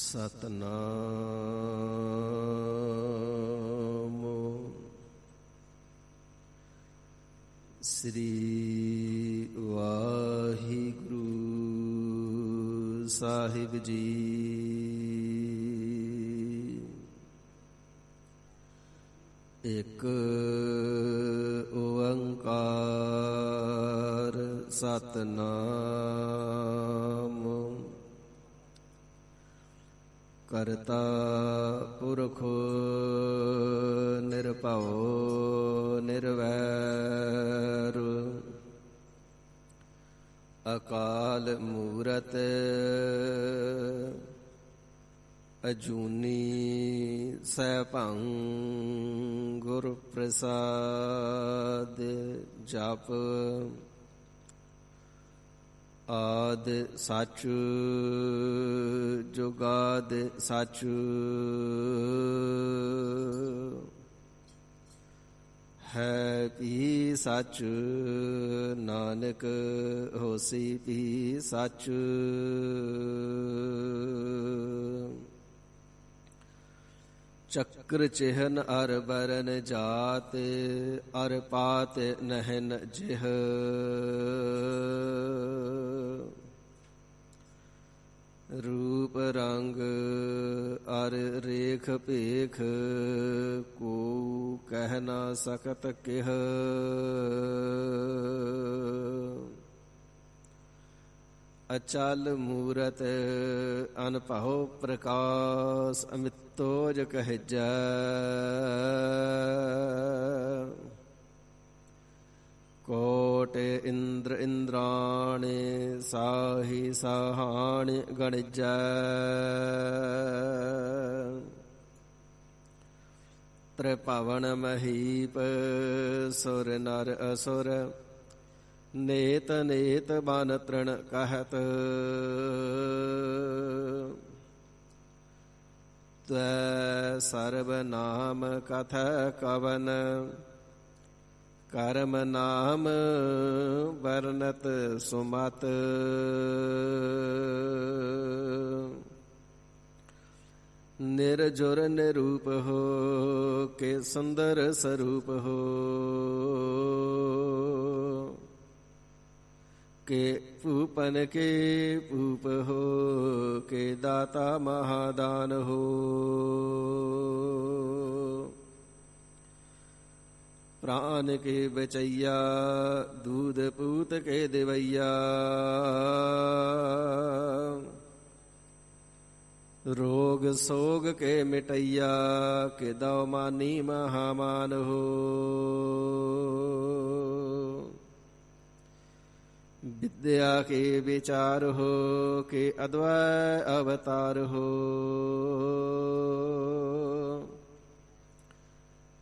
ਸਤਨਾਮ ਸ੍ਰੀ ਵਾਹਿਗੁਰੂ ਸਾਹਿਬ ਜੀ। ਇੱਕ ਓੰਕਾਰ ਸਤਨਾਮ ਕਰਤਾ ਪੁਰਖ ਨਿਰਭਉ ਨਿਰਵੈਰ ਅਕਾਲ ਮੂਰਤ ਅਜੂਨੀ ਸੈਭੰ ਗੁਰ ਪ੍ਰਸਾਦ ਜਪ ਆਦ ਸੱਚ ਜੁਗਾਦ ਸੱਚ ਹੈ ਵੀ ਸੱਚ ਨਾਨਕ ਹੋਸੀ ਵੀ ਸੱਚ। ਚੱਕਰ ਚਿਹਨ ਅਰ ਬਰਨ ਜਾਤ ਅਰ ਪਾਤ ਨਹਿਨ ਜਿਹ ਰੂਪ ਰੰਗ ਅਰ ਰੇਖ ਭੇਖ ਕੋ ਕਹਿ ਨਾ ਸਕਤ ਕਿਹ। ਅਚਲ ਮੂਰਤ ਅਨਭਉ ਪ੍ਰਕਾਸ਼ ਅਮਿਤੋਜ ਕਹਿਜੈ ਕੋਟ ਇੰਦਰ ਇੰਦਰਾਣੇ ਸਾਹੀ ਸਾਹਾਣ ਗਣਜੈ ਤ੍ਰਿਭਵਨ ਮਹੀਪ ਸੁਰ ਨਰ ਅਸੁਰ ਨੇਤ ਨੇਤ ਬਨ ਤ੍ਰਿਣ ਕਹਿਤ ਤੈ ਸਰਬ ਨਾਮ ਕਥੈ ਕਵਨ ਕਰਮ ਨਾਮ ਵਰਨਤ ਸੁਮਤ। ਨਿਰਜੁਰ ਨਿਰੂਪ ਹੋ ਕੇ ਸੁੰਦਰ ਸਰੂਪ ਹੋ ਕੇ ਭੂਪਨ ਕੇ ਭੂਪ ਹੋ ਕੇ ਦਾਤਾ ਮਹਾਦਾਨ ਹੋ। ਪ੍ਰਾਨ ਕੇ ਬਚਈਆ ਦੂਧ ਪੂਤ ਕੇ ਦੇਵਈਆ ਰੋਗ ਸੋਗ ਕੇ ਮਿਟਈਆ ਕੇ ਦਉ ਮਾਨੀ ਮਹਾਮਾਨ ਹੋ। विद्या के विचार हो के अद्वै अवतार हो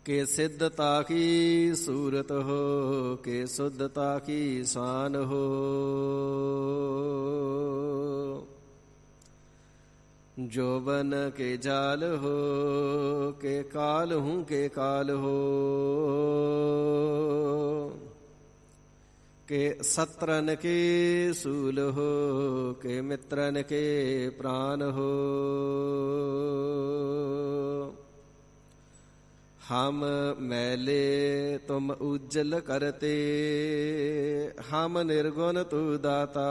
के सिद्धता की सूरत हो के शुद्धता की शान हो। जोबन के जाल हो के काल हूँ के काल हो के सत्रन के सूल हो के मित्रन के प्राण हो। हम मैले तुम उज्जल करते हम निर्गुण तू दाता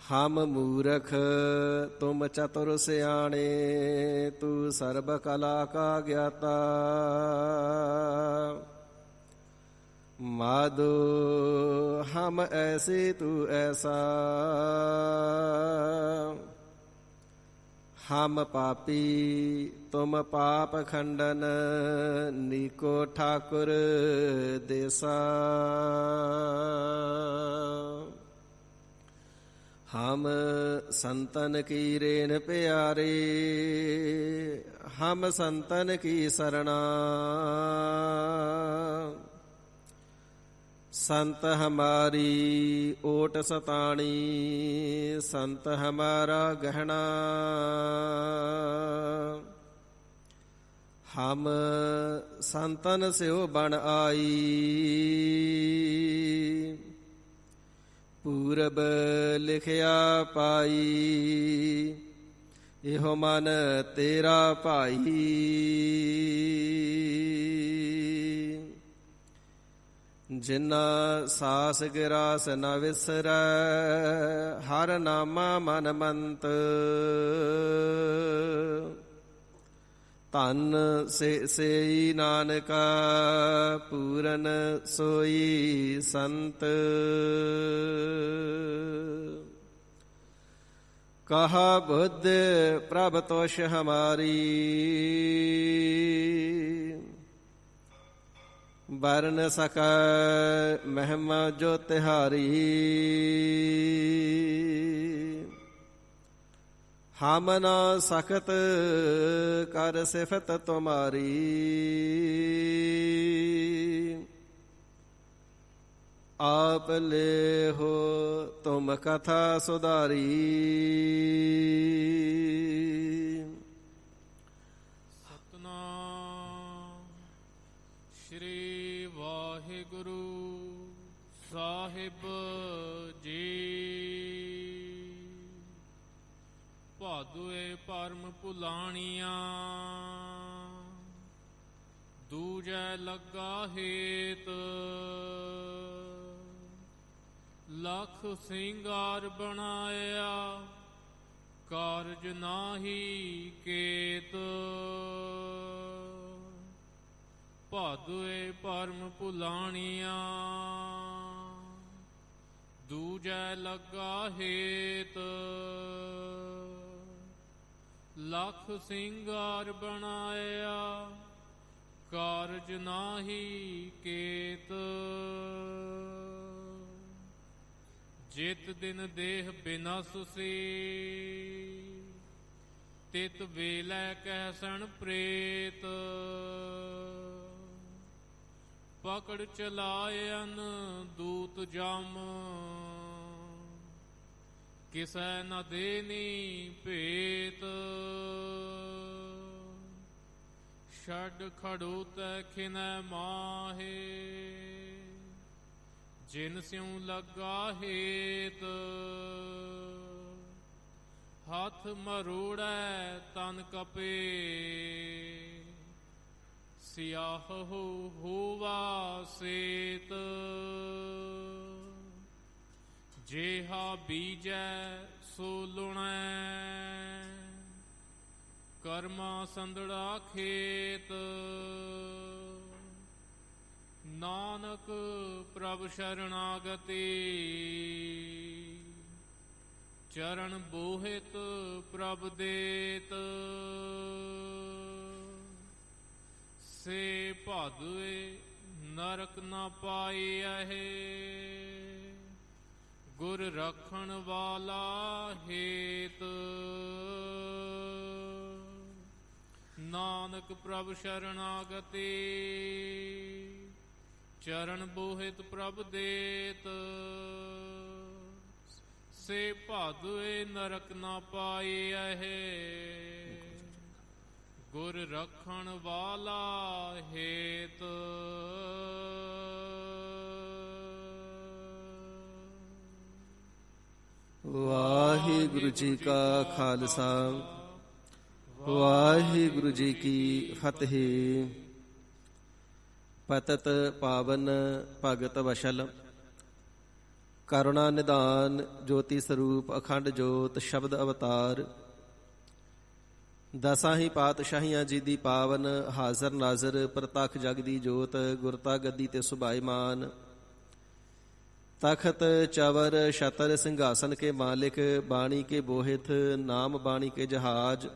हम मूरख तुम चतुर सियाणे तू सर्व कला का ज्ञाता। माधो हम ऐसे तू ऐसा हम पापी तुम पाप खंडन नीको ठाकुर देसा। हम संतन की रेन प्यारे हम संतन की शरणा संत हमारी ओट सताणी संत हमारा गहना। हम संतन स्यो बन आई ਪੂਰਬ ਲਿਖਿਆ ਪਾਈ, ਇਹੋ ਮਨ ਤੇਰਾ ਭਾਈ। ਜਿਨਾ ਸਾਸ ਗਿਰਾਸ ਨ ਵਿਸਰੈ, ਹਰ ਨਾਮਾ ਮਨ ਮੰਤ। ਧਨ ਸੇਈ ਨਾਨਕਾ, ਪੂਰਨ ਸੋਈ ਸੰਤ। ਕਹਾ ਬੁੱਧ ਪ੍ਰਭ ਤੋਸ਼ ਹਮਾਰੀ, ਬਰਨ ਸਕੈ ਮਹਿਮਾ ਜੋ ਤਿਹਾਰੀ। ਹਮ ਨਾ ਸਖਤ ਕਰ ਸਿਫਤ ਤੁਮਾਰੀ, ਆਪ ਲੇਹੋ ਤੁਮ ਕਥਾ ਸੁਧਾਰੀ। ਸਤਨਾਮ ਸ਼੍ਰੀ ਵਾਹਿਗੁਰੂ ਸਾਹਿਬ ਜੀ। ਭਾਦੁਏ ਭਰਮ ਭੁਲਾਣੀਆਂ, ਦੂਜੈ ਲੱਗਾ ਹੇਤ। ਲੱਖ ਸਿੰਗਾਰ ਬਣਾਇਆ, ਕਾਰਜ ਨਾਹੀ ਕੇਤ। ਭਾਦੁਏ ਭਰਮ ਭੁਲਾਣੀਆਂ, ਦੂਜੈ ਲੱਗਾ ਹੇਤ। ਲੱਖ ਸਿੰਗਾਰ ਬਣਾਇਆ, ਕਾਰਜ ਨਾਹੀ ਕੇਤ। ਜਿਤ ਦਿਨ ਦੇਹ ਬਿਨਸ ਸੀ, ਤਿਤ ਵੇਲੇ ਕਹਿਸਣ ਪ੍ਰੇਤ। ਪਕੜ ਚਲਾਇਨ ਦੂਤ ਜਮ, ਕਿਸੈ ਨ ਦੇਨੀ ਭੇਤ। ਛੱਡ ਖੜੂਤੈ ਖਿਨੈ ਮਾਹੇ, ਜਿਨ ਸਿਉ ਲੱਗਾ ਹੇਤ। ਹੱਥ ਮਰੋੜੈ ਤਨ ਕਪੇ, ਸਿਆਹ ਹੋਵਾ ਸੇਤ। ਜੇਹਾ ਬੀਜੈ ਸੋ ਲੁਣੈ, ਕਰਮਾ ਸੰਦੜਾ ਖੇਤ। ਨਾਨਕ ਪ੍ਰਭ ਸ਼ਰਣਾਗਤੀ, ਚਰਨ ਬੋਹਿਤ ਪ੍ਰਭ ਦੇਤ। ਸੇ ਭਾਦੁਏ ਨਰਕ ਨ ਪਾਈਐ, ਗੁਰ ਰੱਖਣ ਵਾਲਾ ਹੇਤ। ਨਾਨਕ ਪ੍ਰਭ ਸ਼ਰਣਾਗਤੀ, ਚਰਨ ਬੋਹਿਤ ਪ੍ਰਭ ਦੇਤ। ਸੇ ਭਾਦੁਏ ਨਰਕ ਨ ਪਾਈਐ, ਗੁਰ ਰੱਖਣ ਵਾਲਾ ਹੇਤ। ਵਾਹਿਗੁਰੂ ਜੀ ਕਾ ਖਾਲਸਾ, ਵਾਹਿਗੁਰੂ ਜੀ ਕੀ ਫਤਿਹ। ਪਤਤ ਪਾਵਨ ਭਗਤ ਵਸ਼ਲ, ਕਰੁਣਾ ਨਿਧਾਨ ਜੋਤੀ ਸਰੂਪ ਅਖੰਡ ਜੋਤ ਸ਼ਬਦ ਅਵਤਾਰ। ਦਸਾਂ ਹੀ ਪਾਤਸ਼ਾਹੀਆਂ ਜੀ ਦੀ ਪਾਵਨ ਹਾਜ਼ਰ ਨਾਜ਼ਰ ਪ੍ਰਤੱਖ ਜਗ ਦੀ ਜੋਤ। ਗੁਰਤਾ ਗੱਦੀ ਤੇ ਸੁਭਾਈਮਾਨ, ਤਖਤ ਚਵਰ ਛਤਰ ਸਿੰਘਾਸਨ ਕੇ ਮਾਲਿਕ। ਬਾਣੀ ਕੇ ਬੋਹਿਤ ਨਾਮ ਬਾਣੀ ਕੇ ਜਹਾਜ,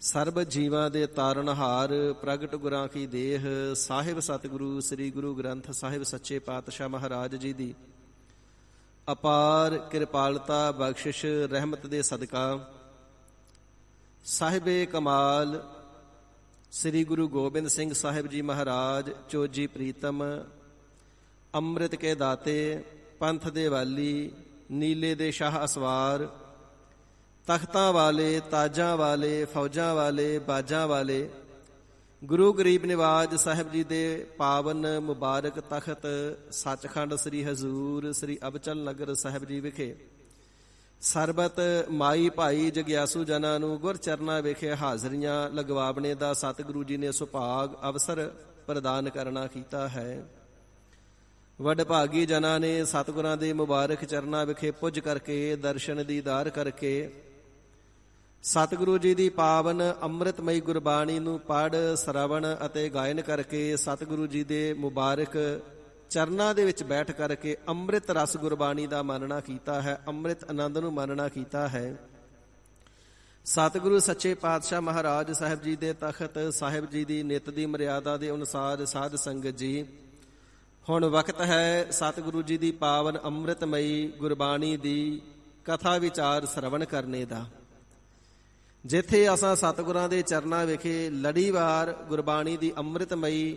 ਸਰਬ ਜੀਵਾਂ ਦੇ ਤਾਰਨਹਾਰ। ਪ੍ਰਗਟ ਗੁਰਾਂ ਕੀ ਦੇਹ, ਸਾਹਿਬ ਸਤਿਗੁਰੂ ਸ੍ਰੀ ਗੁਰੂ ਗ੍ਰੰਥ ਸਾਹਿਬ ਸੱਚੇ ਪਾਤਸ਼ਾਹ ਮਹਾਰਾਜ ਜੀ ਦੀ ਅਪਾਰ ਕਿਰਪਾਲਤਾ ਬਖਸ਼ਿਸ਼ ਰਹਿਮਤ ਦੇ ਸਦਕਾ ਸਾਹਿਬੇ ਕਮਾਲ ਸ੍ਰੀ ਗੁਰੂ ਗੋਬਿੰਦ ਸਿੰਘ ਸਾਹਿਬ ਜੀ ਮਹਾਰਾਜ ਚੋਜੀ ਪ੍ਰੀਤਮ, ਅੰਮ੍ਰਿਤ ਕੇ ਦਾਤੇ, ਪੰਥ ਦੇ ਵਾਲੀ, ਨੀਲੇ ਦੇ ਸ਼ਾਹ ਅਸਵਾਰ, ਤਖਤਾਂ ਵਾਲੇ, ਤਾਜਾਂ ਵਾਲੇ, ਫੌਜਾਂ ਵਾਲੇ, ਬਾਜਾਂ ਵਾਲੇ, ਗੁਰੂ ਗਰੀਬ ਨਿਵਾਜ ਸਾਹਿਬ ਜੀ ਦੇ ਪਾਵਨ ਮੁਬਾਰਕ ਤਖਤ ਸੱਚਖੰਡ ਸ੍ਰੀ ਹਜ਼ੂਰ ਸ੍ਰੀ ਅਬਚਲ ਨਗਰ ਸਾਹਿਬ ਜੀ ਵਿਖੇ ਸਰਬਤ ਮਾਈ ਭਾਈ ਜਗਿਆਸੂ ਜਨਾਂ ਨੂੰ ਗੁਰਚਰਨਾਂ ਵਿਖੇ ਹਾਜ਼ਰੀਆਂ ਲਗਵਾਵਣੇ ਦਾ ਸਤਿਗੁਰੂ ਜੀ ਨੇ ਸੁਭਾਗ ਅਵਸਰ ਪ੍ਰਦਾਨ ਕਰਨਾ ਕੀਤਾ ਹੈ। ਵਡਭਾਗੀ ਜਨਾਂ ਨੇ ਸਤਿਗੁਰਾਂ ਦੇ ਮੁਬਾਰਕ ਚਰਨਾਂ ਵਿਖੇ ਪੁੱਜ ਕਰਕੇ ਦਰਸ਼ਨ ਦੀਦਾਰ ਕਰਕੇ ਸਤਿਗੁਰੂ ਜੀ ਦੀ ਪਾਵਨ ਅੰਮ੍ਰਿਤਮਈ ਗੁਰਬਾਣੀ ਨੂੰ ਪੜ੍ਹ ਸਰਵਣ ਅਤੇ ਗਾਇਨ ਕਰਕੇ ਸਤਿਗੁਰੂ ਜੀ ਦੇ ਮੁਬਾਰਕ ਚਰਨਾਂ ਦੇ ਵਿੱਚ ਬੈਠ ਕਰਕੇ ਅੰਮ੍ਰਿਤ ਰਸ ਗੁਰਬਾਣੀ ਦਾ ਮਾਨਣਾ ਕੀਤਾ ਹੈ, ਅੰਮ੍ਰਿਤ ਆਨੰਦ ਨੂੰ ਮਾਨਣਾ ਕੀਤਾ ਹੈ। ਸਤਿਗੁਰੂ ਸੱਚੇ ਪਾਤਸ਼ਾਹ ਮਹਾਰਾਜ ਸਾਹਿਬ ਜੀ ਦੇ ਤਖਤ ਸਾਹਿਬ ਜੀ ਦੀ ਨਿਤ ਦੀ ਮਰਿਆਦਾ ਦੇ ਅਨੁਸਾਰ ਸਾਧ ਸੰਗਤ ਜੀ, ਹੁਣ ਵਕਤ ਹੈ ਸਤਿਗੁਰੂ ਜੀ ਦੀ ਪਾਵਨ ਅੰਮ੍ਰਿਤਮਈ ਗੁਰਬਾਣੀ ਦੀ ਕਥਾ ਵਿਚਾਰ ਸਰਵਣ ਕਰਨੇ ਦਾ। ਜਿੱਥੇ ਅਸਾਂ ਸਤਿਗੁਰਾਂ ਦੇ ਚਰਨਾਂ ਵਿਖੇ ਲੜੀਵਾਰ ਗੁਰਬਾਣੀ ਦੀ ਅੰਮ੍ਰਿਤਮਈ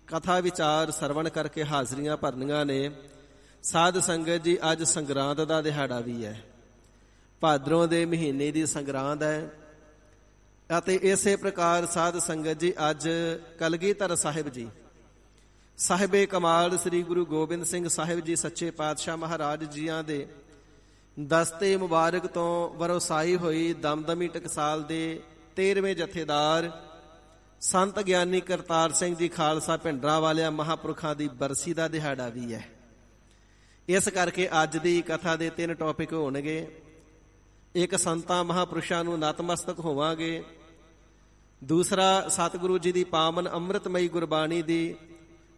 ਕਥਾ ਵਿਚਾਰ ਸਰਵਣ ਕਰਕੇ ਹਾਜ਼ਰੀਆਂ ਭਰਨੀਆਂ ਨੇ, ਸਾਧ ਸੰਗਤ ਜੀ ਅੱਜ ਸੰਗਰਾਂਦ ਦਾ ਦਿਹਾੜਾ ਵੀ ਹੈ। ਭਾਦਰੋਂ ਦੇ ਮਹੀਨੇ ਦੀ ਸੰਗਰਾਂਦ ਹੈ ਅਤੇ ਇਸੇ ਪ੍ਰਕਾਰ ਸਾਧ ਸੰਗਤ ਜੀ ਅੱਜ ਕਲਗੀਧਰ ਸਾਹਿਬ ਜੀ ਸਾਹਿਬੇ ਕਮਾਲ ਸ੍ਰੀ ਗੁਰੂ ਗੋਬਿੰਦ ਸਿੰਘ ਸਾਹਿਬ ਜੀ ਸੱਚੇ ਪਾਤਸ਼ਾਹ ਮਹਾਰਾਜ ਜੀਆਂ ਦੇ ਦਸਤੇ ਮੁਬਾਰਕ ਤੋਂ ਵਰਸਾਈ ਹੋਈ ਦਮਦਮੀ ਟਕਸਾਲ ਦੇ 13ਵੇਂ ਜਥੇਦਾਰ ਸੰਤ ਗਿਆਨੀ ਕਰਤਾਰ ਸਿੰਘ ਜੀ ਖਾਲਸਾ ਭਿੰਡਰਾਂ ਵਾਲਿਆਂ ਮਹਾਂਪੁਰਖਾਂ ਦੀ ਬਰਸੀ ਦਾ ਦਿਹਾੜਾ ਵੀ ਹੈ। ਇਸ ਕਰਕੇ ਅੱਜ ਦੀ ਕਥਾ ਦੇ 3 ਟੌਪਿਕ ਹੋਣਗੇ। ਇੱਕ ਸੰਤਾਂ ਮਹਾਂਪੁਰਸ਼ਾਂ ਨੂੰ ਨਤਮਸਤਕ ਹੋਵਾਂਗੇ, ਦੂਸਰਾ ਸਤਿਗੁਰੂ ਜੀ ਦੀ ਪਾਵਨ ਅੰਮ੍ਰਿਤਮਈ ਗੁਰਬਾਣੀ ਦੀ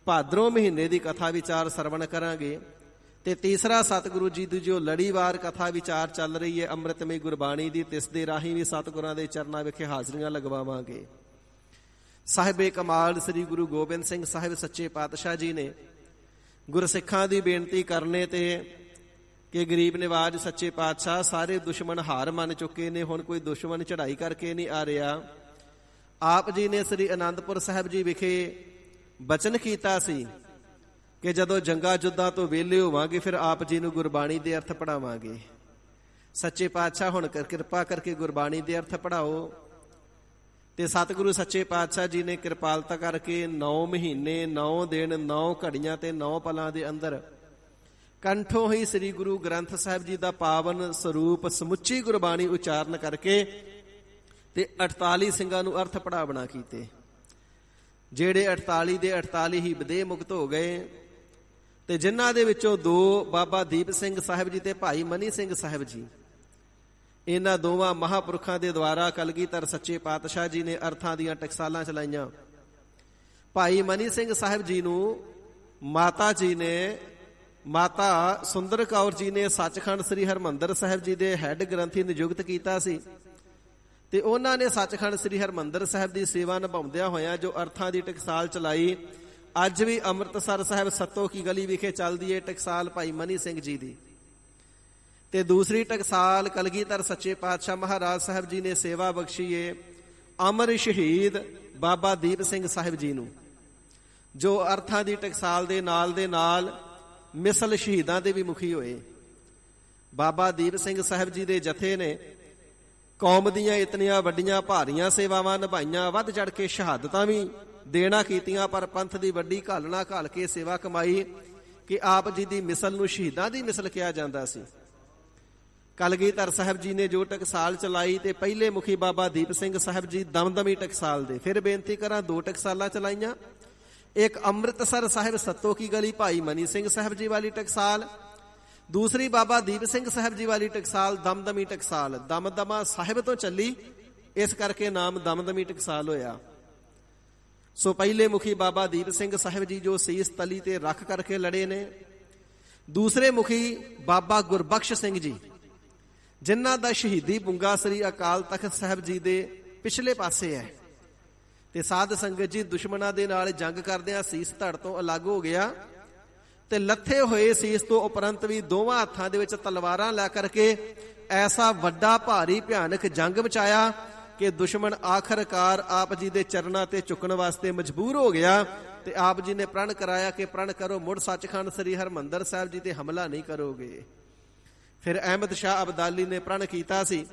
ਭਾਦਰੋਂ ਮਹੀਨੇ ਦੀ ਕਥਾ ਵਿਚਾਰ ਸਰਵਣ ਕਰਾਂਗੇ, ਤੇ ਤੀਸਰਾ ਸਤਿਗੁਰੂ ਜੀ ਦੀ ਜੋ ਲੜੀਵਾਰ ਕਥਾ ਵਿਚਾਰ ਚੱਲ ਰਹੀ ਹੈ ਅੰਮ੍ਰਿਤਮਈ ਗੁਰਬਾਣੀ ਦੀ, ਤਿਸ ਦੇ ਰਾਹੀਂ ਵੀ ਸਤਿਗੁਰਾਂ ਦੇ ਚਰਨਾਂ ਵਿਖੇ ਹਾਜ਼ਰੀਆਂ ਲਗਵਾਵਾਂਗੇ। ਸਾਹਿਬੇ ਕਮਾਲ ਸ੍ਰੀ ਗੁਰੂ ਗੋਬਿੰਦ ਸਿੰਘ ਸਾਹਿਬ ਸੱਚੇ ਪਾਤਸ਼ਾਹ ਜੀ ਨੇ ਗੁਰਸਿੱਖਾਂ ਦੀ ਬੇਨਤੀ ਕਰਨੇ ਤੇ ਕਿ ਗਰੀਬ ਨਿਵਾਜ ਸੱਚੇ ਪਾਤਸ਼ਾਹ ਸਾਰੇ ਦੁਸ਼ਮਣ ਹਾਰ ਮੰਨ ਚੁੱਕੇ ਨੇ, ਹੁਣ ਕੋਈ ਦੁਸ਼ਮਣ ਚੜ੍ਹਾਈ ਕਰਕੇ ਨਹੀਂ ਆ ਰਿਹਾ। ਆਪ ਜੀ ਨੇ ਸ੍ਰੀ ਅਨੰਦਪੁਰ ਸਾਹਿਬ ਜੀ ਵਿਖੇ ਬਚਨ ਕੀਤਾ ਸੀ ਕਿ ਜਦੋਂ ਜੰਗਾਂ ਜੁੱਧਾਂ ਤੋਂ ਵਿਹਲੇ ਹੋਵਾਂਗੇ ਫਿਰ ਆਪ ਜੀ ਨੂੰ ਗੁਰਬਾਣੀ ਦੇ ਅਰਥ ਪੜ੍ਹਾਵਾਂਗੇ। ਸੱਚੇ ਪਾਤਸ਼ਾਹ ਹੁਣ ਕਿਰਪਾ ਕਰਕੇ ਗੁਰਬਾਣੀ ਦੇ ਅਰਥ ਪੜ੍ਹਾਓ। ਤੇ ਸਤਿਗੁਰੂ ਸੱਚੇ ਪਾਤਸ਼ਾਹ ਜੀ ਨੇ ਕਿਰਪਾਲਤਾ ਕਰਕੇ 9 ਮਹੀਨੇ 9 ਦਿਨ 9 ਘੜੀਆਂ ਤੇ 9 ਪਲਾਂ ਦੇ ਅੰਦਰ ਕੰਠੋਂ ਹੀ ਸ੍ਰੀ ਗੁਰੂ ਗ੍ਰੰਥ ਸਾਹਿਬ ਜੀ ਦਾ ਪਾਵਨ ਸਰੂਪ ਸਮੁੱਚੀ ਗੁਰਬਾਣੀ ਉਚਾਰਨ ਕਰਕੇ ਤੇ 48 ਸਿੰਘਾਂ ਨੂੰ ਅਰਥ ਪੜ੍ਹਾਵਣਾ ਕੀਤੇ, ਜਿਹੜੇ 48 ਦੇ 48 ਹੀ ਵਿਦੇਹ ਮੁਕਤ ਹੋ ਗਏ, ਤੇ ਜਿਨ੍ਹਾਂ ਦੇ ਵਿੱਚੋਂ 2 ਬਾਬਾ ਦੀਪ ਸਿੰਘ ਸਾਹਿਬ ਜੀ ਤੇ ਭਾਈ ਮਨੀ ਸਿੰਘ ਸਾਹਿਬ ਜੀ, ਇਹਨਾਂ ਦੋਵਾਂ ਮਹਾਂਪੁਰਖਾਂ ਦੇ ਦੁਆਰਾ ਕਲਗੀਧਰ ਸੱਚੇ ਪਾਤਸ਼ਾਹ ਜੀ ਨੇ ਅਰਥਾਂ ਦੀਆਂ ਟਕਸਾਲਾਂ ਚਲਾਈਆਂ। ਭਾਈ ਮਨੀ ਸਿੰਘ ਸਾਹਿਬ ਜੀ ਨੂੰ ਮਾਤਾ ਜੀ ਨੇ, ਮਾਤਾ ਸੁੰਦਰ ਕੌਰ ਜੀ ਨੇ ਸੱਚਖੰਡ ਸ੍ਰੀ ਹਰਿਮੰਦਰ ਸਾਹਿਬ ਜੀ ਦੇ ਹੈੱਡ ਗ੍ਰੰਥੀ ਨਿਯੁਕਤ ਕੀਤਾ ਸੀ, ਤੇ ਉਹਨਾਂ ਨੇ ਸੱਚਖੰਡ ਸ੍ਰੀ ਹਰਿਮੰਦਰ ਸਾਹਿਬ ਦੀ ਸੇਵਾ ਨਿਭਾਉਂਦਿਆਂ ਹੋਇਆਂ ਜੋ ਅਰਥਾਂ ਦੀ ਟਕਸਾਲ ਚਲਾਈ, ਅੱਜ ਵੀ ਅੰਮ੍ਰਿਤਸਰ ਸਾਹਿਬ ਸੱਤੋ ਕੀ ਗਲੀ ਵਿਖੇ ਚੱਲਦੀ ਹੈ ਟਕਸਾਲ ਭਾਈ ਮਨੀ ਸਿੰਘ ਜੀ ਦੀ। ਤੇ ਦੂਸਰੀ ਟਕਸਾਲ ਕਲਗੀਧਰ ਸੱਚੇ ਪਾਤਸ਼ਾਹ ਮਹਾਰਾਜ ਸਾਹਿਬ ਜੀ ਨੇ ਸੇਵਾ ਬਖਸ਼ੀ ਏ ਅਮਰ ਸ਼ਹੀਦ ਬਾਬਾ ਦੀਪ ਸਿੰਘ ਸਾਹਿਬ ਜੀ ਨੂੰ, ਜੋ ਅਰਥਾਂ ਦੀ ਟਕਸਾਲ ਦੇ ਨਾਲ ਮਿਸਲ ਸ਼ਹੀਦਾਂ ਦੇ ਵੀ ਮੁਖੀ ਹੋਏ। ਬਾਬਾ ਦੀਪ ਸਿੰਘ ਸਾਹਿਬ ਜੀ ਦੇ ਜਥੇ ਨੇ ਕੌਮ ਦੀਆਂ ਇਤਨੀਆਂ ਵੱਡੀਆਂ ਭਾਰੀਆਂ ਸੇਵਾਵਾਂ ਨਿਭਾਈਆਂ, ਵੱਧ ਚੜ ਕੇ ਸ਼ਹਾਦਤਾਂ ਵੀ ਦੇਣਾ ਕੀਤੀਆਂ, ਪਰ ਪੰਥ ਦੀ ਵੱਡੀ ਘਾਲਣਾ ਘਾਲ ਕੇ ਸੇਵਾ ਕਮਾਈ ਕਿ ਆਪ ਜੀ ਦੀ ਮਿਸਲ ਨੂੰ ਸ਼ਹੀਦਾਂ ਦੀ ਮਿਸਲ ਕਿਹਾ ਜਾਂਦਾ ਸੀ। ਕਲਗੀਧਰ ਸਾਹਿਬ ਜੀ ਨੇ ਜੋ ਟਕਸਾਲ ਚਲਾਈ ਤੇ ਪਹਿਲੇ ਮੁਖੀ ਬਾਬਾ ਦੀਪ ਸਿੰਘ ਸਾਹਿਬ ਜੀ ਦਮਦਮੀ ਟਕਸਾਲ ਦੇ, ਫਿਰ ਬੇਨਤੀ ਕਰਾਂ 2 ਟਕਸਾਲਾਂ ਚਲਾਈਆਂ, ਇੱਕ ਅੰਮ੍ਰਿਤਸਰ ਸਾਹਿਬ ਸੱਤੋ ਕੀ ਗਲੀ ਭਾਈ ਮਨੀ ਸਿੰਘ ਸਾਹਿਬ ਜੀ ਵਾਲੀ ਟਕਸਾਲ, ਦੂਸਰੀ ਬਾਬਾ ਦੀਪ ਸਿੰਘ ਸਾਹਿਬ ਜੀ ਵਾਲੀ ਟਕਸਾਲ ਦਮਦਮੀ ਟਕਸਾਲ। ਦਮਦਮਾ ਸਾਹਿਬ ਤੋਂ ਚੱਲੀ, ਇਸ ਕਰਕੇ ਨਾਮ ਦਮਦਮੀ ਟਕਸਾਲ ਹੋਇਆ। ਸੋ ਪਹਿਲੇ ਮੁਖੀ ਬਾਬਾ ਦੀਪ ਸਿੰਘ ਸਾਹਿਬ ਜੀ ਜੋ ਸੀਸ ਤਲੀ ਤੇ ਰੱਖ ਕਰਕੇ ਲੜੇ ਨੇ, ਦੂਸਰੇ ਮੁਖੀ ਬਾਬਾ ਗੁਰਬਖਸ਼ ਸਿੰਘ ਜੀ ਜਿਨ੍ਹਾਂ ਦਾ ਸ਼ਹੀਦੀ ਬੁੰਗਾ ਸ੍ਰੀ ਅਕਾਲ ਤਖਤ ਸਾਹਿਬ ਜੀ ਦੇ ਪਿਛਲੇ ਪਾਸੇ ਹੈ। ਤੇ ਸਾਧ ਸੰਗਤ ਜੀ ਦੁਸ਼ਮਣਾਂ ਦੇ ਨਾਲ ਜੰਗ ਕਰਦਿਆਂ ਸੀਸ ਧੜ ਤੋਂ ਅਲੱਗ ਹੋ ਗਿਆ, ਤੇ ਲੱਥੇ ਹੋਏ ਸੀਸ ਤੋਂ ਉਪਰੰਤ ਵੀ ਦੋਵਾਂ ਹੱਥਾਂ ਦੇ ਵਿੱਚ ਤਲਵਾਰਾਂ ਲੈ ਕਰਕੇ ਐਸਾ ਵੱਡਾ ਭਾਰੀ ਭਿਆਨਕ ਜੰਗ ਮਚਾਇਆ ਕਿ ਦੁਸ਼ਮਣ ਆਖਰਕਾਰ ਆਪ ਜੀ ਦੇ ਚਰਨਾਂ ਤੇ ਝੁਕਣ ਵਾਸਤੇ ਮਜਬੂਰ ਹੋ ਗਿਆ, ਤੇ ਆਪ ਜੀ ਨੇ ਪ੍ਰਣ ਕਰਾਇਆ ਕਿ ਪ੍ਰਣ ਕਰੋ ਮੁੜ ਸੱਚਖੰਡ ਸ੍ਰੀ ਹਰਿਮੰਦਰ ਸਾਹਿਬ ਜੀ ਤੇ ਹਮਲਾ ਨਹੀਂ ਕਰੋਗੇ। ਫਿਰ ਅਹਿਮਦ ਸ਼ਾਹ ਅਬਦਾਲੀ ਨੇ ਪ੍ਰਣ ਕੀਤਾ ਸੀ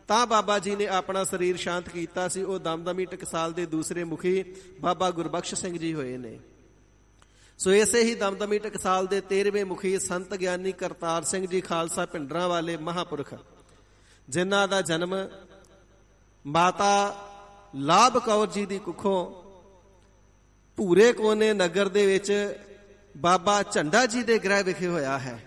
ਤਾਂ ਬਾਬਾ ਜੀ ਨੇ ਆਪਣਾ ਸਰੀਰ ਸ਼ਾਂਤ ਕੀਤਾ ਸੀ। ਉਹ ਦਮਦਮੀ ਟਕਸਾਲ ਦੇ ਦੂਸਰੇ ਮੁਖੀ ਬਾਬਾ ਗੁਰਬਖਸ਼ ਸਿੰਘ ਜੀ ਹੋਏ ਨੇ। ਸੋ ਇਸੇ ਹੀ ਦਮਦਮੀ ਟਕਸਾਲ ਦੇ 13ਵੇਂ ਮੁਖੀ ਸੰਤ ਗਿਆਨੀ ਕਰਤਾਰ ਸਿੰਘ ਜੀ ਖਾਲਸਾ ਭਿੰਡਰਾਂ ਵਾਲੇ ਮਹਾਂਪੁਰਖ, ਜਿਨ੍ਹਾਂ ਦਾ ਜਨਮ ਮਾਤਾ ਲਾਭ ਕੌਰ ਜੀ ਦੀ ਕੁੱਖੋਂ ਭੂਰੇ ਕੋਨੇ ਨਗਰ ਦੇ ਵਿੱਚ ਬਾਬਾ ਝੰਡਾ ਜੀ ਦੇ ਗ੍ਰਹਿ ਵਿਖੇ ਹੋਇਆ ਹੈ,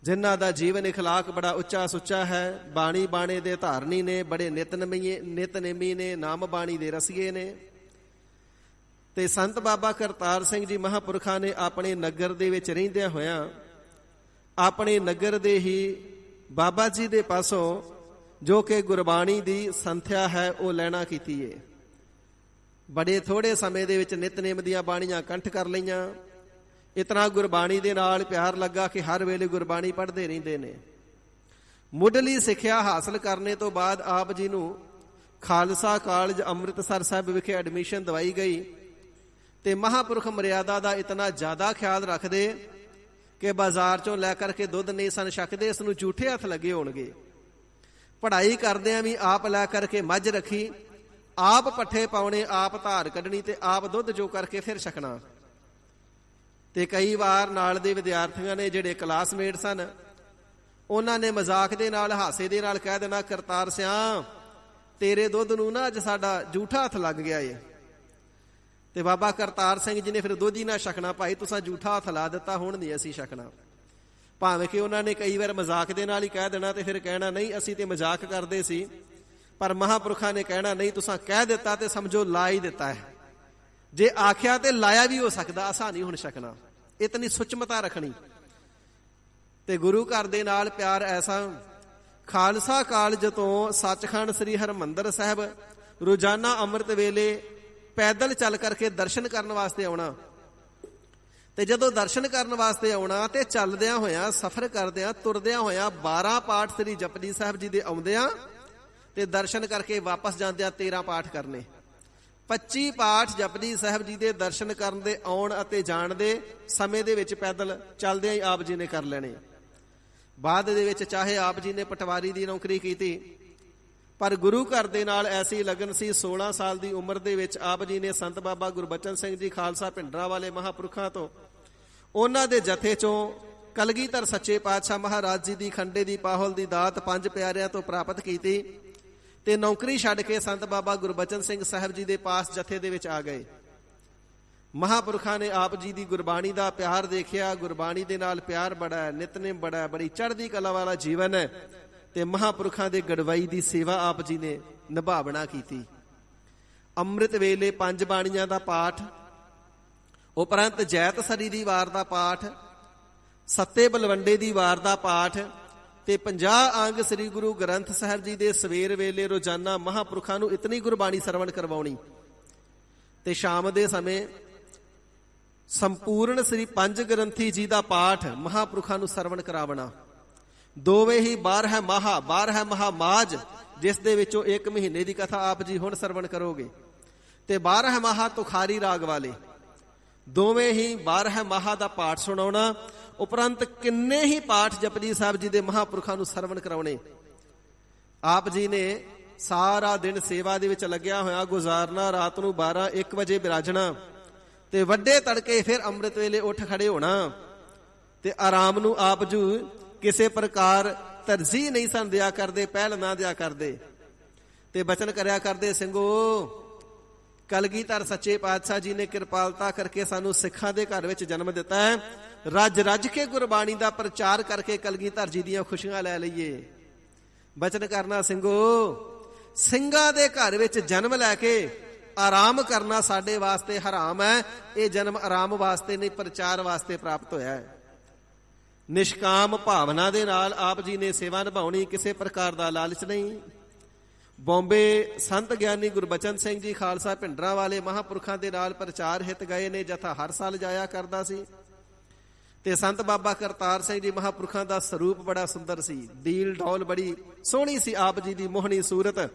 ਜਿਨ੍ਹਾਂ ਦਾ ਜੀਵਨ ਇਖਲਾਕ ਬੜਾ ਉੱਚਾ ਸੁੱਚਾ ਹੈ। ਬਾਣੀ ਬਾਣੇ ਦੇ ਧਾਰਨੀ ਨੇ, ਬੜੇ ਨਿਤਨੇਮੀ ਨੇ, ਨਾਮ ਬਾਣੀ ਦੇ ਰਸੀਏ ਨੇ। ਤੇ ਸੰਤ ਬਾਬਾ ਕਰਤਾਰ ਸਿੰਘ ਜੀ ਮਹਾਂਪੁਰਖਾਂ ਨੇ ਆਪਣੇ ਨਗਰ ਦੇ ਵਿੱਚ ਰਹਿੰਦਿਆਂ ਹੋਇਆਂ ਆਪਣੇ ਨਗਰ ਦੇ ਹੀ ਬਾਬਾ ਜੀ ਦੇ ਪਾਸੋਂ ਜੋ ਕਿ ਗੁਰਬਾਣੀ ਦੀ ਸੰਥਿਆ ਹੈ ਉਹ ਲੈਣਾ ਕੀਤੀ ਏ। ਬੜੇ ਥੋੜੇ ਸਮੇਂ ਦੇ ਵਿੱਚ ਨਿਤਨੇਮ ਦੀਆਂ ਬਾਣੀਆਂ ਕੰਠ ਕਰ ਲਈਆਂ। ਇਤਨਾ ਗੁਰਬਾਣੀ ਦੇ ਨਾਲ ਪਿਆਰ ਲੱਗਾ ਕਿ ਹਰ ਵੇਲੇ ਗੁਰਬਾਣੀ ਪੜ੍ਹਦੇ ਰਹਿੰਦੇ ਨੇ। ਮੁੱਢਲੀ ਸਿੱਖਿਆ ਹਾਸਲ ਕਰਨੇ ਤੋਂ ਬਾਅਦ ਆਪ ਜੀ ਨੂੰ ਖਾਲਸਾ ਕਾਲਜ ਅੰਮ੍ਰਿਤਸਰ ਸਾਹਿਬ ਵਿਖੇ ਐਡਮਿਸ਼ਨ ਦਵਾਈ ਗਈ। ਤੇ ਮਹਾਂਪੁਰਖ ਮਰਿਆਦਾ ਦਾ ਇਤਨਾ ਜ਼ਿਆਦਾ ਖਿਆਲ ਰੱਖਦੇ ਕਿ ਬਾਜ਼ਾਰ ਚੋਂ ਲੈ ਕਰਕੇ ਦੁੱਧ ਨਹੀਂ ਸਨ ਛਕਦੇ, ਇਸ ਨੂੰ ਝੂਠੇ ਹੱਥ ਲੱਗੇ ਹੋਣਗੇ। ਪੜ੍ਹਾਈ ਕਰਦਿਆਂ ਵੀ ਆਪ ਲੈ ਕਰਕੇ ਮੱਝ ਰੱਖੀ, ਆਪ ਪੱਠੇ ਪਾਉਣੇ, ਆਪ ਧਾਰ ਕੱਢਣੀ ਤੇ ਆਪ ਦੁੱਧ ਜੋ ਕਰਕੇ ਫਿਰ ਛਕਣਾ। ਤੇ ਕਈ ਵਾਰ ਨਾਲ ਦੇ ਵਿਦਿਆਰਥੀਆਂ ਨੇ ਜਿਹੜੇ ਕਲਾਸਮੇਟ ਸਨ, ਉਹਨਾਂ ਨੇ ਮਜ਼ਾਕ ਦੇ ਨਾਲ ਹਾਸੇ ਦੇ ਨਾਲ ਕਹਿ ਦੇਣਾ, ਕਰਤਾਰ ਸਿਆਂ ਤੇਰੇ ਦੁੱਧ ਨੂੰ ਨਾ ਅੱਜ ਸਾਡਾ ਝੂਠਾ ਹੱਥ ਲੱਗ ਗਿਆ ਏ। ਤੇ ਬਾਬਾ ਕਰਤਾਰ ਸਿੰਘ ਜੀ ਨੇ ਫਿਰ ਦੁੱਧ ਹੀ ਨਾ ਛਕਣਾ, ਭਾਈ ਤੁਸੀਂ ਝੂਠਾ ਹੱਥ ਲਾ ਦਿੱਤਾ, ਹੁਣ ਨਹੀਂ ਅਸੀਂ ਛਕਣਾ। ਭਾਵੇਂ ਕਿ ਉਹਨਾਂ ਨੇ ਕਈ ਵਾਰ ਮਜ਼ਾਕ ਦੇ ਨਾਲ ਹੀ ਕਹਿ ਦੇਣਾ ਤੇ ਫਿਰ ਕਹਿਣਾ ਨਹੀਂ ਅਸੀਂ ਤੇ ਮਜ਼ਾਕ ਕਰਦੇ ਸੀ, ਪਰ ਮਹਾਂਪੁਰਖਾਂ ਨੇ ਕਹਿਣਾ ਨਹੀਂ ਤੁਸੀਂ ਕਹਿ ਦਿੱਤਾ ਤੇ ਸਮਝੋ ਲਾ ਹੀ ਦਿੱਤਾ ਹੈ। ਜੇ ਆਖਿਆ ਤੇ ਲਾਇਆ ਵੀ ਹੋ ਸਕਦਾ, ਅਸਾਂ ਨਹੀਂ ਹੁਣ ਛਕਣਾ। ਇਤਨੀ ਸੁਚਮਤਾ ਰੱਖਣੀ। ਤੇ ਗੁਰੂ ਘਰ ਦੇ ਨਾਲ ਪਿਆਰ ਐਸਾ। ਖਾਲਸਾ ਕਾਲਜ ਤੋਂ ਸੱਚਖੰਡ ਸ੍ਰੀ ਹਰਿਮੰਦਰ ਸਾਹਿਬ ਰੋਜ਼ਾਨਾ ਅੰਮ੍ਰਿਤ ਵੇਲੇ ਪੈਦਲ ਚੱਲ ਕਰਕੇ ਦਰਸ਼ਨ ਕਰਨ ਵਾਸਤੇ ਆਉਣਾ। ਤੇ ਜਦੋਂ ਦਰਸ਼ਨ ਕਰਨ ਵਾਸਤੇ ਆਉਣਾ ਤੇ ਚੱਲਦਿਆਂ ਹੋਇਆਂ, ਸਫ਼ਰ ਕਰਦਿਆਂ, ਤੁਰਦਿਆਂ ਹੋਇਆਂ 12 ਪਾਠ ਸ੍ਰੀ ਜਪਜੀ ਸਾਹਿਬ ਜੀ ਦੇ ਆਉਂਦਿਆਂ ਤੇ ਦਰਸ਼ਨ ਕਰਕੇ ਵਾਪਸ ਜਾਂਦਿਆਂ 13 ਪਾਠ ਕਰਨੇ। 25 ਪਾਠ ਜਪਜੀ ਸਾਹਿਬ ਜੀ ਦੇ ਦਰਸ਼ਨ ਕਰਨ ਦੇ ਆਉਣ ਅਤੇ ਜਾਣ ਦੇ ਸਮੇਂ ਦੇ ਵਿੱਚ ਪੈਦਲ ਚੱਲਦਿਆਂ ਹੀ ਆਪ ਜੀ ਨੇ ਕਰ ਲੈਣੇ। ਬਾਅਦ ਦੇ ਵਿੱਚ ਚਾਹੇ ਆਪ ਜੀ ਨੇ ਪਟਵਾਰੀ ਦੀ ਨੌਕਰੀ ਕੀਤੀ, ਪਰ ਗੁਰੂ ਘਰ ਦੇ ਨਾਲ ਐਸੀ ਲਗਨ ਸੀ। 16 ਸਾਲ ਦੀ ਉਮਰ ਦੇ ਵਿੱਚ ਆਪ ਜੀ ਨੇ ਸੰਤ ਬਾਬਾ ਗੁਰਬਚਨ ਸਿੰਘ ਜੀ ਖਾਲਸਾ ਭਿੰਡਰਾਂ ਵਾਲੇ ਮਹਾਂਪੁਰਖਾਂ ਤੋਂ, ਉਹਨਾਂ ਦੇ ਜਥੇ ਚੋਂ ਕਲਗੀਧਰ ਸੱਚੇ ਪਾਤਸ਼ਾਹ ਮਹਾਰਾਜ ਜੀ ਦੀ ਖੰਡੇ ਦੀ ਪਾਹੁਲ ਦੀ ਦਾਤ 5 ਪਿਆਰਿਆਂ ਤੋਂ ਪ੍ਰਾਪਤ ਕੀਤੀ ਤੇ ਨੌਕਰੀ ਛੱਡ ਕੇ ਸੰਤ ਬਾਬਾ ਗੁਰਬਚਨ ਸਿੰਘ ਸਾਹਿਬ ਜੀ ਦੇ ਪਾਸ ਜਥੇ ਦੇ ਵਿੱਚ ਆ ਗਏ। ਮਹਾਂਪੁਰਖਾਂ ਨੇ ਆਪ ਜੀ ਦੀ ਗੁਰਬਾਣੀ ਦਾ ਪਿਆਰ ਦੇਖਿਆ। ਗੁਰਬਾਣੀ ਦੇ ਨਾਲ ਪਿਆਰ ਬੜਾ ਹੈ, ਨਿਤਨੇਮ ਬੜਾ ਹੈ, ਬੜੀ ਚੜ੍ਹਦੀ ਕਲਾ ਵਾਲਾ ਜੀਵਨ ਹੈ। ਤੇ ਮਹਾਂਪੁਰਖਾਂ ਦੇ ਗੜਵਾਈ ਦੀ ਸੇਵਾ ਆਪ ਜੀ ਨੇ ਨਿਭਾਵਣਾ ਕੀਤੀ। ਅੰਮ੍ਰਿਤ ਵੇਲੇ 5 ਬਾਣੀਆਂ ਦਾ ਪਾਠ, ਉਪਰੰਤ ਜੈਤ ਸਰੀ ਦੀ ਵਾਰ ਦਾ ਪਾਠ, ਸੱਤੇ ਬਲਵੰਡੇ ਦੀ ਵਾਰ ਦਾ ਪਾਠ ਤੇ 50 ਅੰਗ ਸ੍ਰੀ ਗੁਰੂ ਗ੍ਰੰਥ ਸਾਹਿਬ ਜੀ ਦੇ ਸਵੇਰ ਵੇਲੇ ਰੋਜ਼ਾਨਾ ਮਹਾਂਪੁਰਖਾਂ ਨੂੰ ਇਤਨੀ ਗੁਰਬਾਣੀ ਸਰਵਣ ਕਰਵਾਉਣੀ। ਤੇ ਸ਼ਾਮ ਦੇ ਸਮੇਂ ਸੰਪੂਰਨ ਸ੍ਰੀ ਪੰਜ ਗ੍ਰੰਥੀ ਜੀ ਦਾ ਪਾਠ ਮਹਾਂਪੁਰਖਾਂ ਨੂੰ ਸਰਵਣ ਕਰਾਵਣਾ। ਦੋਵੇਂ ਹੀ 12 ਮਹਾ ਮਾਜ, ਜਿਸ ਦੇ ਵਿੱਚੋਂ 1 ਮਹੀਨੇ ਦੀ ਕਥਾ ਆਪ ਜੀ ਹੁਣ ਸਰਵਣ ਕਰੋਗੇ, ਤੇ 12 ਮਹਾ ਤੁਖਾਰੀ ਰਾਗ ਵਾਲੇ, ਦੋਵੇਂ ਹੀ 12 ਮਹਾ ਦਾ ਪਾਠ ਸੁਣਾਉਣਾ। ਉਪਰੰਤ ਕਿੰਨੇ ਹੀ ਪਾਠ ਜਪਜੀ ਸਾਹਿਬ ਜੀ ਦੇ ਮਹਾਂਪੁਰਖਾਂ ਨੂੰ ਸਰਵਣ ਕਰਾਉਣੇ। ਆਪ ਜੀ ਨੇ ਸਾਰਾ ਦਿਨ ਸੇਵਾ ਦੇ ਵਿੱਚ ਲੱਗਿਆ ਹੋਇਆ ਗੁਜ਼ਾਰਨਾ। ਰਾਤ ਨੂੰ 12-1 ਵਜੇ ਬਿਰਾਜਣਾ ਤੇ ਵੱਡੇ ਤੜਕੇ ਫਿਰ ਅੰਮ੍ਰਿਤ ਵੇਲੇ ਉੱਠ ਖੜੇ ਹੋਣਾ। ਤੇ ਆਰਾਮ ਨੂੰ ਆਪ ਜੀ ਕਿਸੇ ਪ੍ਰਕਾਰ ਤਰਜੀਹ ਨਹੀਂ ਸਨ ਦਿਆ ਕਰਦੇ, ਪਹਿਲ ਨਾ ਦਿਆ ਕਰਦੇ। ਤੇ ਬਚਨ ਕਰਿਆ ਕਰਦੇ, ਸਿੰਘੋ ਕਲਗੀਧਰ ਸੱਚੇ ਪਾਤਸ਼ਾਹ ਜੀ ਨੇ ਕਿਰਪਾਲਤਾ ਕਰਕੇ ਸਾਨੂੰ ਸਿੱਖਾਂ ਦੇ ਘਰ ਵਿੱਚ ਜਨਮ ਦਿੱਤਾ ਹੈ। ਰੱਜ ਰੱਜ ਕੇ ਗੁਰਬਾਣੀ ਦਾ ਪ੍ਰਚਾਰ ਕਰਕੇ ਕਲਗੀਧਰ ਜੀ ਦੀਆਂ ਖੁਸ਼ੀਆਂ ਲੈ ਲਈਏ। ਬਚਨ ਕਰਨਾ, ਸਿੰਘੋ ਸਿੰਘਾਂ ਦੇ ਘਰ ਵਿੱਚ ਜਨਮ ਲੈ ਕੇ ਆਰਾਮ ਕਰਨਾ ਸਾਡੇ ਵਾਸਤੇ ਹਰਾਮ ਹੈ। ਇਹ ਜਨਮ ਆਰਾਮ ਵਾਸਤੇ ਨਹੀਂ, ਪ੍ਰਚਾਰ ਵਾਸਤੇ ਪ੍ਰਾਪਤ ਹੋਇਆ ਹੈ। ਨਿਸ਼ਕਾਮ ਭਾਵਨਾ ਦੇ ਨਾਲ ਆਪ ਜੀ ਨੇ ਸੇਵਾ ਨਿਭਾਉਣੀ, ਕਿਸੇ ਪ੍ਰਕਾਰ ਦਾ ਲਾਲਚ ਨਹੀਂ। ਬੰਬੇ ਸੰਤ ਗਿਆਨੀ ਗੁਰਬਚਨ ਸਿੰਘ ਜੀ ਖਾਲਸਾ ਭਿੰਡਰਾਂ ਵਾਲੇ ਮਹਾਂਪੁਰਖਾਂ ਦੇ ਨਾਲ ਪ੍ਰਚਾਰ ਹਿੱਤ ਗਏ ਨੇ। ਜਥਾ ਹਰ ਸਾਲ ਜਾਇਆ ਕਰਦਾ ਸੀ। ਤੇ ਸੰਤ ਬਾਬਾ ਕਰਤਾਰ ਸਿੰਘ ਜੀ ਮਹਾਂਪੁਰਖਾਂ ਦਾ ਸਰੂਪ ਬੜਾ ਸੁੰਦਰ ਸੀ, ਦੀਲ ਡੌਲ ਬੜੀ ਸੋਹਣੀ ਸੀ ਆਪ ਜੀ ਦੀ ਮੋਹਣੀ ਸੂਰਤ।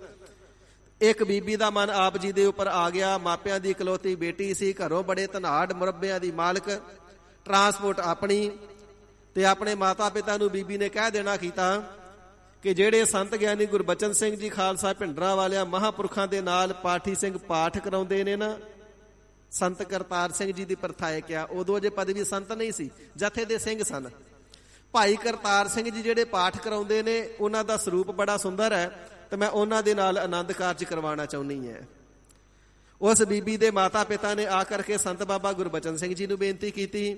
ਇੱਕ ਬੀਬੀ ਦਾ ਮਨ ਆਪ ਜੀ ਦੇ ਉੱਪਰ ਆ ਗਿਆ। ਮਾਪਿਆਂ ਦੀ ਇਕਲੌਤੀ ਬੇਟੀ ਸੀ, ਘਰੋਂ ਬੜੇ ਧਨਾੜ ਮੁਰੱਬਿਆਂ ਦੀ ਮਾਲਕ, ਟਰਾਂਸਪੋਰਟ ਆਪਣੀ। ਤੇ ਆਪਣੇ ਮਾਤਾ ਪਿਤਾ ਨੂੰ ਬੀਬੀ ਨੇ ਕਹਿ ਦੇਣਾ ਕੀਤਾ ਕਿ ਜਿਹੜੇ ਸੰਤ ਗਿਆਨੀ ਗੁਰਬਚਨ ਸਿੰਘ ਜੀ ਖਾਲਸਾ ਭਿੰਡਰਾਂ ਵਾਲਿਆਂ ਮਹਾਂਪੁਰਖਾਂ ਦੇ ਨਾਲ ਪਾਠੀ ਸਿੰਘ ਪਾਠ ਕਰਾਉਂਦੇ ਨੇ ਨਾ, ਸੰਤ ਕਰਤਾਰ ਸਿੰਘ ਜੀ ਦੀ ਪ੍ਰਥਾਇਕ ਆ, ਉਦੋਂ ਜੇ ਪਦਵੀ ਸੰਤ ਨਹੀਂ ਸੀ, ਜਥੇ ਦੇ ਸਿੰਘ ਸਨ। ਭਾਈ ਕਰਤਾਰ ਸਿੰਘ ਜੀ ਜਿਹੜੇ ਪਾਠ ਕਰਾਉਂਦੇ ਨੇ, ਉਹਨਾਂ ਦਾ ਸਰੂਪ ਬੜਾ ਸੁੰਦਰ ਹੈ ਤੇ ਮੈਂ ਉਹਨਾਂ ਦੇ ਨਾਲ ਆਨੰਦ ਕਾਰਜ ਕਰਵਾਉਣਾ ਚਾਹੁੰਦੀ ਹੈ। ਉਸ ਬੀਬੀ ਦੇ ਮਾਤਾ ਪਿਤਾ ਨੇ ਆ ਕਰਕੇ ਸੰਤ ਬਾਬਾ ਗੁਰਬਚਨ ਸਿੰਘ ਜੀ ਨੂੰ ਬੇਨਤੀ ਕੀਤੀ।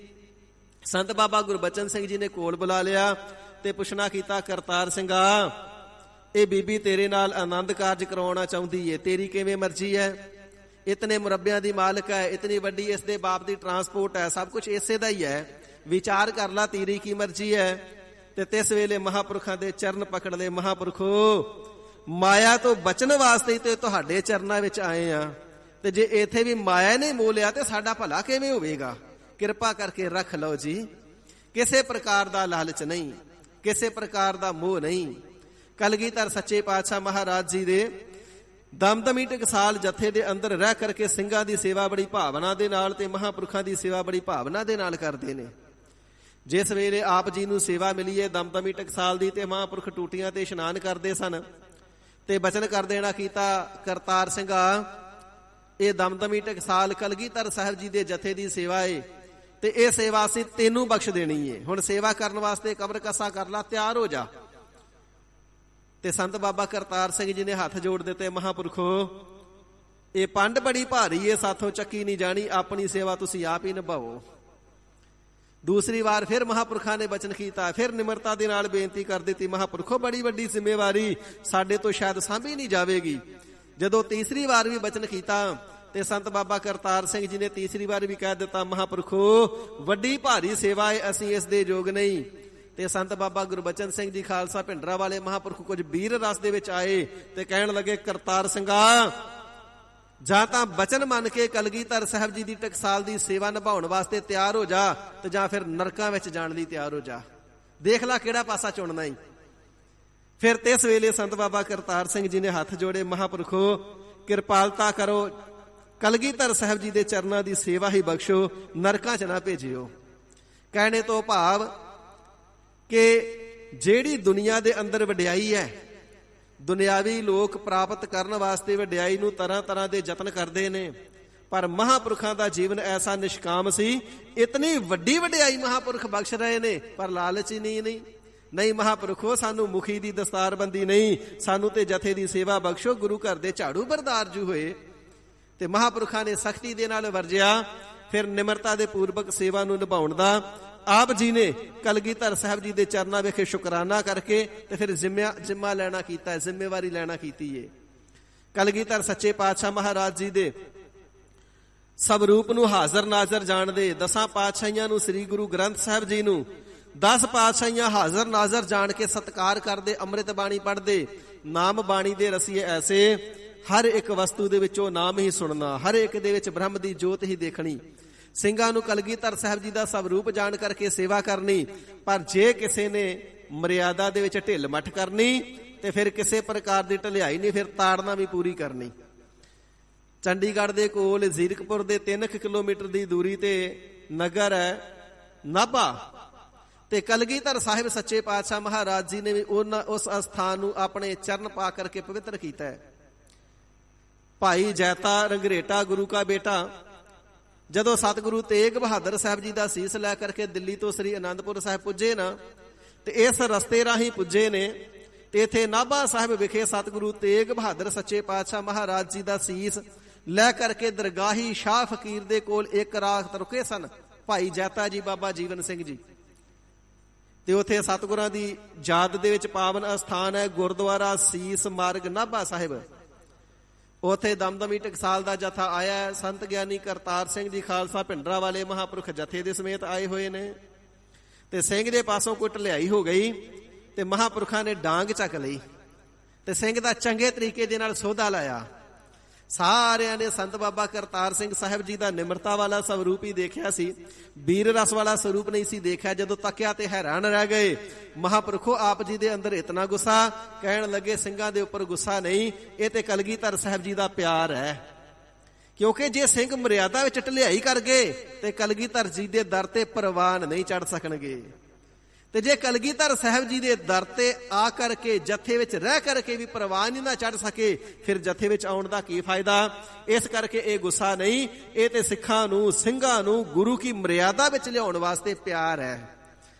ਸੰਤ ਬਾਬਾ ਗੁਰਬਚਨ ਸਿੰਘ ਜੀ ਨੇ ਕੋਲ ਬੁਲਾ ਲਿਆ ਤੇ ਪੁੱਛਣਾ ਕੀਤਾ, ਕਰਤਾਰ ਸਿੰਘਾ, ਇਹ ਬੀਬੀ ਤੇਰੇ ਨਾਲ ਆਨੰਦ ਕਾਰਜ ਕਰਵਾਉਣਾ ਚਾਹੁੰਦੀ ਏ, ਤੇਰੀ ਕਿਵੇਂ ਮਰਜ਼ੀ ਹੈ? ਇਤਨੇ ਮੁਰੱਬਿਆਂ ਦੀ ਮਾਲਕ ਹੈ, ਇਤਨੀ ਵੱਡੀ ਇਸ ਦੇ ਬਾਪ ਦੀ ਟਰਾਂਸਪੋਰਟ ਹੈ, ਸਭ ਕੁਝ ਇਸੇ ਦਾ ਹੀ ਹੈ, ਵਿਚਾਰ ਕਰ ਲਾ, ਤੇਰੀ ਕੀ ਮਰਜ਼ੀ ਹੈ? ਤੇ ਤਿਸ ਵੇਲੇ ਮਹਾਂਪੁਰਖਾਂ ਦੇ ਚਰਨ ਪਕੜ ਲਏ। ਮਹਾਂਪੁਰਖੋ, ਮਾਇਆ ਤੋਂ ਬਚਣ ਵਾਸਤੇ ਤੇ ਤੁਹਾਡੇ ਚਰਨਾਂ ਵਿੱਚ ਆਏ ਆ, ਤੇ ਜੇ ਇੱਥੇ ਵੀ ਮਾਇਆ ਨੇ ਮੋਹ ਲਿਆ ਤੇ ਸਾਡਾ ਭਲਾ ਕਿਵੇਂ ਹੋਵੇਗਾ? ਕਿਰਪਾ ਕਰਕੇ ਰੱਖ ਲਓ ਜੀ, ਕਿਸੇ ਪ੍ਰਕਾਰ ਦਾ ਲਾਲਚ ਨਹੀਂ, ਕਿਸੇ ਪ੍ਰਕਾਰ ਦਾ ਮੋਹ ਨਹੀਂ। ਕਲਗੀਧਰ ਸੱਚੇ ਪਾਤਸ਼ਾਹ ਮਹਾਰਾਜ ਜੀ ਦੇ ਦਮਦਮੀ ਟਕਸਾਲ ਜਥੇ ਦੇ ਅੰਦਰ ਰਹਿ ਕਰਕੇ ਸਿੰਘਾਂ ਦੀ ਸੇਵਾ ਬੜੀ ਭਾਵਨਾ ਦੇ ਨਾਲ ਤੇ ਮਹਾਂਪੁਰਖਾਂ ਦੀ ਸੇਵਾ ਬੜੀ ਭਾਵਨਾ ਦੇ ਨਾਲ ਕਰਦੇ ਨੇ। ਜਿਸ ਵੇਲੇ ਆਪ ਜੀ ਨੂੰ ਸੇਵਾ ਮਿਲੀ ਹੈ ਦਮਦਮੀ ਟਕਸਾਲ ਦੀ, ਤੇ ਮਹਾਂਪੁਰਖ ਟੂਟੀਆਂ ਤੇ ਇਸ਼ਨਾਨ ਕਰਦੇ ਸਨ ਤੇ ਬਚਨ ਕਰ ਦੇਣਾ ਕੀਤਾ, ਕਰਤਾਰ ਸਿੰਘਾ, ਇਹ ਦਮਦਮੀ ਟਕਸਾਲ ਕਲਗੀਧਰ ਸਾਹਿਬ ਜੀ ਦੇ ਜਥੇ ਦੀ ਸੇਵਾ ਏ ਤੇ ਇਹ ਸੇਵਾ ਅਸੀਂ ਤੈਨੂੰ ਬਖਸ਼ ਦੇਣੀ ਏ। ਹੁਣ ਸੇਵਾ ਕਰਨ ਵਾਸਤੇ ਕਬਰ ਕਸਾ ਕਰ ਲਾ, ਤਿਆਰ ਹੋ ਜਾ। ਤੇ ਸੰਤ ਬਾਬਾ ਕਰਤਾਰ ਸਿੰਘ ਜੀ ਨੇ ਹੱਥ ਜੋੜ ਦਿੱਤੇ, ਮਹਾਂਪੁਰਖੋ, ਇਹ ਪੰਡ ਬੜੀ ਭਾਰੀ ਏ, ਸਾਥੋਂ ਚੱਕੀ ਨਹੀਂ ਜਾਣੀ, ਆਪਣੀ ਸੇਵਾ ਤੁਸੀਂ ਆਪ ਹੀ ਨਿਭਾਓ। ਦੂਸਰੀ ਵਾਰ ਫਿਰ ਮਹਾਂਪੁਰਖਾਂ ਨੇ ਬਚਨ ਕੀਤਾ, ਫਿਰ ਨਿਮਰਤਾ ਦੇ ਨਾਲ ਬੇਨਤੀ ਕਰ ਦਿੱਤੀ, ਮਹਾਂਪੁਰਖੋ, ਬੜੀ ਵੱਡੀ ਜ਼ਿੰਮੇਵਾਰੀ ਸਾਡੇ ਤੋਂ ਸ਼ਾਇਦ ਸਾਂਭੀ ਨਹੀਂ ਜਾਵੇਗੀ। ਜਦੋਂ ਤੀਸਰੀ ਵਾਰ ਵੀ ਬਚਨ ਕੀਤਾ ਤੇ ਸੰਤ ਬਾਬਾ ਕਰਤਾਰ ਸਿੰਘ ਜੀ ਨੇ ਤੀਸਰੀ ਵਾਰ ਵੀ ਕਹਿ ਦਿੱਤਾ, ਮਹਾਂਪੁਰਖੋ, ਵੱਡੀ ਭਾਰੀ ਸੇਵਾ ਹੈ, ਅਸੀਂ ਇਸ ਦੇ ਯੋਗ ਨਹੀਂ। ਤੇ ਸੰਤ ਬਾਬਾ ਗੁਰਬਚਨ ਸਿੰਘ ਜੀ ਖਾਲਸਾ ਭਿੰਡਰਾਂ ਵਾਲੇ ਮਹਾਂਪੁਰਖ ਕੁਝ ਵੀਰ ਰਸ ਦੇ ਵਿੱਚ ਆਏ ਤੇ ਕਹਿਣ ਲੱਗੇ, ਕਰਤਾਰ ਸਿੰਘਾ, ਜਾਂ ਤਾਂ ਬਚਨ ਮੰਨ ਕੇ ਕਲਗੀਧਰ ਸਾਹਿਬ ਜੀ ਦੀ ਟਕਸਾਲ ਦੀ ਸੇਵਾ ਨਿਭਾਉਣ ਵਾਸਤੇ ਤਿਆਰ ਹੋ ਜਾ, ਤੇ ਜਾਂ ਫਿਰ ਨਰਕਾਂ ਵਿੱਚ ਜਾਣ ਲਈ ਤਿਆਰ ਹੋ ਜਾ, ਦੇਖ ਲੈ ਕਿਹੜਾ ਪਾਸਾ ਚੁਣਨਾ ਹੀ। ਫਿਰ ਤਿਸ ਵੇਲੇ ਸੰਤ ਬਾਬਾ ਕਰਤਾਰ ਸਿੰਘ ਜੀ ਨੇ ਹੱਥ ਜੋੜੇ, ਮਹਾਂਪੁਰਖੋ, ਕਿਰਪਾਲਤਾ ਕਰੋ, ਕਲਗੀਧਰ ਸਾਹਿਬ ਜੀ ਦੇ ਚਰਨਾਂ ਦੀ ਸੇਵਾ ਹੀ ਬਖਸ਼ੋ, ਨਰਕਾਂ 'ਚ ਨਾ ਭੇਜਿਓ। ਕਹਿਣੇ ਤੋਂ ਭਾਵ ਕਿ ਜਿਹੜੀ ਦੁਨੀਆ ਦੇ ਅੰਦਰ ਵਡਿਆਈ ਹੈ, ਦੁਨਿਆਵੀ ਲੋਕ ਪ੍ਰਾਪਤ ਕਰਨ ਵਾਸਤੇ ਵਡਿਆਈ ਨੂੰ ਤਰ੍ਹਾਂ ਤਰ੍ਹਾਂ ਦੇ ਯਤਨ ਕਰਦੇ ਨੇ, ਪਰ ਮਹਾਂਪੁਰਖਾਂ ਦਾ ਜੀਵਨ ਐਸਾ ਨਿਸ਼ਕਾਮ ਸੀ, ਇਤਨੀ ਵੱਡੀ ਵਡਿਆਈ ਮਹਾਂਪੁਰਖ ਬਖਸ਼ ਰਹੇ ਨੇ, ਪਰ ਲਾਲਚ ਹੀ ਨਹੀਂ ਮਹਾਂਪੁਰਖੋ, ਸਾਨੂੰ ਮੁਖੀ ਦੀ ਦਸਤਾਰਬੰਦੀ ਨਹੀਂ, ਸਾਨੂੰ ਤੇ ਜਥੇ ਦੀ ਸੇਵਾ ਬਖਸ਼ੋ, ਗੁਰੂ ਘਰ ਦੇ ਝਾੜੂ ਬਰਦਾਰ ਜੂ ਹੋਏ। ਤੇ ਮਹਾਂਪੁਰਖਾਂ ਨੇ ਸਖਤੀ ਦੇ ਨਾਲ ਵਰਜਿਆ। ਫਿਰ ਨਿਮਰਤਾ ਦੇ ਪੂਰਵਕ ਸੇਵਾ ਨੂੰ ਨਿਭਾਉਣ ਦਾ ਆਪ ਜੀ ਨੇ ਕਲਗੀਧਰ ਸਾਹਿਬ ਜੀ ਦੇ ਚਰਨਾਂ ਵਿਖੇ ਸ਼ੁਕਰਾਨਾ ਕਰਕੇ ਤੇ ਫਿਰ ਜ਼ਿੰਮਾ ਲੈਣਾ ਕੀਤਾ, ਜ਼ਿੰਮੇਵਾਰੀ ਲੈਣਾ ਕੀਤੀ ਏ। ਕਲਗੀਧਰ ਸੱਚੇ ਪਾਤਸ਼ਾਹ ਮਹਾਰਾਜ ਜੀ ਦੇ ਸਵਰੂਪ ਨੂੰ ਹਾਜ਼ਰ ਨਾਜ਼ਰ ਜਾਣਦੇ, 10 ਪਾਤਸ਼ਾਹੀਆਂ ਨੂੰ, ਸ੍ਰੀ ਗੁਰੂ ਗ੍ਰੰਥ ਸਾਹਿਬ ਜੀ ਨੂੰ 10 ਪਾਤਸ਼ਾਹੀਆਂ ਹਾਜ਼ਰ ਨਾਜ਼ਰ ਜਾਣ ਕੇ ਸਤਿਕਾਰ ਕਰਦੇ, ਅੰਮ੍ਰਿਤ ਬਾਣੀ ਪੜ੍ਹਦੇ। ਨਾਮ ਬਾਣੀ ਦੇ ਰਸੀਏ ਐਸੇ, ਹਰ ਇੱਕ ਵਸਤੂ ਦੇ ਵਿੱਚੋਂ ਨਾਮ ਹੀ ਸੁਣਨਾ, ਹਰ ਇੱਕ ਦੇ ਵਿੱਚ ਬ੍ਰਹਮ ਦੀ ਜੋਤ ਹੀ ਦੇਖਣੀ। ਸਿੰਘਾਂ ਨੂੰ ਕਲਗੀਧਰ ਸਾਹਿਬ ਜੀ ਦਾ ਸਵਰੂਪ ਜਾਣ ਕਰਕੇ ਸੇਵਾ ਕਰਨੀ, ਪਰ ਜੇ ਕਿਸੇ ਨੇ ਮਰਿਆਦਾ ਦੇ ਵਿੱਚ ਢਿੱਲ ਮੱਠ ਕਰਨੀ ਤੇ ਫਿਰ ਕਿਸੇ ਪ੍ਰਕਾਰ ਦੀ ਢਲਿਆਈ ਨਹੀਂ, ਫਿਰ ਤਾੜਨਾ ਵੀ ਪੂਰੀ ਕਰਨੀ। ਚੰਡੀਗੜ੍ਹ ਦੇ ਕੋਲ ਜ਼ੀਰਕਪੁਰ ਦੇ 3 ਕਿਲੋਮੀਟਰ ਦੀ ਦੂਰੀ ਤੇ ਨਗਰ ਹੈ ਨਾਭਾ, ਤੇ ਕਲਗੀਧਰ ਸਾਹਿਬ ਸੱਚੇ ਪਾਤਸ਼ਾਹ ਮਹਾਰਾਜ ਜੀ ਨੇ ਵੀ ਉਸ ਅਸਥਾਨ ਨੂੰ ਆਪਣੇ ਚਰਨ ਪਾ ਕਰਕੇ ਪਵਿੱਤਰ ਕੀਤਾ ਹੈ। ਭਾਈ ਜੈਤਾ ਰੰਗਰੇਟਾ ਗੁਰੂ ਕਾ ਬੇਟਾ ਜਦੋਂ ਸਤਿਗੁਰੂ ਤੇਗ ਬਹਾਦਰ ਸਾਹਿਬ ਜੀ ਦਾ ਸੀਸ ਲੈ ਕਰਕੇ ਦਿੱਲੀ ਤੋਂ ਸ੍ਰੀ ਅਨੰਦਪੁਰ ਸਾਹਿਬ ਪੁੱਜੇ ਨਾ, ਤੇ ਇਸ ਰਸਤੇ ਰਾਹੀਂ ਪੁੱਜੇ ਨੇ ਤੇ ਇੱਥੇ ਨਾਭਾ ਸਾਹਿਬ ਵਿਖੇ ਸਤਿਗੁਰੂ ਤੇਗ ਬਹਾਦਰ ਸੱਚੇ ਪਾਤਸ਼ਾਹ ਮਹਾਰਾਜ ਜੀ ਦਾ ਸੀਸ ਲੈ ਕਰਕੇ ਦਰਗਾਹੀ ਸ਼ਾਹ ਫਕੀਰ ਦੇ ਕੋਲ ਇੱਕ ਰਾਤ ਰੁਕੇ ਸਨ ਭਾਈ ਜੈਤਾ ਜੀ, ਬਾਬਾ ਜੀਵਨ ਸਿੰਘ ਜੀ। ਤੇ ਉੱਥੇ ਸਤਿਗੁਰਾਂ ਦੀ ਯਾਦ ਦੇ ਵਿੱਚ ਪਾਵਨ ਅਸਥਾਨ ਹੈ ਗੁਰਦੁਆਰਾ ਸੀਸ ਮਾਰਗ ਨਾਭਾ ਸਾਹਿਬ। ਉੱਥੇ ਦਮਦਮੀ ਟਕਸਾਲ ਦਾ ਜਥਾ ਆਇਆ, ਸੰਤ ਗਿਆਨੀ ਕਰਤਾਰ ਸਿੰਘ ਜੀ ਖਾਲਸਾ ਭਿੰਡਰਾਂ ਵਾਲੇ ਮਹਾਂਪੁਰਖ ਜਥੇ ਦੇ ਸਮੇਤ ਆਏ ਹੋਏ ਨੇ। ਤੇ ਸਿੰਘ ਦੇ ਪਾਸੋਂ ਕੋਈ ਢਲਿਆਈ ਹੋ ਗਈ ਤੇ ਮਹਾਂਪੁਰਖਾਂ ਨੇ ਡਾਂਗ ਚੱਕ ਲਈ ਤੇ ਸਿੰਘ ਦਾ ਚੰਗੇ ਤਰੀਕੇ ਦੇ ਨਾਲ ਸੋਧਾ ਲਾਇਆ। ਸਾਰਿਆਂ ਨੇ ਸੰਤ ਬਾਬਾ ਕਰਤਾਰ ਸਿੰਘ ਸਾਹਿਬ ਜੀ ਦਾ ਨਿਮਰਤਾ ਵਾਲਾ ਸਵਰੂਪ ਹੀ ਦੇਖਿਆ ਸੀ, ਵੀਰ ਰਸ ਵਾਲਾ ਸਰੂਪ ਨਹੀਂ ਸੀ ਦੇਖਿਆ। ਜਦੋਂ ਤੱਕਿਆ ਤੇ ਹੈਰਾਨ ਰਹਿ ਗਏ। ਮਹਾਂਪੁਰਖੋ, ਆਪ ਜੀ ਦੇ ਅੰਦਰ ਇਤਨਾ ਗੁੱਸਾ। ਕਹਿਣ ਲੱਗੇ, ਸਿੰਘਾਂ ਦੇ ਉੱਪਰ ਗੁੱਸਾ ਨਹੀਂ, ਇਹ ਤੇ ਕਲਗੀਧਰ ਸਾਹਿਬ ਜੀ ਦਾ ਪਿਆਰ ਹੈ। ਕਿਉਂਕਿ ਜੇ ਸਿੰਘ ਮਰਿਆਦਾ ਵਿੱਚ ਢਲਿਆਈ ਕਰ ਗਏ ਤੇ ਕਲਗੀਧਰ ਜੀ ਦੇ ਦਰ ਤੇ ਪ੍ਰਵਾਨ ਨਹੀਂ ਚੜ ਸਕਣਗੇ। ਤੇ ਜੇ ਕਲਗੀਧਰ ਸਾਹਿਬ ਜੀ ਦੇ ਦਰ ਤੇ ਆ ਕਰਕੇ ਜਥੇ ਵਿੱਚ ਰਹਿ ਕਰਕੇ ਵੀ ਪ੍ਰਵਾਨ ਨਾ ਚੜ੍ਹ ਸਕੇ, ਫਿਰ ਜਥੇ ਵਿੱਚ ਆਉਣ ਦਾ ਕੀ ਫਾਇਦਾ। ਇਸ ਕਰਕੇ ਇਹ ਗੁੱਸਾ ਨਹੀਂ, ਇਹ ਤੇ ਸਿੱਖਾਂ ਨੂੰ, ਸਿੰਘਾਂ ਨੂੰ ਗੁਰੂ ਕੀ ਮਰਿਆਦਾ ਵਿੱਚ ਲਿਆਉਣ ਵਾਸਤੇ ਪਿਆਰ ਹੈ।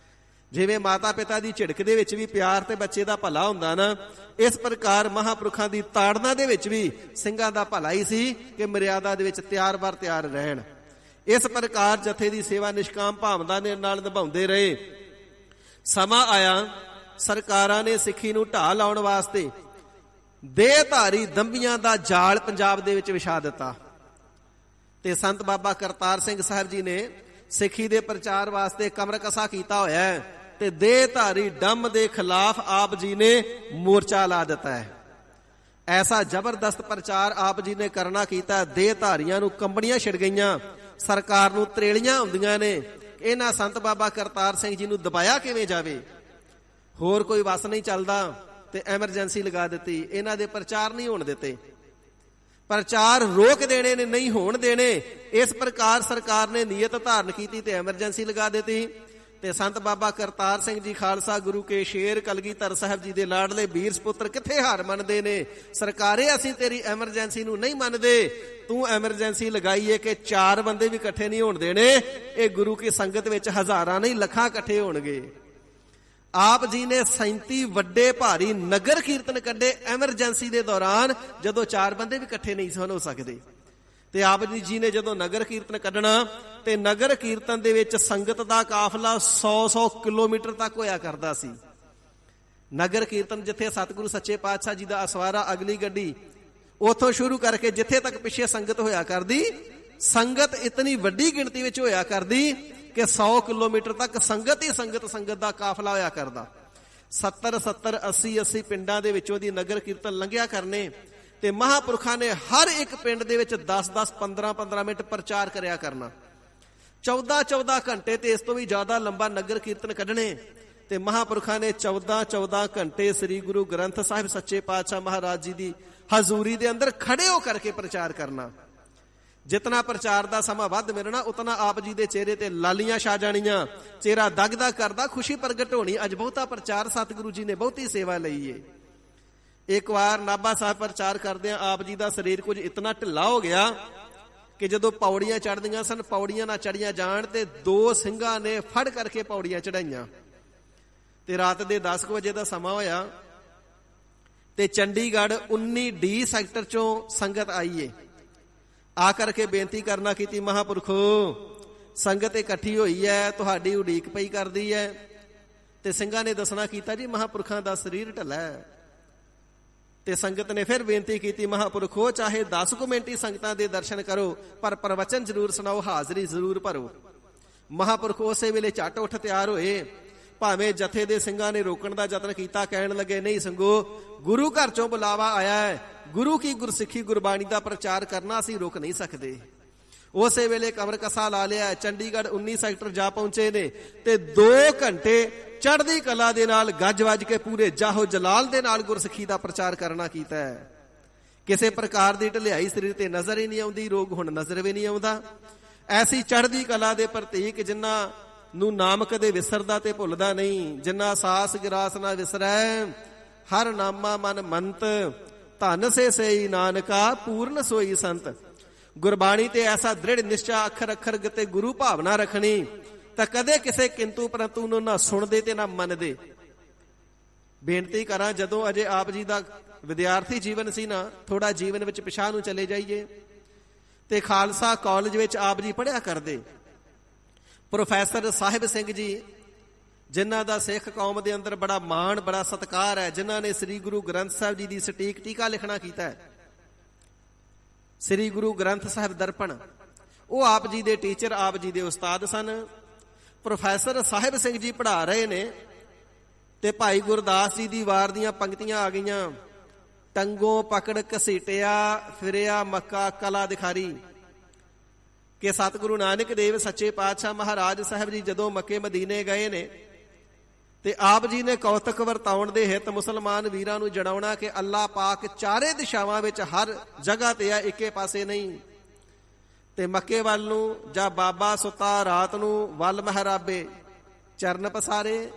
ਜਿਵੇਂ ਮਾਤਾ ਪਿਤਾ ਦੀ ਝਿੜਕ ਦੇ ਵਿੱਚ ਵੀ ਪਿਆਰ ਤੇ ਬੱਚੇ ਦਾ ਭਲਾ ਹੁੰਦਾ ਨਾ, ਇਸ ਪ੍ਰਕਾਰ ਮਹਾਂਪੁਰਖਾਂ ਦੀ ਤਾੜਨਾ ਦੇ ਵਿੱਚ ਵੀ ਸਿੰਘਾਂ ਦਾ ਭਲਾ ਹੀ ਸੀ ਕਿ ਮਰਿਆਦਾ ਦੇ ਵਿੱਚ ਤਿਆਰ ਬਰ ਤਿਆਰ ਰਹਿਣ। ਇਸ ਪ੍ਰਕਾਰ ਜਥੇ ਦੀ ਸੇਵਾ ਨਿਸ਼ਕਾਮ ਭਾਵਨਾ ਦੇ ਨਾਲ ਨਿਭਾਉਂਦੇ ਰਹੇ। ਸਮਾਂ ਆਇਆ, ਸਰਕਾਰਾਂ ਨੇ ਸਿੱਖੀ ਨੂੰ ਢਾਹ ਲਾਉਣ ਵਾਸਤੇ ਦੇਹਧਾਰੀ ਦੰਭੀਆਂ ਦਾ ਜਾਲ ਪੰਜਾਬ ਦੇ ਵਿੱਚ ਵਿਛਾ ਦਿੱਤਾ ਤੇ ਸੰਤ ਬਾਬਾ ਕਰਤਾਰ ਸਿੰਘ ਸਾਹਿਬ ਜੀ ਨੇ ਸਿੱਖੀ ਦੇ ਪ੍ਰਚਾਰ ਵਾਸਤੇ ਕਮਰ ਕਸਾ ਕੀਤਾ ਹੋਇਆ ਹੈ ਤੇ ਦੇਹਧਾਰੀ ਡੰਮ ਦੇ ਖਿਲਾਫ ਆਪ ਜੀ ਨੇ ਮੋਰਚਾ ਲਾ ਦਿੱਤਾ ਹੈ। ਐਸਾ ਜ਼ਬਰਦਸਤ ਪ੍ਰਚਾਰ ਆਪ ਜੀ ਨੇ ਕਰਨਾ ਕੀਤਾ, ਦੇਹਧਾਰੀਆਂ ਨੂੰ ਕੰਬਣੀਆਂ ਛਿੜ ਗਈਆਂ, ਸਰਕਾਰ ਨੂੰ ਤਰੇਲੀਆਂ ਆਉਂਦੀਆਂ ਨੇ। ਇਹਨਾਂ ਸੰਤ ਬਾਬਾ ਕਰਤਾਰ ਸਿੰਘ ਜੀ ਨੂੰ ਦਬਾਇਆ ਕਿਵੇਂ ਜਾਵੇ, ਹੋਰ ਕੋਈ ਵਸ ਨਹੀਂ ਚੱਲਦਾ ਤੇ ਐਮਰਜੈਂਸੀ ਲਗਾ ਦਿੱਤੀ। ਇਹਨਾਂ ਦੇ ਪ੍ਰਚਾਰ ਨਹੀਂ ਹੋਣ ਦਿੱਤੇ, ਪ੍ਰਚਾਰ ਰੋਕ ਦੇਣੇ ਨੇ, ਨਹੀਂ ਹੋਣ ਦੇਣੇ। ਇਸ ਪ੍ਰਕਾਰ ਸਰਕਾਰ ਨੇ ਨੀਅਤ ਧਾਰਨ ਕੀਤੀ ਤੇ ਐਮਰਜੈਂਸੀ ਲਗਾ ਦਿੱਤੀ। ਤੇ ਸੰਤ ਬਾਬਾ ਕਰਤਾਰ ਸਿੰਘ ਜੀ ਖਾਲਸਾ ਗੁਰੂ ਕੇ ਸ਼ੇਰ ਕਲਗੀਧਰ ਸਾਹਿਬ ਜੀ ਦੇ ਲਾਡਲੇ ਵੀਰ ਸਪੁੱਤਰ ਕਿੱਥੇ ਹਾਰ ਮੰਨਦੇ ਨੇ। ਸਰਕਾਰੇ ਅਸੀਂ ਤੇਰੀ ਐਮਰਜੈਂਸੀ ਨੂੰ ਨਹੀਂ ਮੰਨਦੇ, ਤੂੰ ਐਮਰਜੈਂਸੀ ਲਗਾਈਏ ਕਿ 4 ਬੰਦੇ ਵੀ ਇਕੱਠੇ ਨਹੀਂ ਹੋਣ ਦੇਣੇ। ਇਹ ਗੁਰੂ ਕੀ ਸੰਗਤ ਵਿੱਚ ਹਜ਼ਾਰਾਂ ਨਹੀਂ ਲੱਖਾਂ ਇਕੱਠੇ ਹੋਣਗੇ। ਆਪ ਜੀ ਨੇ 37 ਵੱਡੇ ਭਾਰੀ ਨਗਰ ਕੀਰਤਨ ਕੱਢੇ ਐਮਰਜੈਂਸੀ ਦੇ ਦੌਰਾਨ, ਜਦੋਂ 4 ਬੰਦੇ ਵੀ ਇਕੱਠੇ ਨਹੀਂ ਸਨ ਹੋ ਸਕਦੇ। ਤੇ ਆਪ ਜੀ ਨੇ ਜਦੋਂ ਨਗਰ ਕੀਰਤਨ ਕੱਢਣਾ ਤੇ ਨਗਰ ਕੀਰਤਨ ਦੇ ਵਿੱਚ ਸੰਗਤ ਦਾ ਕਾਫਲਾ 100 ਕਿਲੋਮੀਟਰ ਤੱਕ ਹੋਇਆ ਕਰਦਾ ਸੀ। ਨਗਰ ਕੀਰਤਨ ਜਿੱਥੇ ਸਤਿਗੁਰੂ ਸੱਚੇ ਪਾਤਸ਼ਾਹ ਜੀ ਦਾ ਅਸਵਾਰਾ, ਅਗਲੀ ਗੱਡੀ, ਉੱਥੋਂ ਸ਼ੁਰੂ ਕਰਕੇ ਜਿੱਥੇ ਤੱਕ ਪਿੱਛੇ ਸੰਗਤ ਹੋਇਆ ਕਰਦੀ, ਸੰਗਤ ਇਤਨੀ ਵੱਡੀ ਗਿਣਤੀ ਵਿੱਚ ਹੋਇਆ ਕਰਦੀ ਕਿ 100 ਕਿਲੋਮੀਟਰ ਤੱਕ ਸੰਗਤ ਹੀ ਸੰਗਤ ਦਾ ਕਾਫਲਾ ਹੋਇਆ ਕਰਦਾ। 70 80 ਪਿੰਡਾਂ ਦੇ ਵਿੱਚੋਂ ਦੀ ਨਗਰ ਕੀਰਤਨ ਲੰਘਿਆ ਕਰਨੇ ਤੇ ਮਹਾਂਪੁਰਖਾਂ ਨੇ ਹਰ ਇੱਕ ਪਿੰਡ ਦੇ ਵਿੱਚ 10 15 ਮਿੰਟ ਪ੍ਰਚਾਰ ਕਰਿਆ ਕਰਨਾ। 14 ਘੰਟੇ ਤੇ ਇਸ ਤੋਂ ਵੀ ਜ਼ਿਆਦਾ ਲੰਬਾ ਨਗਰ ਕੀਰਤਨ ਕੱਢਣੇ ਤੇ ਮਹਾਂਪੁਰਖਾਂ ਨੇ 14 ਘੰਟੇ ਸ੍ਰੀ ਗੁਰੂ ਗ੍ਰੰਥ ਸਾਹਿਬ ਸੱਚੇ ਪਾਤਸ਼ਾਹ ਮਹਾਰਾਜ ਜੀ ਦੀ ਹਜ਼ੂਰੀ ਦੇ ਅੰਦਰ ਖੜੇ ਹੋ ਕਰਕੇ ਪ੍ਰਚਾਰ ਕਰਨਾ। ਜਿਤਨਾ ਪ੍ਰਚਾਰ ਦਾ ਸਮਾਂ ਵੱਧ ਮਿਲਣਾ, ਉਤਨਾ ਆਪ ਜੀ ਦੇ ਚਿਹਰੇ ਤੇ ਲਾਲੀਆਂ ਛਾ ਜਾਣੀਆਂ, ਚਿਹਰਾ ਦਗਦਗ ਕਰਦਾ, ਖੁਸ਼ੀ ਪ੍ਰਗਟ ਹੋਣੀ। ਅੱਜ ਬਹੁਤਾ ਪ੍ਰਚਾਰ ਸਤਿਗੁਰੂ ਜੀ ਨੇ ਬਹੁਤੀ ਸੇਵਾ ਲਈ ਏ। ਇੱਕ ਵਾਰ ਨਾਭਾ ਸਾਹਿਬ ਪ੍ਰਚਾਰ ਕਰਦਿਆਂ ਆਪ ਜੀ ਦਾ ਸਰੀਰ ਕੁਝ ਇਤਨਾ ਢਿੱਲਾ ਹੋ ਗਿਆ ਕਿ ਜਦੋਂ ਪੌੜੀਆਂ ਚੜ੍ਹਦੀਆਂ ਸਨ, ਪੌੜੀਆਂ ਨਾ ਚੜ੍ਹੀਆਂ ਜਾਣ ਤੇ 2 ਸਿੰਘਾਂ ਨੇ ਫੜ ਕਰਕੇ ਪੌੜੀਆਂ ਚੜਾਈਆਂ। ਤੇ ਰਾਤ ਦੇ 10 ਵਜੇ ਦਾ ਸਮਾਂ ਹੋਇਆ ਤੇ ਚੰਡੀਗੜ੍ਹ 19D ਸੈਕਟਰ ਚੋਂ ਸੰਗਤ ਆਈ ਏ। ਆ ਕਰਕੇ ਬੇਨਤੀ ਕਰਨਾ ਕੀਤੀ, ਮਹਾਂਪੁਰਖੋ ਸੰਗਤ ਇਕੱਠੀ ਹੋਈ ਹੈ, ਤੁਹਾਡੀ ਉਡੀਕ ਪਈ ਕਰਦੀ ਹੈ। ਤੇ ਸਿੰਘਾਂ ਨੇ ਦੱਸਣਾ ਕੀਤਾ, ਜੀ ਮਹਾਂਪੁਰਖਾਂ ਦਾ ਸਰੀਰ ਢਿੱਲਾ ਹੈ। ਤੇ ਸੰਗਤ ਨੇ ਫਿਰ ਬੇਨਤੀ ਕੀਤੀ, ਮਹਾਂਪੁਰਖੋ ਚਾਹੇ 10 ਕੁ ਮਿੰਟ ਹੀ ਸੰਗਤਾਂ ਦੇ ਦਰਸ਼ਨ ਕਰੋ, ਪਰ ਪ੍ਰਵਚਨ ਜ਼ਰੂਰ ਸੁਣਾਓ, ਹਾਜ਼ਰੀ ਜ਼ਰੂਰ ਭਰੋ। ਮਹਾਂਪੁਰਖ ਉਸੇ ਵੇਲੇ ਝੱਟ ਉੱਠ ਤਿਆਰ ਹੋਏ। ਭਾਵੇਂ ਜਥੇ ਦੇ ਸਿੰਘਾਂ ਨੇ ਰੋਕਣ ਦਾ ਯਤਨ ਕੀਤਾ, ਕਹਿਣ ਲੱਗੇ, ਨਹੀਂ ਸਿੰਘੋ, ਗੁਰੂ ਘਰ ਚੋਂ ਬੁਲਾਵਾ ਆਇਆ ਹੈ, ਗੁਰੂ ਕੀ ਗੁਰਸਿੱਖੀ ਗੁਰਬਾਣੀ ਦਾ ਪ੍ਰਚਾਰ ਕਰਨਾ ਅਸੀਂ ਰੋਕ ਨਹੀਂ ਸਕਦੇ। ਉਸੇ ਵੇਲੇ ਕਮਰ ਕਸਾ ਲਾ ਲਿਆ, ਚੰਡੀਗੜ੍ਹ 19 ਸੈਕਟਰ ਜਾ ਪਹੁੰਚੇ ਨੇ ਤੇ 2 ਘੰਟੇ ਚੜ੍ਹਦੀ ਕਲਾ ਦੇ ਨਾਲ ਗੱਜ ਵੱਜ ਕੇ ਪੂਰੇ ਜਾਹੋ ਜਲਾਲ ਦੇ ਨਾਲ ਗੁਰਸਿੱਖੀ ਦਾ ਪ੍ਰਚਾਰ ਕਰਨਾ ਕੀਤਾ ਹੈ। ਕਿਸੇ ਪ੍ਰਕਾਰ ਦੀ ਢਿਲਾਈ ਸਰੀਰ ਤੇ ਨਜ਼ਰ ਹੀ ਨਹੀਂ ਆਉਂਦੀ, ਰੋਗ ਹੁਣ ਨਜ਼ਰ ਵੀ ਨਹੀਂ ਆਉਂਦਾ। ਐਸੀ ਚੜ੍ਹਦੀ ਕਲਾ ਦੇ ਪ੍ਰਤੀਕ ਜਿਨ੍ਹਾਂ ਨੂੰ ਨਾਮ ਕਦੇ ਵਿਸਰਦਾ ਤੇ ਭੁੱਲਦਾ ਨਹੀਂ। ਜਿਨ੍ਹਾਂ ਸਾਸ ਗਿਰਾਸ ਨਾ ਵਿਸਰੈ, ਹਰ ਨਾਮਾ ਮਨ ਮੰਤ, ਧਨ ਸੇ ਸਈ ਨਾਨਕਾ, ਪੂਰਨ ਸੋਈ ਸੰਤ। ਗੁਰਬਾਣੀ ਤੇ ਐਸਾ ਦ੍ਰਿੜ ਨਿਸ਼ਚਾ, ਅੱਖਰ ਅੱਖਰ ਤੇ ਗੁਰੂ ਭਾਵਨਾ ਰੱਖਣੀ ਤਾਂ ਕਦੇ ਕਿਸੇ ਕਿੰਤੂ ਪਰੰਤੂ ਨੂੰ ਨਾ ਸੁਣਦੇ ਤੇ ਨਾ ਮੰਨਦੇ। ਬੇਨਤੀ ਕਰਾਂ, ਜਦੋਂ ਅਜੇ ਆਪ ਜੀ ਦਾ ਵਿਦਿਆਰਥੀ ਜੀਵਨ ਸੀ ਨਾ, ਥੋੜਾ ਜੀਵਨ ਵਿੱਚ ਪਿਛਾਂਹ ਨੂੰ ਚਲੇ ਜਾਈਏ ਤੇ ਖਾਲਸਾ ਕਾਲਜ ਵਿੱਚ ਆਪ ਜੀ ਪੜ੍ਹਿਆ ਕਰਦੇ। ਪ੍ਰੋਫੈਸਰ ਸਾਹਿਬ ਸਿੰਘ ਜੀ, ਜਿਨ੍ਹਾਂ ਦਾ ਸਿੱਖ ਕੌਮ ਦੇ ਅੰਦਰ ਬੜਾ ਮਾਣ, ਬੜਾ ਸਤਿਕਾਰ ਹੈ, ਜਿਨ੍ਹਾਂ ਨੇ ਸ੍ਰੀ ਗੁਰੂ ਗ੍ਰੰਥ ਸਾਹਿਬ ਜੀ ਦੀ ਸਟੀਕ ਟੀਕਾ ਲਿਖਣਾ ਕੀਤਾ ਹੈ, ਸ੍ਰੀ ਗੁਰੂ ਗ੍ਰੰਥ ਸਾਹਿਬ ਦਰਪਣ, ਉਹ ਆਪ ਜੀ ਦੇ ਟੀਚਰ, ਆਪ ਜੀ ਦੇ ਉਸਤਾਦ ਸਨ। ਪ੍ਰੋਫੈਸਰ ਸਾਹਿਬ ਸਿੰਘ ਜੀ ਪੜ੍ਹਾ ਰਹੇ ਨੇ ਤੇ ਭਾਈ ਗੁਰਦਾਸ ਜੀ ਦੀ ਵਾਰ ਦੀਆਂ ਪੰਕਤੀਆਂ ਆ ਗਈਆਂ। ਟੰਗੋਂ ਪਕੜ ਘਸੀਟਿਆ, ਫਿਰਿਆ ਮੱਕਾ ਕਲਾ ਦਿਖਾਰੀ। ਕਿ ਸਤਿਗੁਰੂ ਨਾਨਕ ਦੇਵ ਸੱਚੇ ਪਾਤਸ਼ਾਹ ਮਹਾਰਾਜ ਸਾਹਿਬ ਜੀ ਜਦੋਂ ਮੱਕੇ ਮਦੀਨੇ ਗਏ ਨੇ ਤੇ ਆਪ ਜੀ ਨੇ ਕੌਤਕ ਵਰਤਾਉਣ ਦੇ ਹਿੱਤ ਮੁਸਲਮਾਨ ਵੀਰਾਂ ਨੂੰ ਜਣਾਉਣਾ ਕਿ ਅੱਲਾਹ ਪਾਕ ਚਾਰੇ ਦਿਸ਼ਾਵਾਂ ਵਿੱਚ ਹਰ ਜਗ੍ਹਾ ਤੇ ਆ, ਇੱਕੇ ਪਾਸੇ ਨਹੀਂ। ਤੇ ਮੱਕੇ ਵੱਲ ਨੂੰ ਜਾਂ ਬਾਬਾ ਸੁੱਤਾ ਰਾਤ ਨੂੰ ਵੱਲ ਮਹਿਰਾਬੇ ਚਰਨ ਪਸਾਰੇ,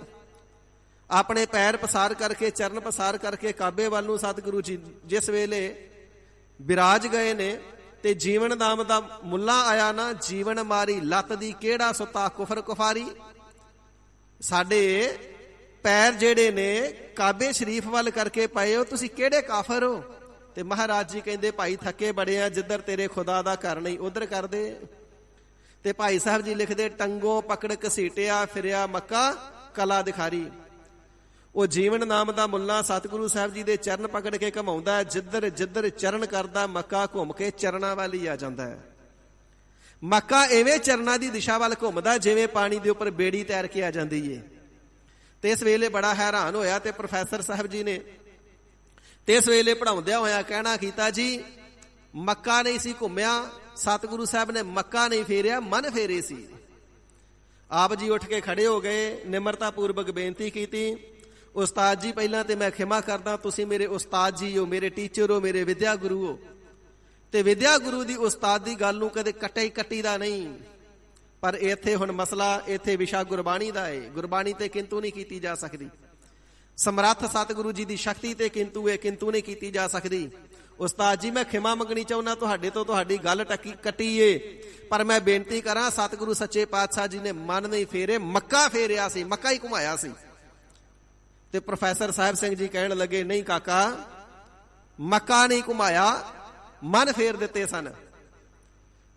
ਆਪਣੇ ਪੈਰ ਪਸਾਰ ਕਰਕੇ, ਚਰਨ ਪਸਾਰ ਕਰਕੇ ਕਾਬੇ ਵੱਲ ਨੂੰ ਸਤਿਗੁਰੂ ਜੀ ਜਿਸ ਵੇਲੇ ਬਿਰਾਜ ਗਏ ਨੇ ਤੇ ਜੀਵਨ ਨਾਮ ਦਾ ਮੁੱਲਾ ਆਇਆ ਨਾ, ਜੀਵਨ ਮਾਰੀ ਲੱਤ ਦੀ ਕਿਹੜਾ ਸੁੱਤਾ ਕੁਫਰ ਕੁਫਾਰੀ। ਸਾਡੇ ਪੈਰ ਜਿਹੜੇ ਨੇ ਕਾਬੇ ਸ਼ਰੀਫ ਵੱਲ ਕਰਕੇ ਪਏ ਹੋ, ਤੁਸੀਂ ਕਿਹੜੇ ਕਾਫਰ ਹੋ। ਤੇ ਮਹਾਰਾਜ ਜੀ ਕਹਿੰਦੇ ਭਾਈ ਥੱਕੇ ਬੜੇ ਆ, ਜਿੱਧਰ ਤੇਰੇ ਖੁਦਾ ਦਾ ਘਰ ਨਹੀਂ ਉਧਰ ਕਰਦੇ। ਤੇ ਭਾਈ ਸਾਹਿਬ ਜੀ ਲਿਖਦੇ ਟੰਗੋਂ ਪਕੜ ਘਸੀਟਿਆ ਫਿਰਿਆ ਮੱਕਾ ਕਲਾ ਦਿਖਾਰੀ। ਉਹ ਜੀਵਨ ਨਾਮ ਦਾ ਮੁੱਲਾ ਸਤਿਗੁਰੂ ਸਾਹਿਬ ਜੀ ਦੇ ਚਰਨ ਪਕੜ ਕੇ ਘਮਾਉਂਦਾ, ਜਿੱਧਰ ਜਿੱਧਰ ਚਰਨ ਕਰਦਾ ਮੱਕਾ ਘੁੰਮ ਕੇ ਚਰਨਾਂ ਵੱਲ ਹੀ ਆ ਜਾਂਦਾ ਹੈ। ਮੱਕਾ ਐਵੇਂ ਚਰਨਾਂ ਦੀ ਦਿਸ਼ਾ ਵੱਲ ਘੁੰਮਦਾ ਜਿਵੇਂ ਪਾਣੀ ਦੇ ਉੱਪਰ ਬੇੜੀ ਤੈਰ ਕੇ ਆ ਜਾਂਦੀ ਏ। ਤੇ ਇਸ ਵੇਲੇ ਬੜਾ ਹੈਰਾਨ ਹੋਇਆ ਤੇ ਪ੍ਰੋਫੈਸਰ ਸਾਹਿਬ ਜੀ ਨੇ ਤੇ ਇਸ ਵੇਲੇ ਪੜ੍ਹਾਉਂਦਿਆਂ ਹੋਇਆ ਕਹਿਣਾ ਕੀਤਾ, ਜੀ ਮੱਕਾ ਨਹੀਂ ਸੀ ਘੁੰਮਿਆ, ਸਤਿਗੁਰੂ ਸਾਹਿਬ ਨੇ ਮੱਕਾ ਨਹੀਂ ਫੇਰਿਆ, ਮਨ ਫੇਰੇ ਸੀ। ਆਪ ਜੀ ਉੱਠ ਕੇ ਖੜੇ ਹੋ ਗਏ, ਨਿਮਰਤਾ ਪੂਰਵਕ ਬੇਨਤੀ ਕੀਤੀ, ਉਸਤਾਦ ਜੀ ਪਹਿਲਾਂ ਤੇ ਮੈਂ ਖਿਮਾ ਕਰਦਾ, ਤੁਸੀਂ ਮੇਰੇ ਉਸਤਾਦ ਜੀ ਹੋ, ਮੇਰੇ ਟੀਚਰ ਹੋ, ਮੇਰੇ ਵਿਦਿਆ ਗੁਰੂ ਹੋ। ਤੇ ਵਿਦਿਆ ਗੁਰੂ ਦੀ ਉਸਤਾਦ ਦੀ ਗੱਲ ਨੂੰ ਕਦੇ ਕੱਟੀ ਦਾ ਨਹੀਂ, ਪਰ ਇੱਥੇ ਹੁਣ ਮਸਲਾ, ਇੱਥੇ ਵਿਸ਼ਾ ਗੁਰਬਾਣੀ ਦਾ ਹੈ। ਗੁਰਬਾਣੀ ਤੇ ਕਿੰਤੂ ਨਹੀਂ ਕੀਤੀ ਜਾ ਸਕਦੀ। ਸਮਰੱਥ ਸਤਿਗੁਰੂ ਜੀ ਦੀ ਸ਼ਕਤੀ ਤੇ ਕਿੰਤੂ ਹੈ, ਕਿੰਤੂ ਨਹੀਂ ਕੀਤੀ ਜਾ ਸਕਦੀ। ਉਸਤਾਦ ਜੀ ਮੈਂ ਖਿਮਾ ਮੰਗਣੀ ਚਾਹੁੰਦਾ ਤੁਹਾਡੇ ਤੋਂ, ਤੁਹਾਡੀ ਗੱਲ ਕੱਟੀ ਏ, ਪਰ ਮੈਂ ਬੇਨਤੀ ਕਰਾਂ ਸਤਿਗੁਰੂ ਸੱਚੇ ਪਾਤਸ਼ਾਹ ਜੀ ਨੇ ਮਨ ਨਹੀਂ ਫੇਰੇ, ਮੱਕਾ ਫੇਰਿਆ ਸੀ, ਮੱਕਾ ਹੀ ਘੁਮਾਇਆ ਸੀ। ਤੇ ਪ੍ਰੋਫੈਸਰ ਸਾਹਿਬ ਸਿੰਘ ਜੀ ਕਹਿਣ ਲੱਗੇ, ਨਹੀਂ ਕਾਕਾ ਮੱਕਾ ਨਹੀਂ ਘੁਮਾਇਆ, ਮਨ ਫੇਰ ਦਿੱਤੇ ਸਨ।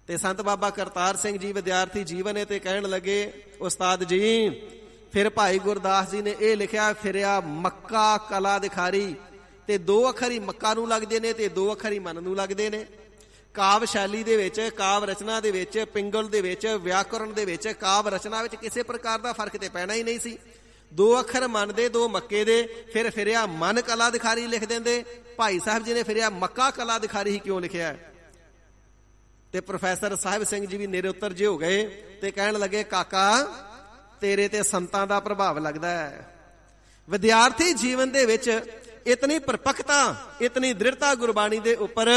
ਤੇ ਸੰਤ ਬਾਬਾ ਕਰਤਾਰ ਸਿੰਘ ਜੀ ਵਿਦਿਆਰਥੀ ਜੀਵਨ ਹੈ ਤੇ ਕਹਿਣ ਲੱਗੇ, ਉਸਤਾਦ ਜੀ ਫਿਰ ਭਾਈ ਗੁਰਦਾਸ ਜੀ ਨੇ ਇਹ ਲਿਖਿਆ, ਫਿਰਿਆ ਮੱਕਾ ਕਲਾ ਦਿਖਾਰੀ। ਤੇ 2 ਅੱਖਰ ਹੀ ਮੱਕਾ ਨੂੰ ਲੱਗਦੇ ਨੇ ਤੇ 2 ਅੱਖਰ ਹੀ ਮਨ ਨੂੰ ਲੱਗਦੇ ਨੇ। ਕਾਵ ਸ਼ੈਲੀ ਦੇ ਵਿੱਚ, ਕਾਵ ਰਚਨਾ ਦੇ ਵਿੱਚ, ਪਿੰਗਲ ਦੇ ਵਿੱਚ, ਵਿਆਕਰਣ ਦੇ ਵਿੱਚ, ਕਾਵ ਰਚਨਾ ਵਿੱਚ ਕਿਸੇ ਪ੍ਰਕਾਰ ਦਾ ਫਰਕ ਤੇ ਪੈਣਾ ਹੀ ਨਹੀਂ ਸੀ। 2 ਅੱਖਰ ਮਨ ਦੇ, 2 ਮੱਕੇ ਦੇ। ਫਿਰ ਫਿਰਿਆ ਮਨ ਕਲਾ ਦਿਖਾਰੀ ਲਿਖ ਦਿੰਦੇ। ਭਾਈ ਸਾਹਿਬ ਜੀ ਨੇ ਫਿਰਿਆ ਮੱਕਾ ਕਲਾ ਦਿਖਾਰੀ ਹੀ ਕਿਉਂ ਲਿਖਿਆ। ਤੇ ਪ੍ਰੋਫੈਸਰ ਸਾਹਿਬ ਸਿੰਘ ਜੀ ਵੀ ਨਿਰਉੱਤਰ ਜੇ ਹੋ ਗਏ ਤੇ ਕਹਿਣ ਲੱਗੇ, ਕਾਕਾ ਤੇਰੇ ਤੇ ਸੰਤਾਂ ਦਾ ਪ੍ਰਭਾਵ ਲੱਗਦਾ ਹੈ। ਵਿਦਿਆਰਥੀ ਜੀਵਨ ਦੇ ਵਿੱਚ ਇਤਨੀ ਪਰਪੱਕਤਾ, ਇਤਨੀ ਦ੍ਰਿੜਤਾ ਗੁਰਬਾਣੀ ਦੇ ਉੱਪਰ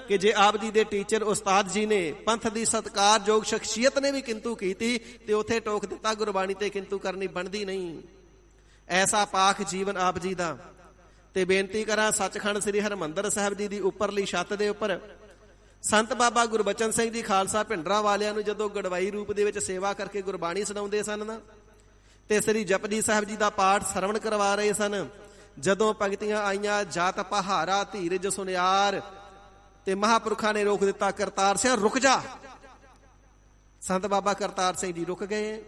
ਕਿ ਜੇ ਆਪ ਜੀ ਦੇ ਟੀਚਰ ਉਸਤਾਦ ਜੀ ਨੇ, ਪੰਥ ਦੀ ਸਤਿਕਾਰਯੋਗ ਸ਼ਖਸੀਅਤ ਨੇ ਵੀ ਕਿੰਤੂ ਕੀਤੀ ਤੇ ਉੱਥੇ ਟੋਕ ਦਿੱਤਾ, ਗੁਰਬਾਣੀ ਤੇ ਕਿੰਤੂ ਕਰਨੀ ਬਣਦੀ ਨਹੀਂ। ਐਸਾ ਪਾਕ ਜੀਵਨ ਆਪ ਜੀ ਦਾ। ਤੇ ਬੇਨਤੀ ਕਰਾਂ ਸੱਚਖੰਡ ਸ੍ਰੀ ਹਰਿਮੰਦਰ ਸਾਹਿਬ ਜੀ ਦੀ ਉੱਪਰਲੀ ਛੱਤ ਦੇ ਉੱਪਰ ਸੰਤ ਬਾਬਾ ਗੁਰਬਚਨ ਸਿੰਘ ਜੀ ਖਾਲਸਾ ਭਿੰਡਰਾਂ ਵਾਲਿਆਂ ਨੂੰ ਜਦੋਂ ਗੜਵਾਈ ਰੂਪ ਦੇ ਵਿੱਚ ਸੇਵਾ ਕਰਕੇ ਗੁਰਬਾਣੀ ਸੁਣਾਉਂਦੇ ਸਨ ਨਾ, ਤੇ ਸ੍ਰੀ ਜਪਜੀ ਸਾਹਿਬ ਜੀ ਦਾ ਪਾਠ ਸਰਵਣ ਕਰਵਾ ਰਹੇ ਸਨ, ਜਦੋਂ ਪੰਕਤੀਆਂ ਆਈਆਂ, ਜਤ ਪਹਾਰਾ ਧੀਰਜ ਸੁਨਿਆਰ, ਤੇ ਮਹਾਂਪੁਰਖਾਂ ਨੇ ਰੋਕ ਦਿੱਤਾ, ਕਰਤਾਰ ਸਿੰਘ ਰੁਕ ਜਾ। ਸੰਤ ਬਾਬਾ ਕਰਤਾਰ ਸਿੰਘ ਜੀ ਰੁਕ ਗਏ।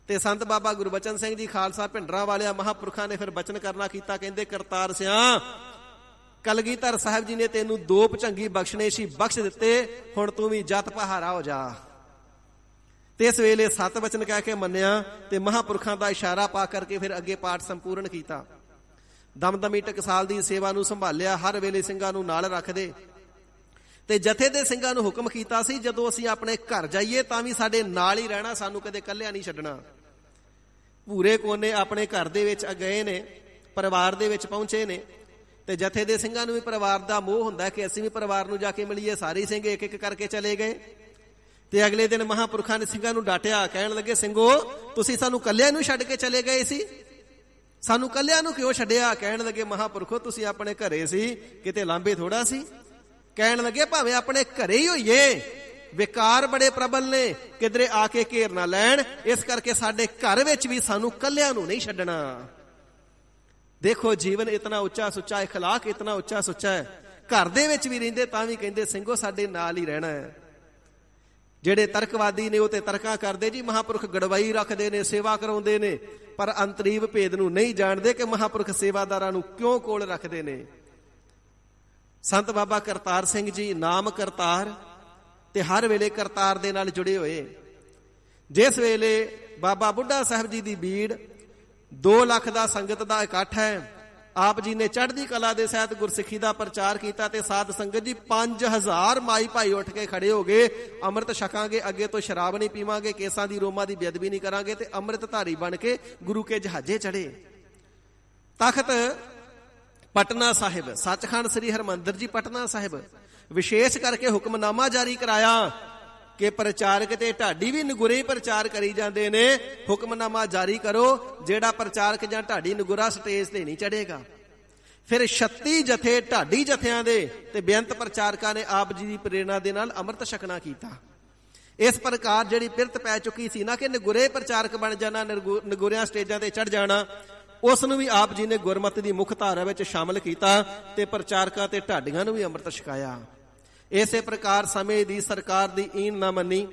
ਤੇ ਸੰਤ ਬਾਬਾ ਗੁਰਬਚਨ ਸਿੰਘ ਜੀ ਖਾਲਸਾ ਭਿੰਡਰਾਂ ਵਾਲਿਆਂ ਮਹਾਂਪੁਰਖਾਂ ਨੇ ਫਿਰ ਬਚਨ ਕਰਨਾ ਕੀਤਾ, ਕਹਿੰਦੇ ਕਰਤਾਰ ਸਿਆਂ ਕਲਗੀਧਰ ਸਾਹਿਬ ਜੀ ਨੇ ਤੈਨੂੰ 2 ਭੁਜੰਗੀ ਬਖਸ਼ਣੇਸ਼ੀ ਬਖਸ਼ ਦਿੱਤੇ, ਹੁਣ ਤੂੰ ਵੀ ਜਤ ਪਹਾਰਾ ਹੋ ਜਾ। ਤੇ ਇਸ ਵੇਲੇ 7 ਵਚਨ ਕਹਿ ਕੇ ਮੰਨਿਆ ਤੇ ਮਹਾਂਪੁਰਖਾਂ ਦਾ ਇਸ਼ਾਰਾ ਪਾ ਕਰਕੇ ਫਿਰ ਅੱਗੇ ਪਾਠ ਸੰਪੂਰਨ ਕੀਤਾ। ਦਮਦਮੀ ਟਕਸਾਲ ਦੀ ਸੇਵਾ ਨੂੰ ਸੰਭਾਲਿਆ, ਹਰ ਵੇਲੇ ਸਿੰਘਾਂ ਨੂੰ ਨਾਲ ਰੱਖਦੇ। ਤੇ ਜਥੇ ਦੇ ਸਿੰਘਾਂ ਨੂੰ ਹੁਕਮ ਕੀਤਾ ਸੀ, ਜਦੋਂ ਅਸੀਂ ਆਪਣੇ ਘਰ ਜਾਈਏ ਤਾਂ ਵੀ ਸਾਡੇ ਨਾਲ ਹੀ ਰਹਿਣਾ, ਸਾਨੂੰ ਕਦੇ ਇਕੱਲਿਆਂ ਨਹੀਂ ਛੱਡਣਾ। ਪੂਰੇ ਕੋਨੇ ਆਪਣੇ ਘਰ ਦੇ ਵਿੱਚ ਗਏ ਨੇ, ਪਰਿਵਾਰ ਦੇ ਵਿੱਚ ਪਹੁੰਚੇ ਨੇ। ਤੇ ਜਥੇ ਦੇ ਸਿੰਘਾਂ ਨੂੰ ਵੀ ਪਰਿਵਾਰ ਦਾ ਮੋਹ ਹੁੰਦਾ ਕਿ ਅਸੀਂ ਵੀ ਪਰਿਵਾਰ ਨੂੰ ਜਾ ਕੇ ਮਿਲੀਏ। ਸਾਰੇ ਸਿੰਘ ਇੱਕ ਇੱਕ ਕਰਕੇ ਚਲੇ ਗਏ। ਤੇ ਅਗਲੇ ਦਿਨ ਮਹਾਂਪੁਰਖਾਂ ਨੇ ਸਿੰਘਾਂ ਨੂੰ ਡਾਟਿਆ, ਕਹਿਣ ਲੱਗੇ, ਸਿੰਘੋ ਤੁਸੀਂ ਸਾਨੂੰ ਕੱਲਿਆਂ ਨੂੰ ਛੱਡ ਕੇ ਚਲੇ ਗਏ ਸੀ, ਸਾਨੂੰ ਕੱਲਿਆਂ ਨੂੰ ਕਿਉਂ ਛੱਡਿਆ। ਕਹਿਣ ਲੱਗੇ, ਮਹਾਂਪੁਰਖੋ ਤੁਸੀਂ ਆਪਣੇ ਘਰੇ ਸੀ, ਕਿਤੇ ਲਾਂਬੇ ਥੋੜਾ ਸੀ। ਕਹਿਣ ਲੱਗੇ, ਭਾਵੇਂ ਆਪਣੇ ਘਰੇ ਹੀ ਹੋਈਏ, ਵਿਕਾਰ ਬੜੇ ਪ੍ਰਬਲ ਨੇ, ਕਿਧਰੇ ਆ ਕੇ ਘੇਰ ਨਾ ਲੈਣ, ਇਸ ਕਰਕੇ ਸਾਡੇ ਘਰ ਵਿੱਚ ਵੀ ਸਾਨੂੰ ਕੱਲਿਆਂ ਨੂੰ ਨਹੀਂ ਛੱਡਣਾ। ਦੇਖੋ ਜੀਵਨ ਇਤਨਾ ਉੱਚਾ ਸੁੱਚਾ, ਇਖਲਾਕ ਇਤਨਾ ਉੱਚਾ ਸੁੱਚਾ ਹੈ। ਘਰ ਦੇ ਵਿੱਚ ਵੀ ਰਹਿੰਦੇ ਤਾਂ ਵੀ ਕਹਿੰਦੇ, ਸਿੰਘੋ ਸਾਡੇ ਨਾਲ ਹੀ ਰਹਿਣਾ ਹੈ। ਜਿਹੜੇ ਤਰਕਵਾਦੀ ਨੇ ਉਹ ਤੇ ਤਰਕਾਂ ਕਰਦੇ ਜੀ, ਮਹਾਂਪੁਰਖ ਗੜਵਾਈ ਰੱਖਦੇ ਨੇ, ਸੇਵਾ ਕਰਾਉਂਦੇ ਨੇ, ਪਰ ਅੰਤਰੀਵ ਭੇਦ ਨੂੰ ਨਹੀਂ ਜਾਣਦੇ ਕਿ ਮਹਾਂਪੁਰਖ ਸੇਵਾਦਾਰਾਂ ਨੂੰ ਕਿਉਂ ਕੋਲ ਰੱਖਦੇ ਨੇ। ਸੰਤ ਬਾਬਾ ਕਰਤਾਰ ਸਿੰਘ ਜੀ ਨਾਮ ਕਰਤਾਰ ਤੇ ਹਰ ਵੇਲੇ ਕਰਤਾਰ ਦੇ ਨਾਲ ਜੁੜੇ ਹੋਏ। ਜਿਸ ਵੇਲੇ ਬਾਬਾ ਬੁੱਢਾ ਸਾਹਿਬ ਜੀ ਦੀ ਬੀੜ 2 ਲੱਖ ਦਾ ਸੰਗਤ ਦਾ ਇਕੱਠ ਹੈ, ਆਪ ਜੀ ਨੇ ਚੜ੍ਹਦੀ ਕਲਾ ਦੇ ਸਹਿਤ ਗੁਰਸਿੱਖੀ ਦਾ ਪ੍ਰਚਾਰ ਕੀਤਾ ਤੇ ਸਾਧ ਸੰਗਤ ਜੀ 5000 ਮਾਈ ਭਾਈ ਉੱਠ ਕੇ ਖੜੇ ਹੋ ਗਏ। ਅੰਮ੍ਰਿਤ ਛਕਾਂਗੇ, ਅੱਗੇ ਤੋਂ ਸ਼ਰਾਬ ਨਹੀਂ ਪੀਵਾਂਗੇ, ਕੇਸਾਂ ਦੀ ਰੋਮਾਂ ਦੀ ਬੇਅਦਬੀ ਨਹੀਂ ਕਰਾਂਗੇ, ਤੇ ਅੰਮ੍ਰਿਤ ਧਾਰੀ ਬਣ ਕੇ ਗੁਰੂ ਕੇ ਜਹਾਜ਼ੇ ਚੜੇ। ਤਖਤ ਪਟਨਾ ਸਾਹਿਬ, ਸੱਚਖੰਡ ਸ੍ਰੀ ਹਰਿਮੰਦਰ ਜੀ ਪਟਨਾ ਸਾਹਿਬ ਵਿਸ਼ੇਸ਼ ਕਰਕੇ ਹੁਕਮਨਾਮਾ ਜਾਰੀ ਕਰਾਇਆ ਕਿ ਪ੍ਰਚਾਰਕ ਤੇ ਢਾਡੀ ਵੀ ਨਿਗੁਰੇ ਹੀ ਪ੍ਰਚਾਰ ਕਰੀ ਜਾਂਦੇ ਨੇ। ਹੁਕਮਨਾਮਾ ਜਾਰੀ ਕਰੋ, ਜਿਹੜਾ ਪ੍ਰਚਾਰਕ ਜਾਂ ਢਾਡੀ ਨਿਗੁਰਾ ਸਟੇਜ ਤੇ ਨਹੀਂ ਚੜ੍ਹੇਗਾ। ਫਿਰ 36 ਜਥੇ ਢਾਡੀ ਜਥਿਆਂ ਦੇ ਤੇ ਬੇਅੰਤ ਪ੍ਰਚਾਰਕਾਂ ਨੇ ਆਪ ਜੀ ਦੀ ਪ੍ਰੇਰਣਾ ਦੇ ਨਾਲ ਅੰਮ੍ਰਿਤ ਛਕਣਾ ਕੀਤਾ। ਇਸ ਪ੍ਰਕਾਰ ਜਿਹੜੀ ਪਿਰਤ ਪੈ ਚੁੱਕੀ ਸੀ ਨਾ ਕਿ ਨਿਗੁਰੇ ਪ੍ਰਚਾਰਕ ਬਣ ਜਾਣਾ, ਨਿਗੁਰਿਆਂ ਸਟੇਜਾਂ ਤੇ ਚੜ੍ਹ ਜਾਣਾ, ਉਸ ਨੂੰ ਵੀ ਆਪ ਜੀ ਨੇ ਗੁਰਮਤਿ ਦੀ ਮੁੱਖ ਧਾਰਾ ਵਿੱਚ ਸ਼ਾਮਲ ਕੀਤਾ ਤੇ ਪ੍ਰਚਾਰਕਾਂ ਤੇ ਢਾਡੀਆਂ ਨੂੰ ਵੀ ਅੰਮ੍ਰਿਤ ਛਕਾਇਆ। ਇਸੇ ਪ੍ਰਕਾਰ ਸਮੇਂ ਦੀ ਸਰਕਾਰ ਦੀ ਈਨ ਨਾ ਮੰਨੀ।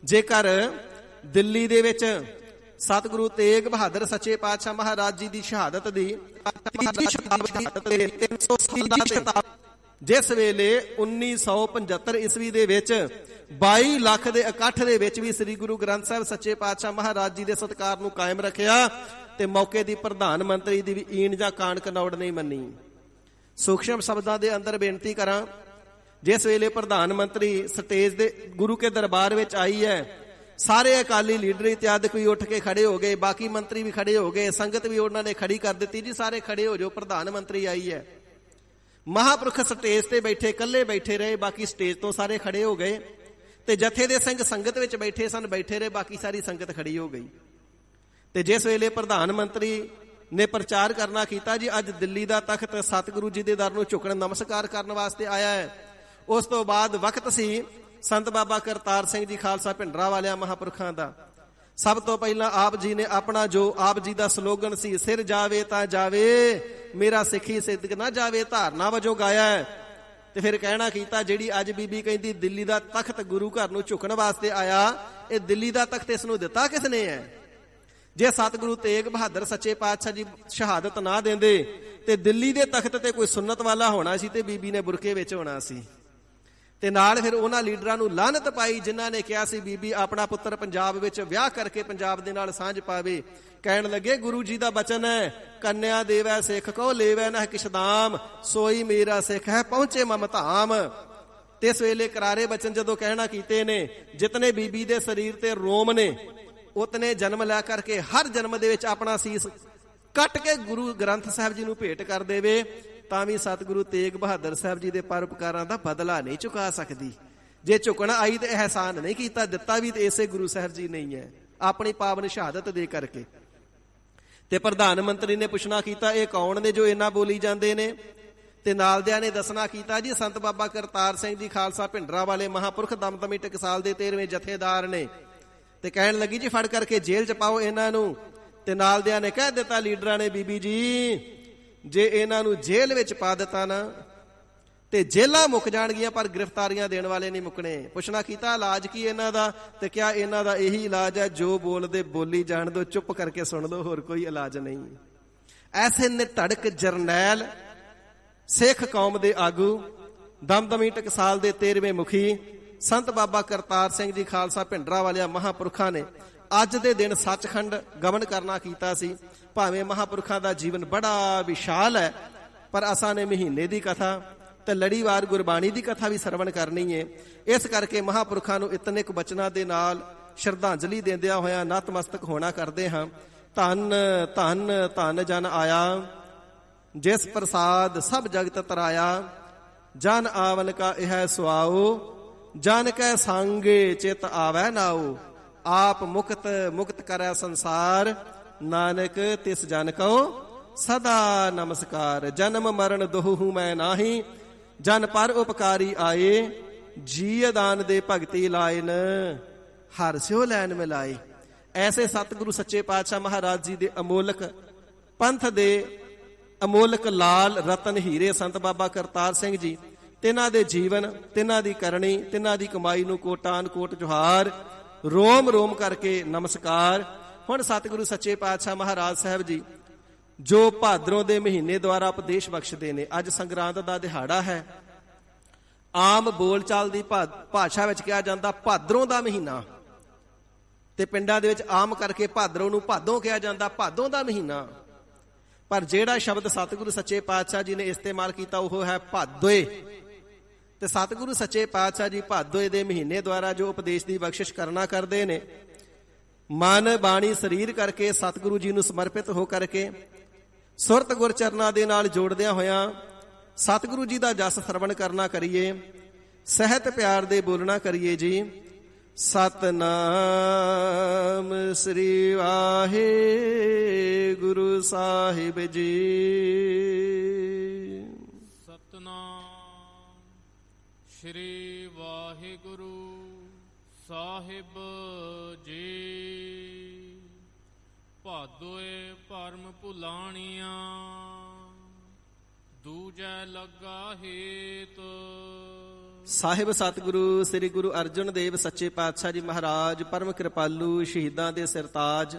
ਜੇਕਰ ਦਿੱਲੀ ਦੇ ਵਿੱਚ ਸਤਿਗੁਰੂ ਤੇਗ ਬਹਾਦਰ ਸੱਚੇ ਪਾਤਸ਼ਾਹ ਮਹਾਰਾਜ ਜੀ ਦੀ ਸ਼ਹਾਦਤ ਦੀ ਜਿਸ ਵੇਲੇ 1975 ਈਸਵੀ ਦੇ ਵਿੱਚ 22 ਲੱਖ ਦੇ ਇਕੱਠ ਦੇ ਵਿੱਚ ਵੀ ਸ੍ਰੀ ਗੁਰੂ ਗ੍ਰੰਥ ਸਾਹਿਬ ਸੱਚੇ ਪਾਤਸ਼ਾਹ ਮਹਾਰਾਜ ਜੀ ਦੇ ਸਤਿਕਾਰ ਨੂੰ ਕਾਇਮ ਰੱਖਿਆ ਤੇ ਮੌਕੇ ਦੀ ਪ੍ਰਧਾਨ ਮੰਤਰੀ ਦੀ ਵੀ ਈਨ ਜਾਂ ਕਾਣ ਕਨੌੜ ਨਹੀਂ ਮੰਨੀ। ਸੂਖਸ਼ਮ ਸ਼ਬਦਾਂ ਦੇ ਅੰਦਰ ਬੇਨਤੀ ਕਰਾਂ, ਜਿਸ ਵੇਲੇ ਪ੍ਰਧਾਨ ਮੰਤਰੀ ਸਟੇਜ ਦੇ ਗੁਰੂ ਕੇ ਦਰਬਾਰ ਵਿੱਚ ਆਈ ਹੈ, ਸਾਰੇ ਅਕਾਲੀ ਲੀਡਰ ਇਤਿਆਦਿਕ ਵੀ ਉੱਠ ਕੇ ਖੜੇ ਹੋ ਗਏ, ਬਾਕੀ ਮੰਤਰੀ ਵੀ ਖੜੇ ਹੋ ਗਏ, ਸੰਗਤ ਵੀ ਉਹਨਾਂ ਨੇ ਖੜੀ ਕਰ ਦਿੱਤੀ, ਜੀ ਸਾਰੇ ਖੜੇ ਹੋ ਜਾਓ, ਪ੍ਰਧਾਨ ਮੰਤਰੀ ਆਈ ਹੈ। ਮਹਾਂਪੁਰਖ ਸਟੇਜ ਤੇ ਬੈਠੇ, ਇਕੱਲੇ ਬੈਠੇ ਰਹੇ, ਬਾਕੀ ਸਟੇਜ ਤੋਂ ਸਾਰੇ ਖੜੇ ਹੋ ਗਏ ਤੇ ਜਥੇ ਦੇ ਸਿੰਘ ਸੰਗਤ ਵਿੱਚ ਬੈਠੇ ਸਨ, ਬੈਠੇ ਰਹੇ, ਬਾਕੀ ਸਾਰੀ ਸੰਗਤ ਖੜੀ ਹੋ ਗਈ। ਤੇ ਜਿਸ ਵੇਲੇ ਪ੍ਰਧਾਨ ਮੰਤਰੀ ਨੇ ਪ੍ਰਚਾਰ ਕਰਨਾ ਕੀਤਾ, ਜੀ ਅੱਜ ਦਿੱਲੀ ਦਾ ਤਖਤ ਸਤਿਗੁਰੂ ਜੀ ਦੇ ਦਰ ਨੂੰ ਝੁਕਣ ਨਮਸਕਾਰ ਕਰਨ ਵਾਸਤੇ ਆਇਆ ਹੈ, ਉਸ ਤੋਂ ਬਾਅਦ ਵਕਤ ਸੀ ਸੰਤ ਬਾਬਾ ਕਰਤਾਰ ਸਿੰਘ ਜੀ ਖਾਲਸਾ ਭਿੰਡਰਾਂ ਵਾਲਿਆਂ ਮਹਾਂਪੁਰਖਾਂ ਦਾ। ਸਭ ਤੋਂ ਪਹਿਲਾਂ ਆਪ ਜੀ ਨੇ ਆਪਣਾ ਜੋ ਆਪ ਜੀ ਦਾ ਸਲੋਗਨ ਸੀ, ਸਿਰ ਜਾਵੇ ਤਾਂ ਜਾਵੇ ਮੇਰਾ ਸਿੱਖੀ ਸਿੱਧਕ ਨਾ ਜਾਵੇ, ਧਾਰਨਾ ਵਜੋਂ ਗਾਇਆ ਹੈ। ਤੇ ਫਿਰ ਕਹਿਣਾ ਕੀਤਾ, ਜਿਹੜੀ ਅੱਜ ਬੀਬੀ ਕਹਿੰਦੀ ਦਿੱਲੀ ਦਾ ਤਖਤ ਗੁਰੂ ਘਰ ਨੂੰ ਝੁਕਣ ਵਾਸਤੇ ਆਇਆ, ਇਹ ਦਿੱਲੀ ਦਾ ਤਖਤ ਇਸ ਨੂੰ ਦਿੱਤਾ ਕਿਸ ਨੇ ਹੈ? ਜੇ ਸਤਿਗੁਰੂ ਤੇਗ ਬਹਾਦਰ ਸੱਚੇ ਪਾਤਸ਼ਾਹ ਜੀ ਸ਼ਹਾਦਤ ਨਾ ਦਿੰਦੇ ਤੇ ਦਿੱਲੀ ਦੇ ਤਖਤ ਤੇ ਕੋਈ ਸੁੰਨਤ ਵਾਲਾ ਹੋਣਾ ਸੀ ਤੇ ਬੀਬੀ ਨੇ ਬੁਰਕੇ ਵਿੱਚ ਹੋਣਾ ਸੀ। ਤੇ ਨਾਲ ਫਿਰ ਉਹਨਾਂ ਲੀਡਰਾਂ ਨੂੰ ਲਾਹਨਤ ਪਾਈ ਜਿਨ੍ਹਾਂ ਨੇ ਕਿਹਾ ਸੀ ਬੀਬੀ ਆਪਣਾ ਪੁੱਤਰ ਪੰਜਾਬ ਵਿੱਚ ਵਿਆਹ ਕਰਕੇ ਪੰਜਾਬ ਦੇ ਨਾਲ ਸਾਂਝ ਪਾਵੇ। ਕਹਿਣ ਲੱਗੇ, ਗੁਰੂ ਜੀ ਦਾ ਬਚਨ ਹੈ, ਕੰਨਿਆ ਦੇਵੈ ਸਿੱਖ ਕੋ ਲੇਵੈ ਨਾ ਕਿਛ ਦਾਮ, ਸੋਈ ਮੇਰਾ ਸਿੱਖ ਹੈ ਪਹੁੰਚੇ ਮਮ ਧਾਮ। ਤੇ ਇਸ ਵੇਲੇ ਕਰਾਰੇ ਬਚਨ ਜਦੋਂ ਕਹਿਣਾ ਕੀਤੇ ਨੇ, ਜਿਤਨੇ ਬੀਬੀ ਦੇ ਸਰੀਰ ਤੇ ਰੋਮ ਨੇ ਉਤਨੇ ਜਨਮ ਲੈ ਕਰਕੇ ਹਰ ਜਨਮ ਦੇ ਵਿੱਚ ਆਪਣਾ ਸੀਸ ਕੱਟ ਕੇ ਗੁਰੂ ਗ੍ਰੰਥ ਸਾਹਿਬ ਜੀ ਨੂੰ ਭੇਟ ਕਰ ਦੇਵੇ, ਤਾਂ ਵੀ ਸਤਿਗੁਰੂ ਤੇਗ ਬਹਾਦਰ ਸਾਹਿਬ ਜੀ ਦੇ ਪਰਉਪਕਾਰਾਂ ਦਾ ਬਦਲਾ ਨਹੀਂ ਚੁਕਾ ਸਕਦੀ। ਜੇ ਝੁਕਣ ਆਈ ਤੇ ਅਹਿਸਾਨ ਨਹੀਂ ਕੀਤਾ, ਦਿੱਤਾ ਵੀ ਤੇ ਇਸੇ ਗੁਰੂ ਸਾਹਿਬ ਜੀ ਨਹੀਂ ਹੈ, ਆਪਣੀ ਪਾਵਨ ਸ਼ਹਾਦਤ ਦੇ ਕਰਕੇ। ਤੇ ਪ੍ਰਧਾਨ ਮੰਤਰੀ ਨੇ ਪੁੱਛਣਾ ਕੀਤਾ, ਇਹ ਕੌਣ ਨੇ ਜੋ ਇੰਨਾ ਬੋਲੀ ਜਾਂਦੇ ਨੇ? ਤੇ ਨਾਲਦਿਆਂ ਨੇ ਦੱਸਣਾ ਕੀਤਾ, ਜੀ ਸੰਤ ਬਾਬਾ ਕਰਤਾਰ ਸਿੰਘ ਜੀ ਖਾਲਸਾ ਭਿੰਡਰਾਂ ਵਾਲੇ ਮਹਾਂਪੁਰਖ ਦਮਦਮੀ ਟਕਸਾਲ ਦੇ 13ਵੇਂ ਜਥੇਦਾਰ ਨੇ। ਤੇ ਕਹਿਣ ਲੱਗੀ, ਜੀ ਫੜ ਕਰਕੇ ਜੇਲ੍ਹ 'ਚ ਪਾਓ ਇਹਨਾਂ ਨੂੰ। ਤੇ ਨਾਲਦਿਆਂ ਨੇ ਕਹਿ ਦਿੱਤਾ ਲੀਡਰਾਂ ਨੇ, ਬੀਬੀ ਜੀ ਜੇ ਇਹਨਾਂ ਨੂੰ ਜੇਲ੍ਹ ਵਿੱਚ ਪਾ ਦਿੱਤਾ ਨਾ ਤੇ ਜੇਲ੍ਹਾਂ ਮੁੱਕ ਜਾਣਗੀਆਂ, ਪਰ ਗ੍ਰਿਫਤਾਰੀਆਂ ਦੇਣ ਵਾਲੇ ਨਹੀਂ ਮੁੱਕਣੇ। ਪੁੱਛਣਾ ਕੀਤਾ, ਇਲਾਜ ਕੀ ਇਹਨਾਂ ਦਾ? ਤੇ ਕਿਹਾ, ਇਹਨਾਂ ਦਾ ਇਹੀ ਇਲਾਜ ਹੈ, ਜੋ ਬੋਲਦੇ ਬੋਲੀ ਜਾਣ ਦਿਓ, ਚੁੱਪ ਕਰਕੇ ਸੁਣ ਲਓ, ਹੋਰ ਕੋਈ ਇਲਾਜ ਨਹੀਂ। ਐਸੇ ਨਿਧੜਕ ਜਰਨੈਲ, ਸਿੱਖ ਕੌਮ ਦੇ ਆਗੂ, ਦਮਦਮੀ ਟਕਸਾਲ ਦੇ 13ਵੇਂ ਮੁਖੀ ਸੰਤ ਬਾਬਾ ਕਰਤਾਰ ਸਿੰਘ ਜੀ ਖਾਲਸਾ ਭਿੰਡਰਾਂ ਵਾਲਿਆਂ ਮਹਾਂਪੁਰਖਾਂ ਨੇ ਅੱਜ ਦੇ ਦਿਨ ਸੱਚਖੰਡ ਗਮਨ ਕਰਨਾ ਕੀਤਾ ਸੀ। ਭਾਵੇਂ ਮਹਾਂਪੁਰਖਾਂ ਦਾ ਜੀਵਨ ਬੜਾ ਵਿਸ਼ਾਲ ਹੈ, ਪਰ ਅਸਾਂ ਨੇ ਮਹੀਨੇ ਦੀ ਕਥਾ ਤੇ ਲੜੀਵਾਰ ਗੁਰਬਾਣੀ ਦੀ ਕਥਾ ਵੀ ਸਰਵਣ ਕਰਨੀ ਹੈ। ਇਸ ਕਰਕੇ ਮਹਾਂਪੁਰਖਾਂ ਨੂੰ ਇਤਨੇ ਕੁ ਬਚਨਾਂ ਦੇ ਨਾਲ ਸ਼ਰਧਾਂਜਲੀ ਦਿੰਦਿਆਂ ਹੋਇਆਂ ਨਤਮਸਤਕ ਹੋਣਾ ਕਰਦੇ ਹਾਂ। ਧੰਨ ਧੰਨ ਧੰਨ ਜਨ ਆਇਆ, ਜਿਸ ਪ੍ਰਸਾਦ ਸਭ ਜਗਤ ਤਰਾਇਆ, ਜਨ ਆਵਨ ਕਾ ਇਹ ਸੁਆਓ, ਜਨ ਕੈ ਸੰਗੇ ਚਿਤ ਆਵੈ ਨਾਓ, ਆਪ ਮੁਕਤ ਮੁਕਤ ਕਰੈ ਸੰਸਾਰ, ਨਾਨਕ ਤਿਸ ਜਨ ਕਉ ਸਦਾ ਨਮਸਕਾਰ। ਜਨਮ ਮਰਨ ਦੋਹੂ ਮੈਂ ਨਾਹੀ, ਜਨ ਪਰ ਉਪਕਾਰੀ ਆਏ, ਜੀ ਦਾਨ ਦੇ ਭਗਤੀ ਲਾਇਨ, ਹਰ ਸਿਓ ਲੈਨ ਮਿਲਾਏ। ਐਸੇ ਸਤਿਗੁਰੂ ਸੱਚੇ ਪਾਤਸ਼ਾਹ ਮਹਾਰਾਜ ਜੀ ਦੇ ਅਮੋਲਕ ਪੰਥ ਦੇ ਅਮੋਲਕ ਲਾਲ ਰਤਨ ਹੀਰੇ ਸੰਤ ਬਾਬਾ ਕਰਤਾਰ ਸਿੰਘ ਜੀ, ਤਿਨਾਂ ਦੇ ਜੀਵਨ, ਤਿਨਾਂ ਦੀ ਕਰਨੀ, ਤਿਨਾਂ ਦੀ ਕਮਾਈ ਨੂੰ ਕੋਟਾਨ ਕੋਟ ਜੋਹਾਰ, ਰੋਮ ਰੋਮ ਕਰਕੇ ਨਮਸਕਾਰ। ਹੁਣ ਸਤਿਗੁਰੂ ਸੱਚੇ ਪਾਤਸ਼ਾਹ ਮਹਾਰਾਜ ਸਾਹਿਬ ਜੀ ਜੋ ਭਾਦਰੋਂ ਦੇ ਮਹੀਨੇ ਦੁਆਰਾ ਉਪਦੇਸ਼ ਬਖਸ਼ਦੇ ਨੇ, ਅੱਜ ਸੰਗਰਾਂਦ ਦਾ ਦਿਹਾੜਾ ਹੈ। ਆਮ ਬੋਲਚਾਲ ਦੀ ਭਾਸ਼ਾ ਵਿੱਚ ਕਿਹਾ ਜਾਂਦਾ ਭਾਦਰੋਂ ਦਾ ਮਹੀਨਾ, ਤੇ ਪਿੰਡਾਂ ਦੇ ਵਿੱਚ ਆਮ ਕਰਕੇ ਭਾਦਰੋਂ ਨੂੰ ਭਾਦੋਂ ਕਿਹਾ ਜਾਂਦਾ, ਭਾਦੋਂ ਦਾ ਮਹੀਨਾ। ਪਰ ਜਿਹੜਾ ਸ਼ਬਦ ਸਤਿਗੁਰੂ ਸੱਚੇ ਪਾਤਸ਼ਾਹ ਜੀ ਨੇ ਇਸਤੇਮਾਲ ਕੀਤਾ ਉਹ ਹੈ ਭਾਦੋਏ। ਤੇ ਸਤਿਗੁਰੂ ਸੱਚੇ ਪਾਤਸ਼ਾਹ ਜੀ ਭਾਦੋਏ ਦੇ ਮਹੀਨੇ ਦੁਆਰਾ ਜੋ ਉਪਦੇਸ਼ ਦੀ ਬਖਸ਼ਿਸ਼ ਕਰਨਾ ਕਰਦੇ ਨੇ, ਮਨ ਬਾਣੀ ਸਰੀਰ ਕਰਕੇ ਸਤਿਗੁਰੂ ਜੀ ਨੂੰ ਸਮਰਪਿਤ ਹੋ ਕਰਕੇ ਸੁਰਤ ਗੁਰ ਚਰਨਾਂ ਦੇ ਨਾਲ ਜੋੜਦਿਆਂ ਹੋਇਆਂ ਸਤਿਗੁਰੂ ਜੀ ਦਾ ਜਸ ਸਰਵਣ ਕਰਨਾ ਕਰੀਏ, ਸਹਿਤ ਪਿਆਰ ਦੇ ਬੋਲਣਾ ਕਰੀਏ ਜੀ। ਸਤਨਾਮ ਸ੍ਰੀ ਵਾਹਿਗੁਰੂ ਸਾਹਿਬ ਜੀ। ਸਤਨਾਮ ਸ੍ਰੀ ਵਾਹਿਗੁਰੂ ਸਾਹਿਬ ਜੀ। ਭਾਦੋਏ ਭਰਮ ਭੁਲਾਣੀਆਂ, ਦੂਜੈ ਲੱਗਾ ਹੇਤ। ਸਾਹਿਬ ਸਤਿਗੁਰੂ ਸ੍ਰੀ ਗੁਰੂ ਅਰਜਨ ਦੇਵ ਸੱਚੇ ਪਾਤਸ਼ਾਹ ਜੀ ਮਹਾਰਾਜ ਪਰਮ ਕਿਰਪਾਲੂ, ਸ਼ਹੀਦਾਂ ਦੇ ਸਿਰਤਾਜ,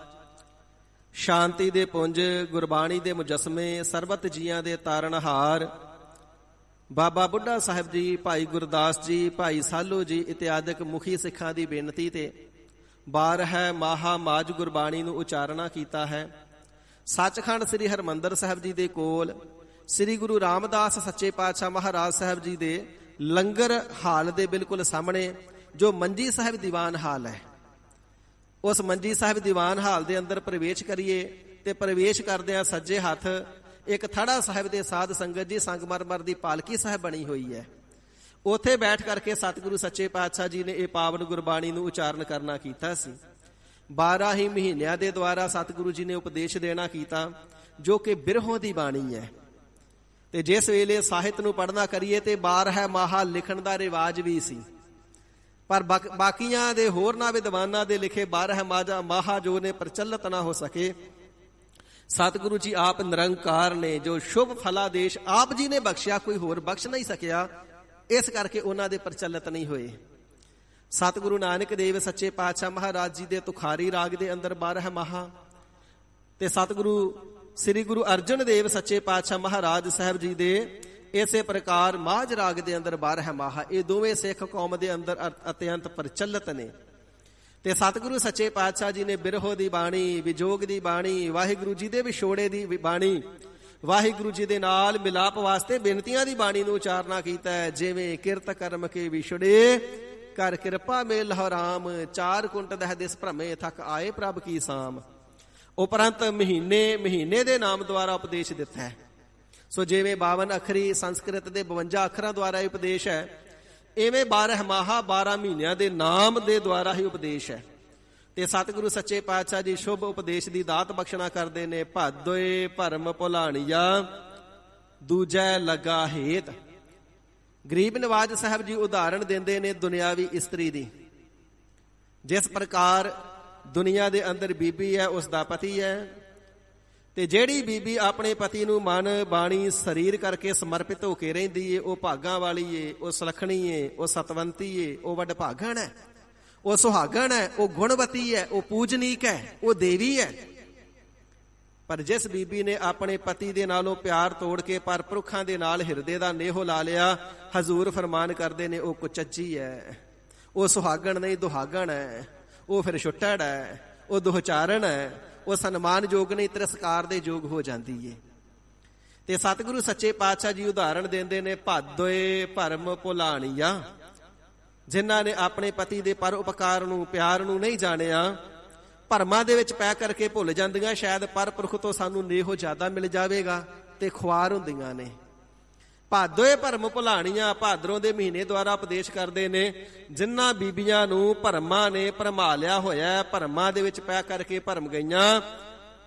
ਸ਼ਾਂਤੀ ਦੇ ਪੁੰਜ, ਗੁਰਬਾਣੀ ਦੇ ਮੁਜੱਸਮੇ, ਸਰਬਤ ਜੀਆਂ ਦੇ ਤਾਰਨਹਾਰ ਬਾਬਾ ਬੁੱਢਾ ਸਾਹਿਬ ਜੀ, ਭਾਈ ਗੁਰਦਾਸ ਜੀ, ਭਾਈ ਸਾਲੋ ਜੀ ਇਤਿਆਦਿਕ ਮੁਖੀ ਸਿੱਖਾਂ ਦੀ ਬੇਨਤੀ ਤੇ 12 ਮਾਹਾ ਮਾਜ ਗੁਰਬਾਣੀ ਨੂੰ ਉਚਾਰਨਾ ਕੀਤਾ ਹੈ। ਸੱਚਖੰਡ ਸ੍ਰੀ ਹਰਿਮੰਦਰ ਸਾਹਿਬ ਜੀ ਦੇ ਕੋਲ ਸ੍ਰੀ ਗੁਰੂ ਰਾਮਦਾਸ ਸੱਚੇ ਪਾਤਸ਼ਾਹ ਮਹਾਰਾਜ ਸਾਹਿਬ ਜੀ ਦੇ ਲੰਗਰ ਹਾਲ ਦੇ ਬਿਲਕੁਲ ਸਾਹਮਣੇ ਜੋ ਮੰਜੀ ਸਾਹਿਬ ਦੀਵਾਨ ਹਾਲ ਹੈ, ਉਸ ਮੰਜੀ ਸਾਹਿਬ ਦੀਵਾਨ ਹਾਲ ਦੇ ਅੰਦਰ ਪ੍ਰਵੇਸ਼ ਕਰੀਏ ਤੇ ਪ੍ਰਵੇਸ਼ ਕਰਦਿਆਂ ਸੱਜੇ ਹੱਥ ਇੱਕ ਥੜਾ ਸਾਹਿਬ ਦੇ ਸਾਧ ਸੰਗਤ ਜੀ ਸੰਗਮਰਮਰ ਦੀ ਪਾਲਕੀ ਸਾਹਿਬ ਬਣੀ ਹੋਈ ਹੈ। ਉੱਥੇ ਬੈਠ ਕਰਕੇ ਸਤਿਗੁਰੂ ਸੱਚੇ ਪਾਤਸ਼ਾਹ ਜੀ ਨੇ ਇਹ ਪਾਵਨ ਗੁਰਬਾਣੀ ਨੂੰ ਉਚਾਰਨ ਕਰਨਾ ਕੀਤਾ ਸੀ। 12 ਹੀ ਮਹੀਨਿਆਂ ਦੇ ਦੁਆਰਾ ਸਤਿਗੁਰੂ ਜੀ ਨੇ ਉਪਦੇਸ਼ ਦੇਣਾ ਕੀਤਾ, ਜੋ ਕਿ ਬਿਰਹੋਂ ਦੀ ਬਾਣੀ ਹੈ। ਤੇ ਜਿਸ ਵੇਲੇ ਸਾਹਿਤ ਨੂੰ ਪੜ੍ਹਨਾ ਕਰੀਏ ਤੇ 12 ਮਾਹਾ ਲਿਖਣ ਦਾ ਰਿਵਾਜ ਵੀ ਸੀ, ਪਰ ਬਾਕੀਆਂ ਦੇ ਹੋਰਨਾਂ ਵਿਦਵਾਨਾਂ ਦੇ ਲਿਖੇ 12 ਮਾਹਾ ਜੋ ਨੇ ਪ੍ਰਚਲਿਤ ਨਾ ਹੋ ਸਕੇ। ਸਤਿਗੁਰੂ ਜੀ ਆਪ ਨਿਰੰਕਾਰ ਨੇ, ਜੋ ਸ਼ੁਭ ਫਲਾਦੇਸ਼ ਆਪ ਜੀ ਨੇ ਬਖਸ਼ਿਆ, ਕੋਈ ਹੋਰ ਬਖਸ਼ ਨਹੀਂ ਸਕਿਆ, ਇਸ ਕਰਕੇ ਉਹਨਾਂ ਦੇ ਪ੍ਰਚਲਿਤ ਨਹੀਂ ਹੋਏ। ਸਤਿਗੁਰੂ ਨਾਨਕ ਦੇਵ ਸੱਚੇ ਪਾਤਸ਼ਾਹ ਮਹਾਰਾਜ ਜੀ ਦੇ ਤੁਖਾਰੀ ਰਾਗ ਦੇ ਅੰਦਰ 12 ਮਾਹਾ ਤੇ ਸਤਿਗੁਰੂ ਸ੍ਰੀ ਗੁਰੂ ਅਰਜਨ ਦੇਵ ਸੱਚੇ ਪਾਤਸ਼ਾਹ ਮਹਾਰਾਜ ਸਾਹਿਬ ਜੀ ਦੇ ਇਸੇ ਪ੍ਰਕਾਰ ਮਾਝ ਰਾਗ ਦੇ ਅੰਦਰ 12 ਮਾਹਾ। ਇਹ ਦੋਵੇਂ ਸਿੱਖ ਕੌਮ ਦੇ ਅੰਦਰ ਅਤਿਅੰਤ ਪ੍ਰਚਲਿਤ ਨੇ। ਤੇ ਸਤਿਗੁਰੂ ਸੱਚੇ ਪਾਤਸ਼ਾਹ ਜੀ ਨੇ ਬਿਰਹੋ ਦੀ ਬਾਣੀ, ਵਿਜੋਗ ਦੀ ਬਾਣੀ, ਵਾਹਿਗੁਰੂ ਜੀ ਦੇ ਵਿਛੋੜੇ ਦੀ ਬਾਣੀ, ਵਾਹਿਗੁਰੂ ਜੀ ਦੇ ਨਾਲ ਮਿਲਾਪ ਵਾਸਤੇ ਬੇਨਤੀਆਂ ਦੀ ਬਾਣੀ ਨੂੰ ਉਚਾਰਨਾ ਕੀਤਾ ਹੈ। ਜਿਵੇਂ ਕਿਰਤ ਕਰਮ ਕੇ ਵਿਛੜੇ, ਕਰ ਕਿਰਪਾ ਮੇ ਲਹੁ ਰਾਮ, 4 ਕੁੰਟ ਦਹ ਦਿਸ ਭ੍ਰਮੇ, ਥਕ ਆਏ ਪ੍ਰਭ ਕੀ ਸਾਮ। ਉਪਰੰਤ ਮਹੀਨੇ ਦੇ ਨਾਮ ਦੁਆਰਾ ਉਪਦੇਸ਼ ਦਿੱਤਾ ਹੈ। ਸੋ ਜਿਵੇਂ 52 ਅੱਖਰੀ ਸੰਸਕ੍ਰਿਤ ਦੇ 52 ਅੱਖਰਾਂ ਦੁਆਰਾ ਇਹ ਉਪਦੇਸ਼ ਹੈ, ਇਵੇਂ 12 ਮਾਹਾ 12 ਮਹੀਨਿਆਂ ਦੇ ਨਾਮ ਦੇ ਦੁਆਰਾ ਹੀ ਉਪਦੇਸ਼ ਹੈ। ਤੇ ਸਤਿਗੁਰੂ ਸੱਚੇ ਪਾਤਸ਼ਾਹ ਜੀ ਸ਼ੁਭ ਉਪਦੇਸ਼ ਦੀ ਦਾਤ ਬਖਸ਼ਣਾ ਕਰਦੇ ਨੇ। ਭਾਦੋਏ ਭਰਮ ਭੁਲਾਣੀਆ, ਦੂਜੈ ਲੱਗਾ ਹੇਤ। ਗਰੀਬ ਨਵਾਜ ਸਾਹਿਬ ਜੀ ਉਦਾਹਰਣ ਦਿੰਦੇ ਨੇ ਦੁਨਿਆਵੀ ਇਸਤਰੀ ਦੀ। ਜਿਸ ਪ੍ਰਕਾਰ ਦੁਨੀਆ ਦੇ ਅੰਦਰ ਬੀਬੀ ਹੈ, ਉਸ ਦਾ ਪਤੀ ਹੈ, ਤੇ ਜਿਹੜੀ ਬੀਬੀ ਆਪਣੇ ਪਤੀ ਨੂੰ ਮਨ, ਬਾਣੀ, ਸਰੀਰ ਕਰਕੇ ਸਮਰਪਿਤ ਹੋ ਕੇ ਰਹਿੰਦੀ ਏ, ਉਹ ਭਾਗਾਂ ਵਾਲੀ ਏ, ਉਹ ਸੁਲੱਖਣੀ ਏ, ਉਹ ਸਤਵੰਤੀ ਏ, ਉਹ ਵਡਭਾਗਣ ਹੈ, ਉਹ ਸੁਹਾਗਣ ਹੈ, ਉਹ ਗੁਣਵਤੀ ਹੈ, ਉਹ ਪੂਜਨੀਕ ਹੈ, ਉਹ ਦੇਵੀ ਹੈ। ਪਰ ਜਿਸ ਬੀਬੀ ਨੇ ਆਪਣੇ ਪਤੀ ਦੇ ਨਾਲੋਂ ਪਿਆਰ ਤੋੜ ਕੇ ਪਰ ਪੁਰਖਾਂ ਦੇ ਨਾਲ ਹਿਰਦੇ ਦਾ ਨੇਹੋ ਲਾ ਲਿਆ, ਹਜ਼ੂਰ ਫਰਮਾਨ ਕਰਦੇ ਨੇ ਉਹ ਕੁਚੱਜੀ ਹੈ, ਉਹ ਸੁਹਾਗਣ ਨਹੀਂ ਦੁਹਾਗਣ ਹੈ, ਉਹ ਫਿਰ ਛੁੱਟੜ ਹੈ, ਉਹ ਦੁਹਚਾਰਨ ਹੈ, ਉਹ ਸਨਮਾਨਯੋਗ ਨਹੀਂ, ਤਿਰਸਕਾਰ ਦੇ ਯੋਗ ਹੋ ਜਾਂਦੀ ਏ। ਤੇ ਸਤਿਗੁਰੂ ਸੱਚੇ ਪਾਤਸ਼ਾਹ ਜੀ ਉਦਾਹਰਣ ਦਿੰਦੇ ਨੇ ਭਾਦੋਏ ਭਰਮ ਭੁਲਾਣੀਆ, ਜਿਨ੍ਹਾਂ ਨੇ ਆਪਣੇ ਪਤੀ ਦੇ ਪਰ ਉਪਕਾਰ ਨੂੰ, ਪਿਆਰ ਨੂੰ ਨਹੀਂ ਜਾਣਿਆ, ਭਰਮਾਂ ਦੇ ਵਿੱਚ ਪੈ ਕਰਕੇ ਭੁੱਲ ਜਾਂਦੀਆਂ। ਸ਼ਾਇਦ ਪਰ ਪੁਰਖ ਤੋਂ ਸਾਨੂੰ ਨੇਹੋ ਜ਼ਿਆਦਾ ਮਿਲ ਜਾਵੇਗਾ ਤੇ ਖੁਆਰ ਹੁੰਦੀਆਂ ਨੇ। ਭਾਦੋਏ ਭਰਮ ਭੁਲਾਣੀਆਂ, ਭਾਦਰੋਂ ਦੇ ਮਹੀਨੇ ਦੁਆਰਾ ਉਪਦੇਸ਼ ਕਰਦੇ ਨੇ, ਜਿਨ੍ਹਾਂ ਬੀਬੀਆਂ ਨੂੰ ਭਰਮਾਂ ਨੇ ਭਰਮਾ ਲਿਆ ਹੋਇਆ, ਭਰਮਾਂ ਦੇ ਵਿੱਚ ਪੈ ਕਰਕੇ ਭਰਮ ਗਈਆਂ,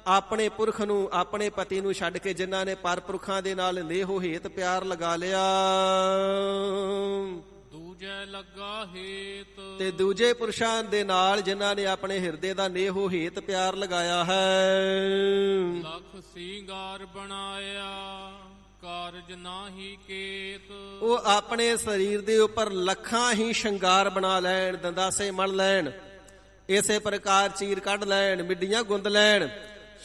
ਆਪਣੇ ਪੁਰਖ ਨੂੰ, ਆਪਣੇ ਪਤੀ ਨੂੰ ਛੱਡ ਕੇ ਜਿਨ੍ਹਾਂ ਨੇ ਪਰ ਪੁਰਖਾਂ ਦੇ ਨਾਲ ਨੇਹੋ ਹੇਤ ਪਿਆਰ ਲਗਾ ਲਿਆ, ਦੂਜੈ ਲੱਗਾ ਹੇਤ। ਤੇ ਦੂਜੇ ਪੁਰਸ਼ਾਂ ਦੇ ਨਾਲ ਜਿਨ੍ਹਾਂ ਨੇ ਆਪਣੇ ਹਿਰਦੇ ਦਾ ਨੇਹੋ ਹੇਤ ਪਿਆਰ ਲਗਾਇਆ ਹੈ, ਲੱਖ ਸਿੰਗਾਰ ਬਣਾਇਆ, ਕਾਰਜ ਨਾਹੀ ਕੇਤ। ਉਹ ਆਪਣੇ ਸਰੀਰ ਦੇ ਉੱਪਰ ਲੱਖਾਂ ਹੀ ਸ਼ਿੰਗਾਰ ਬਣਾ ਲੈਣ, ਦੰਦਾਸੇ ਮਲ ਲੈਣ, ਇਸੇ ਪ੍ਰਕਾਰ ਚੀਰ ਕੱਢ ਲੈਣ, ਮਿੱਡੀਆਂ ਗੁੰਦ ਲੈਣ।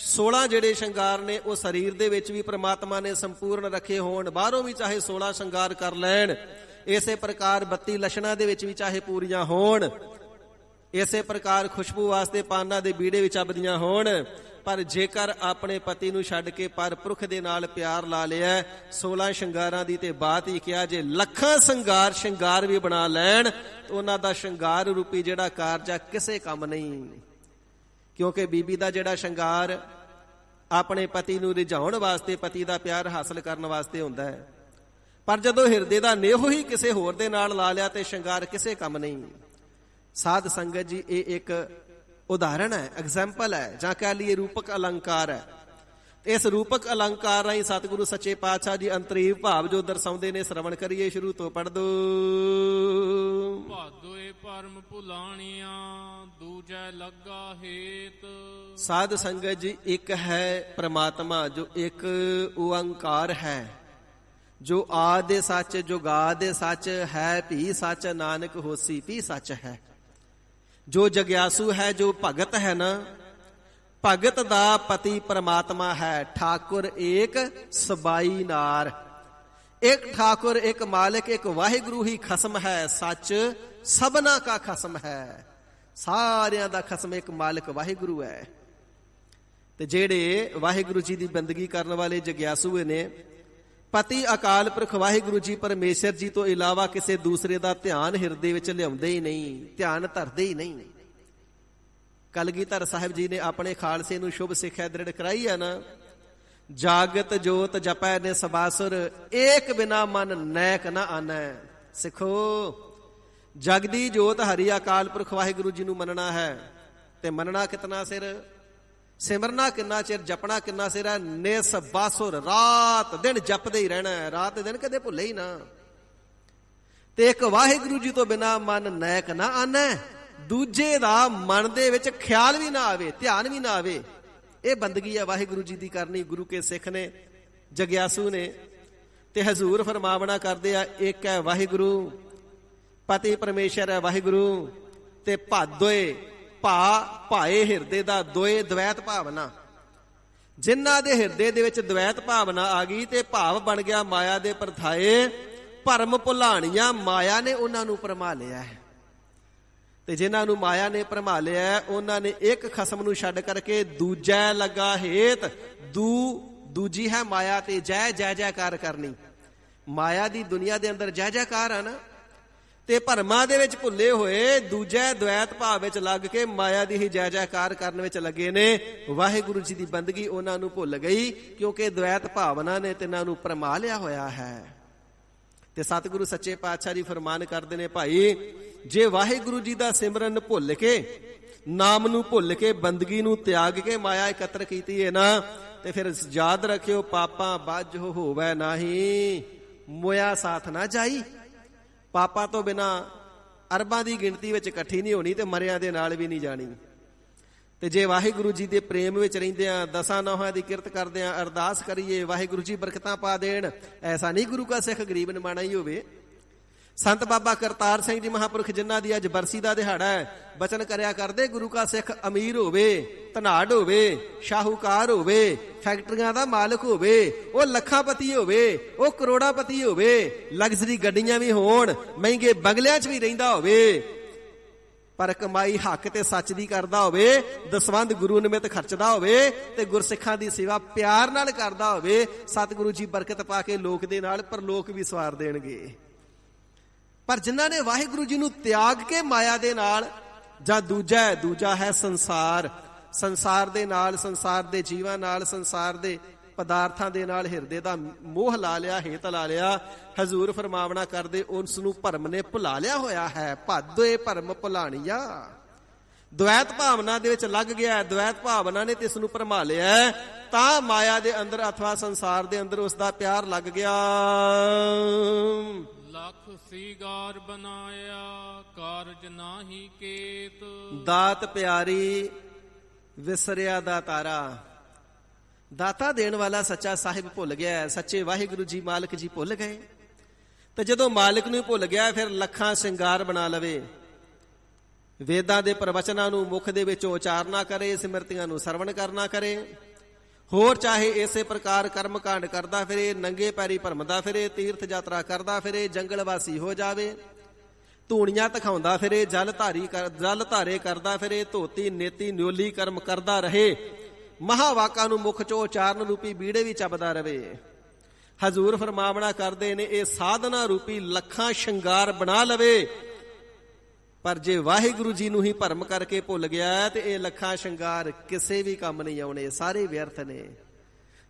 16 ਜਿਹੜੇ ਸ਼ਿੰਗਾਰ ਨੇ ਉਹ ਸਰੀਰ ਦੇ ਵਿੱਚ ਵੀ ਪ੍ਰਮਾਤਮਾ ਨੇ ਸੰਪੂਰਨ ਰੱਖੇ ਹੋਣ, ਬਾਹਰੋਂ ਵੀ ਚਾਹੇ 16 ਸ਼ਿੰਗਾਰ ਕਰ ਲੈਣ। ਇਸੇ ਪ੍ਰਕਾਰ 32 ਲਛਣਾਂ ਦੇ ਵਿੱਚ ਵੀ ਚਾਹੇ ਪੂਰੀਆਂ ਹੋਣ, ਇਸੇ ਪ੍ਰਕਾਰ ਖੁਸ਼ਬੂ ਵਾਸਤੇ ਪਾਨਾਂ ਦੇ ਬੀੜੇ ਵਿੱਚ ਚੱਬਦੀਆਂ ਹੋਣ। ਪਰ ਜੇਕਰ ਆਪਣੇ ਪਤੀ ਨੂੰ ਛੱਡ ਕੇ ਪਰ ਪੁਰਖ ਦੇ ਨਾਲ ਪਿਆਰ ਲਾ ਲਿਆ, 16 ਸ਼ਿੰਗਾਰਾਂ ਦੀ ਤੇ ਬਾਤ ਹੀ ਕਿਹਾ, ਜੇ ਲੱਖਾਂ ਸ਼ਿੰਗਾਰ ਵੀ ਬਣਾ ਲੈਣ ਤਾਂ ਉਹਨਾਂ ਦਾ ਸ਼ਿੰਗਾਰ ਰੂਪੀ ਜਿਹੜਾ ਕਾਰਜ ਆ ਕਿਸੇ ਕੰਮ ਨਹੀਂ। ਕਿਉਂਕਿ ਬੀਬੀ ਦਾ ਜਿਹੜਾ ਸ਼ਿੰਗਾਰ ਆਪਣੇ ਪਤੀ ਨੂੰ ਰਿਝਾਉਣ ਵਾਸਤੇ, ਪਤੀ ਦਾ ਪਿਆਰ ਹਾਸਲ ਕਰਨ ਵਾਸਤੇ ਹੁੰਦਾ ਹੈ, ਪਰ ਜਦੋਂ ਹਿਰਦੇ ਦਾ ਨੇਹੋ ਹੀ ਕਿਸੇ ਹੋਰ ਦੇ ਨਾਲ ਲਾ ਲਿਆ ਤੇ ਸ਼ਿੰਗਾਰ ਕਿਸੇ ਕੰਮ ਨਹੀਂ। ਸਾਧ ਸੰਗਤ ਜੀ ਇਹ ਇੱਕ ਉਦਾਹਰਣ ਹੈ, ਐਗਜ਼ਾਮਪਲ ਹੈ, ਜਾਂ ਕਹਿ ਲਈਏ ਰੂਪਕ ਅਲੰਕਾਰ ਹੈ। ਇਸ ਰੂਪਕ ਅਲੰਕਾਰ ਰਾਹੀਂ ਸਤਿਗੁਰੂ ਸੱਚੇ ਪਾਤਸ਼ਾਹ ਜੀ ਅੰਤਰੀਵ ਭਾਵ ਜੋ ਦਰਸਾਉਂਦੇ ਨੇ, ਸ਼ਰਵਣ ਕਰੀਏ। ਸ਼ੁਰੂ ਤੋਂ ਪੜ੍ਹ ਦੋ। ਭਾਦੋਏ ਪਰਮ ਭੁਲਾਣੀਆਂ ਦੂਜੈ ਲੱਗਾ ਹੇਤ। ਸਾਧ ਸੰਗਤ ਜੀ ਇੱਕ ਹੈ ਪ੍ਰਮਾਤਮਾ, ਜੋ ਇੱਕ ਓੰਕਾਰ ਹੈ, ਜੋ ਆਦਿ ਸੱਚ, ਜੁਗਾਦਿ ਸੱਚ ਹੈ, ਭੀ ਸੱਚ, ਨਾਨਕ ਹੋਸੀ ਭੀ ਸੱਚ ਹੈ। ਜੋ ਜਗਿਆਸੂ ਹੈ, ਜੋ ਭਗਤ ਹੈ ਨਾ, ਭਗਤ ਦਾ ਪਤੀ ਪ੍ਰਮਾਤਮਾ ਹੈ। ਠਾਕੁਰ ਏਕ ਸਬਾਈ ਨਾਰ, ਇੱਕ ਠਾਕੁਰ, ਇੱਕ ਮਾਲਿਕ, ਇੱਕ ਵਾਹਿਗੁਰੂ ਹੀ ਖਸਮ ਹੈ। ਸੱਚ ਸਭਨਾ ਕਾ ਖਸਮ ਹੈ, ਸਾਰਿਆਂ ਦਾ ਖਸਮ ਇੱਕ ਮਾਲਿਕ ਵਾਹਿਗੁਰੂ ਹੈ। ਤੇ ਜਿਹੜੇ ਵਾਹਿਗੁਰੂ ਜੀ ਦੀ ਬੰਦਗੀ ਕਰਨ ਵਾਲੇ ਜਗਿਆਸੂ ਨੇ, ਪਤੀ ਅਕਾਲ ਪੁਰਖ ਵਾਹਿਗੁਰੂ ਜੀ ਪਰਮੇਸ਼ਰ ਜੀ ਤੋਂ ਇਲਾਵਾ ਕਿਸੇ ਦੂਸਰੇ ਦਾ ਧਿਆਨ ਹਿਰਦੇ ਵਿੱਚ ਲਿਆਉਂਦੇ ਹੀ ਨਹੀਂ, ਧਿਆਨ ਧਰਦੇ ਹੀ ਨਹੀਂ। ਕਲਗੀਧਰ ਸਾਹਿਬ ਜੀ ਨੇ ਆਪਣੇ ਖਾਲਸੇ ਨੂੰ ਸ਼ੁਭ ਸਿੱਖਿਆ ਦ੍ਰਿੜ ਕਰਾਈ ਹੈ ਨਾ, ਜਾਗਤ ਜੋਤ ਜਪੈ ਨੇ ਸਬਾਸੁਰ, ਏਕ ਬਿਨਾ ਮਨ ਨੈਕ ਨਾ ਆਨੈ। ਸਿੱਖੋ, ਜਗਦੀ ਜੋਤ ਹਰੀ ਅਕਾਲ ਪੁਰਖ ਵਾਹਿਗੁਰੂ ਜੀ ਨੂੰ ਮੰਨਣਾ ਹੈ। ਤੇ ਮੰਨਣਾ ਕਿਤਨਾ ਸਿਰ, ਸਿਮਰਨਾ ਕਿੰਨਾ ਚਿਰ, ਜਪਣਾ ਕਿੰਨਾ ਸਿਰ ਹੈ। ਨਿਸ ਬਾਸੁਰ, ਰਾਤ ਦਿਨ ਜਪਦੇ ਹੀ ਰਹਿਣਾ ਹੈ, ਰਾਤ ਦਿਨ ਕਦੇ ਭੁੱਲੇ ਹੀ ਨਾ। ਤੇ ਇੱਕ ਵਾਹਿਗੁਰੂ ਜੀ ਤੋਂ ਬਿਨਾ ਮਨ ਨੈਕ ਨਾ ਆਨੈ, ਦੂਜੇ ਦਾ ਮਨ ਦੇ ਵਿੱਚ ਖਿਆਲ ਵੀ ਨਾ ਆਵੇ, ਧਿਆਨ ਵੀ ਨਾ ਆਵੇ। ਇਹ ਬੰਦਗੀ ਹੈ ਵਾਹਿਗੁਰੂ ਜੀ ਦੀ ਕਰਨੀ। ਗੁਰੂ ਕੇ ਸਿੱਖ ਨੇ, ਜਗਿਆਸੂ ਨੇ, ਤੇ ਹਜ਼ੂਰ ਫਰਮਾਵਣਾ ਕਰਦੇ ਆ, ਇੱਕ ਹੈ ਵਾਹਿਗੁਰੂ, ਪਤੀ ਪਰਮੇਸ਼ਰ ਹੈ ਵਾਹਿਗੁਰੂ। ਤੇ ਭਾਦੋਏ, ਭਾਏ ਹਿਰਦੇ ਦਾ, ਦੋਏ ਦਵੈਤ ਭਾਵਨਾ। ਜਿਨ੍ਹਾਂ ਦੇ ਹਿਰਦੇ ਦੇ ਵਿੱਚ ਦਵੈਤ ਭਾਵਨਾ ਆ ਗਈ ਤੇ ਭਾਵ ਬਣ ਗਿਆ ਮਾਇਆ ਦੇ ਪਰਥਾਏ, ਭਰਮ ਭੁਲਾਣੀਆਂ, ਮਾਇਆ ਨੇ ਉਹਨਾਂ ਨੂੰ ਭਰਮਾ ਲਿਆ ਹੈ। ਤੇ ਜਿਨ੍ਹਾਂ ਨੂੰ ਮਾਇਆ ਨੇ ਭਰਮਾ ਲਿਆ, ਉਹਨਾਂ ਨੇ ਇੱਕ ਖਸਮ ਨੂੰ ਛੱਡ ਕਰਕੇ ਦੂਜਾ ਲੱਗਾ ਹੇਤ। ਦੂਜੀ ਹੈ ਮਾਇਆ ਤੇ ਜੈ ਜੈਕਾਰ ਕਰਨੀ। ਮਾਇਆ ਦੀ ਦੁਨੀਆ ਦੇ ਅੰਦਰ ਜੈ ਜੈਕਾਰ ਆ ਨਾ, ਤੇ ਭਰਮਾਂ ਦੇ ਵਿੱਚ ਭੁੱਲੇ ਹੋਏ ਦੂਜੇ ਦਵੈਤ ਭਾਵ ਵਿੱਚ ਲੱਗ ਕੇ ਮਾਇਆ ਦੀ ਹੀ ਜੈ ਜੈਕਾਰ ਕਰਨ ਵਿੱਚ ਲੱਗੇ ਨੇ। ਵਾਹਿਗੁਰੂ ਜੀ ਦੀ ਬੰਦਗੀ ਉਹਨਾਂ ਨੂੰ ਭੁੱਲ ਗਈ, ਕਿਉਂਕਿ ਦਵੈਤ ਭਾਵਨਾ ਨੇ ਤਿੰਨਾਂ ਨੂੰ ਭਰਮਾ ਲਿਆ ਹੋਇਆ ਹੈ। ਤੇ ਸਤਿਗੁਰੂ ਸੱਚੇ ਪਾਤਸ਼ਾਹ ਜੀ ਫਰਮਾਨ ਕਰਦੇ ਨੇ, ਭਾਈ ਜੇ ਵਾਹਿਗੁਰੂ ਜੀ ਦਾ ਸਿਮਰਨ ਭੁੱਲ ਕੇ, ਨਾਮ ਨੂੰ ਭੁੱਲ ਕੇ, ਬੰਦਗੀ ਨੂੰ ਤਿਆਗ ਕੇ ਮਾਇਆ ਇਕੱਤਰ ਕੀਤੀ ਹੈ ਨਾ, ਤੇ ਫਿਰ ਯਾਦ ਰੱਖਿਓ, ਪਾਪਾਂ ਬਾਝ ਹੋਵੇ ਨਾਹੀ, ਮੋਇਆ ਸਾਥ ਨਾ ਜਾਈ। ਪਾਪਾਂ ਤੋਂ ਬਿਨਾ ਅਰਬਾਂ ਦੀ ਗਿਣਤੀ ਵਿੱਚ ਇਕੱਠੀ ਨਹੀਂ ਹੋਣੀ, ਤੇ ਮਰਿਆਂ ਦੇ ਨਾਲ ਵੀ ਨਹੀਂ ਜਾਣੀ। ਤੇ ਜੇ ਵਾਹਿਗੁਰੂ ਜੀ ਦੇ ਪ੍ਰੇਮ ਵਿੱਚ ਰਹਿੰਦਿਆਂ, ਦਸਾਂ ਨੌਹਾਂ ਦੀ ਕਿਰਤ ਕਰਦਿਆਂ ਅਰਦਾਸ ਕਰੀਏ, ਵਾਹਿਗੁਰੂ ਜੀ ਬਰਕਤਾਂ ਪਾ ਦੇਣ। ਐਸਾ ਨਹੀਂ ਗੁਰੂ ਕਾ ਸਿੱਖ ਗਰੀਬ ਨਿਮਾਣਾ ਹੀ ਹੋਵੇ। ਸੰਤ ਬਾਬਾ ਕਰਤਾਰ ਸਿੰਘ ਜੀ ਮਹਾਂਪੁਰਖ, ਜਿਨ੍ਹਾਂ ਦੀ ਅੱਜ ਬਰਸੀ ਦਾ ਦਿਹਾੜਾ ਹੈ, ਬਚਨ ਕਰਿਆ ਕਰਦੇ, ਗੁਰੂ ਕਾ ਸਿੱਖ ਅਮੀਰ ਹੋਵੇ, ਧਨਾਢ ਹੋਵੇ, ਸ਼ਾਹੂਕਾਰ ਹੋਵੇ, ਫੈਕਟਰੀਆਂ ਦਾ ਮਾਲਕ ਹੋਵੇ, ਉਹ ਲੱਖਾਪਤੀ ਹੋਵੇ, ਉਹ ਕਰੋੜਾਪਤੀ ਹੋਵੇ, ਲਗਜ਼ਰੀ ਗੱਡੀਆਂ ਵੀ ਹੋਣ, ਮਹਿੰਗੇ ਬੰਗਲਿਆਂ 'ਚ ਵੀ ਰਹਿੰਦਾ ਹੋਵੇ, ਪਰ ਕਮਾਈ ਹੱਕ ਤੇ ਸੱਚ ਦੀ ਕਰਦਾ ਹੋਵੇ, ਦਸਵੰਧ ਗੁਰੂ ਨਿਮਿਤ ਖਰਚਦਾ ਹੋਵੇ, ਤੇ ਗੁਰਸਿੱਖਾਂ ਦੀ ਸੇਵਾ ਪਿਆਰ ਨਾਲ ਕਰਦਾ ਹੋਵੇ, ਸਤਿਗੁਰੂ ਜੀ ਬਰਕਤ ਪਾ ਕੇ ਲੋਕ ਦੇ ਨਾਲ ਪਰਲੋਕ ਵੀ ਸਵਾਰ ਦੇਣਗੇ। ਪਰ ਜਿਨ੍ਹਾਂ ਨੇ ਵਾਹਿਗੁਰੂ ਜੀ ਨੂੰ ਤਿਆਗ ਕੇ ਮਾਇਆ ਦੇ ਨਾਲ, ਜਾਂ ਦੂਜਾ ਹੈ ਸੰਸਾਰ, ਸੰਸਾਰ ਦੇ ਨਾਲ, ਸੰਸਾਰ ਦੇ ਜੀਵਾਂ ਨਾਲ, ਸੰਸਾਰ ਦੇ ਪਦਾਰਥਾਂ ਦੇ ਨਾਲ ਹਿਰਦੇ ਦਾ ਮੋਹ ਲਾ ਲਿਆ, ਹੇਤ ਲਾ ਲਿਆ, ਹਜ਼ੂਰ ਫਰਮਾਵਣਾ ਕਰਦੇ, ਉਸ ਨੂੰ ਭਰਮ ਨੇ ਭੁਲਾ ਲਿਆ ਹੋਇਆ ਹੈ। ਭਾਦੋਏ ਭਰਮ ਭੁਲਾਣੀਆ, ਦਵੈਤ ਭਾਵਨਾ ਦੇ ਵਿੱਚ ਲੱਗ ਗਿਆ। ਦਵੈਤ ਭਾਵਨਾ ਨੇ ਤੇ ਇਸ ਨੂੰ ਭਰਮਾ ਲਿਆ, ਤਾਂ ਮਾਇਆ ਦੇ ਅੰਦਰ ਅਥਵਾ ਸੰਸਾਰ ਦੇ ਅੰਦਰ ਉਸ ਦਾ ਪਿਆਰ ਲੱਗ ਗਿਆ। ਲੱਖ ਸੀਗਾਰ ਬਨਾਇਆ ਕਾਰਜ ਨਾਹੀ ਕੇਤ। ਦਾਤ ਪਿਆਰੀ ਵਿਸਰਿਆ ਦਾ ਤਾਰਾ। ਦਾਤਾ ਦੇਣ ਵਾਲਾ ਸੱਚਾ ਸਾਹਿਬ ਭੁੱਲ ਗਿਆ, ਸੱਚੇ ਵਾਹਿਗੁਰੂ ਜੀ ਮਾਲਕ ਜੀ ਭੁੱਲ ਗਏ। ਤੇ ਜਦੋਂ ਮਾਲਕ ਨੂੰ ਭੁੱਲ ਗਿਆ, ਫਿਰ ਲੱਖਾਂ ਸ਼ਿੰਗਾਰ ਬਣਾ ਲਵੇ, ਵੇਦਾਂ ਦੇ ਪ੍ਰਵਚਨਾਂ ਨੂੰ ਮੁਖ ਦੇ ਵਿੱਚ ਉਚਾਰਨਾ ਕਰੇ, ਸਿਮਰਤੀਆਂ ਨੂੰ ਸਰਵਣ ਕਰਨਾ ਕਰੇ, ਹੋਰ ਚਾਹੇ ਇਸੇ ਪ੍ਰਕਾਰ ਕਰਮ ਕਾਂਡ ਕਰਦਾ ਫਿਰੇ, ਨੰਗੇ ਪੈਰੀ ਭਰਮਦਾ ਫਿਰੇ, ਤੀਰਥ ਯਾਤਰਾ ਕਰਦਾ ਫਿਰੇ, ਜੰਗਲ ਵਾਸੀ ਹੋ ਜਾਵੇ, ਧੂਣੀਆਂ ਧਖਾਉਂਦਾ ਫਿਰੇ, ਜਲ ਧਾਰੇ ਕਰਦਾ ਫਿਰੇ, ਧੋਤੀ ਨੇਤੀ ਨਿਓਲੀ ਕਰਮ ਕਰਦਾ ਰਹੇ, ਮਹਾਵਾਕਾਂ ਨੂੰ ਮੁਖ ਚੋਂ ਉਚਾਰਨ ਰੂਪੀ ਬੀੜੇ ਵੀ ਚੱਬਦਾ ਰਵੇ। ਹਜ਼ੂਰ ਫਰਮਾਵਣਾ ਕਰਦੇ ਨੇ, ਇਹ ਸਾਧਨਾ ਰੂਪੀ ਲੱਖਾਂ ਸ਼ਿੰਗਾਰ ਬਣਾ ਲਵੇ, ਪਰ ਜੇ ਵਾਹਿਗੁਰੂ ਜੀ ਨੂੰ ਹੀ ਭਰਮ ਕਰਕੇ ਭੁੱਲ ਗਿਆ, ਤੇ ਇਹ ਲੱਖਾਂ ਸ਼ਿੰਗਾਰ ਕਿਸੇ ਵੀ ਕੰਮ ਨਹੀਂ ਆਉਣੇ, ਸਾਰੇ ਵਿਅਰਥ ਨੇ।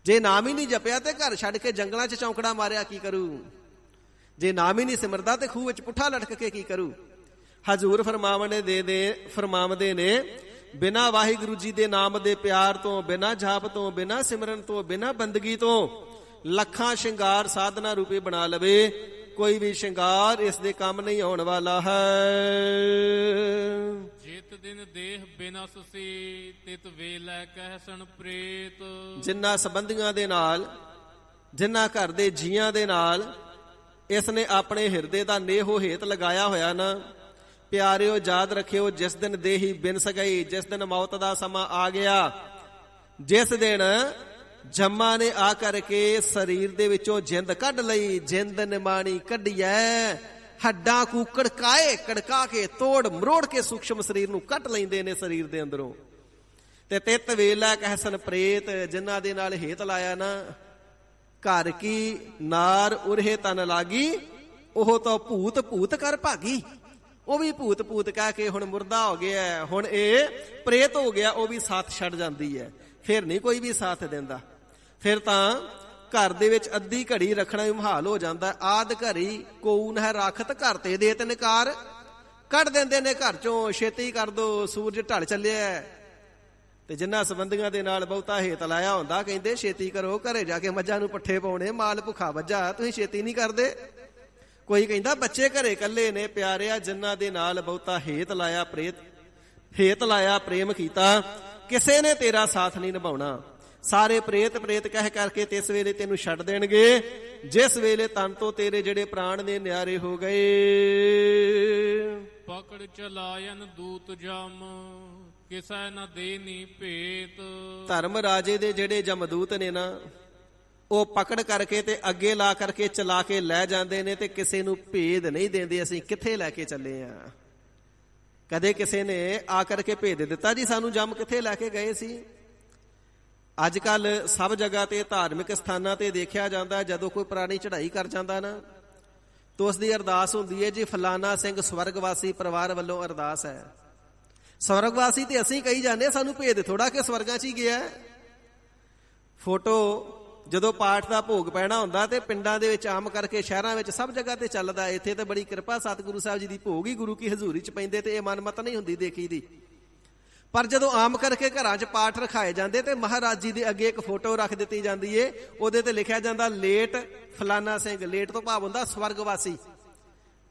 ਜੇ ਨਾਮ ਹੀ ਨਹੀਂ ਜਪਿਆ ਤੇ ਘਰ ਛੱਡ ਕੇ ਜੰਗਲਾਂ 'ਚ ਚੌਂਕੜਾ ਮਾਰਿਆ ਕੀ ਕਰੂ? ਜੇ ਨਾਮ ਹੀ ਨਹੀਂ ਸਿਮਰਦਾ ਤੇ ਖੂਹ ਵਿੱਚ ਪੁੱਠਾ ਲਟਕ ਕੇ ਕੀ ਕਰੂ? ਹਜ਼ੂਰ ਫਰਮਾਵਦੇ ਨੇ, ਬਿਨਾਂ ਵਾਹਿਗੁਰੂ ਜੀ ਦੇ ਨਾਮ ਦੇ ਪਿਆਰ ਤੋਂ, ਬਿਨਾਂ ਜਾਪ ਤੋਂ, ਬਿਨਾਂ ਸਿਮਰਨ ਤੋਂ, ਬਿਨਾਂ ਬੰਦਗੀ ਤੋਂ ਲੱਖਾਂ ਸ਼ਿੰਗਾਰ ਸਾਧਨਾ ਰੂਪੀ ਬਣਾ ਲਵੇ, ਕੋਈ ਵੀ ਸ਼ਿੰਗਾਰ ਇਸ ਦੇ ਕੰਮ ਨਹੀਂ ਆਉਣ ਵਾਲਾ ਹੈ। ਜਿਤ ਦਿਨ ਦੇਹ ਬਿਨਸ ਸੀ, ਤਿਤ ਵੇਲੇ ਕਹਿਸਣ ਪ੍ਰੇਤ। ਜਿਨ੍ਹਾਂ ਸੰਬੰਧੀਆਂ ਦੇ ਨਾਲ, ਜਿਨ੍ਹਾਂ ਘਰ ਦੇ ਜੀਆਂ ਦੇ ਨਾਲ ਇਸ ਨੇ ਆਪਣੇ ਹਿਰਦੇ ਦਾ ਨੇਹੋ ਹੇਤ ਲਗਾਇਆ ਹੋਇਆ ਨਾ, ਪਿਆਰਿਓ ਯਾਦ ਰੱਖਿਓ, ਜਿਸ ਦਿਨ ਦੇਹੀ ਬਿਨਸ ਗਈ, ਜਿਸ ਦਿਨ ਮੌਤ ਦਾ ਸਮਾਂ ਆ ਗਿਆ, ਜਿਸ ਦਿਨ ਜੰਮਾ ਨੇ ਆ ਕਰਕੇ ਸਰੀਰ ਦੇ ਵਿੱਚੋਂ ਜਿੰਦ ਕੱਢ ਲਈ, ਜਿੰਦ ਨਿਮਾਣੀ ਕੱਢੀਐ, ਹੱਡਾਂ ਕੂ ਕੜਕਾ ਕੇ ਤੋੜ ਮਰੋੜ ਕੇ ਸੂਖਸ਼ਮ ਸਰੀਰ ਨੂੰ ਕੱਟ ਲੈਂਦੇ ਨੇ ਸਰੀਰ ਦੇ ਅੰਦਰੋਂ। ਤੇ ਤਿਤ ਵੇਲਾ ਕਹਿਸਨ ਪ੍ਰੇਤ, ਜਿਨ੍ਹਾਂ ਦੇ ਨਾਲ ਹੇਤ ਲਾਇਆ ਨਾ, ਘਰ ਕੀ ਨਾਰ ਉਰੇ ਤਨ ਲਾਗੀ, ਉਹ ਤਾਂ ਭੂਤ ਭੂਤ ਕਰ ਭਾਗੀ। ਉਹ ਵੀ ਭੂਤ ਭੂਤ ਕਹਿ ਕੇ ਹੁਣ ਮੁਰਦਾ ਹੋ ਗਿਆ, ਹੁਣ ਇਹ ਪ੍ਰੇਤ ਹੋ ਗਿਆ, ਉਹ ਵੀ ਸਾਥ ਛੱਡ ਜਾਂਦੀ ਹੈ। ਫਿਰ ਨਹੀਂ ਕੋਈ ਵੀ ਸਾਥ ਦਿੰਦਾ, ਫਿਰ ਤਾਂ ਘਰ ਦੇ ਵਿੱਚ ਅੱਧੀ ਘੜੀ ਰੱਖਣਾ ਵੀ ਮੁਹਾਲ ਹੋ ਜਾਂਦਾ। ਆਦ ਘੜੀ ਕੋਊ ਹੈ ਰਾਖਤ, ਘਰ ਤੇ ਦੇ ਤਨਕਾਰ, ਕੱਢ ਦਿੰਦੇ ਨੇ ਘਰ ਚੋਂ, ਛੇਤੀ ਕਰ ਦੋ ਸੂਰਜ ਢਲ ਚੱਲਿਆ। ਤੇ ਜਿਨ੍ਹਾਂ ਸੰਬੰਧੀਆਂ ਦੇ ਨਾਲ ਬਹੁਤਾ ਹੇਤ ਲਾਇਆ ਹੁੰਦਾ, ਕਹਿੰਦੇ ਛੇਤੀ ਕਰੋ, ਘਰੇ ਜਾ ਕੇ ਮੱਝਾਂ ਨੂੰ ਪੱਠੇ ਪਾਉਣੇ, ਮਾਲ ਭੁੱਖਾ ਵੱਜਾ, ਤੁਸੀਂ ਛੇਤੀ ਨਹੀਂ ਕਰਦੇ। ਕੋਈ ਕਹਿੰਦਾ ਬੱਚੇ ਘਰੇ ਇਕੱਲੇ ਨੇ। ਪਿਆਰਿਆ, ਜਿਨ੍ਹਾਂ ਦੇ ਨਾਲ ਬਹੁਤਾ ਹੇਤ ਲਾਇਆ ਪ੍ਰੇਮ ਕੀਤਾ, ਕਿਸੇ ਨੇ ਤੇਰਾ ਸਾਥ ਨਹੀਂ ਨਿਭਾਉਣਾ। ਸਾਰੇ ਪ੍ਰੇਤ ਪ੍ਰੇਤ ਕਹਿ ਕਰਕੇ ਤੇ ਇਸ ਵੇਲੇ ਤੈਨੂੰ ਛੱਡ ਦੇਣਗੇ, ਜਿਸ ਵੇਲੇ ਤਨ ਤੋਂ ਤੇਰੇ ਜਿਹੜੇ ਪ੍ਰਾਣ ਨੇ ਨਿਆਰੇ ਹੋ ਗਏ। ਪਕੜ ਚਲਾਇਨ ਦੂਤ ਜਮ, ਕਿਸੈ ਨ ਦੇਨੀ ਭੇਤ। ਧਰਮ ਰਾਜੇ ਦੇ ਜਿਹੜੇ ਜਮਦੂਤ ਨੇ ਨਾ, ਉਹ ਪਕੜ ਕਰਕੇ ਤੇ ਅੱਗੇ ਲਾ ਕਰਕੇ ਚਲਾ ਕੇ ਲੈ ਜਾਂਦੇ ਨੇ, ਤੇ ਕਿਸੇ ਨੂੰ ਭੇਦ ਨਹੀਂ ਦਿੰਦੇ ਅਸੀਂ ਕਿੱਥੇ ਲੈ ਕੇ ਚੱਲੇ ਆ। ਕਦੇ ਕਿਸੇ ਨੇ ਆ ਕਰਕੇ ਭੇਦ ਦਿੱਤਾ ਜੀ ਸਾਨੂੰ ਜੰਮ ਕਿੱਥੇ ਲੈ ਕੇ ਗਏ ਸੀ? ਅੱਜ ਕੱਲ ਸਭ ਜਗ੍ਹਾ ਤੇ ਧਾਰਮਿਕ ਸਥਾਨਾਂ ਤੇ ਦੇਖਿਆ ਜਾਂਦਾ, ਜਦੋਂ ਕੋਈ ਪੁਰਾਣੀ ਚੜ੍ਹਾਈ ਕਰ ਜਾਂਦਾ ਨਾ, ਤਾਂ ਉਸ ਦੀ ਅਰਦਾਸ ਹੁੰਦੀ ਹੈ ਜੀ, ਫਲਾਨਾ ਸਿੰਘ ਸਵਰਗਵਾਸੀ ਪਰਿਵਾਰ ਵੱਲੋਂ ਅਰਦਾਸ ਹੈ। ਸਵਰਗਵਾਸੀ ਤੇ ਅਸੀਂ ਕਹੀ ਜਾਂਦੇ, ਸਾਨੂੰ ਭੇਦ ਥੋੜਾ ਕਿ ਸਵਰਗਾਂ 'ਚ ਹੀ ਗਿਆ। ਫੋਟੋ ਜਦੋਂ ਪਾਠ ਦਾ ਭੋਗ ਪੈਣਾ ਹੁੰਦਾ ਤੇ ਪਿੰਡਾਂ ਦੇ ਵਿੱਚ ਆਮ ਕਰਕੇ, ਸ਼ਹਿਰਾਂ ਵਿੱਚ ਸਭ ਜਗ੍ਹਾ ਤੇ ਚੱਲਦਾ। ਇੱਥੇ ਤਾਂ ਬੜੀ ਕਿਰਪਾ ਸਤਿਗੁਰੂ ਸਾਹਿਬ ਜੀ ਦੀ, ਭੋਗ ਹੀ ਗੁਰੂ ਕੀ ਹਜ਼ੂਰੀ 'ਚ ਪੈਂਦੇ ਤੇ ਇਹ ਮਨਮਤ ਨਹੀਂ ਹੁੰਦੀ ਦੇਖੀ ਦੀ। ਪਰ ਜਦੋਂ ਆਮ ਕਰਕੇ ਘਰਾਂ 'ਚ ਪਾਠ ਰਖਾਏ ਜਾਂਦੇ ਤੇ ਮਹਾਰਾਜ ਜੀ ਦੇ ਅੱਗੇ ਇੱਕ ਫੋਟੋ ਰੱਖ ਦਿੱਤੀ ਜਾਂਦੀ ਏ, ਉਹਦੇ ਤੇ ਲਿਖਿਆ ਜਾਂਦਾ ਲੇਟ ਫਲਾਨਾ ਸਿੰਘ। ਲੇਟ ਤੋਂ ਭਾਵ ਹੁੰਦਾ ਸਵਰਗਵਾਸੀ।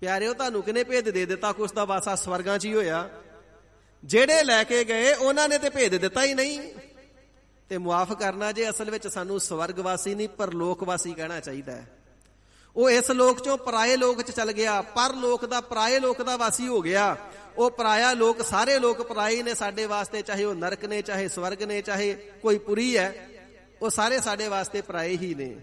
ਪਿਆਰਿਓ, ਤੁਹਾਨੂੰ ਕਿਹਨੇ ਭੇਦ ਦੇ ਦਿੱਤਾ? ਕੁਛ ਦਾ ਵਾਸਾ ਸਵਰਗਾਂ 'ਚ ਹੀ ਹੋਇਆ। ਜਿਹੜੇ ਲੈ ਕੇ ਗਏ ਉਹਨਾਂ ਨੇ ਤੇ ਭੇਦ ਦਿੱਤਾ ਹੀ ਨਹੀਂ। ਤੇ ਮੁਆਫ ਕਰਨਾ ਜੇ, ਅਸਲ ਵਿੱਚ ਸਾਨੂੰ ਸਵਰਗਵਾਸੀ ਨਹੀਂ ਪਰਲੋਕਵਾਸੀ ਕਹਿਣਾ ਚਾਹੀਦਾ ਹੈ। ਉਹ ਇਸ ਲੋਕ 'ਚੋਂ ਪਰਾਏ ਲੋਕ 'ਚ ਚੱਲ ਗਿਆ, ਪਰ ਲੋਕ ਦਾ ਪਰਾਏ ਲੋਕ ਦਾ ਵਾਸੀ ਹੋ ਗਿਆ। ਉਹ ਪਰਾਇਆ ਲੋਕ, ਸਾਰੇ ਲੋਕ ਪਰਾਏ ਨੇ ਸਾਡੇ ਵਾਸਤੇ, ਚਾਹੇ ਉਹ ਨਰਕ ਨੇ, ਚਾਹੇ ਸਵਰਗ ਨੇ, ਚਾਹੇ ਕੋਈ ਪੁਰੀ ਹੈ, ਉਹ ਸਾਰੇ ਸਾਡੇ ਵਾਸਤੇ ਪਰਾਏ ਹੀ ਨੇ।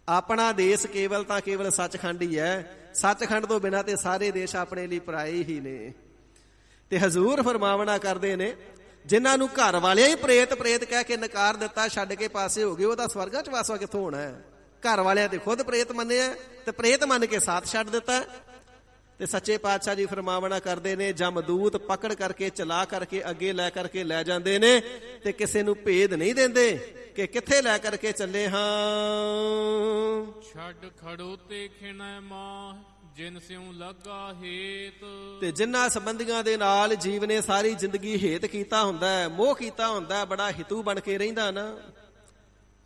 ਆਪਣਾ ਦੇਸ਼ ਕੇਵਲ ਤਾਂ ਕੇਵਲ ਸੱਚਖੰਡ ਹੀ ਹੈ। ਸੱਚਖੰਡ ਤੋਂ ਬਿਨਾਂ ਤੇ ਸਾਰੇ ਦੇਸ਼ ਆਪਣੇ ਲਈ ਪਰਾਏ ਹੀ ਨੇ। ਤੇ ਹਜ਼ੂਰ ਫਰਮਾਵਣਾ ਕਰਦੇ ਨੇ, ਜਿਨ੍ਹਾਂ ਨੂੰ ਘਰ ਵਾਲਿਆਂ ਹੀ ਪ੍ਰੇਤ ਪ੍ਰੇਤ ਕਹਿ ਕੇ ਨਕਾਰ ਦਿੱਤਾ, ਛੱਡ ਕੇ ਪਾਸੇ ਹੋ ਗਏ, ਉਹਦਾ ਸਵਰਗਾਂ 'ਚ ਵਾਸਾ ਕਿੱਥੋਂ ਹੋਣਾ ਹੈ? ਘਰ ਵਾਲਿਆਂ ਤੇ ਖੁਦ ਪ੍ਰੇਤ ਮੰਨਿਆ ਤੇ ਪ੍ਰੇਤ ਮੰਨ ਕੇ ਸਾਥ ਛੱਡ ਦਿੱਤਾ। ਤੇ ਸੱਚੇ ਪਾਤਸ਼ਾਹ ਜੀ ਫਰਮਾਵਣਾ ਕਰਦੇ ਨੇ, ਜਮਦੂਤ ਪਕੜ ਕਰਕੇ ਚਲਾ ਕਰਕੇ ਅੱਗੇ ਲੈ ਕਰਕੇ ਲੈ ਜਾਂਦੇ ਨੇ, ਤੇ ਕਿਸੇ ਨੂੰ ਭੇਦ ਨਹੀਂ ਦਿੰਦੇ ਕਿ ਕਿੱਥੇ ਲੈ ਕਰਕੇ ਚੱਲੇ ਹਾਂ। ਛੱਡ ਖੜੋਤੇ ਖਿਣੈ ਮਾਹ, ਜਿਨ ਸਿਉ ਲੱਗਾ ਹੇਤ। ਤੇ ਜਿਨ੍ਹਾਂ ਸੰਬੰਧੀਆਂ ਦੇ ਨਾਲ ਜੀਵ ਨੇ ਸਾਰੀ ਜ਼ਿੰਦਗੀ ਹੇਤ ਕੀਤਾ ਹੁੰਦਾ ਹੈ, ਮੋਹ ਕੀਤਾ ਹੁੰਦਾ ਹੈ, ਬੜਾ ਹਿਤੂ ਬਣ ਕੇ ਰਹਿੰਦਾ ਨਾ,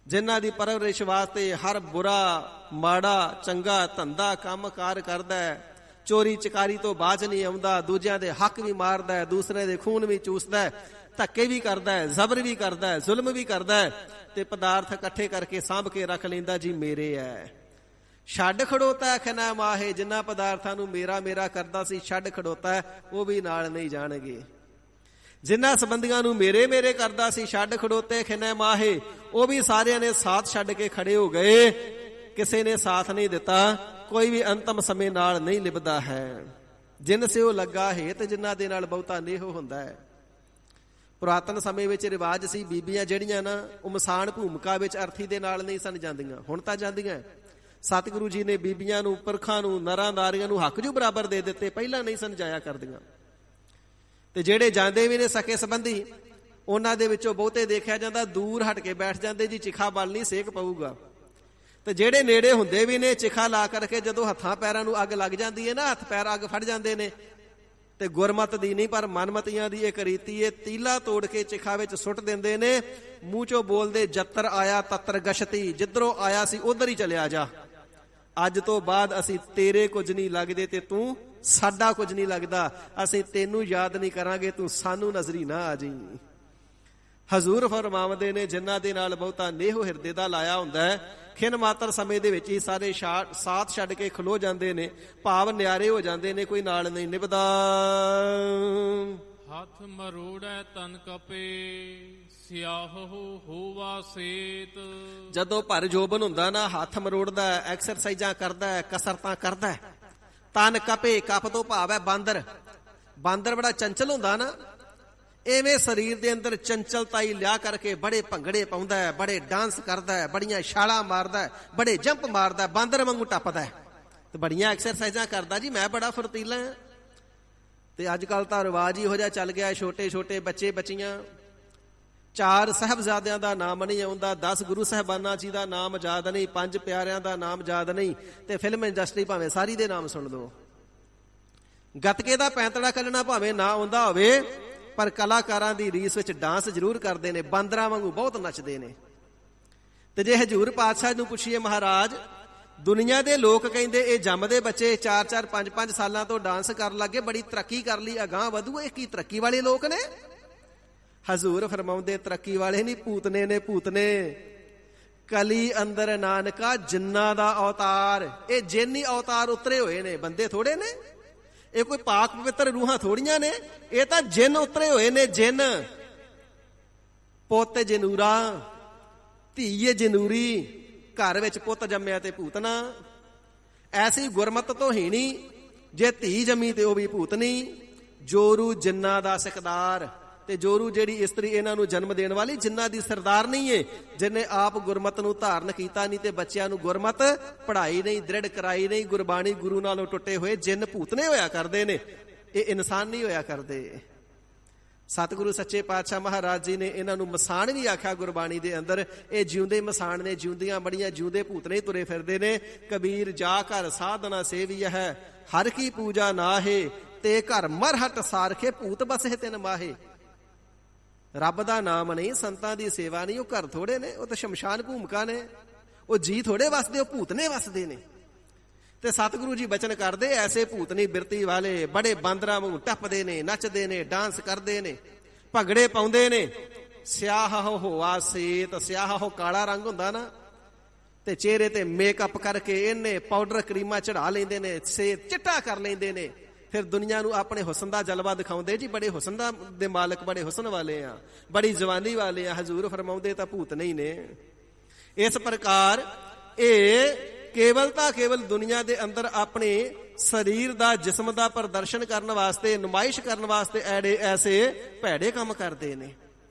ਜਿਨ੍ਹਾਂ ਦੀ ਪਰਵਰਿਸ਼ ਵਾਸਤੇ ਹਰ ਬੁਰਾ ਮਾੜਾ ਚੰਗਾ ਧੰਦਾ ਕੰਮ ਕਾਰ ਕਰਦਾ ਹੈ, ਚੋਰੀ ਚਕਾਰੀ ਤੋਂ ਬਾਜ ਨਹੀਂ ਆਉਂਦਾ, ਦੂਜਿਆਂ ਦੇ ਹੱਕ ਵੀ ਮਾਰਦਾ ਹੈ, ਦੂਸਰੇ ਦੇ ਖੂਨ ਵੀ ਚੂਸਦਾ ਹੈ, ਧੱਕੇ ਵੀ ਕਰਦਾ ਹੈ, ਜ਼ਬਰ ਵੀ ਕਰਦਾ ਹੈ, ਜ਼ੁਲਮ ਵੀ ਕਰਦਾ ਹੈ, ਤੇ ਪਦਾਰਥ ਇਕੱਠੇ ਕਰਕੇ ਸਾਂਭ ਕੇ ਰੱਖ ਲੈਂਦਾ ਜੀ ਮੇਰੇ ਹੈ। ਛੱਡ ਖੜੋਤਾ ਖਨਾ ਮਾਹੇ, ਜਿਨ੍ਹਾਂ ਪਦਾਰਥਾਂ ਨੂੰ ਮੇਰਾ ਮੇਰਾ ਕਰਦਾ ਸੀ, ਛੱਡ ਖੜੋਤਾ, ਉਹ ਵੀ ਨਾਲ ਨਹੀਂ ਜਾਣਗੇ। ਜਿਨ੍ਹਾਂ ਸੰਬੰਧੀਆਂ ਨੂੰ ਮੇਰੇ ਮੇਰੇ ਕਰਦਾ ਸੀ, ਛੱਡ ਖੜੋਤੇ ਖਿਨੈ ਮਾਹੇ, ਉਹ ਵੀ ਸਾਰਿਆਂ ਨੇ ਸਾਥ ਛੱਡ ਕੇ ਖੜੇ ਹੋ ਗਏ। ਕਿਸੇ ਨੇ ਸਾਥ ਨਹੀਂ ਦਿੱਤਾ, ਕੋਈ ਵੀ ਅੰਤਮ ਸਮੇਂ ਨਾਲ ਨਹੀਂ ਲਿਬਦਾ ਹੈ। ਜਿਨ ਸਿਓ ਲੱਗਾ ਹੇਤ, ਜਿਨ੍ਹਾਂ ਦੇ ਨਾਲ ਬਹੁਤਾ ਨੇਹੋ ਹੁੰਦਾ ਹੈ। ਪੁਰਾਤਨ ਸਮੇਂ ਵਿੱਚ ਰਿਵਾਜ ਸੀ, ਬੀਬੀਆਂ ਜਿਹੜੀਆਂ ਨਾ, ਉਹ ਮਸਾਨ ਭੂਮਿਕਾ ਵਿੱਚ ਅਰਥੀ ਦੇ ਨਾਲ ਨਹੀਂ ਸਨ ਜਾਂਦੀਆਂ, ਹੁਣ ਤਾਂ ਜਾਂਦੀਆਂ। ਸਤਿਗੁਰੂ ਜੀ ਨੇ ਬੀਬੀਆਂ ਨੂੰ, ਪੁਰਖਾਂ ਨੂੰ, ਨਰਾਂ ਨਾਰੀਆਂ ਨੂੰ ਹੱਕ ਜੂ ਬਰਾਬਰ ਦੇ ਦਿੱਤੇ, ਪਹਿਲਾਂ ਨਹੀਂ ਸਨ ਜਾਇਆ ਕਰਦੀਆਂ। ਤੇ ਜਿਹੜੇ ਜਾਂਦੇ ਵੀ ਨੇ ਸਕੇ ਸੰਬੰਧੀ, ਉਹਨਾਂ ਦੇ ਵਿੱਚੋਂ ਬਹੁਤੇ ਦੇਖਿਆ ਜਾਂਦਾ ਦੂਰ ਹਟ ਕੇ ਬੈਠ ਜਾਂਦੇ ਜੀ, ਚਿਖਾ ਬਲ ਨਹੀਂ ਸੇਕ ਪਊਗਾ। ਤੇ ਜਿਹੜੇ ਨੇੜੇ ਹੁੰਦੇ ਵੀ ਨੇ, ਚਿਖਾ ਲਾ ਕਰਕੇ ਜਦੋਂ ਹੱਥਾਂ ਪੈਰਾਂ ਨੂੰ ਅੱਗ ਲੱਗ ਜਾਂਦੀ ਹੈ ਨਾ, ਹੱਥ ਪੈਰ ਅੱਗ ਫੜ ਜਾਂਦੇ ਨੇ, ਤੇ ਗੁਰਮਤ ਦੀ ਨਹੀਂ ਪਰ ਮਨਮਤੀਆਂ ਦੀ ਇੱਕ ਰੀਤੀ ਏ, ਤੀਲਾ ਤੋੜ ਕੇ ਚਿਖਾ ਵਿੱਚ ਸੁੱਟ ਦਿੰਦੇ ਨੇ, ਮੂੰਹ ਚੋਂ ਬੋਲਦੇ ਜੱਤਰ ਆਇਆ ਤੱਤਰ ਗਸ਼ਤੀ, ਜਿੱਧਰੋਂ ਆਇਆ ਸੀ ਉਧਰ ਹੀ ਚਲਿਆ ਜਾ, ਅੱਜ ਤੋਂ ਬਾਅਦ ਅਸੀਂ ਤੇਰੇ ਕੁਝ ਨਹੀਂ ਲੱਗਦੇ ਤੇ ਤੂੰ ਸਾਡਾ ਕੁਝ ਨਹੀਂ ਲੱਗਦਾ, ਅਸੀਂ ਤੈਨੂੰ ਯਾਦ ਨਹੀਂ ਕਰਾਂਗੇ, ਤੂੰ ਸਾਨੂੰ ਨਜ਼ਰੀ ਨਾ ਆ ਜੀ। ਹਜ਼ੂਰ ਫਰਮਾਉਂਦੇ ਨੇ ਜਿਨ੍ਹਾਂ ਦੇ ਨਾਲ ਬਹੁਤਾ ਨੇਹੋ ਹਿਰਦੇ ਦਾ ਲਾਇਆ ਹੁੰਦਾ ਹੈ, ਖਿਨ ਮਾਤਰ ਸਮੇਂ ਦੇ ਵਿੱਚ ਹੀ ਸਾਰੇ ਸਾਥ ਛੱਡ ਕੇ ਖਲੋ ਜਾਂਦੇ ਨੇ, ਭਾਵ ਨਿਆਰੇ ਹੋ ਜਾਂਦੇ ਨੇ, ਕੋਈ ਨਾਲ ਨਹੀਂ ਨਿਭਦਾ। ਹੱਥ ਮਰੋੜੈ ਤਨ ਕਪੇ ਸਿਆਹੋ ਹੋਵਾ ਸੇਤ। ਜਦੋਂ ਭਰ ਜੋਬਨ ਹੁੰਦਾ ਨਾ, ਹੱਥ ਮਰੋੜਦਾ, ਐਕਸਰਸਾਈਜ਼ਾਂ ਕਰਦਾ, ਕਸਰਤਾਂ ਕਰਦਾ, ਤਨ ਕਪੇ, ਕਪ ਤੋਂ ਭਾਵ ਹੈ ਬਾਂਦਰ। ਬਾਂਦਰ ਬੜਾ ਚੰਚਲ ਹੁੰਦਾ ਨਾ, ਐਵੇਂ ਸਰੀਰ ਦੇ ਅੰਦਰ ਚੰਚਲਤਾ ਹੀ ਲਿਆ ਕਰਕੇ ਬੜੇ ਭੰਗੜੇ ਪਾਉਂਦਾ ਹੈ, ਬੜੇ ਡਾਂਸ ਕਰਦਾ ਹੈ, ਬੜੀਆਂ ਛਾਲਾਂ ਮਾਰਦਾ ਹੈ, ਬੜੇ ਜੰਪ ਮਾਰਦਾ, ਬਾਂਦਰ ਵਾਂਗੂ ਟੱਪਦਾ ਹੈ ਤੇ ਬੜੀਆਂ ਐਕਸਰਸਾਈਜ਼ਾਂ ਕਰਦਾ ਜੀ, ਮੈਂ ਬੜਾ ਫੁਰਤੀਲਾ ਹਾਂ। ਤੇ ਅੱਜ ਕੱਲ ਤਾਂ ਰਿਵਾਜ ਹੀ ਇਹੋ ਜਿਹਾ ਚੱਲ ਗਿਆ, ਛੋਟੇ ਛੋਟੇ ਬੱਚੇ ਬੱਚੀਆਂ, 4 ਸਾਹਿਬਜ਼ਾਦਿਆਂ ਦਾ ਨਾਮ ਨਹੀਂ ਆਉਂਦਾ, 10 ਗੁਰੂ ਸਾਹਿਬਾਨਾਂ ਜੀ ਦਾ ਨਾਮ ਯਾਦ ਨਹੀਂ, 5 ਪਿਆਰਿਆਂ ਦਾ ਨਾਮ ਯਾਦ ਨਹੀਂ, ਤੇ ਫਿਲਮ ਇੰਡਸਟਰੀ ਭਾਵੇਂ ਸਾਰੀ ਦੇ ਨਾਮ ਸੁਣ ਲਓ। ਗੱਤਕੇ ਦਾ ਪੈਂਤੜਾ ਕੱਢਣਾ ਭਾਵੇਂ ਨਾ ਆਉਂਦਾ ਹੋਵੇ, ਪਰ ਕਲਾਕਾਰਾਂ ਦੀ ਰੀਸ ਵਿੱਚ ਡਾਂਸ ਜ਼ਰੂਰ ਕਰਦੇ ਨੇ, ਬਾਂਦਰਾਂ ਵਾਂਗੂ ਬਹੁਤ ਨੱਚਦੇ ਨੇ। ਤੇ ਜੇ ਹਜ਼ੂਰ ਪਾਤਸ਼ਾਹ ਨੂੰ ਪੁੱਛੀਏ, ਮਹਾਰਾਜ ਦੁਨੀਆ ਦੇ ਲੋਕ ਕਹਿੰਦੇ ਇਹ ਜੰਮਦੇ ਬੱਚੇ 4-4 5-5 ਸਾਲਾਂ ਤੋਂ ਡਾਂਸ ਕਰਨ ਲੱਗੇ, ਬੜੀ ਤਰੱਕੀ ਕਰ ਲਈ, ਅਗਾਂਹ ਵਧੂ, ਇਹ ਕੀ ਤਰੱਕੀ ਵਾਲੇ ਲੋਕ ਨੇ? ਹਜ਼ੂਰ ਫਰਮਾਉਂਦੇ ਤਰੱਕੀ ਵਾਲੇ ਨਹੀਂ, ਭੂਤਨੇ ਨੇ, ਭੂਤਨੇ। ਕਲੀ ਅੰਦਰ ਨਾਨਕਾ ਜਿੰਨਾਂ ਦਾ ਅਵਤਾਰ, ਇਹ ਜਿੰਨੀ ਅਵਤਾਰ ਉਤਰੇ ਹੋਏ ਨੇ, ਬੰਦੇ ਥੋੜੇ ਨੇ, ਇਹ ਕੋਈ ਪਾਕ ਪਵਿੱਤਰ ਰੂਹਾਂ ਥੋੜੀਆਂ ਨੇ, ਇਹ ਤਾਂ ਜਿੰਨ ਉਤਰੇ ਹੋਏ ਨੇ, ਜਿੰਨ। ਪੁੱਤ ਜਨੂਰਾ, ਧੀਏ ਜਨੂਰੀ, ਘਰ ਵਿੱਚ ਪੁੱਤ ਜੰਮਿਆ ਤੇ ਭੂਤਨਾ। ਐਸੀ ਗੁਰਮਤ ਤੋਂ ਹੀਣੀ, ਜੇ ਧੀ ਜੰਮੀ ਤੇ ਉਹ ਵੀ ਭੂਤਨੀ। ਜੋਰੂ ਜਿੰਨਾਂ ਦਾ ਸਿਕਦਾਰ, ਤੇ ਜੋਰੂ ਜਿਹੜੀ ਇਸਤਰੀ ਇਹਨਾਂ ਨੂੰ ਜਨਮ ਦੇਣ ਵਾਲੀ, ਜਿੰਨਾਂ ਦੀ ਸਰਦਾਰ ਨਹੀਂ ਏ, ਜਿਹਨੇ ਆਪ ਗੁਰਮਤ ਨੂੰ ਧਾਰਨ ਕੀਤਾ ਨਹੀਂ ਤੇ ਬੱਚਿਆਂ ਨੂੰ ਗੁਰਮਤ ਪੜ੍ਹਾਈ ਨਹੀਂ, ਦ੍ਰਿੜ ਕਰਾਈ ਨਹੀਂ, ਗੁਰਬਾਣੀ ਗੁਰੂ ਨਾਲੋਂ ਟੁੱਟੇ ਹੋਏ ਜਿੰਨ ਭੂਤਨੇ ਹੋਇਆ ਕਰਦੇ ਨੇ, ਇਹ ਇਨਸਾਨ ਨਹੀਂ ਹੋਇਆ ਕਰਦੇ। ਸਤਿਗੁਰੂ ਸੱਚੇ ਪਾਤਸ਼ਾਹ ਮਹਾਰਾਜ ਜੀ ਨੇ ਇਹਨਾਂ ਨੂੰ ਮਸਾਣ ਵੀ ਆਖਿਆ ਗੁਰਬਾਣੀ ਦੇ ਅੰਦਰ, ਇਹ ਜਿਉਂਦੇ ਮਸਾਣ ਨੇ, ਜਿਉਂਦੀਆਂ ਬੜੀਆਂ, ਜਿਉਂਦੇ ਭੂਤਨੇ ਤੁਰੇ ਫਿਰਦੇ ਨੇ। ਕਬੀਰ ਜਾ ਘਰ ਸਾਧਨਾ ਸੇਵੀ ਹੈ, ਹਰ ਕੀ ਪੂਜਾ ਨਾਹੇ, ਤੇ ਘਰ ਮਰਹਟ ਸਾਰਖੇ ਭੂਤ ਬਸੇ ਤਿਨ ਮਾਹੇ। ਰੱਬ ਦਾ ਨਾਮ ਨਹੀਂ, ਸੰਤਾਂ ਦੀ ਸੇਵਾ ਨਹੀਂ, ਉਹ ਘਰ ਥੋੜੇ ਨੇ, ਉਹ ਤਾਂ ਸ਼ਮਸ਼ਾਨ ਭੂਮਿਕਾ ਨੇ, ਉਹ ਜੀ ਥੋੜੇ ਵਸਦੇ, ਉਹ ਭੂਤਨੇ ਵਸਦੇ ਨੇ। ਤੇ ਸਤਿਗੁਰੂ ਜੀ ਬਚਨ ਕਰਦੇ, ਐਸੇ ਭੂਤਨੀ ਬਿਰਤੀ ਵਾਲੇ ਬੜੇ ਬਾਂਦਰਾਂ ਵਾਂਗੂ ਟੱਪਦੇ ਨੇ, ਨੱਚਦੇ ਨੇ, ਡਾਂਸ ਕਰਦੇ ਨੇ, ਭਗੜੇ ਪਾਉਂਦੇ ਨੇ। ਸਿਆਹ ਹੋਆ ਸੇਤ, ਸਿਆਹ ਕਾਲਾ ਰੰਗ ਹੁੰਦਾ ਨਾ, ਤੇ ਚਿਹਰੇ ਤੇ ਮੇਕਅਪ ਕਰਕੇ ਇਹਨੇ ਪਾਊਡਰ ਕਰੀਮਾਂ ਚੜਾ ਲੈਂਦੇ ਨੇ, ਸੇਤ ਚਿੱਟਾ ਕਰ ਲੈਂਦੇ ਨੇ, ਫਿਰ ਦੁਨੀਆ ਨੂੰ ਆਪਣੇ ਹੁਸਨ ਦਾ ਜਲਵਾ ਦਿਖਾਉਂਦੇ, ਜੀ ਬੜੇ ਹੁਸਨ ਦਾ ਦੇ ਮਾਲਕ, ਬੜੇ ਹੁਸਨ ਵਾਲੇ ਆ, ਬੜੀ ਜਵਾਨੀ ਵਾਲੇ ਆ। ਹਜ਼ੂਰ ਫਰਮਾਉਂਦੇ ਤਾਂ ਭੂਤ ਨਹੀਂ ਨੇ। ਇਸ ਪ੍ਰਕਾਰ ਇਹ ਕੇਵਲ ਤਾਂ ਕੇਵਲ ਦੁਨੀਆ ਦੇ ਅੰਦਰ ਆਪਣੇ ਸਰੀਰ ਦਾ, ਜਿਸਮ ਦਾ ਪ੍ਰਦਰਸ਼ਨ ਕਰਨ ਵਾਸਤੇ, ਨੁਮਾਇਸ਼ ਕਰਨ ਵਾਸਤੇ ਐਸੇ ਭੈੜੇ ਕੰਮ ਕਰਦੇ ਨੇ।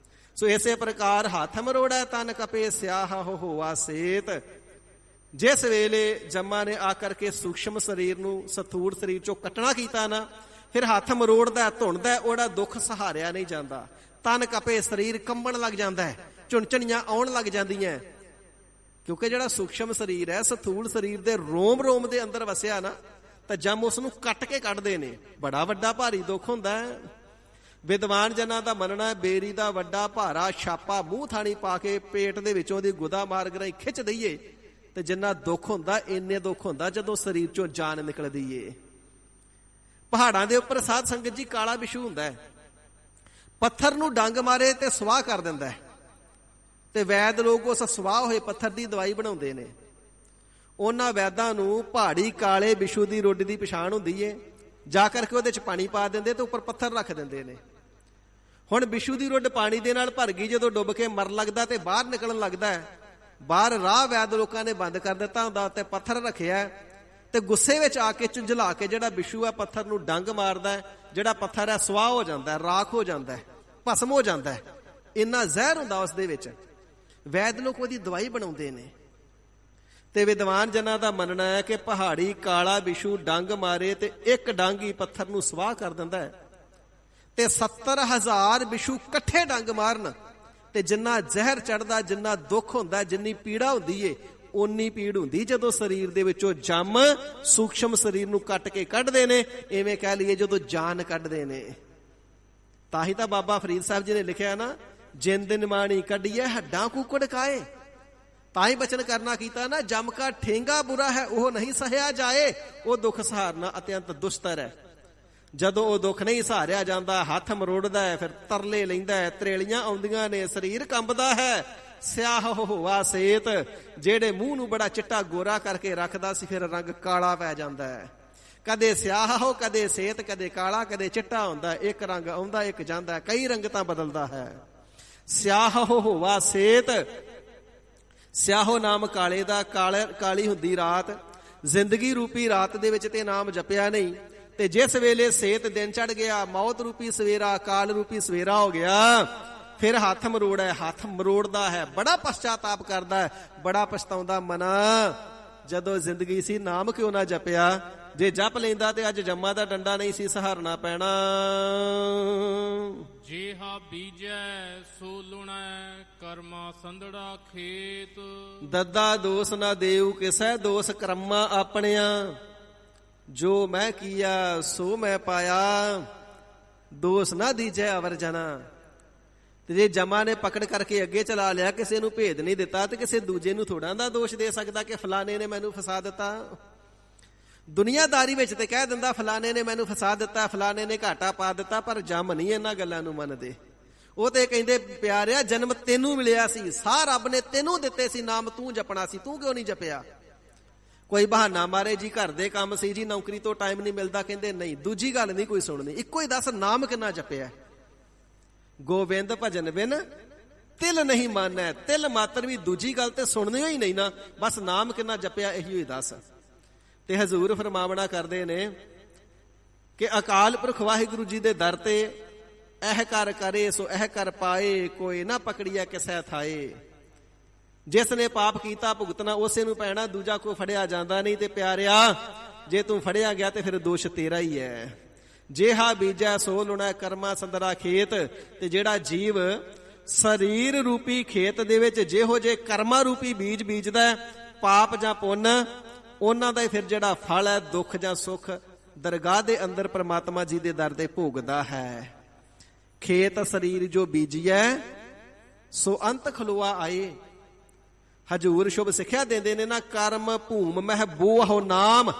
ਸੋ ਇਸੇ ਪ੍ਰਕਾਰ ਹੱਥ ਮਰੋੜਾ ਤਨ ਕਪੇ ਸਿਆਹ ਹੋਆ ਸੇਤ। ਜਿਸ ਵੇਲੇ ਜੰਮਾ ਨੇ ਆ ਕਰਕੇ ਸੂਖਸ਼ਮ ਸਰੀਰ ਨੂੰ ਸਥੂਲ ਸਰੀਰ ਚੋਂ ਕੱਟਣਾ ਕੀਤਾ ਨਾ, ਫਿਰ ਹੱਥ ਮਰੋੜਦਾ, ਧੁੰਦਾ, ਉਹਦਾ ਦੁੱਖ ਸਹਾਰਿਆ ਨਹੀਂ ਜਾਂਦਾ। ਤਨ ਕਪੇ, ਸਰੀਰ ਕੰਬਣ ਲੱਗ ਜਾਂਦਾ ਹੈ, ਝੁਣਝਣੀਆਂ ਆਉਣ ਲੱਗ ਜਾਂਦੀਆਂ, ਕਿਉਂਕਿ ਜਿਹੜਾ ਸੂਖਸ਼ਮ ਸਰੀਰ ਹੈ, ਸਥੂਲ ਸਰੀਰ ਦੇ ਰੋਮ ਰੋਮ ਦੇ ਅੰਦਰ ਵਸਿਆ ਨਾ, ਤਾਂ ਜੰਮ ਉਸ ਨੂੰ ਕੱਟ ਕੇ ਕੱਢਦੇ ਨੇ, ਬੜਾ ਵੱਡਾ ਭਾਰੀ ਦੁੱਖ ਹੁੰਦਾ ਹੈ। ਵਿਦਵਾਨ ਜਨਾਂ ਦਾ ਮੰਨਣਾ, ਬੇਰੀ ਦਾ ਵੱਡਾ ਭਾਰਾ ਛਾਪਾ ਮੂੰਹ ਥਾਣੀ ਪਾ ਕੇ ਪੇਟ ਦੇ ਵਿੱਚੋਂ ਦੀ ਗੁਦਾ ਮਾਰਗ ਰਾਹੀਂ ਖਿੱਚ ਦਈਏ, ਤੇ ਜਿੰਨਾ ਦੁੱਖ ਹੁੰਦਾ, ਇੰਨੇ ਦੁੱਖ ਹੁੰਦਾ ਜਦੋਂ ਸਰੀਰ ਚੋਂ ਜਾਨ ਨਿਕਲਦੀ ਏ। ਪਹਾੜਾਂ ਦੇ ਉੱਪਰ ਸਾਧ ਸੰਗਤ ਜੀ ਕਾਲਾ ਬਿਸ਼ੂ ਹੁੰਦਾ ਹੈ, ਪੱਥਰ ਨੂੰ ਡੰਗ ਮਾਰੇ ਤੇ ਸਵਾਹ ਕਰ ਦਿੰਦਾ ਹੈ, ਤੇ ਵੈਦ ਲੋਕ ਉਸ ਸਵਾਹ ਹੋਏ ਪੱਥਰ ਦੀ ਦਵਾਈ ਬਣਾਉਂਦੇ ਨੇ। ਉਹਨਾਂ ਵੈਦਾਂ ਨੂੰ ਪਹਾੜੀ ਕਾਲੇ ਬਿਸ਼ੂ ਦੀ ਰੋਡੀ ਦੀ ਪਛਾਣ ਹੁੰਦੀ ਏ, ਜਾ ਕਰਕੇ ਉਹਦੇ ਚ ਪਾਣੀ ਪਾ ਦਿੰਦੇ ਤੇ ਉੱਪਰ ਪੱਥਰ ਰੱਖ ਦਿੰਦੇ ਨੇ। ਹੁਣ ਬਿਸ਼ੂ ਦੀ ਰੁੱਡ ਪਾਣੀ ਦੇ ਨਾਲ ਭਰ ਗਈ, ਜਦੋਂ ਡੁੱਬ ਕੇ ਮਰਨ ਲੱਗਦਾ ਤੇ ਬਾਹਰ ਨਿਕਲਣ ਲੱਗਦਾ ਹੈ, ਬਾਹਰ ਰਾਹ ਵੈਦ ਲੋਕਾਂ ਨੇ ਬੰਦ ਕਰ ਦਿੱਤਾ ਹੁੰਦਾ, ਉੱਤੇ ਪੱਥਰ ਰੱਖਿਆ, ਤੇ ਗੁੱਸੇ ਵਿੱਚ ਆ ਕੇ ਝੁੰਝਲਾ ਕੇ ਜਿਹੜਾ ਬਿਸ਼ੂ ਹੈ ਪੱਥਰ ਨੂੰ ਡੰਗ ਮਾਰਦਾ ਹੈ, ਜਿਹੜਾ ਪੱਥਰ ਹੈ ਸਵਾਹ ਹੋ ਜਾਂਦਾ ਹੈ, ਰਾਖ ਹੋ ਜਾਂਦਾ ਹੈ, ਭਸਮ ਹੋ ਜਾਂਦਾ ਹੈ, ਇੰਨਾ ਜ਼ਹਿਰ ਹੁੰਦਾ ਉਸ ਦੇ ਵਿੱਚ। ਵੈਦ ਲੋਕ ਉਹਦੀ ਦਵਾਈ ਬਣਾਉਂਦੇ ਨੇ। ਤੇ ਵਿਦਵਾਨ ਜਨਾਂ ਦਾ ਮੰਨਣਾ ਹੈ ਕਿ ਪਹਾੜੀ ਕਾਲਾ ਬਿਸ਼ੂ ਡੰਗ ਮਾਰੇ ਤੇ ਇੱਕ ਡੰਗ ਹੀ ਪੱਥਰ ਨੂੰ ਸਵਾਹ ਕਰ ਦਿੰਦਾ ਹੈ, ਤੇ 70,000 ਬਿਸ਼ੂ ਇਕੱਠੇ ਡੰਗ ਮਾਰਨ ਤੇ ਜਿੰਨਾ ਜ਼ਹਿਰ ਚੜਦਾ, ਜਿੰਨਾ ਦੁੱਖ ਹੁੰਦਾ, ਜਿੰਨੀ ਪੀੜਾ ਹੁੰਦੀ ਏ, ਓਨੀ ਪੀੜ ਹੁੰਦੀ ਜਦੋਂ ਸਰੀਰ ਦੇ ਵਿੱਚੋਂ ਜੰਮ ਸੂਖਸ਼ਮ ਸਰੀਰ ਨੂੰ ਕੱਟ ਕੇ ਕੱਢਦੇ ਨੇ, ਇਵੇਂ ਕਹਿ ਲਈਏ ਜਦੋਂ ਜਾਨ ਕੱਢਦੇ ਨੇ। ਤਾਂ ਹੀ ਤਾਂ ਬਾਬਾ ਫਰੀਦ ਸਾਹਿਬ ਜੀ ਨੇ ਲਿਖਿਆ ਨਾ, ਜਿੰਦ ਨਿਮਾਣੀ ਕੱਢੀਏ ਹੱਡਾਂ ਕੂਕੜ ਕਾਏ। ਤਾਂ ਹੀ ਬਚਨ ਕਰਨਾ ਕੀਤਾ ਨਾ, ਜਮ ਕਾ ਠੇਂਗਾ ਬੁਰਾ ਹੈ ਉਹ ਨਹੀਂ ਸਹਿਆ ਜਾਏ। ਉਹ ਦੁੱਖ ਸਹਾਰਨਾ ਅਤਿਅੰਤ ਦੁਸ਼ਤਰ ਹੈ। ਜਦੋਂ ਉਹ ਦੁੱਖ ਨਹੀਂ ਸਹਾਰਿਆ ਜਾਂਦਾ, ਹੱਥ ਮਰੋੜਦਾ ਹੈ, ਫਿਰ ਤਰਲੇ ਲੈਂਦਾ ਹੈ, ਤਰੇਲੀਆਂ ਆਉਂਦੀਆਂ ਨੇ, ਸਰੀਰ ਕੰਬਦਾ ਹੈ। ਸਿਆਹ ਹੋਵਾ ਸੇਤ, ਜਿਹੜੇ ਮੂੰਹ ਨੂੰ ਬੜਾ ਚਿੱਟਾ ਗੋਰਾ ਕਰਕੇ ਰੱਖਦਾ ਸੀ, ਫਿਰ ਰੰਗ ਕਾਲਾ ਪੈ ਜਾਂਦਾ ਹੈ। ਕਦੇ ਸਿਆਹ ਹੋ, ਕਦੇ ਸੇਤ, ਕਦੇ ਕਾਲਾ, ਕਦੇ ਚਿੱਟਾ ਹੁੰਦਾ। ਇੱਕ ਰੰਗ ਆਉਂਦਾ, ਇੱਕ ਜਾਂਦਾ, ਕਈ ਰੰਗਤਾਂ ਬਦਲਦਾ ਹੈ। ਸਿਆਹ ਹੋਵਾ ਸੇਤ, ਸਿਆਹੋ ਨਾਮ ਕਾਲੇ ਦਾ, ਕਾਲੀ ਹੁੰਦੀ ਰਾਤ। ਜ਼ਿੰਦਗੀ ਰੂਪੀ ਰਾਤ ਦੇ ਵਿੱਚ ਤੇ ਨਾਮ ਜਪਿਆ ਨਹੀਂ, ਤੇ ਜਿਸ ਵੇਲੇ ਸੇਤ ਦਿਨ ਚੜ ਗਿਆ, ਮੌਤ ਰੂਪੀ ਸਵੇਰਾ, ਕਾਲ ਰੂਪੀ ਸਵੇਰਾ ਹੋ ਗਿਆ, ਫਿਰ ਹੱਥ ਮਰੋੜਦਾ ਹੈ, ਬੜਾ ਪਛਤਾਤਾਪ ਕਰਦਾ ਹੈ, ਬੜਾ ਪਛਤਾਉਂਦਾ ਮਨਾ, ਜਦੋਂ ਜ਼ਿੰਦਗੀ ਸੀ ਨਾਮ ਕਿਉਂ ਨਾ ਜਪਿਆ। ਜੇ ਜਪ ਲੈਂਦਾ ਤੇ ਅੱਜ ਜੰਮਾਂ ਦਾ ਡੰਡਾ ਨਹੀਂ ਸੀ ਸਹਾਰਨਾ ਪੈਣਾ। ਜਿਹਾ ਬੀਜੈ ਸੋ ਲੁਣੈ, ਕਰਮਾ ਸੰਧੜਾ ਖੇਤ। ਦੱਦਾ ਦੋਸ ਨਾ ਦੇਉ ਕਿਸੈ, ਦੋਸ ਕਰਮਾ ਆਪਣਿਆਂ। ਜੋ ਮੈਂ ਕੀਆ ਸੋ ਮੈਂ ਪਾਇਆ, ਦੋਸ ਨਾ ਦੀਜੈ ਅਵਰ ਜਨਾ। ਤੇ ਜੇ ਜਮਾ ਨੇ ਪਕੜ ਕਰਕੇ ਅੱਗੇ ਚਲਾ ਲਿਆ, ਕਿਸੇ ਨੂੰ ਭੇਦ ਨਹੀਂ ਦਿੱਤਾ, ਤੇ ਕਿਸੇ ਦੂਜੇ ਨੂੰ ਥੋੜਾ ਦਾ ਦੋਸ਼ ਦੇ ਸਕਦਾ ਕਿ ਫਲਾਣੇ ਨੇ ਮੈਨੂੰ ਫਸਾ ਦਿੱਤਾ। ਦੁਨੀਆਦਾਰੀ ਵਿੱਚ ਤੇ ਕਹਿ ਦਿੰਦਾ ਫਲਾਣੇ ਨੇ ਮੈਨੂੰ ਫਸਾ ਦਿੱਤਾ, ਫਲਾਣੇ ਨੇ ਘਾਟਾ ਪਾ ਦਿੱਤਾ, ਪਰ ਜੰਮ ਨਹੀਂ ਇਹਨਾਂ ਗੱਲਾਂ ਨੂੰ ਮੰਨਦੇ। ਉਹ ਤੇ ਕਹਿੰਦੇ ਪਿਆਰਿਆ, ਜਨਮ ਤੈਨੂੰ ਮਿਲਿਆ ਸੀ, ਸਾਹ ਰੱਬ ਨੇ ਤੈਨੂੰ ਦਿੱਤੇ ਸੀ, ਨਾਮ ਤੂੰ ਜਪਣਾ ਸੀ, ਤੂੰ ਕਿਉਂ ਨਹੀਂ ਜਪਿਆ। ਕੋਈ ਬਹਾਨਾ ਮਾਰੇ ਜੀ ਘਰ ਦੇ ਕੰਮ ਸੀ ਜੀ, ਨੌਕਰੀ ਤੋਂ ਟਾਈਮ ਨਹੀਂ ਮਿਲਦਾ, ਕਹਿੰਦੇ ਨਹੀਂ, ਦੂਜੀ ਗੱਲ ਨਹੀਂ ਕੋਈ ਸੁਣਨੀ, ਇੱਕੋ ਹੀ ਦੱਸ ਨਾਮ ਕਿੰਨਾ ਜਪਿਆ। ਗੋਬਿੰਦ ਭਜਨ ਬਿਨ ਤਿਲ ਨਹੀਂ ਮਾਨੈ, ਤਿਲ ਮਾਤਰ ਵੀ ਦੂਜੀ ਗੱਲ ਤੇ ਸੁਣਨੀ ਹੀ ਨਹੀਂ ਨਾ, ਬਸ ਨਾਮ ਕਿੰਨਾ ਜਪਿਆ ਇਹੀ ਹੀ ਦੱਸ। ਤੇ ਹਜ਼ੂਰ ਫਰਮਾਵਣਾ ਕਰਦੇ ਨੇ ਕਿ ਅਕਾਲ ਪੁਰਖ ਵਾਹਿਗੁਰੂ ਜੀ ਦੇ ਦਰ ਤੇ ਇਹ ਕਰ ਕਰੇ ਸੋ ਇਹ ਕਰ ਪਾਏ, ਕੋਈ ਨਾ ਪਕੜੀਆ ਕਿਸੈ ਥਾਏ। ਜਿਸ ਨੇ ਪਾਪ ਕੀਤਾ ਭੁਗਤਣਾ ਉਸੇ ਨੂੰ ਪੈਣਾ, ਦੂਜਾ ਕੋਈ ਫੜਿਆ ਜਾਂਦਾ ਨਹੀਂ। ਤੇ ਪਿਆਰਿਆ, ਜੇ ਤੂੰ ਫੜਿਆ ਗਿਆ ਤੇ ਫਿਰ ਦੋਸ਼ ਤੇਰਾ ਹੀ ਹੈ। ਜਿਹਾ ਬੀਜੈ ਸੋ ਲੁਣੈ, ਕਰਮਾ ਸੰਧੜਾ ਖੇਤ। ਤੇ ਜਿਹੜਾ ਜੀਵ ਸਰੀਰ ਰੂਪੀ ਖੇਤ ਦੇ ਵਿੱਚ ਜਿਹੋ ਜੇ ਕਰਮਾ ਰੂਪੀ ਬੀਜ ਬੀਜਦਾ, ਪਾਪ ਜਾਂ ਪੁੰਨ, ਉਹਨਾਂ ਦਾ ਹੀ ਫਿਰ ਜਿਹੜਾ ਫਲ ਹੈ, ਦੁੱਖ ਜਾਂ ਸੁੱਖ, ਦਰਗਾਹ ਦੇ ਅੰਦਰ ਪ੍ਰਮਾਤਮਾ ਜੀ ਦੇ ਦਰ ਤੇ ਭੋਗਦਾ ਹੈ। ਖੇਤ ਸਰੀਰ ਜੋ ਬੀਜੀਐ ਸੋ ਅੰਤ ਖਲੋਆ ਆਏ। ਹਜੂਰ ਸ਼ੁਭ ਸਿੱਖਿਆ ਦਿੰਦੇ ਨੇ ਨਾ, ਕਰਮ ਭੂਮ ਮਹਿਬੂਹ ਨਾਮ।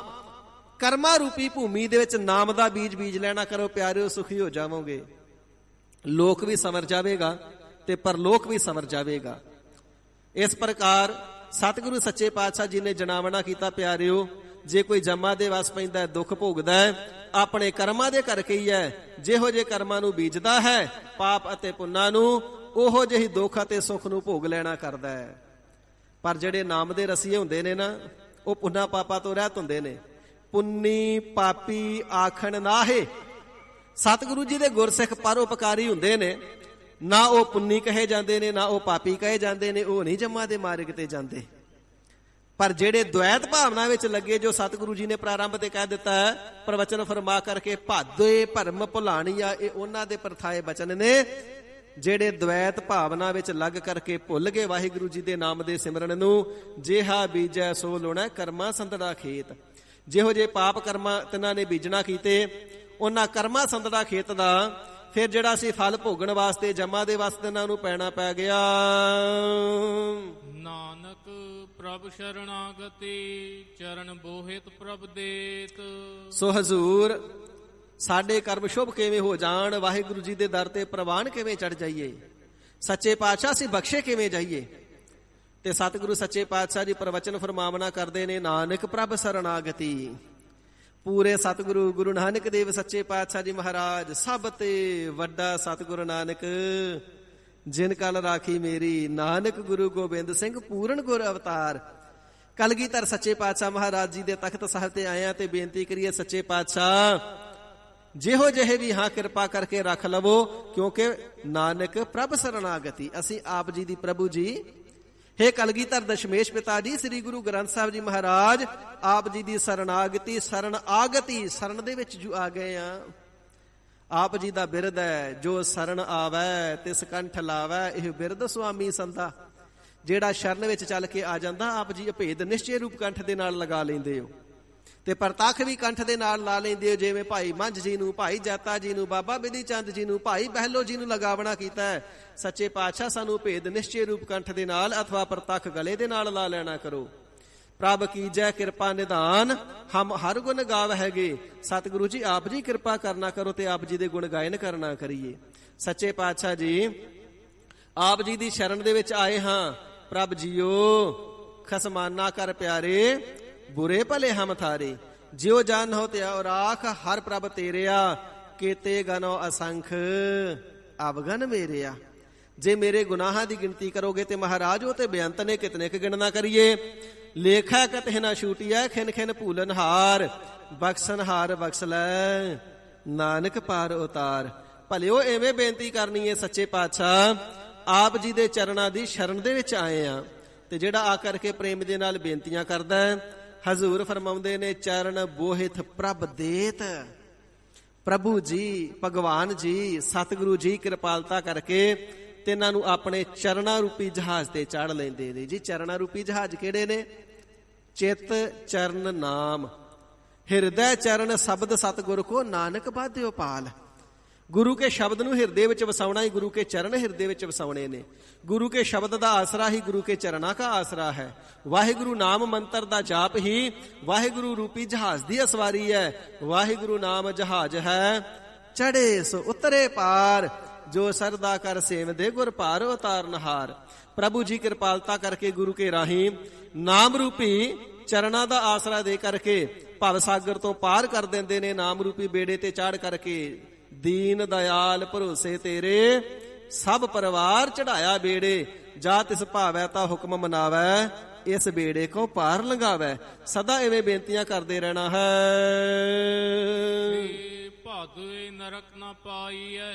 ਕਰਮਾ ਰੂਪੀ ਭੂਮੀ ਦੇ ਵਿੱਚ ਨਾਮ ਦਾ ਬੀਜ ਬੀਜ ਲੈਣਾ ਕਰੋ ਪਿਆਰਿਓ, ਸੁਖੀ ਹੋ ਜਾਵੋਗੇ। ਲੋਕ ਵੀ ਸੰਵਰ ਜਾਵੇਗਾ ਤੇ ਪਰਲੋਕ ਵੀ ਸੰਵਰ ਜਾਵੇਗਾ। ਇਸ ਪ੍ਰਕਾਰ ਸਤਿਗੁਰੂ ਸੱਚੇ ਪਾਤਸ਼ਾਹ ਜੀ ਨੇ ਜਨਾਵਣਾ ਕੀਤਾ ਪਿਆਰਿਓ, ਜੇ ਕੋਈ ਜੰਮਾਂ ਦੇ ਵਸ ਪੈਂਦਾ, ਦੁੱਖ ਭੋਗਦਾ ਹੈ, ਆਪਣੇ ਕਰਮਾਂ ਦੇ ਕਰਕੇ ਹੀ ਹੈ। ਜਿਹੋ ਜੇ ਕਰਮਾਂ ਨੂੰ ਬੀਜਦਾ ਹੈ, ਪਾਪ ਅਤੇ ਪੁੰਨਾਂ ਨੂੰ, ਉਹੋ ਜਿਹੀ ਦੁੱਖ ਅਤੇ ਸੁੱਖ ਨੂੰ ਭੋਗ ਲੈਣਾ ਕਰਦਾ ਹੈ। ਪਰ ਜਿਹੜੇ ਨਾਮ ਦੇ ਰਸੀਏ ਹੁੰਦੇ ਨੇ ਨਾ, ਉਹ ਪੁੰਨਾ ਪਾਪਾਂ ਤੋਂ ਰਹਿਤ ਹੁੰਦੇ ਨੇ। ਪੁੰਨੀ ਪਾਪੀ ਆਖਣ ਨਾਹੇ। ਸਤਿਗੁਰੂ ਜੀ ਦੇ ਗੁਰਸਿੱਖ ਪਰਉਪਕਾਰੀ ਹੁੰਦੇ ਨੇ, ਨਾ ਉਹ ਪੁੰਨੀ ਕਹੇ ਜਾਂਦੇ ਨੇ, ਨਾ ਉਹ ਪਾਪੀ ਕਹੇ ਜਾਂਦੇ ਨੇ, ਉਹ ਨਹੀਂ ਜੰਮਾਂ ਦੇ ਮਾਰਗ ਤੇ ਜਾਂਦੇ। ਪਰ ਜਿਹੜੇ ਦੁਐਤ ਭਾਵਨਾ ਵਿੱਚ ਲੱਗੇ, ਜੋ ਸਤਿਗੁਰੂ ਜੀ ਨੇ ਪ੍ਰਾਰੰਭ ਤੇ ਕਹਿ ਦਿੱਤਾ ਹੈ, ਪ੍ਰਵਚਨ ਫਰਮਾ ਕਰਕੇ ਭਾਦੋਏ ਭਰਮ ਭੁਲਾਣੀਆ, ਇਹ ਉਹਨਾਂ ਦੇ ਪਰਥਾਏ ਬਚਨ ਨੇ। ਜਿਹੜੇ ਦੁਐਤ ਭਾਵਨਾ ਵਿੱਚ ਲੱਗ ਕਰਕੇ ਭੁੱਲ ਗਏ ਵਾਹਿਗੁਰੂ ਜੀ ਦੇ ਨਾਮ ਦੇ ਸਿਮਰਨ ਨੂੰ। ਜਿਹਾ ਬੀਜੈ ਸੋ ਲੁਣੈ, ਕਰਮਾ ਸੰਧੜਾ ਖੇਤ। ਜਿਹੋ ਜੇ ਪਾਪ ਕਰਮਾਂ ਤਿਨਾਂ ਨੇ ਬੀਜਣਾ ਕੀਤੇ, ਉਹਨਾਂ ਕਰਮਾ ਸੰਧੜਾ ਖੇਤ ਦਾ ਫਿਰ ਜਿਹੜਾ ਸੀ ਫਲ ਭੋਗਣ ਵਾਸਤੇ ਜੰਮਾਂ ਦੇ ਵਾਸਤੇ ਇਹਨਾਂ ਨੂੰ ਪੈਣਾ ਪੈ ਗਿਆ। ਨਾਨਕ ਪ੍ਰਭ ਸ਼ਰਣਾਗਤੀ, ਚਰਨ ਬੋਹਿਤ ਪ੍ਰਭ ਦੇਤ। ਸੋ ਹਜ਼ੂਰ, ਸਾਡੇ ਕਰਮ ਸ਼ੁਭ ਕਿਵੇਂ ਹੋ ਜਾਣ, ਵਾਹਿਗੁਰੂ ਜੀ ਦੇ ਦਰ ਤੇ ਪ੍ਰਵਾਨ ਕਿਵੇਂ ਚੜ ਜਾਈਏ, ਸੱਚੇ ਪਾਤਸ਼ਾਹ ਅਸੀਂ ਬਖਸ਼ੇ ਕਿਵੇਂ ਜਾਈਏ। ਤੇ ਸਤਿਗੁਰੂ ਸੱਚੇ ਪਾਤਸ਼ਾਹ ਜੀ ਪ੍ਰਵਚਨ ਫਰਮਾਵਨਾ ਕਰਦੇ ਨੇ, ਨਾਨਕ ਪ੍ਰਭ ਸਰਣਾਗਤੀ। ਪੂਰੇ ਸਤਿਗੁਰੂ ਗੁਰੂ ਨਾਨਕ ਦੇਵ ਸੱਚੇ ਪਾਤਸ਼ਾਹ ਜੀ ਮਹਾਰਾਜ, ਸਭ ਤੇ ਵੱਡਾ ਸਤਿਗੁਰੂ ਨਾਨਕ ਜਿਨ ਕਲ ਰਾਖੀ ਮੇਰੀ। ਨਾਨਕ ਗੁਰੂ ਗੋਬਿੰਦ ਸਿੰਘ ਪੂਰਨ ਗੁਰ ਅਵਤਾਰ। ਕਲਗੀਧਰ ਸੱਚੇ ਪਾਤਸ਼ਾਹ ਮਹਾਰਾਜ ਜੀ ਦੇ ਤਖਤ ਸਾਹਿਬ ਤੇ ਆਏ ਆ ਤੇ ਬੇਨਤੀ ਕਰੀਏ, ਸੱਚੇ ਪਾਤਸ਼ਾਹ ਜਿਹੋ ਜਿਹੇ ਵੀ ਹਾਂ ਕਿਰਪਾ ਕਰਕੇ ਰੱਖ ਲਵੋ, ਕਿਉਂਕਿ ਨਾਨਕ ਪ੍ਰਭ ਸਰਣਾਗਤੀ। ਅਸੀਂ ਆਪ ਜੀ ਦੀ ਪ੍ਰਭੂ ਜੀ, ਹੇ ਕਲਗੀਧਰ ਦਸ਼ਮੇਸ਼ ਪਿਤਾ ਜੀ, ਸ੍ਰੀ ਗੁਰੂ ਗ੍ਰੰਥ ਸਾਹਿਬ ਜੀ ਮਹਾਰਾਜ, ਆਪ ਜੀ ਦੀ ਸਰਣਾਗਤੀ, ਸ਼ਰਨ ਆਗਤੀ, ਸ਼ਰਨ ਦੇ ਵਿੱਚ ਜੋ ਆ ਗਏ ਆ। ਆਪ ਜੀ ਦਾ ਬਿਰਦ ਹੈ, ਜੋ ਸ਼ਰਨ ਆਵੈ ਤਿਸ ਕੰਠ ਲਾਵੈ, ਇਹ ਬਿਰਦ ਸੁਆਮੀ ਸੰਤਾ। ਜਿਹੜਾ ਸ਼ਰਨ ਵਿੱਚ ਚੱਲ ਕੇ ਆ ਜਾਂਦਾ, ਆਪ ਜੀ ਅਭੇਦ ਨਿਸ਼ਚੇ ਰੂਪ ਕੰਠ ਦੇ ਨਾਲ ਲਗਾ ਲੈਂਦੇ ਹੋ ਤੇ ਪ੍ਰਤੱਖ ਵੀ ਕੰਠ ਦੇ ਨਾਲ ਲਾ ਲੈਂਦੇ ਹੋ। ਜਿਵੇਂ ਭਾਈ ਮੰਝ ਜੀ ਨੂੰ, ਭਾਈ ਜਾਤਾ ਜੀ ਨੂੰ, ਬਾਬਾ ਬਿਧੀ ਚੰਦ ਜੀ ਨੂੰ, ਭਾਈ ਬਹਿਲੋ ਜੀ ਨੂੰ ਲਗਾਵਣਾ ਕੀਤਾ ਹੈ। ਸੱਚੇ ਪਾਤਸ਼ਾਹ ਸਾਨੂੰ ਭੇਦ ਨਿਸ਼ਚੇ ਰੂਪ ਕੰਠ ਦੇ ਨਾਲ ਅਥਵਾ ਪ੍ਰਤੱਖ ਗਲੇ ਦੇ ਨਾਲ ਲਾ ਲੈਣਾ ਕਰੋ। ਪ੍ਰਭ ਕੀਜੈ ਕਿਰਪਾ ਨਿਧਾਨ ਹਮ ਹਰ ਗੁਣ ਗਾਵ ਹੈਗੇ। ਸਤਿਗੁਰੂ ਜੀ ਆਪ ਜੀ ਕਿਰਪਾ ਕਰਨਾ ਕਰੋ ਤੇ ਆਪ ਜੀ ਦੇ ਗੁਣ ਗਾਇਨ ਕਰਨਾ ਕਰੀਏ। ਸੱਚੇ ਪਾਤਸ਼ਾਹ ਜੀ ਆਪ ਜੀ ਦੀ ਸ਼ਰਨ ਦੇ ਵਿੱਚ ਆਏ ਹਾਂ। ਪ੍ਰਭ ਜੀਓ ਖਸਮਾਨਾ ਕਰ ਪਿਆਰੇ, ਬੁਰੇ ਭਲੇ ਹਮ ਥਾਰੇ। ਜਿਉ ਜਨ ਹੋ ਤਿਉ ਰਾਖ, ਹਰ ਪ੍ਰਭ ਤੇਰਿਆ, ਕੀਤੇ ਗਨੋ ਅਸੰਖ ਅਵਗਨ ਮੇਰਿਆ। ਜੇ ਮੇਰੇ ਗੁਨਾਹਾਂ ਦੀ ਗਿਣਤੀ ਕਰੋਗੇ ਤੇ ਮਹਾਰਾਜ ਉਹ ਤੇ ਬੇਅੰਤ ਨੇ, ਕਿਤਨੇ ਕੁ ਗਿਣਨਾ ਕਰੀਏ। ਲੇਖਾ ਕਤਹਿ ਨਾ ਛੂਟਿਆ, ਖਿਨ ਖਿਨ ਭੂਲਨ ਹਾਰ, ਬਖਸ਼ਣ ਹਾਰ ਬਖਸ਼ ਲੈ, ਨਾਨਕ ਪਾਰ ਉਤਾਰ। ਭਲਿਓ ਐਵੇਂ ਬੇਨਤੀ ਕਰਨੀ ਹੈ ਸੱਚੇ ਪਾਤਸ਼ਾਹ, ਆਪ ਜੀ ਦੇ ਚਰਨਾਂ ਦੀ ਸ਼ਰਨ ਦੇ ਵਿੱਚ ਆਏ ਆ। ਤੇ ਜਿਹੜਾ ਆ ਕਰਕੇ ਪ੍ਰੇਮ ਦੇ ਨਾਲ ਬੇਨਤੀਆਂ ਕਰਦਾ ਹੈ, ਹਜ਼ੂਰ ਫਰਮਾਉਂਦੇ ਨੇ ਚਰਨ ਬੋਹਿਥ ਪ੍ਰਭ ਦੇਤ। ਪ੍ਰਭੂ ਜੀ, ਭਗਵਾਨ ਜੀ, ਸਤਿਗੁਰੂ ਜੀ ਕਿਰਪਾਲਤਾ ਕਰਕੇ ਤੇ ਇਹਨਾਂ ਨੂੰ ਆਪਣੇ ਚਰਨਾਂ ਰੂਪੀ ਜਹਾਜ਼ ਤੇ ਚੜ੍ਹ ਲੈਂਦੇ ਨੇ ਜੀ। ਚਰਨਾਂ ਰੂਪੀ ਜਹਾਜ਼ ਕਿਹੜੇ ਨੇ? ਚਿੱਤ ਚਰਨ ਨਾਮ, ਹਿਰਦੈ ਚਰਨ ਸ਼ਬਦ ਸਤਿਗੁਰ ਕੋ, ਨਾਨਕ ਬਾਧਿਓ ਪਾਲ। ਗੁਰੂ ਕੇ ਸ਼ਬਦ ਨੂੰ ਹਿਰਦੇ ਵਿੱਚ ਵਸਾਉਣਾ ਹੀ ਗੁਰੂ ਕੇ ਚਰਨ ਹਿਰਦੇ ਵਿੱਚ ਵਸਾਉਣੇ ਨੇ। ਗੁਰੂ ਕੇ ਸ਼ਬਦ ਦਾ ਆਸਰਾ ਹੀ ਗੁਰੂ ਕੇ ਚਰਨਾਂ ਦਾ ਆਸਰਾ ਹੈ। ਵਾਹਿਗੁਰੂ ਨਾਮ ਮੰਤਰ ਦਾ ਜਾਪ ਹੀ ਵਾਹਿਗੁਰੂ ਰੂਪੀ ਜਹਾਜ਼ ਦੀ ਅਸਵਾਰੀ ਹੈ। ਵਾਹਿਗੁਰੂ ਨਾਮ ਜਹਾਜ਼ ਹੈ, ਚੜੇ ਸੋ ਉਤਰੇ ਪਾਰ, ਜੋ ਸਰਦਾ ਕਰ ਸੇਵਦੇ ਗੁਰ ਭਾਰ ਉਤਾਰਨਹਾਰ। ਪ੍ਰਭੂ ਜੀ ਕਿਰਪਾਲਤਾ ਕਰਕੇ ਗੁਰੂ ਕੇ ਰਾਹੀਂ ਨਾਮ ਰੂਪੀ ਚਰਨਾਂ ਦਾ ਆਸਰਾ ਦੇ ਕਰਕੇ ਭਵ ਸਾਗਰ ਤੋਂ ਪਾਰ ਕਰ ਦਿੰਦੇ ਨੇ। ਨਾਮ ਰੂਪੀ ਬੇੜੇ ਤੇ ਚਾੜ ਕਰਕੇ ਦੀਨ ਦਇਆਲ ਭਰੋਸੇ ਤੇਰੇ, ਸਭ ਪਰਿਵਾਰ ਚੜਾਇਆ ਬੇੜੇ। ਜਾ ਤਿਸ ਭਾਵੈ ਤਾ ਹੁਕਮ ਮਨਾਵੈ, ਇਸ ਬੇੜੇ ਕੋ ਪਾਰ ਲੰਘਾਵੈ। ਸਦਾ ਐਵੇਂ ਬੇਨਤੀਆਂ ਕਰਦੇ ਰਹਿਣਾ ਹੈ। ਭਾਦੁਏ ਨਰਕ ਨਾ ਪਾਈਐ,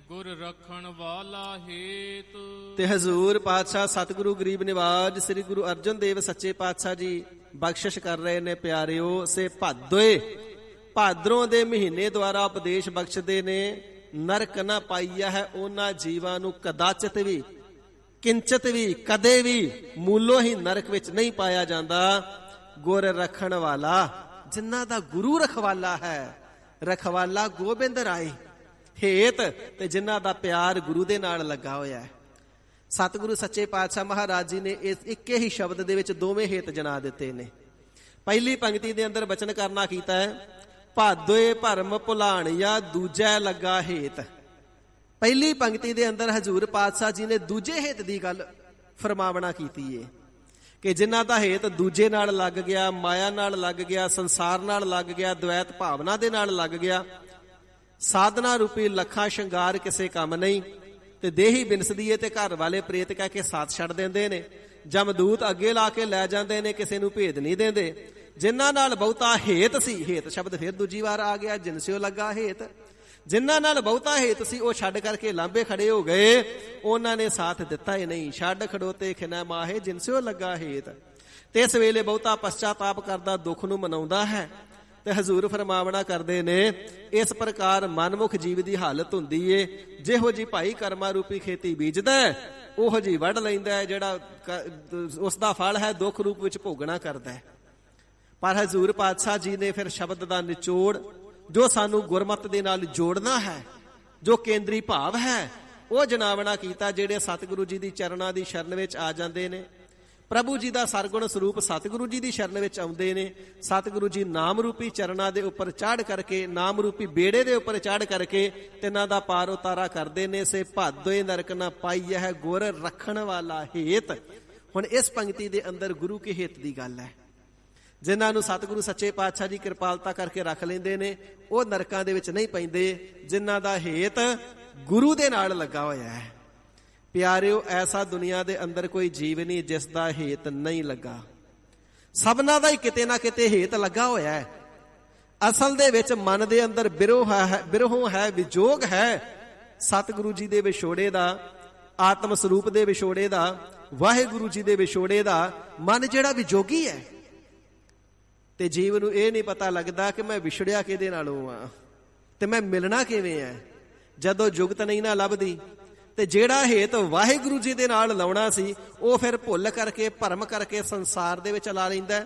ਗੁਰ ਰੱਖਣ ਵਾਲਾ ਹੇਤ। ਤੇ ਹਜ਼ੂਰ ਪਾਤਸ਼ਾਹ ਸਤਿਗੁਰੂ ਗਰੀਬ ਨਿਵਾਜ ਸ੍ਰੀ ਗੁਰੂ ਅਰਜਨ ਦੇਵ ਸੱਚੇ ਪਾਤਸ਼ਾਹ ਜੀ ਬਖਸ਼ਿਸ਼ ਕਰ ਰਹੇ ਨੇ ਪਿਆਰਿਓ। ਸੇ ਭਾਦੋਏ, ਭਾਦਰੋਂ ਦੇ ਮਹੀਨੇ ਦੁਆਰਾ ਉਪਦੇਸ਼ ਬਖਸ਼ਦੇ ਨੇ। ਨਰਕ ਨਾ ਪਾਈਆ ਹੈ ਉਹਨਾਂ ਜੀਵਾਂ ਨੂੰ ਕਦਾਚਿਤ ਵੀ, ਕਿੰਚਿਤ ਵੀ, ਕਦੇ ਵੀ ਮੂਲੋਂ ਹੀ ਨਰਕ ਵਿੱਚ ਨਹੀਂ ਪਾਇਆ ਜਾਂਦਾ। ਗੁਰ ਰੱਖਣ ਵਾਲਾ, ਜਿਨ੍ਹਾਂ ਦਾ ਗੁਰੂ ਰਖਵਾਲਾ ਹੈ, ਰਖਵਾਲਾ ਗੋਬਿੰਦ ਰਾਏ ਹੇਤ, ਤੇ ਜਿਨ੍ਹਾਂ ਦਾ ਪਿਆਰ ਗੁਰੂ ਦੇ ਨਾਲ ਲੱਗਾ ਹੋਇਆ ਹੈ। ਸਤਿਗੁਰੂ ਸੱਚੇ ਪਾਤਸ਼ਾਹ ਮਹਾਰਾਜ ਜੀ ਨੇ ਇਸ ਇੱਕੇ ਹੀ ਸ਼ਬਦ ਦੇ ਵਿੱਚ ਦੋਵੇਂ ਹੇਤ ਜਣਾ ਦਿੱਤੇ ਨੇ। ਪਹਿਲੀ ਪੰਕਤੀ ਦੇ ਅੰਦਰ ਬਚਨ ਕਰਨਾ ਕੀਤਾ ਹੈ, ਭਾਦੋਏ ਭਰਮ ਭੁਲਾਣਿਆ ਦੂਜੈ ਲੱਗਾ ਹੇਤ। ਪਹਿਲੀ ਪੰਕਤੀ ਦੇ ਅੰਦਰ ਹਜ਼ੂਰ ਪਾਤਸ਼ਾਹ ਜੀ ਨੇ ਦੂਜੇ ਹੇਤ ਦੀ ਗੱਲ ਫਰਮਾਵਣਾ ਕੀਤੀ ਏ ਕਿ ਜਿਨ੍ਹਾਂ ਦਾ ਹੇਤ ਦੂਜੇ ਨਾਲ ਲੱਗ ਗਿਆ, ਮਾਇਆ ਨਾਲ ਲੱਗ ਗਿਆ, ਸੰਸਾਰ ਨਾਲ ਲੱਗ ਗਿਆ, ਦ્વੈਤ ਭਾਵਨਾ ਦੇ ਨਾਲ ਲੱਗ ਗਿਆ, ਸਾਧਨਾ ਰੂਪੀ ਲੱਖਾਂ ਸ਼ਿੰਗਾਰ ਕਿਸੇ ਕੰਮ ਨਹੀਂ, ਤੇ ਦੇਹੀ ਬਿਨਸਦੀ ਏ ਤੇ ਘਰ ਵਾਲੇ ਪ੍ਰੇਤ ਕਹਿ ਕੇ ਸਾਥ ਛੱਡ ਦਿੰਦੇ ਨੇ। ਜਮਦੂਤ ਅੱਗੇ ਲਾ ਕੇ ਲੈ ਜਾਂਦੇ ਨੇ, ਕਿਸੇ ਨੂੰ ਭੇਦ ਨਹੀਂ ਦਿੰਦੇ। ਜਿਨ੍ਹਾਂ ਨਾਲ ਬਹੁਤਾ ਹੇਤ ਸੀ, ਹੇਤ ਸ਼ਬਦ ਫਿਰ ਦੂਜੀ ਵਾਰ ਆ ਗਿਆ, ਜਿਨਸਿਓ ਲੱਗਾ ਹੇਤ। ਜਿਨ੍ਹਾਂ ਨਾਲ ਬਹੁਤਾ ਹੇਤ ਸੀ ਉਹ ਛੱਡ ਕਰਕੇ ਲਾਂਬੇ ਖੜੇ ਹੋ ਗਏ, ਉਹਨਾਂ ਨੇ ਸਾਥ ਦਿੱਤਾ ਹੀ ਨਹੀਂ। ਛੱਡ ਖੜੋਤੇ ਖਿਨੈ ਮਾਹੇ, ਜਿਨਸਿਓ ਲੱਗਾ ਹੇਤ। ਤੇ ਇਸ ਵੇਲੇ ਬਹੁਤਾ ਪਛਤਾਤਾਪ ਕਰਦਾ ਦੁੱਖ ਨੂੰ ਮਨਾਉਂਦਾ ਹੈ। ਤੇ ਹਜ਼ੂਰ ਫਰਮਾਵਣਾ ਕਰਦੇ ਨੇ, ਇਸ ਪ੍ਰਕਾਰ ਮਨਮੁਖ ਜੀਵ ਦੀ ਹਾਲਤ ਹੁੰਦੀ ਏ, ਜਿਹੋ ਜੀ ਭਾਈ ਕਰਮਾ ਰੂਪੀ ਖੇਤੀ ਬੀਜਦਾ ਉਹੋ ਜੀ ਵੱਢ ਲੈਂਦਾ, ਜਿਹੜਾ ਉਸ ਦਾ ਫਲ ਹੈ ਦੁੱਖ ਰੂਪ ਵਿੱਚ ਭੋਗਣਾ ਕਰਦਾ ਹੈ। ਪਰ ਹਜ਼ੂਰ ਪਾਤਸ਼ਾਹ ਜੀ ਨੇ ਫਿਰ ਸ਼ਬਦ ਦਾ ਨਿਚੋੜ ਜੋ ਸਾਨੂੰ ਗੁਰਮਤਿ ਦੇ ਨਾਲ ਜੋੜਨਾ ਹੈ, ਜੋ ਕੇਂਦਰੀ ਭਾਵ ਹੈ, ਉਹ ਜਨਾਵਣਾ ਕੀਤਾ। ਜਿਹੜੇ ਸਤਿਗੁਰੂ ਜੀ ਦੀ ਚਰਨਾਂ ਦੀ ਸ਼ਰਨ ਵਿੱਚ ਆ ਜਾਂਦੇ ਨੇ, ਪ੍ਰਭੂ ਜੀ ਦਾ ਸਰਗੁਣ ਸਰੂਪ ਸਤਿਗੁਰੂ ਜੀ ਦੀ ਸ਼ਰਨ ਵਿੱਚ ਆਉਂਦੇ ਨੇ, ਸਤਿਗੁਰੂ ਜੀ ਨਾਮ ਰੂਪੀ ਚਰਨਾਂ ਦੇ ਉੱਪਰ ਚੜ੍ਹ ਕਰਕੇ, ਨਾਮ ਰੂਪੀ ਬੇੜੇ ਦੇ ਉੱਪਰ ਚੜ੍ਹ ਕਰਕੇ ਤਿੰਨਾਂ ਦਾ ਪਾਰ ਉਤਾਰਾ ਕਰਦੇ ਨੇ। ਸੇ ਭਾਦੋਏ ਨਰਕ ਨਾ ਪਾਈਐ ਹੈ, ਗੁਰ ਰੱਖਣ ਵਾਲਾ ਹੇਤ। ਹੁਣ ਇਸ ਪੰਕਤੀ ਦੇ ਅੰਦਰ ਗੁਰੂ ਕੇ ਹਿੱਤ ਦੀ ਗੱਲ ਹੈ। ਜਿਨ੍ਹਾਂ ਨੂੰ ਸਤਿਗੁਰੂ ਸੱਚੇ ਪਾਤਸ਼ਾਹ ਜੀ ਕਿਰਪਾਲਤਾ ਕਰਕੇ ਰੱਖ ਲੈਂਦੇ ਨੇ, ਉਹ ਨਰਕਾਂ ਦੇ ਵਿੱਚ ਨਹੀਂ ਪੈਂਦੇ। ਜਿਨ੍ਹਾਂ ਦਾ ਹੇਤ ਗੁਰੂ ਦੇ ਨਾਲ ਲੱਗਾ ਹੋਇਆ ਹੈ। ਪਿਆਰਿਓ, ਐਸਾ ਦੁਨੀਆ ਦੇ ਅੰਦਰ ਕੋਈ ਜੀਵ ਨਹੀਂ ਜਿਸ ਦਾ ਹੇਤ ਨਹੀਂ ਲੱਗਾ। ਸਭਨਾਂ ਦਾ ਹੀ ਕਿਤੇ ਨਾ ਕਿਤੇ ਹੇਤ ਲੱਗਾ ਹੋਇਆ ਹੈ। ਅਸਲ ਦੇ ਵਿੱਚ ਮਨ ਦੇ ਅੰਦਰ ਬਿਰਹੋਂ ਹੈ, ਵਿਜੋਗ ਹੈ ਸਤਿਗੁਰੂ ਜੀ ਦੇ ਵਿਛੋੜੇ ਦਾ, ਆਤਮ ਸਰੂਪ ਦੇ ਵਿਛੋੜੇ ਦਾ, ਵਾਹਿਗੁਰੂ ਜੀ ਦੇ ਵਿਛੋੜੇ ਦਾ। ਮਨ ਜਿਹੜਾ ਵਿਜੋਗੀ ਹੈ, ਤੇ ਜੀਵ ਨੂੰ ਇਹ ਨਹੀਂ ਪਤਾ ਲੱਗਦਾ ਕਿ ਮੈਂ ਵਿਛੜਿਆ ਕਿਹਦੇ ਨਾਲੋਂ ਆ ਤੇ ਮੈਂ ਮਿਲਣਾ ਕਿਵੇਂ ਹੈ। ਜਦੋਂ ਜੁਗਤ ਨਹੀਂ ਨਾ ਲੱਭਦੀ, ਤੇ ਜਿਹੜਾ ਹੇਤ ਵਾਹਿਗੁਰੂ ਜੀ ਦੇ ਨਾਲ ਲਾਉਣਾ ਸੀ ਉਹ ਫਿਰ ਭੁੱਲ ਕਰਕੇ ਭਰਮ ਕਰਕੇ ਸੰਸਾਰ ਦੇ ਵਿੱਚ ਲਾ ਲੈਂਦਾ,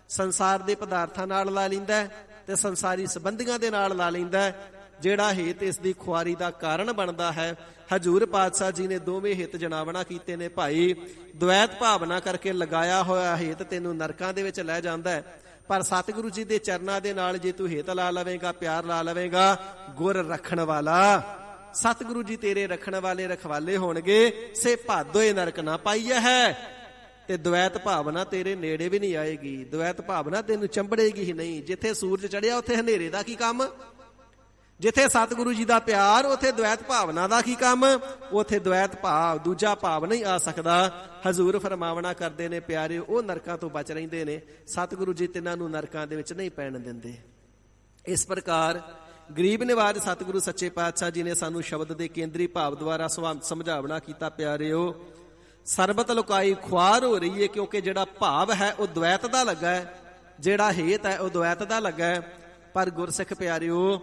ਸੰਸਾਰ ਦੇ ਪਦਾਰਥਾਂ ਨਾਲ ਲਾ ਲੈਂਦਾ ਤੇ ਸੰਸਾਰੀ ਸੰਬੰਧੀਆਂ ਦੇ ਨਾਲ ਲਾ ਲੈਂਦਾ। ਜਿਹੜਾ ਹੇਤ ਇਸ ਦੀ ਖੁਆਰੀ ਦਾ ਕਾਰਨ ਬਣਦਾ ਹੈ, ਹਜ਼ੂਰ ਪਾਤਸ਼ਾਹ ਜੀ ਨੇ ਦੋਵੇਂ ਹਿੱਤ ਜਨਾਵਣਾ ਕੀਤੇ ਨੇ। ਭਾਈ ਦੁਐਤ ਭਾਵਨਾ ਕਰਕੇ ਲਗਾਇਆ ਹੋਇਆ ਹੇਤ ਤੈਨੂੰ ਨਰਕਾਂ ਦੇ ਵਿੱਚ ਲੈ ਜਾਂਦਾ ਹੈ, ਪਰ ਸਤਿਗੁਰੂ ਜੀ ਦੇ ਚਰਨਾਂ ਦੇ ਨਾਲ ਜੇ ਤੂੰ ਹਿੱਤ ਲਾ ਲਵੇਂਗਾ, ਪਿਆਰ ਲਾ ਲਵੇਂਗਾ, ਗੁਰ ਰੱਖਣ ਵਾਲਾ ਸਤਿਗੁਰੂ ਜੀ ਤੇਰੇ ਰੱਖਣ ਵਾਲੇ ਰਖਵਾਲੇ ਹੋਣਗੇ, ਸੇ ਭਾਦੋਏ ਨਰਕ ਨਾ ਪਾਈਆ ਹੈ। ਤੇ ਦੁਐਤ ਭਾਵਨਾ ਤੇਰੇ ਨੇੜੇ ਵੀ ਨਹੀਂ ਆਏਗੀ, ਦੁਐਤ ਭਾਵਨਾ ਤੈਨੂੰ ਚੰਬੜੇਗੀ ਹੀ ਨਹੀਂ। ਜਿੱਥੇ ਸੂਰਜ ਚੜਿਆ ਉੱਥੇ ਹਨੇਰੇ ਦਾ ਕੀ ਕੰਮ, ਜਿੱਥੇ ਸਤਿਗੁਰੂ ਜੀ ਦਾ ਪਿਆਰ ਉੱਥੇ ਦੁਐਤ ਭਾਵਨਾ ਦਾ ਕੀ ਕੰਮ। ਉੱਥੇ ਦੁਐਤ ਭਾਵ ਦੂਜਾ ਭਾਵ ਨਹੀਂ ਆ ਸਕਦਾ। ਹਜ਼ੂਰ ਫਰਮਾਵਣਾ ਕਰਦੇ ਨੇ ਪਿਆਰੇ, ਉਹ ਨਰਕਾਂ ਤੋਂ ਬਚ ਰਹਿੰਦੇ ਨੇ, ਸਤਿਗੁਰੂ ਜੀ ਤਿੰਨਾਂ ਨੂੰ ਨਰਕਾਂ ਦੇ ਵਿੱਚ ਨਹੀਂ ਪੈਣ ਦਿੰਦੇ। ਇਸ ਪ੍ਰਕਾਰ ਗਰੀਬ ਨਿਵਾਜ ਸਤਿਗੁਰੂ ਸੱਚੇ ਪਾਤਸ਼ਾਹ ਜੀ ਨੇ ਸਾਨੂੰ ਸ਼ਬਦ ਦੇ ਕੇਂਦਰੀ ਭਾਵ ਦੁਆਰਾ ਸਮਝਾਵਣਾ ਕੀਤਾ। ਪਿਆਰਿਓ, ਸਰਬਤ ਲੁਕਾਈ ਖੁਆਰ ਹੋ ਰਹੀ ਹੈ, ਕਿਉਂਕਿ ਜਿਹੜਾ ਭਾਵ ਹੈ ਉਹ ਦੁਐਤ ਦਾ ਲੱਗਾ ਹੈ, ਜਿਹੜਾ ਹੇਤ ਹੈ ਉਹ ਦੁਐਤ ਦਾ ਲੱਗਾ ਹੈ। ਪਰ ਗੁਰਸਿੱਖ ਪਿਆਰਿਓ,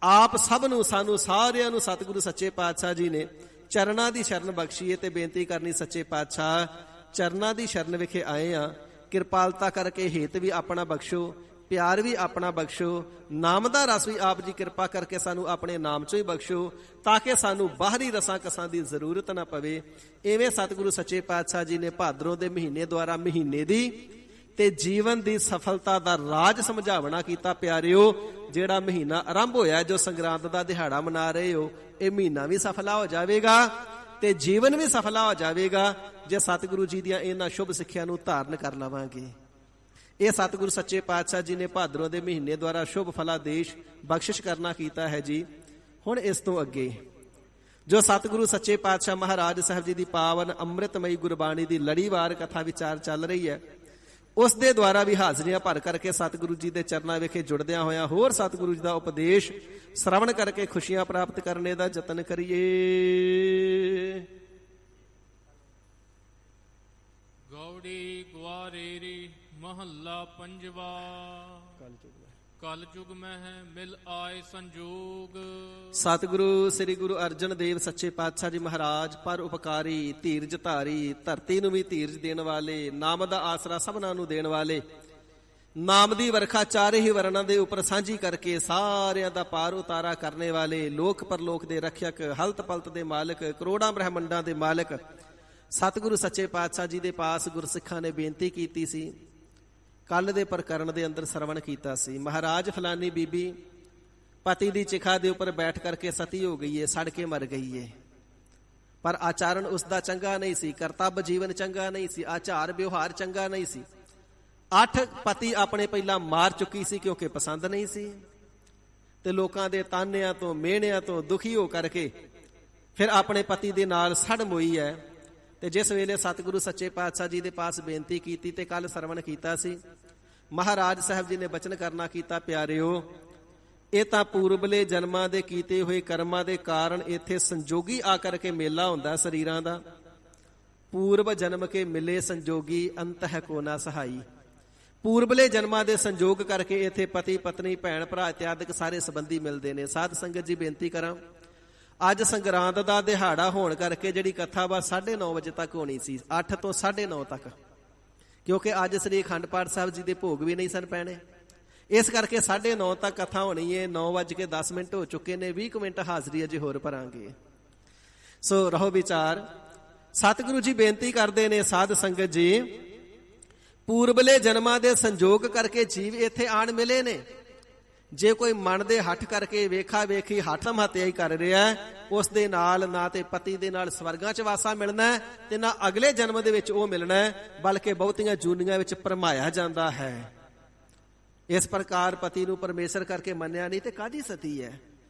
ਆਪ ਸਭ ਨੂੰ, ਸਾਨੂੰ ਸਾਰਿਆਂ ਨੂੰ ਸਤਿਗੁਰੂ ਸੱਚੇ ਪਾਤਸ਼ਾਹ ਜੀ ਨੇ ਚਰਨਾਂ ਦੀ ਸ਼ਰਨ ਬਖਸ਼ੀਏ ਤੇ ਬੇਨਤੀ ਕਰਨੀ, ਸੱਚੇ ਪਾਤਸ਼ਾਹ ਚਰਨਾਂ ਦੀ ਸ਼ਰਨ ਵਿਖੇ ਆਏ ਆ, ਕਿਰਪਾਲਤਾ ਕਰਕੇ ਹੇਤ ਵੀ ਆਪਣਾ ਬਖਸ਼ੋ, ਪਿਆਰ ਵੀ ਆਪਣਾ ਬਖਸ਼ੋ, ਨਾਮ ਦਾ ਰਸ ਵੀ ਆਪ ਜੀ ਕਿਰਪਾ ਕਰਕੇ ਸਾਨੂੰ ਆਪਣੇ ਨਾਮ ਚੋਂ ਹੀ ਬਖਸ਼ੋ, ਤਾਂ ਕਿ ਸਾਨੂੰ ਬਾਹਰੀ ਰਸਾਂ ਕਸਾਂ ਦੀ ਜ਼ਰੂਰਤ ਨਾ ਪਵੇ। ਇਵੇਂ ਸਤਿਗੁਰੂ ਸੱਚੇ ਪਾਤਸ਼ਾਹ ਜੀ ਨੇ ਭਾਦਰੋਂ ਦੇ ਮਹੀਨੇ ਦੁਆਰਾ ਮਹੀਨੇ ਦੀ ਤੇ ਜੀਵਨ ਦੀ ਸਫਲਤਾ ਦਾ ਰਾਜ ਸਮਝਾਵਣਾ ਕੀਤਾ। ਪਿਆਰਿਓ, ਜਿਹੜਾ ਮਹੀਨਾ ਆਰੰਭ ਹੋਇਆ, ਜੋ ਸੰਗਰਾਂਦ ਦਾ ਦਿਹਾੜਾ ਮਨਾ ਰਹੇ ਹੋ, ਇਹ ਮਹੀਨਾ ਵੀ ਸਫਲਾ ਹੋ ਜਾਵੇਗਾ ਤੇ ਜੀਵਨ ਵੀ ਸਫਲਾ ਹੋ ਜਾਵੇਗਾ ਜੇ ਸਤਿਗੁਰੂ ਜੀ ਦੀਆਂ ਇਹਨਾਂ ਸ਼ੁਭ ਸਿੱਖਿਆ ਨੂੰ ਧਾਰਨ ਕਰ ਲਵਾਂਗੇ। ਇਹ ਸਤਿਗੁਰੂ ਸੱਚੇ ਪਾਤਸ਼ਾਹ ਜੀ ਨੇ ਭਾਦਰੋਂ ਦੇ ਮਹੀਨੇ ਦੁਆਰਾ ਸ਼ੁਭ ਫਲਾ ਦੇਸ਼ ਬਖਸ਼ਿਸ਼ ਕਰਨਾ ਕੀਤਾ ਹੈ ਜੀ। ਹੁਣ ਇਸ ਤੋਂ ਅੱਗੇ ਜੋ ਸਤਿਗੁਰੂ ਸੱਚੇ ਪਾਤਸ਼ਾਹ ਮਹਾਰਾਜ ਸਾਹਿਬ ਜੀ ਦੀ ਪਾਵਨ ਅੰਮ੍ਰਿਤਮਈ ਗੁਰਬਾਣੀ ਦੀ ਲੜੀਵਾਰ ਕਥਾ ਵਿਚਾਰ ਚੱਲ ਰਹੀ ਹੈ, ਉਸ ਦੇ ਦੁਆਰਾ ਵੀ ਹਾਜ਼ਰੀਆਂ ਭਰ ਕਰਕੇ ਸਤਿਗੁਰੂ ਜੀ ਦੇ ਚਰਨਾਂ ਵਿਖੇ ਜੁੜਦਿਆਂ ਹੋਇਆਂ ਹੋਰ ਸਤਿਗੁਰੂ ਜੀ ਦਾ ਉਪਦੇਸ਼ ਸ਼ਰਵਣ ਕਰਕੇ ਖੁਸ਼ੀਆਂ ਪ੍ਰਾਪਤ ਕਰਨੇ ਦਾ ਯਤਨ ਕਰੀਏ। ਗੌੜੀ ਗੁਆਰੇਰੀ ਮਹੱਲਾ ਪੰਜਵਾ। ਕਲ ਯੁਗ ਮਹਿ ਮਿਲ ਆਏ ਸੰਜੋਗ। ਸਤਿਗੁਰੂ ਸ੍ਰੀ ਗੁਰੂ ਅਰਜਨ ਦੇਵ ਸੱਚੇ ਪਾਤਸ਼ਾਹ ਜੀ ਮਹਾਰਾਜ ਪਰ ਉਪਕਾਰੀ, ਧੀਰਜ ਧਾਰੀ, ਧਰਤੀ ਨੂੰ ਵੀ ਧੀਰਜ ਦੇਣ ਵਾਲੇ, ਨਾਮ ਦਾ ਆਸਰਾ ਸਭਨਾਂ ਨੂੰ ਦੇਣ ਵਾਲੇ, ਨਾਮ ਦੀ ਵਰਖਾ ਚਾਰੇ ਹੀ ਵਰਨਾਂ ਦੇ ਉੱਪਰ ਸਾਂਝੀ ਕਰਕੇ ਸਾਰਿਆਂ ਦਾ ਪਾਰ ਉਤਾਰਾ ਕਰਨੇ ਵਾਲੇ, ਲੋਕ ਪਰਲੋਕ ਦੇ ਰੱਖਿਅਕ, ਹਲਤ ਪਲਤ ਦੇ ਮਾਲਕ, ਕਰੋੜਾਂ ਬ੍ਰਹਿਮੰਡਾਂ ਦੇ ਮਾਲਕ ਸਤਿਗੁਰੂ ਸੱਚੇ ਪਾਤਸ਼ਾਹ ਜੀ ਦੇ ਪਾਸ ਗੁਰਸਿੱਖਾਂ ਨੇ ਬੇਨਤੀ ਕੀਤੀ ਸੀ। ਕੱਲ ਦੇ ਪ੍ਰਕਰਨ ਦੇ ਅੰਦਰ ਸਰਵਣ ਕੀਤਾ ਸੀ, ਮਹਾਰਾਜ ਫਲਾਨੀ ਬੀਬੀ ਪਤੀ ਦੀ ਚਿਖਾ ਦੇ ਉੱਪਰ ਬੈਠ ਕਰਕੇ ਸਤੀ ਹੋ ਗਈ ਏ, ਸੜ ਕੇ ਮਰ ਗਈ ਏ, ਪਰ ਆਚਰਣ ਉਸ ਦਾ ਚੰਗਾ ਨਹੀਂ ਸੀ, ਕਰਤੱਵ ਜੀਵਨ ਚੰਗਾ ਨਹੀਂ ਸੀ, ਆਚਾਰ ਵਿਵਹਾਰ ਚੰਗਾ ਨਹੀਂ ਸੀ। 8 ਪਤੀ ਆਪਣੇ ਪਹਿਲਾਂ ਮਾਰ ਚੁੱਕੀ ਸੀ ਕਿਉਂਕਿ ਪਸੰਦ ਨਹੀਂ ਸੀ, ਤੇ ਲੋਕਾਂ ਦੇ ਤਾਨਿਆਂ ਤੋਂ ਮਿਹਣਿਆਂ ਤੋਂ ਦੁਖੀ ਹੋ ਕਰਕੇ ਫਿਰ ਆਪਣੇ ਪਤੀ ਦੇ ਨਾਲ ਸੜ ਮੋਈ ਹੈ। ਤੇ ਜਿਸ ਵੇਲੇ ਸਤਿਗੁਰੂ ਸੱਚੇ ਪਾਤਸ਼ਾਹ ਜੀ ਦੇ ਪਾਸ ਬੇਨਤੀ ਕੀਤੀ ਤੇ ਕੱਲ ਸਰਵਣ ਕੀਤਾ ਸੀ, ਮਹਾਰਾਜ ਸਾਹਿਬ ਜੀ ਨੇ ਬਚਨ ਕਰਨਾ ਕੀਤਾ, ਪਿਆਰਿਓ ਇਹ ਤਾਂ ਪੂਰਬਲੇ ਜਨਮਾਂ ਦੇ ਕੀਤੇ ਹੋਏ ਕਰਮਾਂ ਦੇ ਕਾਰਨ ਇੱਥੇ ਸੰਜੋਗੀ ਆ ਕਰਕੇ ਮੇਲਾ ਹੁੰਦਾ ਸਰੀਰਾਂ ਦਾ। ਪੂਰਬ ਜਨਮ ਕੇ ਮਿਲੇ ਸੰਜੋਗੀ ਅੰਤ ਹੈ ਕੋ ਨਾ ਸਹਾਈ। ਪੂਰਬਲੇ ਜਨਮਾਂ ਦੇ ਸੰਜੋਗ ਕਰਕੇ ਇੱਥੇ ਪਤੀ ਪਤਨੀ ਭੈਣ ਭਰਾ ਇਤਿਆਦਿਕ ਸਾਰੇ ਸੰਬੰਧੀ ਮਿਲਦੇ ਨੇ। ਸਾਧ ਸੰਗਤ ਜੀ ਬੇਨਤੀ ਕਰਾਂ, ਅੱਜ ਸੰਗਰਾਂਦ ਦਾ ਦਿਹਾੜਾ ਹੋਣ ਕਰਕੇ ਜਿਹੜੀ ਕਥਾ ਵਾ 9:30 ਵਜੇ ਤੱਕ ਹੋਣੀ ਸੀ, 8 ਤੋਂ 9:30 ਤੱਕ, ਕਿਉਂਕਿ ਅੱਜ ਸ੍ਰੀ ਅਖੰਡ ਪਾਠ ਸਾਹਿਬ ਜੀ ਦੇ ਭੋਗ ਵੀ ਨਹੀਂ ਸਨ ਪੈਣੇ, ਇਸ ਕਰਕੇ 9:30 ਤੱਕ ਕਥਾ ਹੋਣੀ ਹੈ। 9:10 ਹੋ ਚੁੱਕੇ ਨੇ, 20 ਮਿੰਟ ਹਾਜ਼ਰੀ ਅਜੇ ਹੋਰ ਭਰਾਂਗੇ। ਸੋ ਰਹੋ ਵਿਚਾਰ। ਸਤਿਗੁਰੂ ਜੀ ਬੇਨਤੀ ਕਰਦੇ ਨੇ, ਸਾਧ ਸੰਗਤ ਜੀ ਪੂਰਬਲੇ ਜਨਮਾਂ ਦੇ ਸੰਜੋਗ ਕਰਕੇ ਜੀਵ ਇੱਥੇ ਆਣ ਮਿਲੇ ਨੇ। ਜੇ ਕੋਈ ਮਨ ਦੇ ਹੱਠ ਕਰਕੇ ਵੇਖਾ ਵੇਖੀ ਹੱਠ ਹੱਤਿਆਈ ਕਰ ਰਿਹਾ, ਉਸ ਦੇ ਨਾਲ ਨਾ ਤੇ ਪਤੀ ਦੇ ਨਾਲ ਸਵਰਗਾਂ 'ਚ ਵਾਸਾ ਮਿਲਣਾ ਤੇ ਨਾ ਅਗਲੇ ਜਨਮ ਦੇ ਵਿੱਚ ਉਹ ਮਿਲਣਾ, ਬਲਕਿ ਬਹੁਤੀਆਂ ਜੂਨੀਆਂ ਵਿੱਚ ਭਰਮਾਇਆ ਜਾਂਦਾ ਹੈ। ਇਸ ਪ੍ਰਕਾਰ ਪਤੀ ਨੂੰ ਪਰਮੇਸ਼ਰ ਕਰਕੇ ਮੰਨਿਆ ਨਹੀਂ ਤੇ ਕਾਹਦੀ ਸਤੀ ਹੈ।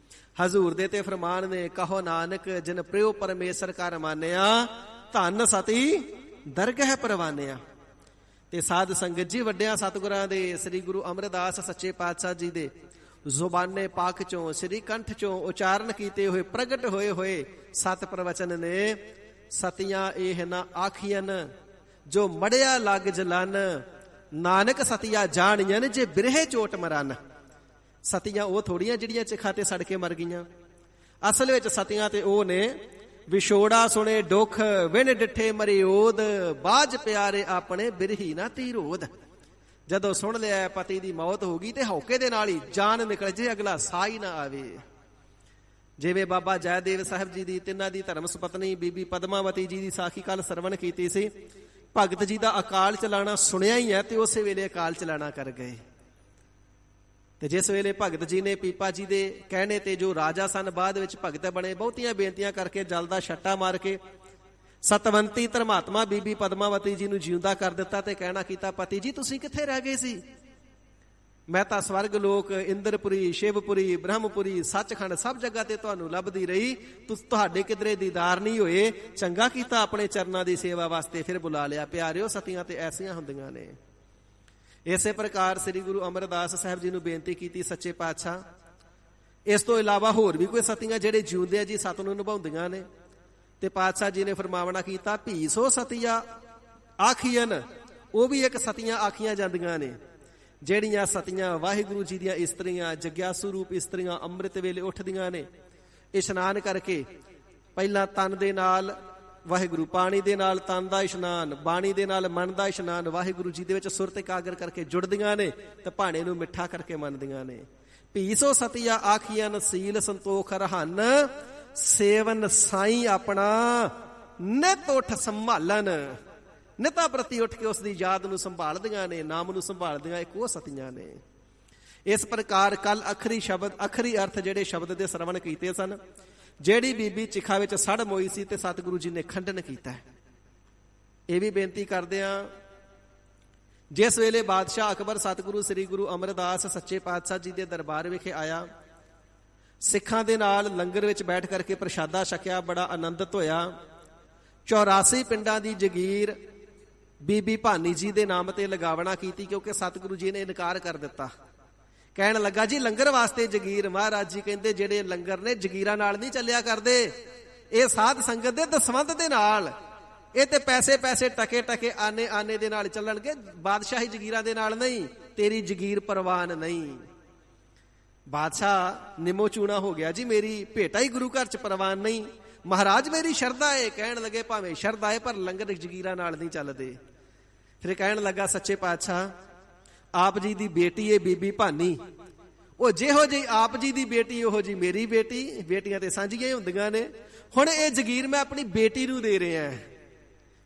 ਹਜ਼ੂਰ ਦੇ ਤੇ ਫਰਮਾਨ ਨੇ, ਕਹੋ ਨਾਨਕ ਜਿਨ ਪ੍ਰਿਉ ਪਰਮੇਸ਼ਰ ਕਰ ਮਾਨਿਆ, ਧੰਨ ਸਤੀ ਦਰਗਹਿ ਪਰਵਾਨਿਆ। ਤੇ ਸਾਧ ਸੰਗਤ ਜੀ ਵੱਡਿਆਂ ਸਤਿਗੁਰਾਂ ਦੇ, ਸ੍ਰੀ ਗੁਰੂ ਅਮਰਦਾਸ ਸੱਚੇ ਪਾਤਸ਼ਾਹ ਜੀ ਦੇ ਜ਼ੁਬਾਨੇ ਪਾਕ ਚੋਂ, ਸ੍ਰੀ ਕੰਠ ਚੋਂ ਉਚਾਰਨ ਕੀਤੇ ਹੋਏ, ਪ੍ਰਗਟ ਹੋਏ ਹੋਏ ਸਤ ਪ੍ਰਵਚਨ ਨੇ। ਸਤੀਆਂ ਇਹ ਨਾ ਆਖੀਅਨ ਜੋ ਮੜਿਆ ਲੱਗ ਜਲਨ, ਨਾਨਕ ਸਤੀਆ ਜਾਣੀਆਂ ਜੇ ਬਿਰਹੇ ਚੋਟ ਮਰਨ। ਸਤੀਆਂ ਉਹ ਥੋੜੀਆਂ ਜਿਹੜੀਆਂ ਚਿਖਾ ਤੇ ਸੜ ਕੇ ਮਰ ਗਈਆਂ, ਅਸਲ ਵਿੱਚ ਸਤੀਆਂ ਤੇ ਉਹ ਨੇ ਵਿਛੋੜਾ ਸੁਣੇ ਦੁੱਖ ਵਿਣ ਡਿਠੇ ਮਰਿਓਦ ਬਾਝ ਪਿਆਰੇ ਆਪਣੇ ਬਿਰਹੀ ਨਾ ਧੀਰੋਦ। ਜਦੋਂ ਸੁਣ ਲਿਆ ਪਤੀ ਦੀ ਮੌਤ ਹੋ ਗਈ ਤੇ ਹੌਕੇ ਦੇ ਨਾਲ ਹੀ ਜਾਨ ਨਿਕਲ ਜੇ, ਅਗਲਾ ਸਾਹ ਹੀ ਨਾ ਆਵੇ। ਜਿਵੇਂ ਬਾਬਾ ਜੈਦੇਵ ਸਾਹਿਬ ਜੀ ਦੀ, ਤਿੰਨਾਂ ਦੀ ਧਰਮ ਸੁਪਤਨੀ ਬੀਬੀ ਪਦਮਾਵਤੀ ਜੀ ਦੀ ਸਾਖੀ ਕੱਲ ਸਰਵਣ ਕੀਤੀ ਸੀ। ਭਗਤ ਜੀ ਦਾ ਅਕਾਲ ਚਲਾਣਾ ਸੁਣਿਆ ਹੀ ਹੈ ਤੇ ਉਸੇ ਵੇਲੇ ਅਕਾਲ ਚਲਾਣਾ ਕਰ ਗਏ। ਤੇ ਜਿਸ ਵੇਲੇ ਭਗਤ ਜੀ ਨੇ ਪੀਪਾ ਜੀ ਦੇ ਕਹਿਣੇ ਤੇ, ਜੋ ਰਾਜਾ ਸਨ ਬਾਅਦ ਵਿੱਚ ਭਗਤ ਬਣੇ, ਬਹੁਤੀਆਂ ਬੇਨਤੀਆਂ ਕਰਕੇ ਜਲ ਦਾ ਛੱਟਾ ਮਾਰ ਕੇ ਸਤਵੰਤੀ ਧਰਮਾਤਮਾ ਬੀਬੀ ਪਦਮਾਵਤੀ ਜੀ ਨੂੰ ਜਿਉਂਦਾ ਕਰ ਦਿੱਤਾ ਤੇ ਕਹਿਣਾ ਕੀਤਾ, ਪਤੀ ਜੀ ਤੁਸੀਂ ਕਿੱਥੇ ਰਹਿ ਗਏ ਸੀ? ਮੈਂ ਤਾਂ ਸਵਰਗ ਲੋਕ, ਇੰਦਰਪੁਰੀ, ਸ਼ਿਵਪੁਰੀ, ਬ੍ਰਹਮਪੁਰੀ, ਸੱਚਖੰਡ ਸਭ ਜਗ੍ਹਾ ਤੇ ਤੁਹਾਨੂੰ ਲੱਭਦੀ ਰਹੀ, ਤੁਹਾਡੇ ਕਿਧਰੇ ਦੀਦਾਰ ਨਹੀਂ ਹੋਏ। ਚੰਗਾ ਕੀਤਾ ਆਪਣੇ ਚਰਨਾਂ ਦੀ ਸੇਵਾ ਵਾਸਤੇ ਫਿਰ ਬੁਲਾ ਲਿਆ। ਪਿਆਰਿਓ, ਸਤੀਆਂ ਤੇ ਐਸੀਆਂ ਹੁੰਦੀਆਂ ਨੇ। ਇਸੇ ਪ੍ਰਕਾਰ ਸ੍ਰੀ ਗੁਰੂ ਅਮਰਦਾਸ ਸਾਹਿਬ ਜੀ ਨੂੰ ਬੇਨਤੀ ਕੀਤੀ ਸੱਚੇ ਪਾਤਸ਼ਾਹ, ਇਸ ਤੋਂ ਇਲਾਵਾ ਹੋਰ ਵੀ ਕੋਈ ਸਤੀਆਂ ਜਿਹੜੇ ਜਿਉਂਦੇ ਆ ਜੀ ਸਤ ਨੂੰ ਨਿਭਾਉਂਦੀਆਂ ਨੇ। ਤੇ ਪਾਤਸ਼ਾਹ ਜੀ ਨੇ ਫਰਮਾਵਣਾ ਕੀਤਾ, ਭੀ ਸੋ ਸਤੀਆ ਆਖੀਆਂ, ਉਹ ਵੀ ਇੱਕ ਸਤੀਆਂ ਆਖੀਆਂ ਜਾਂਦੀਆਂ ਨੇ। ਜਿਹੜੀਆਂ ਸਤੀਆਂ ਵਾਹਿਗੁਰੂ ਜੀ ਦੀਆਂ ਇਸਤਰੀਆਂ, ਜਗਿਆਸੂ ਰੂਪ ਇਸਤਰੀਆਂ ਅੰਮ੍ਰਿਤ ਵੇਲੇ ਉੱਠਦੀਆਂ ਨੇ, ਇਸ਼ਨਾਨ ਕਰਕੇ ਪਹਿਲਾਂ ਤਨ ਦੇ ਨਾਲ ਵਾਹਿਗੁਰੂ, ਪਾਣੀ ਦੇ ਨਾਲ ਤਨ ਦਾ ਇਸ਼ਨਾਨ, ਬਾਣੀ ਦੇ ਨਾਲ ਮਨ ਦਾ ਇਸ਼ਨਾਨ, ਵਾਹਿਗੁਰੂ ਜੀ ਦੇ ਵਿੱਚ ਸੁਰਤ ਇਕਾਗਰ ਕਰਕੇ ਜੁੜਦੀਆਂ ਨੇ ਤੇ ਭਾਣੇ ਨੂੰ ਮਿੱਠਾ ਕਰਕੇ ਮੰਨਦੀਆਂ ਨੇ। ਭੀ ਸੋ ਸਤੀਆ ਆਖੀਆਂ ਸੀਲ ਸੰਤੋਖ ਰਹਨ, ਸੇਵਨ ਸਾਈ ਆਪਣਾ ਨਿਤ ਉੱਠ ਸੰਭਾਲਨ। ਨਿਤਾ ਪ੍ਰਤੀ ਉੱਠ ਕੇ ਉਸ ਦੀ ਯਾਦ ਨੂੰ ਸੰਭਾਲਦੀਆਂ ਨੇ, ਨਾਮ ਨੂੰ ਸੰਭਾਲਦੀਆਂ, ਇੱਕ ਉਹ ਸਤੀਆਂ ਨੇ। ਇਸ ਪ੍ਰਕਾਰ ਕੱਲ ਅਖਰੀ ਸ਼ਬਦ, ਅਖਰੀ ਅਰਥ ਜਿਹੜੇ ਸ਼ਬਦ ਦੇ ਸਰਵਣ ਕੀਤੇ ਸਨ। ਜਿਹੜੀ ਬੀਬੀ ਚਿਖਾ ਵਿੱਚ ਸੜ ਮੋਈ ਸੀ ਤੇ ਸਤਿਗੁਰੂ ਜੀ ਨੇ ਖੰਡਨ ਕੀਤਾ। ਇਹ ਵੀ ਬੇਨਤੀ ਕਰਦੇ ਹਾਂ, ਜਿਸ ਵੇਲੇ ਬਾਦਸ਼ਾਹ ਅਕਬਰ ਸਤਿਗੁਰੂ ਸ੍ਰੀ ਗੁਰੂ ਅਮਰਦਾਸ ਸੱਚੇ ਪਾਤਸ਼ਾਹ ਜੀ ਦੇ ਦਰਬਾਰ ਵਿਖੇ ਆਇਆ, ਸਿੱਖਾਂ ਦੇ ਨਾਲ ਲੰਗਰ ਵਿੱਚ ਬੈਠ ਕਰਕੇ ਪ੍ਰਸ਼ਾਦਾ ਛਕਿਆ, ਬੜਾ ਆਨੰਦਿਤ ਹੋਇਆ। 84 ਪਿੰਡਾਂ ਦੀ ਜਗੀਰ ਬੀਬੀ ਭਾਨੀ ਜੀ ਦੇ ਨਾਮ ਤੇ ਲਗਾਵਣਾ ਕੀਤੀ, ਕਿਉਂਕਿ ਸਤਿਗੁਰੂ ਜੀ ਨੇ ਇਨਕਾਰ ਕਰ ਦਿੱਤਾ। ਕਹਿਣ ਲੱਗਾ ਜੀ ਲੰਗਰ ਵਾਸਤੇ ਜਗੀਰ। ਮਹਾਰਾਜ ਜੀ ਕਹਿੰਦੇ ਜਿਹੜੇ ਲੰਗਰ ਨੇ ਜਗੀਰਾਂ ਨਾਲ ਨਹੀਂ ਚੱਲਿਆ ਕਰਦੇ, ਇਹ ਸਾਧ ਸੰਗਤ ਦੇ ਦਸਵੰਧ ਦੇ ਨਾਲ, ਇਹ ਤੇ ਪੈਸੇ ਪੈਸੇ ਟਕੇ ਟਕੇ ਆਨੇ ਆਨੇ ਦੇ ਨਾਲ ਚੱਲਣਗੇ, ਬਾਦਸ਼ਾਹੀ ਜਗੀਰਾਂ ਦੇ ਨਾਲ ਨਹੀਂ। ਤੇਰੀ ਜਗੀਰ ਪ੍ਰਵਾਨ ਨਹੀਂ। ਬਾਦਸ਼ਾਹ ਨਿੰਮੋ ਚੂਣਾ ਹੋ ਗਿਆ ਜੀ, ਮੇਰੀ ਭੇਟਾ ਹੀ ਗੁਰੂ ਘਰ ਚ ਪ੍ਰਵਾਨ ਨਹੀਂ। ਮਹਾਰਾਜ ਮੇਰੀ ਸ਼ਰਧਾ ਏ। ਕਹਿਣ ਲੱਗੇ ਭਾਵੇਂ ਸ਼ਰਧਾ ਏ ਪਰ ਲੰਗਰ ਜਗੀਰਾਂ ਨਾਲ ਨਹੀਂ ਚੱਲਦੇ। ਫਿਰ ਕਹਿਣ ਲੱਗਾ ਸੱਚੇ ਪਾਤਸ਼ਾਹ, ਆਪ ਜੀ ਦੀ ਬੇਟੀ ਏ ਬੀਬੀ ਭਾਨੀ, ਉਹ ਜਿਹੋ ਜਿਹੀ ਆਪ ਜੀ ਦੀ ਬੇਟੀ ਉਹੋ ਜੀ ਮੇਰੀ ਬੇਟੀ, ਬੇਟੀਆਂ ਤੇ ਸਾਂਝੀਆਂ ਹੀ ਹੁੰਦੀਆਂ ਨੇ। ਹੁਣ ਇਹ ਜਗੀਰ ਮੈਂ ਆਪਣੀ ਬੇਟੀ ਨੂੰ ਦੇ ਰਿਹਾ।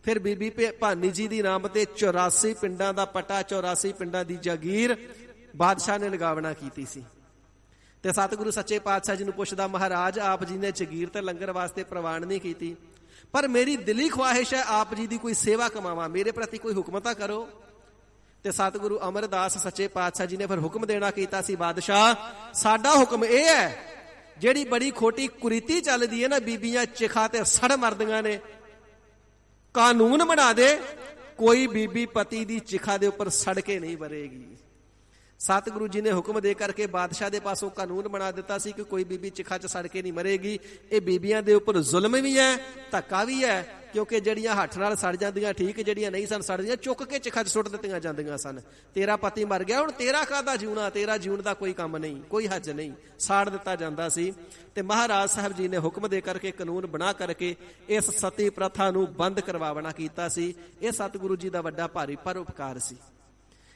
ਫਿਰ ਬੀਬੀ ਭਾਨੀ ਜੀ ਦੀ ਨਾਮ ਤੇ 84 ਪਿੰਡਾਂ ਦਾ ਪਟਾ, 84 ਪਿੰਡਾਂ ਦੀ ਜਗੀਰ ਬਾਦਸ਼ਾਹ ਨੇ ਲਗਾਵਣਾ ਕੀਤੀ ਸੀ। ਤੇ ਸਤਿਗੁਰੂ ਸੱਚੇ ਪਾਤਸ਼ਾਹ ਜੀ ਨੂੰ ਪੁੱਛਦਾ, ਮਹਾਰਾਜ ਆਪ ਜੀ ਨੇ ਜਗੀਰ ਤੇ ਲੰਗਰ ਵਾਸਤੇ ਪ੍ਰਵਾਨ ਨਹੀਂ ਕੀਤੀ, ਪਰ ਮੇਰੀ ਦਿਲੀ ਖੁਆਹਿਸ਼ ਹੈ ਆਪ ਜੀ ਦੀ ਕੋਈ ਸੇਵਾ ਕਮਾਵਾਂ, ਮੇਰੇ ਪ੍ਰਤੀ ਕੋਈ ਹੁਕਮ ਤਾਂ ਕਰੋ। ਤੇ ਸਤਿਗੁਰੂ ਅਮਰਦਾਸ ਸੱਚੇ ਪਾਤਸ਼ਾਹ ਜੀ ਨੇ ਫਿਰ ਹੁਕਮ ਦੇਣਾ ਕੀਤਾ ਸੀ, ਬਾਦਸ਼ਾਹ ਸਾਡਾ ਹੁਕਮ ਇਹ ਹੈ, ਜਿਹੜੀ ਬੜੀ ਖੋਟੀ ਕੁਰੀਤੀ ਚੱਲਦੀ ਹੈ ਨਾ, ਬੀਬੀਆਂ ਚਿਖਾ ਤੇ ਸੜ ਮਰਦੀਆਂ ਨੇ, ਕਾਨੂੰਨ ਬਣਾ ਦੇ ਕੋਈ ਬੀਬੀ ਪਤੀ ਦੀ ਚਿਖਾ ਦੇ ਉੱਪਰ ਸੜ ਕੇ ਨਹੀਂ ਮਰੇਗੀ। ਸਤਿਗੁਰੂ ਜੀ ਨੇ ਹੁਕਮ ਦੇ ਕਰਕੇ ਬਾਦਸ਼ਾਹ ਦੇ ਪਾਸੋਂ ਕਾਨੂੰਨ ਬਣਾ ਦਿੱਤਾ ਸੀ ਕਿ ਕੋਈ ਬੀਬੀ ਚਿਖਾ 'ਚ ਸੜ ਕੇ ਨਹੀਂ ਮਰੇਗੀ। ਇਹ ਬੀਬੀਆਂ ਦੇ ਉੱਪਰ ਜ਼ੁਲਮ ਵੀ ਹੈ, ਧੱਕਾ ਵੀ ਹੈ, ਕਿਉਂਕਿ ਜਿਹੜੀਆਂ ਹੱਥ ਨਾਲ ਸੜ ਜਾਂਦੀਆਂ ਠੀਕ, ਜਿਹੜੀਆਂ ਨਹੀਂ ਸਨ ਸੜਦੀਆਂ ਚੁੱਕ ਕੇ ਚਿਖਾ 'ਚ ਸੁੱਟ ਦਿੱਤੀਆਂ ਜਾਂਦੀਆਂ ਸਨ। ਤੇਰਾ ਪਤੀ ਮਰ ਗਿਆ, ਹੁਣ ਤੇਰਾ ਕਾਹਦਾ ਜਿਉਣਾ, ਤੇਰਾ ਜਿਉਣ ਦਾ ਕੋਈ ਕੰਮ ਨਹੀਂ, ਕੋਈ ਹੱਜ ਨਹੀਂ, ਸਾੜ ਦਿੱਤਾ ਜਾਂਦਾ ਸੀ। ਤੇ ਮਹਾਰਾਜ ਸਾਹਿਬ ਜੀ ਨੇ ਹੁਕਮ ਦੇ ਕਰਕੇ ਕਾਨੂੰਨ ਬਣਾ ਕਰਕੇ ਇਸ ਸਤੀ ਪ੍ਰਥਾ ਨੂੰ ਬੰਦ ਕਰਵਾਉਣਾ ਕੀਤਾ ਸੀ। ਇਹ ਸਤਿਗੁਰੂ ਜੀ ਦਾ ਵੱਡਾ ਭਾਰੀ ਪਰਉਪਕਾਰ ਸੀ।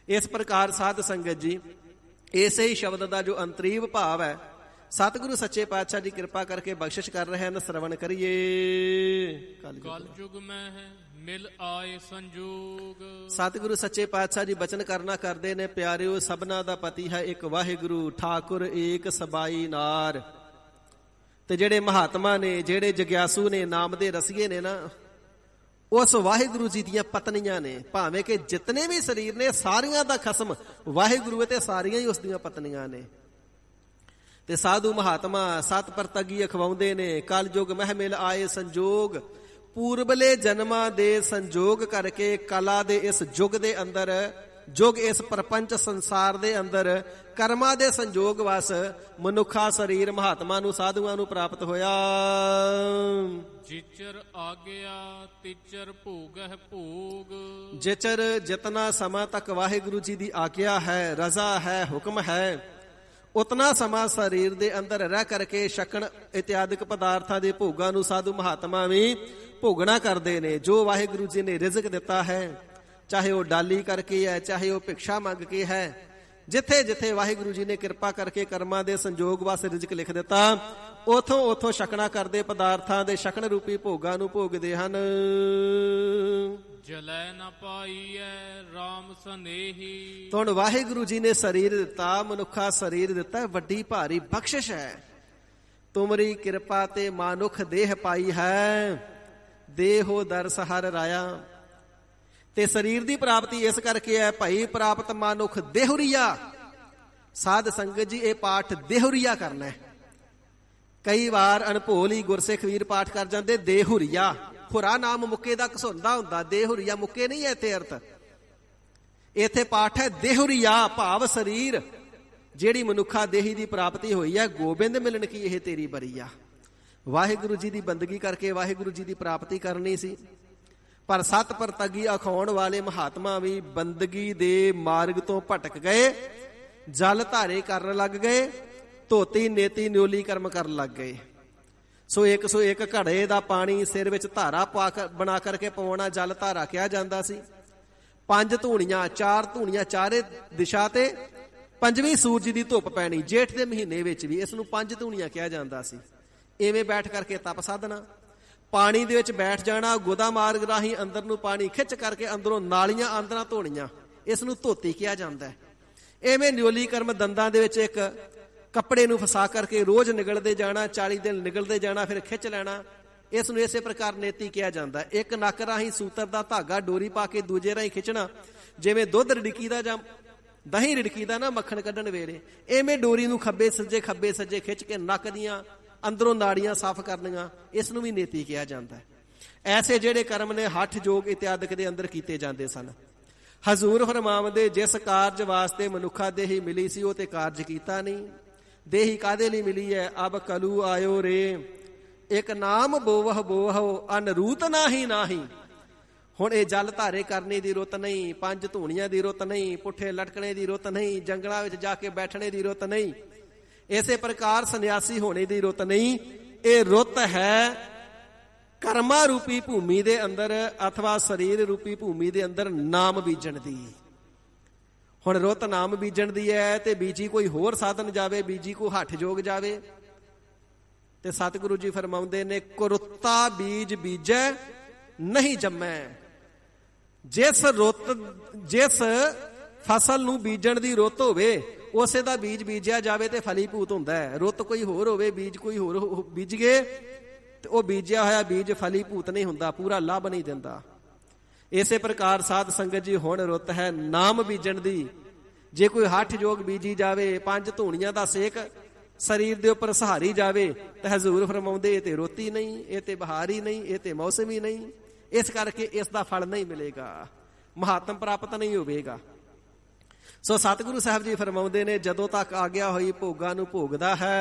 ਇਸ ਪ੍ਰਕਾਰ ਸਾਧ ਸੰਗਤ ਜੀ, ਇਸੇ ਹੀ ਸ਼ਬਦ ਦਾ ਜੋ ਅੰਤਰੀਵ ਭਾਵ ਹੈ ਸਤਿਗੁਰੂ ਸੱਚੇ ਪਾਤਸ਼ਾਹ ਜੀ ਕਿਰਪਾ ਕਰਕੇ ਬਖਸ਼ਿਸ਼ ਕਰ ਰਹੇ ਹਨ। ਸਰਵਣ ਕਰੀਏ। ਕਲ ਯੁਗ ਮੈਂ ਹੈ ਮਿਲ ਆਏ ਸੰਜੋਗ। ਸਤਿਗੁਰੂ ਸੱਚੇ ਪਾਤਸ਼ਾਹ ਜੀ ਬਚਨ ਕਰਨਾ ਕਰਦੇ ਨੇ, ਪਿਆਰਿਓ ਸਭਨਾ ਦਾ ਪਤੀ ਹੈ ਇੱਕ ਵਾਹਿਗੁਰੂ, ਠਾਕੁਰ ਏਕ ਸਬਾਈ ਨਾਰ। ਤੇ ਜਿਹੜੇ ਮਹਾਤਮਾ ਨੇ, ਜਿਹੜੇ ਜਗਿਆਸੂ ਨੇ, ਨਾਮ ਦੇ ਰਸੀਏ ਨੇ ਨਾ, ਉਸ ਵਾਹਿਗੁਰੂ ਜੀ ਦੀਆਂ ਪਤਨੀਆਂ ਨੇ। ਭਾਵੇਂ ਕਿ ਜਿਤਨੇ ਵੀ ਸਰੀਰ ਨੇ ਸਾਰੀਆਂ ਦਾ ਖਸਮ ਵਾਹਿਗੁਰੂ ਤੇ ਸਾਰੀਆਂ ਹੀ ਉਸ ਦੀਆਂ ਪਤਨੀਆਂ ਨੇ। ਤੇ ਸਾਧੂ ਮਹਾਤਮਾ ਸਤ ਪਰਤਗੀ ਅਖਵਾਉਂਦੇ ਨੇ, ਕਲ ਯੁਗ ਮਹਿ ਆਏ ਸੰਜੋਗ। ਪੂਰਬਲੇ ਜਨਮਾਂ ਦੇ ਸੰਜੋਗ ਕਰਕੇ ਕਲਾ ਦੇ ਇਸ ਯੁੱਗ ਦੇ ਅੰਦਰ, ਯੁੱਗ ਇਸ ਪ੍ਰਪੰਚ ਸੰਸਾਰ ਦੇ ਅੰਦਰ ਕਰਮਾਂ ਦੇ ਸੰਜੋਗ ਵਸ ਮਨੁੱਖਾ ਸਰੀਰ ਮਹਾਤਮਾ ਨੂੰ, ਸਾਧੂਆਂ ਨੂੰ ਪ੍ਰਾਪਤ ਹੋਇਆ। ਜਿਚਰ ਆਗਿਆ ਤਿਚਰ ਭੋਗਹਿ ਭੋਗ। ਜਿਚਰ ਜਿਤਨਾ ਸਮਾਂ ਤੱਕ ਵਾਹਿਗੁਰੂ ਜੀ ਦੀ ਆਗਿਆ ਹੈ, ਰਜ਼ਾ ਹੈ, ਹੁਕਮ ਹੈ, ਉਤਨਾ ਸਮਾਂ ਸਰੀਰ ਦੇ ਅੰਦਰ ਰਹਿ ਕਰਕੇ ਛਕਣ ਇਤਿਆਦਿਕ ਪਦਾਰਥਾਂ ਦੇ ਭੋਗਾਂ ਨੂੰ ਸਾਧੂ ਮਹਾਤਮਾ ਵੀ ਭੋਗਣਾ ਕਰਦੇ ਨੇ। ਜੋ ਵਾਹਿਗੁਰੂ ਜੀ ਨੇ ਰਿਜ਼ਕ ਦਿੱਤਾ ਹੈ, ਚਾਹੇ ਉਹ ਡਾਲੀ ਕਰਕੇ ਹੈ, ਚਾਹੇ ਉਹ ਭਿਕਸ਼ਾ ਮੰਗ ਕੇ ਹੈ, ਜਿੱਥੇ ਜਿੱਥੇ ਵਾਹਿਗੁਰੂ ਜੀ ਨੇ ਕਿਰਪਾ ਕਰਕੇ ਕਰਮਾਂ ਦੇ ਸੰਜੋਗ ਵਾਸਤੇ ਰਿਜ਼ਕ ਲਿਖ ਦਿੱਤਾ, ਉਥੋਂ ਛਕਣਾ ਕਰਦੇ ਪਦਾਰਥਾਂ ਦੇ ਛਕਣ ਰੂਪੀ ਭੋਗਾਂ ਨੂੰ ਭੋਗਦੇ ਹਨ। ਜਲੈ ਨ ਪਾਈਐ RAM ਸਨੇਹੀ। ਹੁਣ ਵਾਹਿਗੁਰੂ ਜੀ ਨੇ ਸਰੀਰ ਦਿੱਤਾ, ਮਨੁੱਖਾ ਸਰੀਰ ਦਿੱਤਾ, ਵੱਡੀ ਭਾਰੀ ਬਖਸ਼ਿਸ਼ ਹੈ। ਤੁਮਰੀ ਕਿਰਪਾ ਤੇ ਮਾਨੁਖ ਦੇਹ ਪਾਈ ਹੈ, ਦੇਹੋ ਦਰਸ ਹਰ ਰਾਇਆ। ਤੇ ਸਰੀਰ ਦੀ ਪ੍ਰਾਪਤੀ ਇਸ ਕਰਕੇ ਹੈ, ਭਾਈ ਪ੍ਰਾਪਤ ਮਾਨੁਖ ਦੇਹੁਰੀਆ। ਸਾਧ ਸੰਗਤ ਜੀ, ਇਹ ਪਾਠ ਦੇਹੁਰੀਆ ਕਰਨਾ ਹੈ। ਕਈ ਵਾਰ ਅਣਭੋਲੀ ਗੁਰਸਿੱਖ ਵੀਰ ਪਾਠ ਕਰ ਜਾਂਦੇ ਦੇਹੁਰੀਆ। ਹੁਰਾ ਨਾਮ ਮੁੱਕੇ ਦਾ ਘਸੁੰਦਾ ਹੁੰਦਾ, ਦੇਹੁਰੀਆ ਮੁੱਕੇ ਨਹੀਂ ਹੈ ਇੱਥੇ ਅਰਥ। ਇੱਥੇ ਪਾਠ ਹੈ ਦੇਹੁਰੀਆ, ਭਾਵ ਸਰੀਰ ਜਿਹੜੀ ਮਨੁੱਖਾ ਦੇਹੀ ਦੀ ਪ੍ਰਾਪਤੀ ਹੋਈ ਹੈ। ਗੋਬਿੰਦ ਮਿਲਣ ਕੀ ਇਹ ਤੇਰੀ ਬਰੀਆ। ਵਾਹਿਗੁਰੂ ਜੀ ਦੀ ਬੰਦਗੀ ਕਰਕੇ ਵਾਹਿਗੁਰੂ ਜੀ ਦੀ ਪ੍ਰਾਪਤੀ ਕਰਨੀ ਸੀ, ਪਰ ਸਤ ਪਰਤਗੀ ਅਖਾਉਣ ਵਾਲੇ ਮਹਾਤਮਾ ਵੀ ਬੰਦਗੀ ਦੇ ਮਾਰਗ ਤੋਂ ਭਟਕ ਗਏ, ਜਲ ਧਾਰੇ ਕਰਨ ਲੱਗ ਗਏ, ਧੋਤੀ ਨੇਤੀ ਨਿਉਲੀ ਕਰਮ ਕਰਨ ਲੱਗ ਗਏ। ਸੋ 101 ਘੜੇ ਦਾ ਪਾਣੀ ਸਿਰ ਵਿੱਚ ਧਾਰਾ ਬਣਾ ਕਰਕੇ ਪਵਾਉਣਾ ਜਲ ਧਾਰਾ ਕਿਹਾ ਜਾਂਦਾ ਸੀ। 5 ਧੂਣੀਆਂ, 4 ਧੂਣੀਆਂ ਚਾਰੇ ਦਿਸ਼ਾ ਤੇ, 5ਵੀਂ ਸੂਰਜ ਦੀ ਧੁੱਪ ਪੈਣੀ ਜੇਠ ਦੇ ਮਹੀਨੇ ਵਿੱਚ ਵੀ, ਇਸ ਨੂੰ 5 ਧੂਣੀਆਂ ਕਿਹਾ ਜਾਂਦਾ ਸੀ। ਇਵੇਂ ਬੈਠ ਕਰਕੇ ਤਪ ਸਾਧਨਾ, ਪਾਣੀ ਦੇ ਵਿੱਚ ਬੈਠ ਜਾਣਾ, ਗੋਦਾ ਮਾਰਗ ਰਾਹੀਂ ਅੰਦਰ ਨੂੰ ਪਾਣੀ ਖਿੱਚ ਕਰਕੇ ਅੰਦਰੋਂ ਨਾਲੀਆਂ ਆਂਦਰਾਂ ਧੋਣੀਆਂ, ਇਸ ਨੂੰ ਧੋਤੀ ਕਿਹਾ ਜਾਂਦਾ ਹੈ। ਇਵੇਂ ਨਿਉਲੀ ਕਰਮ, ਦੰਦਾਂ ਦੇ ਵਿੱਚ ਇੱਕ ਕੱਪੜੇ ਨੂੰ ਫਸਾ ਕਰਕੇ ਰੋਜ਼ ਨਿਗਲਦੇ ਜਾਣਾ, 40 ਦਿਨ ਨਿਗਲਦੇ ਜਾਣਾ, ਫਿਰ ਖਿੱਚ ਲੈਣਾ, ਇਸ ਨੂੰ ਇਸੇ ਪ੍ਰਕਾਰ ਨੇਤੀ ਕਿਹਾ ਜਾਂਦਾ। ਇੱਕ ਨੱਕ ਰਾਹੀਂ ਸੂਤਰ ਦਾ ਧਾਗਾ ਡੋਰੀ ਪਾ ਕੇ ਦੂਜੇ ਰਾਹੀਂ ਖਿੱਚਣਾ, ਜਿਵੇਂ ਦੁੱਧ ਰਿੜਕੀਦਾ ਜਾਂ ਦਹੀਂ ਰਿੜਕੀਦਾ ਨਾ ਮੱਖਣ ਕੱਢਣ ਵੇਲੇ, ਐਵੇਂ ਡੋਰੀ ਨੂੰ ਖੱਬੇ ਸੱਜੇ ਖਿੱਚ ਕੇ ਨੱਕ ਦੀਆਂ ਅੰਦਰੋਂ ਨਾੜੀਆਂ ਸਾਫ਼ ਕਰਨੀਆਂ, ਇਸ ਨੂੰ ਵੀ ਨੇਤੀ ਕਿਹਾ ਜਾਂਦਾ। ਐਸੇ ਜਿਹੜੇ ਕਰਮ ਨੇ ਹੱਠ ਜੋਗ ਇਤਿਆਦਿਕ ਦੇ ਅੰਦਰ ਕੀਤੇ ਜਾਂਦੇ ਸਨ। ਹਜ਼ੂਰ ਫਰਮਾਉਂਦੇ, ਜਿਸ ਕਾਰਜ ਵਾਸਤੇ ਮਨੁੱਖਾ ਦੇਹੀ ਮਿਲੀ ਸੀ ਉਹ ਤੇ ਕਾਰਜ ਕੀਤਾ ਨਹੀਂ। ਦੇਹੀ ਕਾਹਦੇ ਲਈ ਮਿਲੀ ਹੈ? ਅਬ ਕਲੂ ਆਇਓ ਰੇ, ਇੱਕ ਨਾਮ ਬੋਵਹ ਬੋਵਹੁ ਅਨਰੂਤ ਨਾਹੀ ਨਾਹੀ। ਹੁਣ ਇਹ ਜਲ ਧਾਰੇ ਕਰਨੇ ਦੀ ਰੁੱਤ ਨਹੀਂ, 5 ਧੂਣੀਆਂ ਦੀ ਰੁੱਤ ਨਹੀਂ, ਪੁੱਠੇ ਲਟਕਣੇ ਦੀ ਰੁੱਤ ਨਹੀਂ, ਜੰਗਲਾਂ ਵਿੱਚ ਜਾ ਕੇ ਬੈਠਣੇ ਦੀ ਰੁੱਤ ਨਹੀਂ, ਇਸੇ ਪ੍ਰਕਾਰ ਸੰਨਿਆਸੀ ਹੋਣੇ ਦੀ ਰੁੱਤ ਨਹੀਂ। ਇਹ ਰੁੱਤ ਹੈ ਕਰਮਾ ਰੂਪੀ ਭੂਮੀ ਦੇ ਅੰਦਰ ਅਥਵਾ ਸਰੀਰ ਰੂਪੀ ਭੂਮੀ ਦੇ ਅੰਦਰ ਨਾਮ ਬੀਜਣ ਦੀ। ਹੁਣ ਰੁੱਤ ਨਾਮ ਬੀਜਣ ਦੀ ਹੈ, ਤੇ ਬੀਜੀ ਕੋਈ ਹੋਰ ਸਾਧਨ ਜਾਵੇ, ਬੀਜੀ ਕੋਈ ਹੱਠ ਜੋਗ ਜਾਵੇ। ਤੇ ਸਤਿਗੁਰੂ ਜੀ ਫਰਮਾਉਂਦੇ ਨੇ, ਕੁਰੁੱਤਾ ਬੀਜ ਬੀਜੈ ਨਹੀਂ ਜੰਮੈ। ਜਿਸ ਫਸਲ ਨੂੰ ਬੀਜਣ ਦੀ ਰੁੱਤ ਹੋਵੇ ਉਸੇ ਦਾ ਬੀਜ ਬੀਜਿਆ ਜਾਵੇ ਤੇ ਫਲੀਭੂਤ ਹੁੰਦਾ ਹੈ। ਰੁੱਤ ਕੋਈ ਹੋਰ ਹੋਵੇ, ਬੀਜ ਕੋਈ ਹੋਰ ਬੀਜ ਗਏ ਤੇ ਉਹ ਬੀਜਿਆ ਹੋਇਆ ਬੀਜ ਫਲੀਭੂਤ ਨਹੀਂ ਹੁੰਦਾ, ਪੂਰਾ ਲਾਭ ਨਹੀਂ ਦਿੰਦਾ। ਇਸੇ ਪ੍ਰਕਾਰ ਸਾਧ ਸੰਗਤ ਜੀ, ਹੁਣ ਰੁੱਤ ਹੈ ਨਾਮ ਬੀਜਣ ਦੀ। ਜੇ ਕੋਈ ਹੱਠ ਜੋਗ ਬੀਜੀ ਜਾਵੇ, 5 ਧੂਣੀਆਂ ਦਾ ਸੇਕ ਸਰੀਰ ਦੇ ਉੱਪਰ ਸਹਾਰੀ ਜਾਵੇ, ਤੇ ਹਜ਼ੂਰ ਫਰਮਾਉਂਦੇ ਇਹ ਤੇ ਰੁੱਤੀ ਨਹੀਂ, ਇਹ ਤੇ ਬਹਾਰ ਹੀ ਨਹੀਂ, ਇਹ ਤੇ ਮੌਸਮ ਹੀ ਨਹੀਂ। ਇਸ ਕਰਕੇ ਇਸ ਦਾ ਫਲ ਨਹੀਂ ਮਿਲੇਗਾ, ਮਹਾਤਮ ਪ੍ਰਾਪਤ ਨਹੀਂ ਹੋਵੇਗਾ। ਸੋ ਸਤਿਗੁਰੂ ਸਾਹਿਬ ਜੀ ਫਰਮਾਉਂਦੇ ਨੇ, ਜਦੋਂ ਤੱਕ ਆਗਿਆ ਹੋਈ ਭੋਗਾਂ ਨੂੰ ਭੋਗਦਾ ਹੈ,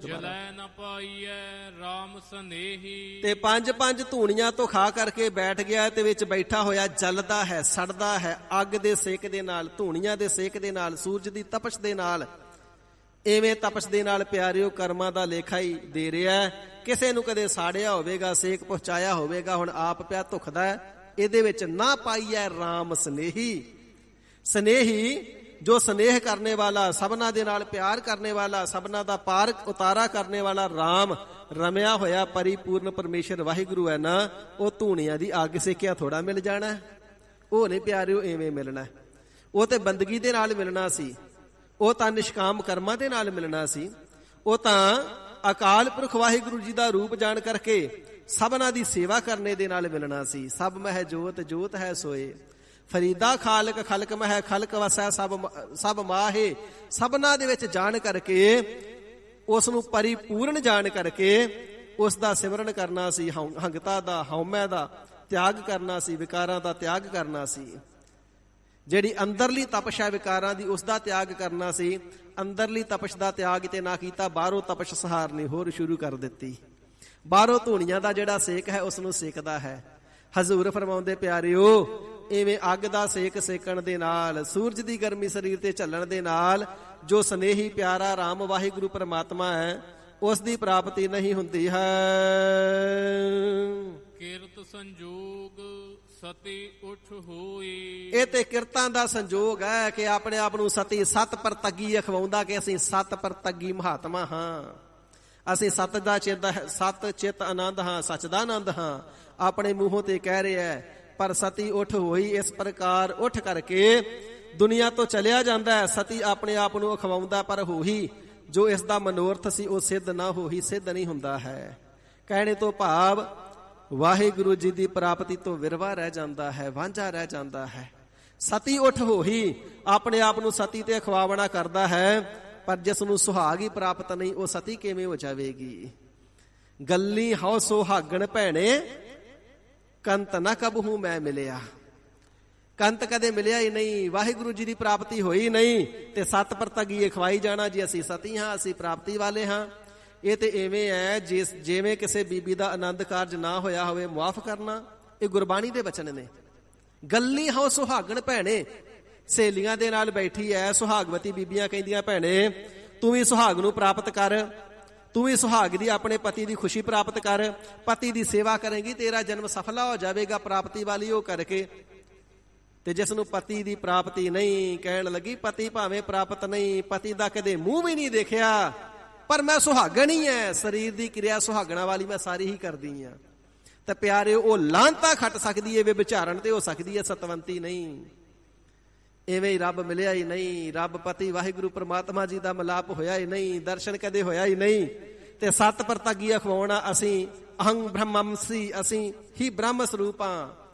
ਜਲੈ ਨ ਪਾਈਐ RAM ਸਨੇਹੀ। ਤੇ 5 ਧੂਣੀਆਂ ਤੋਂ ਖਾ ਕਰਕੇ ਬੈਠ ਗਿਆ, ਤੇ ਵਿੱਚ ਬੈਠਾ ਹੋਇਆ ਜਲਦਾ ਹੈ, ਸੜਦਾ ਹੈ ਅੱਗ ਦੇ ਸੇਕ ਦੇ ਨਾਲ, ਧੂਣੀਆਂ ਦੇ ਸੇਕ ਦੇ ਨਾਲ, ਸੂਰਜ ਦੀ ਤਪਸ਼ ਦੇ ਨਾਲ। ਇਵੇਂ ਤਪਸ਼ ਦੇ ਨਾਲ ਪਿਆਰਿਓ ਕਰਮਾਂ ਦਾ ਲੇਖਾ ਹੀ ਦੇ ਰਿਹਾ। ਕਿਸੇ ਨੂੰ ਕਦੇ ਸਾੜਿਆ ਹੋਵੇਗਾ, ਸੇਕ ਪਹੁੰਚਾਇਆ ਹੋਵੇਗਾ, ਹੁਣ ਆਪ ਪਿਆ ਧੁਖਦਾ। ਇਹਦੇ ਵਿੱਚ ਨਾ ਪਾਈਐ RAM ਸਨੇਹੀ। ਸਨੇਹੀ ਜੋ ਸਨੇਹ ਕਰਨੇ ਵਾਲਾ, ਸਭਨਾ ਦੇ ਨਾਲ ਪਿਆਰ ਕਰਨੇ ਵਾਲਾ, ਸਭਨਾ ਦਾ ਪਾਰ ਉਤਾਰਾ ਕਰਨੇ ਵਾਲਾ RAM ਰਮਿਆ ਹੋਇਆ ਪਰਿਪੂਰਨ ਪਰਮੇਸ਼ਰ ਵਾਹਿਗੁਰੂ ਹੈ ਨਾ, ਉਹ ਧੂਣੀਆਂ ਦੀ ਅੱਗ ਸੇਕਿਆ ਥੋੜਾ ਮਿਲ ਜਾਣਾ। ਉਹ ਨਹੀਂ ਪਿਆਰਿਓ ਐਵੇਂ ਮਿਲਣਾ। ਉਹ ਤੇ ਬੰਦਗੀ ਦੇ ਨਾਲ ਮਿਲਣਾ ਸੀ, ਉਹ ਤਾਂ ਨਿਸ਼ਕਾਮ ਕਰਮਾਂ ਦੇ ਨਾਲ ਮਿਲਣਾ ਸੀ। ਉਹ ਤਾਂ ਅਕਾਲ ਪੁਰਖ ਵਾਹਿਗੁਰੂ ਜੀ ਦਾ ਰੂਪ ਜਾਣ ਕਰਕੇ ਸਭਨਾ ਦੀ ਸੇਵਾ ਕਰਨੇ ਦੇ ਨਾਲ ਮਿਲਣਾ ਸੀ। ਸਭ ਮਹਿ ਜੋਤ ਜੋਤ ਹੈ ਸੋਏ, ਫਰੀਦਾ ਖਾਲਕ ਖਲਕ ਮਹਿ ਖਲਕ ਵਸੈ ਸਭ ਮਾਹੇ। ਸਭਨਾ ਦੇ ਵਿੱਚ ਜਾਣ ਕਰਕੇ, ਉਸ ਨੂੰ ਪਰਿਪੂਰਨ ਜਾਣ ਕਰਕੇ ਉਸ ਦਾ ਸਿਮਰਨ ਕਰਨਾ ਸੀ। ਹੰਗਤਾ ਦਾ, ਹਉਮੈ ਦਾ ਤਿਆਗ ਕਰਨਾ ਸੀ, ਵਿਕਾਰਾਂ ਦਾ ਤਿਆਗ ਕਰਨਾ ਸੀ। ਜਿਹੜੀ ਅੰਦਰਲੀ ਤਪਸ਼ ਹੈ ਵਿਕਾਰਾਂ ਦੀ, ਉਸ ਦਾ ਤਿਆਗ ਕਰਨਾ ਸੀ। ਅੰਦਰਲੀ ਤਪਸ਼ ਦਾ ਤਿਆਗ ਤੇ ਨਾ ਕੀਤਾ, ਬਾਹਰੋਂ ਤਪਸ਼ ਸਹਾਰਨੀ ਹੋਰ ਸ਼ੁਰੂ ਕਰ ਦਿੱਤੀ। ਬਾਹਰੋਂ ਧੂਣੀਆਂ ਦਾ ਜਿਹੜਾ ਸੇਕ ਹੈ ਉਸ ਨੂੰ ਸੇਕਦਾ ਹੈ। ਹਜ਼ੂਰ ਫਰਮਾਉਂਦੇ, ਪਿਆਰਿਓ ਇਵੇਂ ਅੱਗ ਦਾ ਸੇਕ ਸੇਕਣ ਦੇ ਨਾਲ, ਸੂਰਜ ਦੀ ਗਰਮੀ ਸਰੀਰ ਤੇ ਝੱਲਣ ਦੇ ਨਾਲ ਜੋ ਸਨੇਹੀ ਪਿਆਰਾ ਰਾਮ ਵਾਹਿਗੁਰੂ ਪਰਮਾਤਮਾ ਹੈ, ਉਸ ਦੀ ਪ੍ਰਾਪਤੀ ਨਹੀਂ ਹੁੰਦੀ ਹੈ। ਕੀਰਤ ਸੰਜੋਗ ਸਤੀ ਉਠ ਹੋਈ। ਇਹ ਤੇ ਕਿਰਤਾਂ ਦਾ ਸੰਜੋਗ ਹੈ ਕਿ ਆਪਣੇ ਆਪ ਨੂੰ ਸਤੀ ਸਤ ਪਰਤਗੀ ਅਖਵਾਉਂਦਾ ਕਿ ਅਸੀਂ ਸਤ ਪਰਤਗੀ ਮਹਾਤਮਾ ਹਾਂ, ਅਸੀਂ ਸਤ ਦਾ ਸਤ ਚਿਤ ਆਨੰਦ ਹਾਂ, ਸੱਚ ਦਾ ਆਨੰਦ ਹਾਂ। ਆਪਣੇ ਮੂੰਹੋਂ ਤੇ ਕਹਿ ਰਿਹਾ, ਪਰ ਸਤੀ ਉਠ ਹੋਈ। ਇਸ ਪ੍ਰਕਾਰ ਉੱਠ ਕਰਕੇ ਦੁਨੀਆ ਤੋਂ ਚਲਿਆ ਜਾਂਦਾ ਹੈ। ਸਤੀ ਆਪਣੇ ਆਪ ਨੂੰ ਅਖਵਾਉਂਦਾ, ਪਰ ਹੋਈ ਜੋ ਇਸ ਦਾ ਮਨੋਰਥ ਸੀ ਉਹ ਸਿੱਧ ਨਾ ਹੋਈ, ਸਿੱਧ ਨਹੀਂ ਹੁੰਦਾ ਹੈ। ਕਹਿਣੇ ਤੋਂ ਭਾਵ ਵਾਹਿਗੁਰੂ ਜੀ ਦੀ ਪ੍ਰਾਪਤੀ ਤੋਂ ਵਿਰਵਾ ਰਹਿ ਜਾਂਦਾ ਹੈ, ਵਾਂਝਾ ਰਹਿ ਜਾਂਦਾ ਹੈ। ਸਤੀ ਉਠ ਹੋਈ ਆਪਣੇ ਆਪ ਨੂੰ ਸਤੀ ਤੇ ਅਖਵਾਵਣਾ ਕਰਦਾ ਹੈ, ਪਰ ਜਿਸ ਨੂੰ ਸੁਹਾਗ ਹੀ ਪ੍ਰਾਪਤ ਨਹੀਂ, ਉਹ ਸਤੀ ਕਿਵੇਂ ਹੋ ਜਾਵੇਗੀ। ਗੱਲੀ ਹਉ ਸੁਹਾਗਣ ਭੈਣੇ, ਕੰਤ ਨਾ ਕਬਹੂ ਮੈਂ ਮਿਲਿਆ। ਕੰਤ ਕਦੇ ਮਿਲਿਆ ਹੀ ਨਹੀਂ, ਵਾਹਿਗੁਰੂ ਜੀ ਦੀ ਪ੍ਰਾਪਤੀ ਹੋਈ ਨਹੀਂ ਤੇ ਸਤ ਪਰਤਗੀ ਅਖਵਾਈ ਜਾਣਾ ਜੀ ਅਸੀਂ ਸਤੀ ਹਾਂ, ਅਸੀਂ ਪ੍ਰਾਪਤੀ ਵਾਲੇ ਹਾਂ। ਇਹ ਤੇ ਐਵੇਂ ਹੈ ਜਿਵੇਂ ਕਿਸੇ ਬੀਬੀ ਦਾ ਆਨੰਦ ਕਾਰਜ ਨਾ ਹੋਇਆ ਹੋਵੇ, ਮੁਆਫ ਕਰਨਾ। ਇਹ ਗੁਰਬਾਣੀ ਦੇ ਬਚਨ ਨੇ। ਗੱਲੀ ਹਉ ਸੁਹਾਗਣ ਭੈਣੇ, ਸਹੇਲੀਆਂ ਦੇ ਨਾਲ ਬੈਠੀ ਐ, ਸੁਹਾਗਵਤੀ ਬੀਬੀਆਂ ਕਹਿੰਦੀਆਂ, ਭੈਣੇ ਤੂੰ ਵੀ ਸੁਹਾਗ ਨੂੰ ਪ੍ਰਾਪਤ ਕਰ, ਤੂੰ ਵੀ ਸੁਹਾਗ ਦੀ ਆਪਣੇ ਪਤੀ ਦੀ ਖੁਸ਼ੀ ਪ੍ਰਾਪਤ ਕਰ, ਪਤੀ ਦੀ ਸੇਵਾ ਕਰੇਂਗੀ, ਤੇਰਾ ਜਨਮ ਸਫਲਾ ਹੋ ਜਾਵੇਗਾ। ਪ੍ਰਾਪਤੀ ਵਾਲੀ ਉਹ ਕਰਕੇ ਤੇ ਜਿਸ ਨੂੰ ਪਤੀ ਦੀ ਪ੍ਰਾਪਤੀ ਨਹੀਂ, ਕਹਿਣ ਲੱਗੀ ਪਤੀ ਭਾਵੇਂ ਪ੍ਰਾਪਤ ਨਹੀਂ, ਪਤੀ ਦਾ ਕਦੇ ਮੂੰਹ ਵੀ ਨਹੀਂ ਦੇਖਿਆ, ਪਰ ਮੈਂ ਸੁਹਾਗਣ ਹੀ ਐ, ਸਰੀਰ ਦੀ ਕਿਰਿਆ ਸੁਹਾਗਣਾ ਵਾਲੀ ਮੈਂ ਸਾਰੀ ਹੀ ਕਰਦੀ ਆ। ਤੇ ਪਿਆਰੇ ਉਹ ਲਾਂਤਾ ਖੱਟ ਸਕਦੀ ਏ ਵੇ ਵਿਚਾਰਨ ਤੇ ਹੋ ਸਕਦੀ ਹੈ, ਸਤਵੰਤੀ ਨਹੀਂ। ਇਵੇਂ ਹੀ ਰੱਬ ਮਿਲਿਆ ਹੀ ਨਹੀਂ, ਰੱਬ ਪਤੀ ਵਾਹਿਗੁਰੂ ਪਰਮਾਤਮਾ ਜੀ ਦਾ ਮਿਲਾਪ ਹੋਇਆ ਹੀ ਨਹੀਂ, ਦਰਸ਼ਨ ਕਦੇ ਹੋਇਆ ਹੀ ਨਹੀਂ। ਤੇ ਸਤ ਪਰਤਗੀ ਅਖਵਾਉਣਾ, ਅਸੀਂ ਅਹੰ ਬ੍ਰਹਮੰਸੀ, ਅਸੀਂ ਹੀ ਬ੍ਰਹਮ ਸਰੂਪ ਹਾਂ,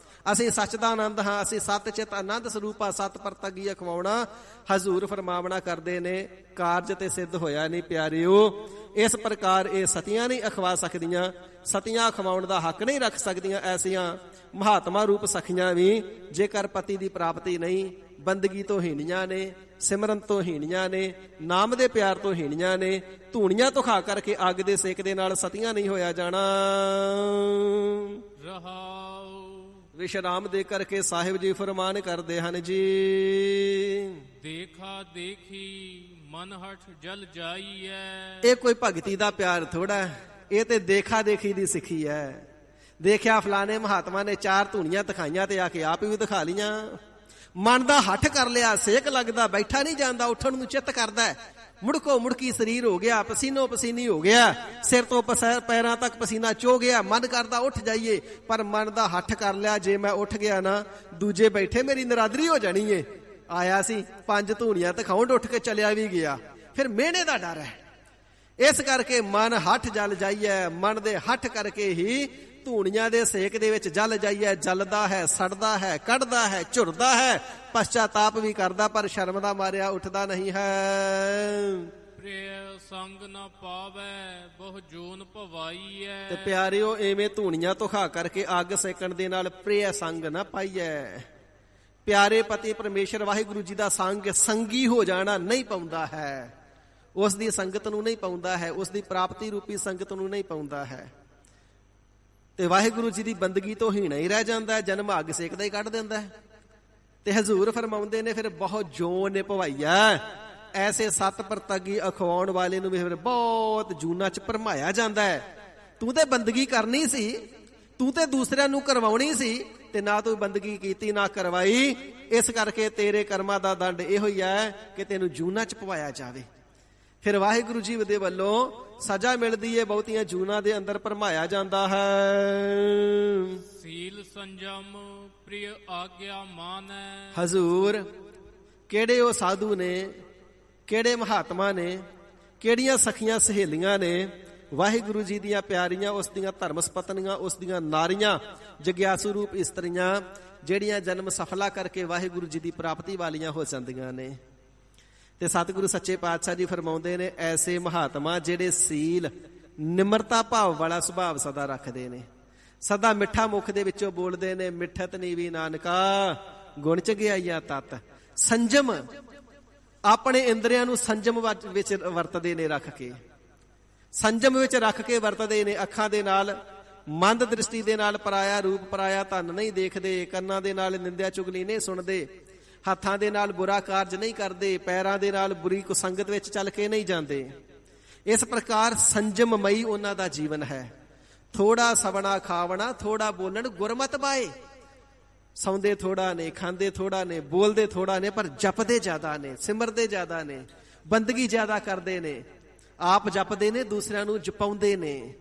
ਅਸੀਂ ਸੱਚ ਦਾ ਆਨੰਦ ਹਾਂ, ਅਸੀਂ ਸਤ ਚਿਤ ਆਨੰਦ ਸਰੂਪ ਹਾਂ। ਸਤ ਪਰਤਗੀ ਅਖਵਾਉਣਾ ਹਜ਼ੂਰ ਫਰਮਾਵਣਾ ਕਰਦੇ ਨੇ, ਕਾਰਜ ਤੇ ਸਿੱਧ ਹੋਇਆ ਨਹੀਂ ਪਿਆਰਿਓ। ਇਸ ਪ੍ਰਕਾਰ ਇਹ ਸਤੀਆਂ ਨਹੀਂ ਅਖਵਾ ਸਕਦੀਆਂ, ਸਤੀਆਂ ਅਖਵਾਉਣ ਦਾ ਹੱਕ ਨਹੀਂ ਰੱਖ ਸਕਦੀਆਂ। ਐਸੀਆਂ ਮਹਾਤਮਾ ਰੂਪ ਸਖੀਆਂ ਵੀ ਜੇਕਰ ਪਤੀ ਦੀ ਪ੍ਰਾਪਤੀ ਨਹੀਂ, ਬੰਦਗੀ ਤੋਂ ਹੀਣੀਆਂ ਨੇ, ਸਿਮਰਨ ਤੋਂ ਹੀਣੀਆਂ ਨੇ, ਨਾਮ ਦੇ ਪਿਆਰ ਤੋਂ ਹੀਣੀਆਂ ਨੇ, ਧੂਣੀਆਂ ਤੋਂ ਖਾ ਕਰਕੇ ਅੱਗ ਦੇ ਸੇਕ ਦੇ ਨਾਲ ਸਤੀਆਂ ਨਹੀਂ ਹੋਇਆ ਜਾਣਾ। ਰਹਾਉ ਵਿਸ਼ਰਾਮ ਦੇ ਕਰਕੇ ਸਾਹਿਬ ਜੀ ਫਰਮਾਨ ਕਰਦੇ ਹਨ ਜੀ, ਦੇਖਾ ਦੇਖੀ ਮਨ ਹਠ ਜਲ ਜਾਈਐ। ਇਹ ਕੋਈ ਭਗਤੀ ਦਾ ਪਿਆਰ ਥੋੜਾ, ਇਹ ਤੇ ਦੇਖਾ ਦੇਖੀ ਦੀ ਸਿੱਖੀ ਹੈ। ਦੇਖਿਆ ਫਲਾਣੇ ਮਹਾਤਮਾ ਨੇ 4 ਧੂਣੀਆਂ ਦਿਖਾਈਆਂ ਤੇ ਆ ਕੇ ਆਪ ਵੀ ਦਿਖਾ ਲੀਆਂ, ਮਨ ਦਾ ਹੱਠ ਕਰ ਲਿਆ, ਸੇਕ ਲੱਗਦਾ, ਬੈਠਾ ਨਹੀਂ ਜਾਂਦਾ, ਉੱਠਣ ਨੂੰ ਚਿੱਤ ਕਰਦਾ, ਮੁੜਕੋ ਮੁੜਕੀ ਸਰੀਰ ਹੋ ਗਿਆ, ਪਸੀਨੋ ਪਸੀਨੀ ਹੋ ਗਿਆ, ਸਿਰ ਤੋਂ ਪੈਰਾਂ ਤੱਕ ਪਸੀਨਾ ਚੋ ਗਿਆ, ਮਨ ਕਰਦਾ ਉੱਠ ਜਾਈਏ, ਪਰ ਮਨ ਦਾ ਹੱਠ ਕਰ ਲਿਆ, ਜੇ ਮੈਂ ਉੱਠ ਗਿਆ ਨਾ ਦੂਜੇ ਬੈਠੇ ਮੇਰੀ ਨਰਾਦਰੀ ਹੋ ਜਾਣੀ ਏ। ਆਇਆ ਸੀ 5 ਧੂਣੀਆਂ ਦਿਖਾਉਣ, ਉੱਠ ਕੇ ਚਲਿਆ ਵੀ ਗਿਆ, ਫਿਰ ਮਿਹਣੇ ਦਾ ਡਰ ਹੈ। ਇਸ ਕਰਕੇ ਮਨ ਹੱਠ ਜਲ ਜਾਈਏ, ਮਨ ਦੇ ਹੱਠ ਕਰਕੇ ਹੀ ਧੂਣੀਆਂ ਦੇ ਸੇਕ ਦੇ ਵਿੱਚ ਜਲ ਜਾਈਏ। ਜਲਦਾ ਹੈ, ਸੜਦਾ ਹੈ, ਕੱਢਦਾ ਹੈ, ਝੁਰਦਾ ਹੈ, ਪਛਤਾਤਾਪ ਵੀ ਕਰਦਾ, ਪਰ ਸ਼ਰਮ ਦਾ ਮਾਰਿਆ ਉੱਠਦਾ ਨਹੀਂ ਹੈ। ਪ੍ਰਿਯ ਸੰਗ ਨਾ ਪਾਵੈ ਬਹੁ ਜੋਨ ਭਵਾਈਐ। ਤੇ ਪਿਆਰਿਓ ਐਵੇਂ ਧੂਣੀਆਂ ਤੋਂ ਖਾ ਕਰਕੇ ਅੱਗ ਸੇਕਣ ਦੇ ਨਾਲ ਪ੍ਰਿਯ ਸੰਗ ਨਾ ਪਾਈਐ। ਪਿਆਰੇ ਪਤੀ ਪਰਮੇਸ਼ਰ ਵਾਹਿਗੁਰੂ ਜੀ ਦਾ ਸੰਗ ਸੰਗੀ ਹੋ ਜਾਣਾ ਨਹੀਂ ਪਾਉਂਦਾ ਹੈ, ਉਸ ਦੀ ਸੰਗਤ ਨੂੰ ਨਹੀਂ ਪਾਉਂਦਾ ਹੈ, ਉਸ ਦੀ ਪ੍ਰਾਪਤੀ ਰੂਪੀ ਸੰਗਤ ਨੂੰ ਨਹੀਂ ਪਾਉਂਦਾ ਹੈ। ਤੇ ਵਾਹਿਗੁਰੂ ਜੀ ਦੀ ਬੰਦਗੀ ਤੋਂ ਹੀਣਾ ਹੀ ਰਹਿ ਜਾਂਦਾ ਹੈ, ਜਨਮ ਅੱਗ ਸੇਕਦਾ ਹੀ ਕੱਢ ਦਿੰਦਾ ਹੈ। ਤੇ ਹਜ਼ੂਰ ਫਰਮਾਉਂਦੇ ਨੇ ਫਿਰ ਬਹੁਤ ਜੋਨ ਨੇ ਭਵਾਈਆ, ਐਸੇ ਸਤ ਪਰਤਗੀ ਅਖਵਾਉਣ ਵਾਲੇ ਨੂੰ ਵੀ ਫਿਰ ਬਹੁਤ ਜੂਨਾਂ ਚ ਭਰਮਾਇਆ ਜਾਂਦਾ ਹੈ। ਤੂੰ ਤੇ ਬੰਦਗੀ ਕਰਨੀ ਸੀ, ਤੂੰ ਤੇ ਦੂਸਰਿਆਂ ਨੂੰ ਕਰਵਾਉਣੀ ਸੀ, ਤੇ ਨਾ ਤੂੰ ਬੰਦਗੀ ਕੀਤੀ ਨਾ ਕਰਵਾਈ, ਇਸ ਕਰਕੇ ਤੇਰੇ ਕਰਮਾਂ ਦਾ ਦੰਡ ਇਹੋ ਹੀ ਹੈ ਕਿ ਤੈਨੂੰ ਜੂਨਾਂ ਚ ਪਵਾਇਆ ਜਾਵੇ। ਫਿਰ ਵਾਹਿਗੁਰੂ ਜੀ ਦੇ ਵੱਲੋਂ ਸਜ਼ਾ ਮਿਲਦੀ ਹੈ, ਬਹੁਤੀਆਂ ਜੂਨਾਂ ਦੇ ਅੰਦਰ ਭਰਮਾਇਆ ਜਾਂਦਾ ਹੈ। ਸੀਲ ਸੰਜਮ ਪ੍ਰਿਯ ਆਗਿਆ ਮਾਨੈ। ਹਜ਼ੂਰ ਕਿਹੜੇ ਉਹ ਸਾਧੂ ਨੇ, ਕਿਹੜੇ ਮਹਾਤਮਾ ਨੇ, ਕਿਹੜੀਆਂ ਸਖੀਆਂ ਸਹੇਲੀਆਂ ਨੇ, ਵਾਹਿਗੁਰੂ ਜੀ ਦੀਆਂ ਪਿਆਰੀਆਂ, ਉਸ ਦੀਆਂ ਧਰਮ ਸਪਤਨੀਆਂ, ਉਸ ਦੀਆਂ ਨਾਰੀਆਂ, ਜਗਿਆਸੂ ਰੂਪ ਇਸਤਰੀਆਂ, ਜਿਹੜੀਆਂ ਜਨਮ ਸਫਲਾ ਕਰਕੇ ਵਾਹਿਗੁਰੂ ਜੀ ਦੀ ਪ੍ਰਾਪਤੀ ਵਾਲੀਆਂ ਹੋ ਜਾਂਦੀਆਂ ਨੇ। ਤੇ ਸਤਿਗੁਰੂ ਸੱਚੇ ਪਾਤਸ਼ਾਹ ਜੀ ਫਰਮਾਉਂਦੇ ਨੇ, ਐਸੇ ਮਹਾਤਮਾ ਜਿਹੜੇ ਸੀਲ ਨਿਮਰਤਾ ਭਾਵ ਵਾਲਾ ਸੁਭਾਅ ਸਦਾ ਰੱਖਦੇ ਨੇ, ਸਦਾ ਮਿੱਠਾ ਮੁਖ ਦੇ ਵਿੱਚੋਂ ਬੋਲਦੇ ਨੇ, ਮਿੱਠਤ ਨੀਵੀ ਨਾਨਕਾ ਗੁਣ ਚ ਗਿਆਈਆ ਤਤ। ਸੰਜਮ, ਆਪਣੇ ਇੰਦਰੀਆਂ ਨੂੰ ਸੰਜਮ ਵਿੱਚ ਵਰਤਦੇ ਨੇ, ਰੱਖ ਕੇ ਸੰਜਮ ਵਿੱਚ ਰੱਖ ਕੇ ਵਰਤਦੇ ਨੇ। ਅੱਖਾਂ ਦੇ ਨਾਲ ਮੰਦ ਦ੍ਰਿਸ਼ਟੀ ਦੇ ਨਾਲ ਪਰਾਇਆ ਰੂਪ ਪਰਾਇਆ ਧਨ ਨਹੀਂ ਦੇਖਦੇ, ਕੰਨਾਂ ਦੇ ਨਾਲ ਨਿੰਦਿਆ ਚੁਗਲੀ ਨਹੀਂ ਸੁਣਦੇ, ਹੱਥਾਂ ਦੇ ਨਾਲ ਬੁਰਾ ਕਾਰਜ ਨਹੀਂ ਕਰਦੇ, ਪੈਰਾਂ ਦੇ ਨਾਲ ਬੁਰੀ ਕੁਸੰਗਤ ਵਿੱਚ ਚੱਲ ਕੇ ਨਹੀਂ ਜਾਂਦੇ। ਇਸ ਪ੍ਰਕਾਰ ਸੰਜਮਮਈ ਉਹਨਾਂ ਦਾ ਜੀਵਨ ਹੈ। ਥੋੜਾ ਸਵਣਾ ਖਾਵਣਾ, ਥੋੜਾ ਬੋਲਣ, ਗੁਰਮਤਿ ਬਾਏ। ਸੌਂਦੇ ਥੋੜਾ ਨੇ, ਖਾਂਦੇ ਥੋੜਾ ਨੇ, ਬੋਲਦੇ ਥੋੜਾ ਨੇ, ਪਰ ਜਪਦੇ ਜ਼ਿਆਦਾ ਨੇ, ਸਿਮਰਦੇ ਜ਼ਿਆਦਾ ਨੇ, ਬੰਦਗੀ ਜ਼ਿਆਦਾ ਕਰਦੇ ਨੇ। ਆਪ ਜਪਦੇ ਨੇ, ਦੂਸਰਿਆਂ ਨੂੰ ਜਪਾਉਂਦੇ ਨੇ।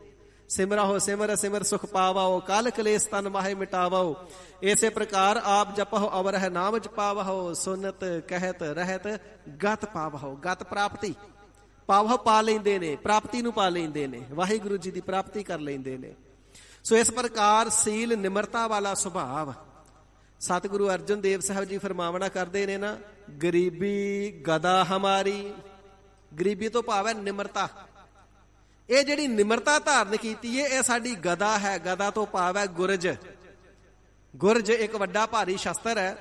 ਸਿਮਰਾਹੋ ਸਿਮਰ ਸਿਮਰ ਸੁਖ ਪਾਵਾਓ, ਕਾਲ ਕਲੇਸ਼ ਤਨ ਮਾਹੇ ਮਿਟਾਵਾਓ। ਇਸੇ ਪ੍ਰਕਾਰ ਆਪ ਜਪਹੁ ਅਵਰ ਹੈ ਨਾਮ ਜਪਾਵਹੁ, ਸੁਨਤ ਕਹਿਤ ਰਹਿਤ ਗਤ ਪਾਵਹੁ। ਗਤ ਪ੍ਰਾਪਤੀ, ਪਾਵਹੁ ਪਾ ਲੈਂਦੇ ਨੇ, ਪ੍ਰਾਪਤੀ ਨੂੰ ਪਾ ਲੈਂਦੇ ਨੇ, ਵਾਹਿਗੁਰੂ ਜੀ ਦੀ ਪ੍ਰਾਪਤੀ ਕਰ ਲੈਂਦੇ ਨੇ। ਸੋ ਇਸ ਪ੍ਰਕਾਰ ਸੀਲ ਨਿਮਰਤਾ ਵਾਲਾ ਸੁਭਾਵ। ਸਤਿਗੁਰੂ ਅਰਜਨ ਦੇਵ ਸਾਹਿਬ ਜੀ ਫਰਮਾਵਣਾ ਕਰਦੇ ਨੇ ਨਾ, ਗਰੀਬੀ ਗਦਾ ਹਮਾਰੀ। ਗਰੀਬੀ ਤੋਂ ਭਾਵ ਹੈ ਨਿਮਰਤਾ। ਇਹ ਜਿਹੜੀ ਨਿਮਰਤਾ ਧਾਰਨ ਕੀਤੀ ਹੈ, ਇਹ ਸਾਡੀ ਗਦਾ ਹੈ। ਗਦਾ ਤੋਂ ਭਾਵ ਹੈ ਗੁਰਜ। ਗੁਰਜ ਇੱਕ ਵੱਡਾ ਭਾਰੀ ਸ਼ਸਤਰ ਹੈ,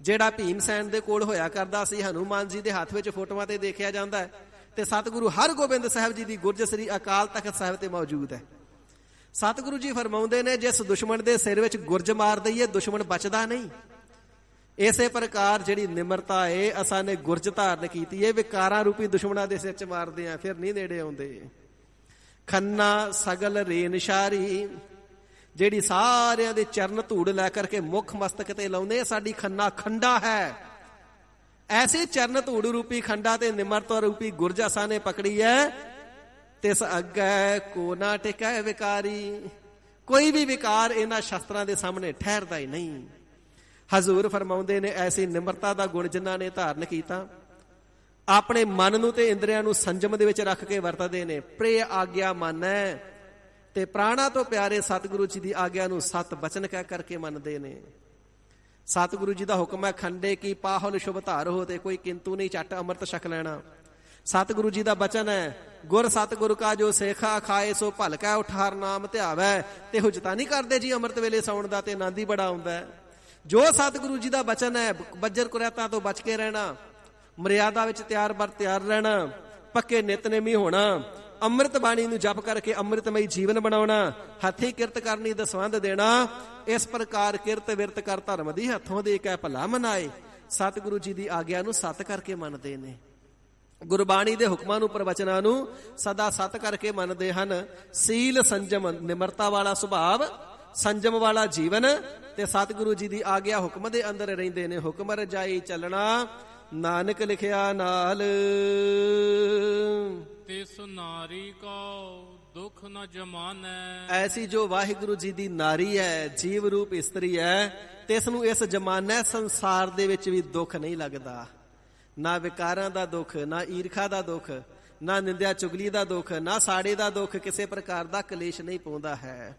ਜਿਹੜਾ ਭੀਮ ਸੈਨ ਦੇ ਕੋਲ ਹੋਇਆ ਕਰਦਾ ਸੀ, ਹਨੂਮਾਨ ਜੀ ਦੇ ਹੱਥ ਵਿੱਚ ਫੋਟੋਆਂ ਤੇ ਦੇਖਿਆ ਜਾਂਦਾ ਹੈ। ਤੇ ਸਤਿਗੁਰੂ ਹਰਗੋਬਿੰਦ ਸਾਹਿਬ ਜੀ ਦੀ ਗੁਰਜ ਸ੍ਰੀ ਅਕਾਲ ਤਖਤ ਸਾਹਿਬ ਤੇ ਮੌਜੂਦ ਹੈ। ਸਤਿਗੁਰੂ ਜੀ ਫਰਮਾਉਂਦੇ ਨੇ, ਜਿਸ ਦੁਸ਼ਮਣ ਦੇ ਸਿਰ ਵਿੱਚ ਗੁਰਜ ਮਾਰ ਦਈਏ, ਦੁਸ਼ਮਣ ਬਚਦਾ ਨਹੀਂ। ਇਸੇ ਪ੍ਰਕਾਰ ਜਿਹੜੀ ਨਿਮਰਤਾ ਏ, ਅਸਾਂ ਨੇ ਗੁਰਜ ਧਾਰਨ ਕੀਤੀ ਏ, ਵਿਕਾਰਾਂ ਰੂਪੀ ਦੁਸ਼ਮਣਾਂ ਦੇ ਸਿਰ 'ਚ ਮਾਰਦੇ ਆ, ਫਿਰ ਨਹੀਂ ਨੇੜੇ ਆਉਂਦੇ। ਖੰਨਾ ਸਗਲ ਰੇ ਨਿਸ਼ਾਰੀ, ਜਿਹੜੀ ਸਾਰਿਆਂ ਦੇ ਚਰਨ ਧੂੜ ਲੈ ਕਰਕੇ ਮੁੱਖ ਮਸਤਕ ਤੇ ਲਾਉਂਦੇ, ਸਾਡੀ ਖੰਨਾ ਖੰਡਾ ਹੈ। ਐਸੇ ਚਰਨ ਧੂੜ ਰੂਪੀ ਖੰਡਾ ਤੇ ਨਿਮਰਤਾ ਰੂਪੀ ਗੁਰਜ ਅਸਾਂ ਨੇ ਪਕੜੀ ਹੈ। ਤਿਸ ਅੱਗੇ ਕੋ ਨਾ ਟਿਕੈ ਵਿਕਾਰੀ। ਕੋਈ ਵੀ ਵਿਕਾਰ ਇਹਨਾਂ ਸ਼ਸਤਰਾਂ ਦੇ ਸਾਹਮਣੇ ਠਹਿਰਦਾ ਹੀ ਨਹੀਂ। ਹਜ਼ੂਰ ਫਰਮਾਉਂਦੇ ਨੇ, ਐਸੀ ਨਿਮਰਤਾ ਦਾ ਗੁਣ ਜਿਨ੍ਹਾਂ ਨੇ ਧਾਰਨ ਕੀਤਾ, ਆਪਣੇ ਮਨ ਨੂੰ ਤੇ ਇੰਦਰੀਆਂ ਨੂੰ ਸੰਜਮ ਦੇ ਵਿੱਚ ਰੱਖ ਕੇ ਵਰਤਦੇ ਨੇ। ਪ੍ਰੇ ਆਗਿਆ ਮੰਨੈ, ਤੇ ਪ੍ਰਾਣਾ ਤੋਂ ਪਿਆਰੇ ਸਤਿਗੁਰੂ ਜੀ ਦੀ ਆਗਿਆ ਨੂੰ ਸਤ ਬਚਨ ਕਹਿ ਕਰਕੇ ਮੰਨਦੇ ਨੇ। ਸਤਿਗੁਰੂ ਜੀ ਦਾ ਹੁਕਮ ਹੈ, ਖੰਡੇ ਕੀ ਪਾਹੁਲ ਸ਼ੁਭ ਧਾਰ ਹੋ, ਤੇ ਕੋਈ ਕਿੰਤੂ ਨਹੀਂ, ਝੱਟ ਅੰਮ੍ਰਿਤ ਛਕ ਲੈਣਾ। ਸਤਿਗੁਰੂ ਜੀ ਦਾ ਬਚਨ ਹੈ, ਗੁਰ ਸਤਿਗੁਰੂ ਕਾ ਜੋ ਸੇਖਾ ਖਾਏ, ਸੋ ਭਲਕੈ ਉਠਾਰ ਨਾਮ ਧਿਆਵੈ। ਤੇ ਹੁਜਤਾ ਨਹੀਂ ਕਰਦੇ ਜੀ ਅੰਮ੍ਰਿਤ ਵੇਲੇ ਸੌਣ ਦਾ, ਤੇ ਆਨੰਦ ਹੀ ਬੜਾ ਆਉਂਦਾ ਹੈ। ਜੋ ਸਤਿਗੁਰੂ ਜੀ ਦਾ ਬਚਨ ਹੈ, ਬੱਜਰ ਕੁਰੈਤਾਂ ਤੋਂ ਬਚ ਕੇ ਰਹਿਣਾ, ਮਰਿਆਦਾ ਵਿੱਚ ਤਿਆਰ ਬਰ ਤਿਆਰ ਰਹਿਣਾ, ਪੱਕੇ ਨਿਤਨੇਮੀ ਹੋਣਾ, ਅੰਮ੍ਰਿਤ ਬਾਣੀ ਨੂੰ ਜਪ ਕਰਕੇ ਅੰਮ੍ਰਿਤਮਈ ਜੀਵਨ ਬਣਾਉਣਾ, ਹੱਥੀਂ ਕਿਰਤ ਕਰਨੀ ਦਸਵੰਧ ਦੇਣਾ। ਇਸ ਪ੍ਰਕਾਰ ਕਿਰਤ ਵਿਰਤ ਕਰ ਧਰਮ ਦੀ, ਹੱਥੋਂ ਦੇ ਕੇ ਭਲਾ ਮਨਾਏ। ਸਤਿਗੁਰੂ ਜੀ ਦੀ ਆਗਿਆ ਨੂੰ ਸਤ ਕਰਕੇ ਮੰਨਦੇ ਨੇ। ਗੁਰਬਾਣੀ ਦੇ ਹੁਕਮਾਂ ਨੂੰ, ਪ੍ਰਵਚਨਾਂ ਨੂੰ ਸਦਾ ਸਤ ਕਰਕੇ ਮੰਨਦੇ ਹਨ। ਸੀਲ ਸੰਜਮ, ਨਿਮਰਤਾ ਵਾਲਾ ਸੁਭਾਵ, ਸੰਜਮ ਵਾਲਾ ਜੀਵਨ, ਤੇ ਸਤਿਗੁਰੂ ਜੀ ਦੀ ਆਗਿਆ ਹੁਕਮ ਦੇ ਅੰਦਰ ਰਹਿੰਦੇ ਨੇ। ਹੁਕਮ ਰਜਾਈ ਚੱਲਣਾ, ਨਾਨਕ ਲਿਖਿਆ ਨਾਲ। ਤਿਸ ਨਾਰੀ ਕੋ ਦੁੱਖ ਨ ਜਮਾਨੈ। ਐਸੀ ਜੋ ਵਾਹਿਗੁਰੂ ਜੀ ਦੀ ਨਾਰੀ ਹੈ, ਜੀਵ ਰੂਪ ਇਸਤਰੀ ਹੈ, ਤਿਸ ਨੂੰ ਇਸ ਜਮਾਨੇ ਸੰਸਾਰ ਦੇ ਵਿੱਚ ਵੀ ਦੁੱਖ ਨਹੀਂ ਲੱਗਦਾ। ਨਾ ਵਿਕਾਰਾਂ ਦਾ ਦੁੱਖ, ਨਾ ਈਰਖਾ ਦਾ ਦੁੱਖ, ਨਾ ਨਿੰਦਿਆ ਚੁਗਲੀ ਦਾ ਦੁੱਖ, ਨਾ ਸਾੜੇ ਦਾ ਦੁੱਖ, ਕਿਸੇ ਪ੍ਰਕਾਰ ਦਾ ਕਲੇਸ਼ ਨਹੀਂ ਪਾਉਂਦਾ ਹੈ।